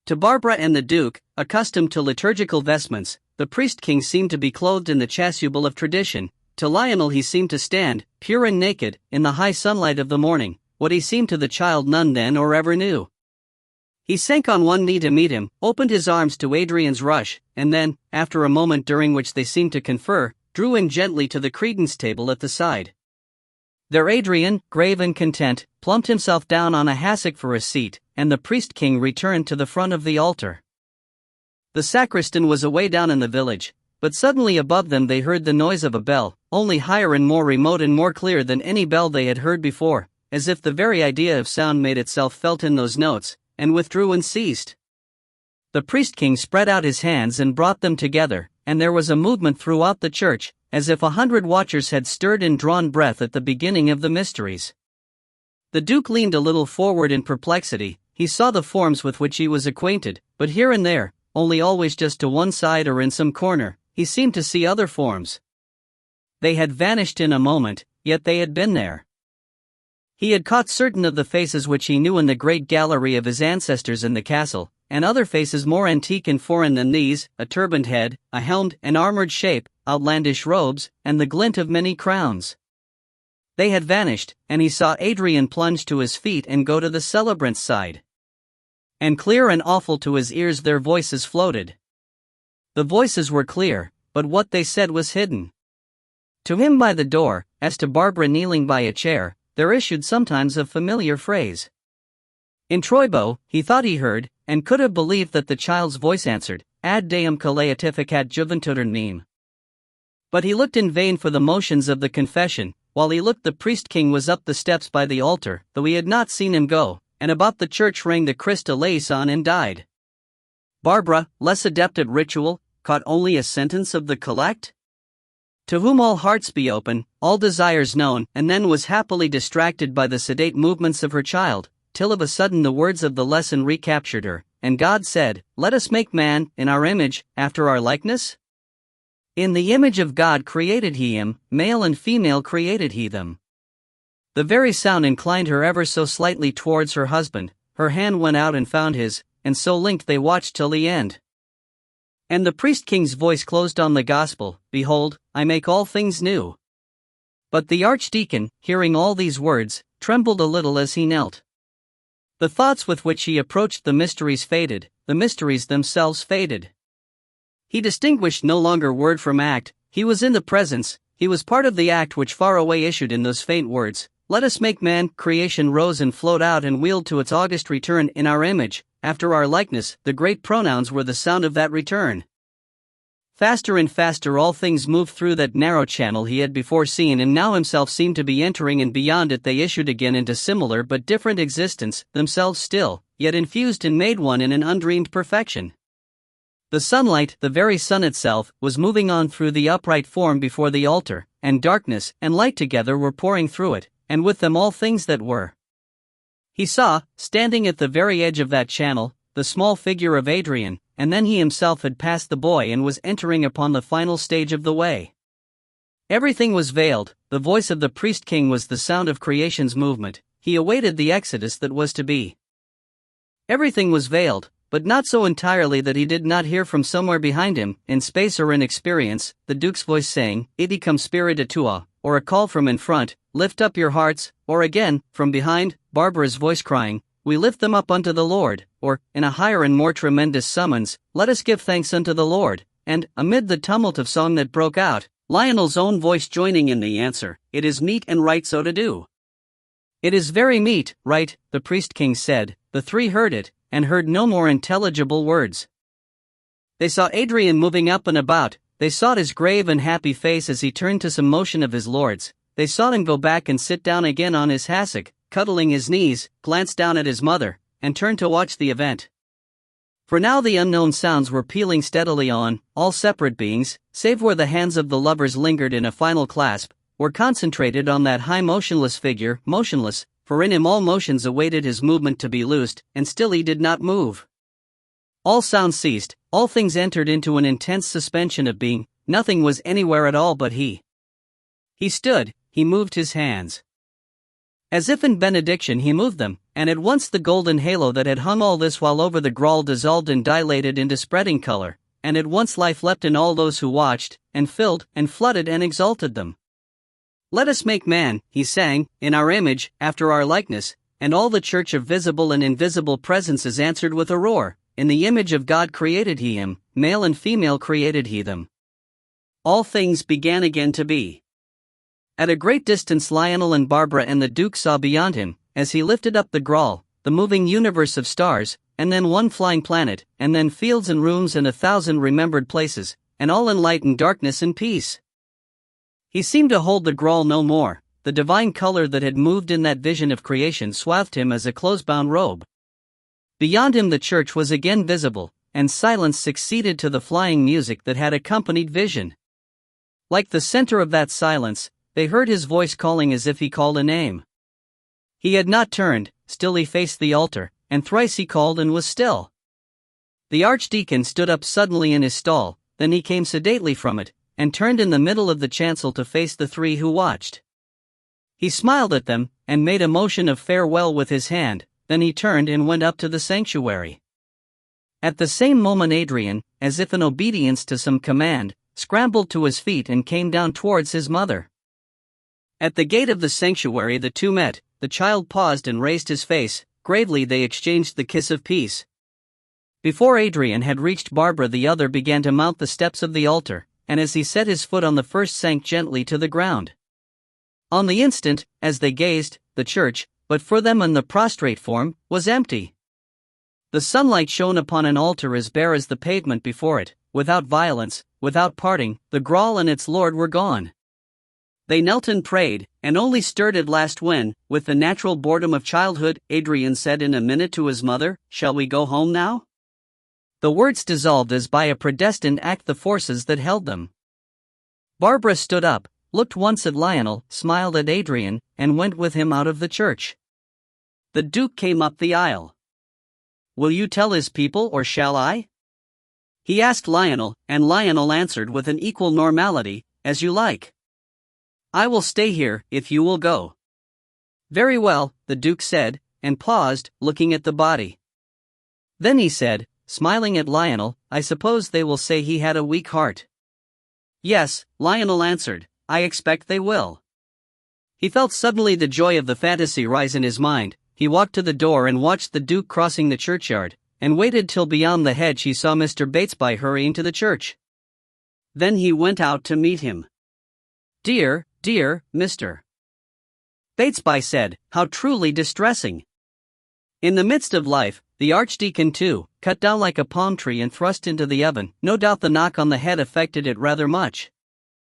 To Barbara and the Duke, accustomed to liturgical vestments, the priest-king seemed to be clothed in the chasuble of tradition. To Lionel he seemed to stand, pure and naked, in the high sunlight of the morning, what he seemed to the child none then or ever knew. He sank on one knee to meet him, opened his arms to Adrian's rush, and then, after a moment during which they seemed to confer, drew in gently to the credence table at the side. There Adrian, grave and content, plumped himself down on a hassock for a seat, and the priest-king returned to the front of the altar. The sacristan was away down in the village, but suddenly above them they heard the noise of a bell, only higher and more remote and more clear than any bell they had heard before, as if the very idea of sound made itself felt in those notes, and withdrew and ceased. The priest-king spread out his hands and brought them together, and there was a movement throughout the church, as if 100 watchers had stirred and drawn breath at the beginning of the mysteries. The duke leaned a little forward in perplexity. He saw the forms with which he was acquainted, but here and there, only always just to one side or in some corner, he seemed to see other forms. They had vanished in a moment, yet they had been there. He had caught certain of the faces which he knew in the great gallery of his ancestors in the castle, and other faces more antique and foreign than these, a turbaned head, a helmed and armored shape, outlandish robes, and the glint of many crowns. They had vanished, and he saw Adrian plunge to his feet and go to the celebrant's side. And clear and awful to his ears their voices floated. The voices were clear, but what they said was hidden. To him by the door, as to Barbara kneeling by a chair, there issued sometimes a familiar phrase. In Troibo, he thought he heard, and could have believed that the child's voice answered, Ad deum caleatificat juventuder meme. But he looked in vain for the motions of the confession. While he looked, the priest-king was up the steps by the altar, though he had not seen him go, and about the church rang the Christ eleison and died. Barbara, less adept at ritual, caught only a sentence of the collect. To whom all hearts be open, all desires known, and then was happily distracted by the sedate movements of her child, till of a sudden the words of the lesson recaptured her, and God said, Let us make man, in our image, after our likeness? In the image of God created he him, male and female created he them. The very sound inclined her ever so slightly towards her husband, her hand went out and found his, and so linked they watched till the end. And the priest-king's voice closed on the gospel, Behold, I make all things new. But the archdeacon, hearing all these words, trembled a little as he knelt. The thoughts with which he approached the mysteries faded, the mysteries themselves faded. He distinguished no longer word from act, he was in the presence, he was part of the act which far away issued in those faint words, Let us make man. Creation rose and flowed out and wheeled to its august return in our image, after our likeness. The great pronouns were the sound of that return. Faster and faster all things moved through that narrow channel he had before seen, and now himself seemed to be entering, and beyond it they issued again into similar but different existence, themselves still, yet infused and made one in an undreamed perfection. The sunlight, the very sun itself, was moving on through the upright form before the altar, and darkness and light together were pouring through it, and with them all things that were. He saw, standing at the very edge of that channel, the small figure of Adrian, and then he himself had passed the boy and was entering upon the final stage of the way. Everything was veiled, the voice of the priest-king was the sound of creation's movement, he awaited the exodus that was to be. Everything was veiled, but not so entirely that he did not hear from somewhere behind him, in space or in experience, the duke's voice saying, Iti cum spiritu tua, or a call from in front, Lift up your hearts, or again, from behind, Barbara's voice crying, We lift them up unto the Lord, or, in a higher and more tremendous summons, Let us give thanks unto the Lord, and, amid the tumult of song that broke out, Lionel's own voice joining in the answer, It is meet and right so to do. It is very meet, right, the priest-king said. The three heard it, and heard no more intelligible words. They saw Adrian moving up and about, they saw his grave and happy face as he turned to some motion of his lord's, they saw him go back and sit down again on his hassock, cuddling his knees, glance down at his mother, and turn to watch the event. For now the unknown sounds were pealing steadily on, all separate beings, save where the hands of the lovers lingered in a final clasp, were concentrated on that high motionless figure, motionless, for in him all motions awaited his movement to be loosed, and still he did not move. All sound ceased, all things entered into an intense suspension of being, nothing was anywhere at all but he. He stood, he moved his hands. As if in benediction he moved them, and at once the golden halo that had hung all this while over the grawl dissolved and dilated into spreading color, and at once life leapt in all those who watched, and filled, and flooded and exalted them. Let us make man, he sang, in our image, after our likeness, and all the church of visible and invisible presences answered with a roar, "In the image of God created he him, male and female created he them." All things began again to be. At a great distance Lionel and Barbara and the Duke saw beyond him, as he lifted up the Graal, the moving universe of stars, and then one flying planet, and then fields and rooms and 1,000 remembered places, and all in light and darkness and peace. He seemed to hold the Graal no more. The divine color that had moved in that vision of creation swathed him as a close-bound robe. Beyond him the church was again visible, and silence succeeded to the flying music that had accompanied vision. Like the center of that silence, they heard his voice calling as if he called a name. He had not turned, still he faced the altar, and thrice he called and was still. The archdeacon stood up suddenly in his stall, then he came sedately from it, and turned in the middle of the chancel to face the three who watched. He smiled at them, and made a motion of farewell with his hand, then he turned and went up to the sanctuary. At the same moment Adrian, as if in obedience to some command, scrambled to his feet and came down towards his mother. At the gate of the sanctuary the two met. The child paused and raised his face. Gravely they exchanged the kiss of peace. Before Adrian had reached Barbara the other began to mount the steps of the altar, and as he set his foot on the first sank gently to the ground. On the instant, as they gazed, the church, but for them in the prostrate form, was empty. The sunlight shone upon an altar as bare as the pavement before it, without violence, without parting. The Graal and its lord were gone. They knelt and prayed, and only stirred at last when, with the natural boredom of childhood, Adrian said in a minute to his mother, "Shall we go home now?" The words dissolved as by a predestined act the forces that held them. Barbara stood up, looked once at Lionel, smiled at Adrian, and went with him out of the church. The Duke came up the aisle. "Will you tell his people or shall I?" he asked Lionel, and Lionel answered with an equal normality, "As you like. I will stay here, if you will go." "Very well," the Duke said, and paused, looking at the body. Then he said, smiling at Lionel, "I suppose they will say he had a weak heart." "Yes," Lionel answered, "I expect they will." He felt suddenly the joy of the fantasy rise in his mind. He walked to the door and watched the Duke crossing the churchyard, and waited till beyond the hedge he saw Mr. Batesby hurrying to the church. Then he went out to meet him. Dear Mr. Batesby said, "How truly distressing." In the midst of life, the Archdeacon too, cut down like a palm tree and thrust into the oven. No doubt the knock on the head affected it rather much.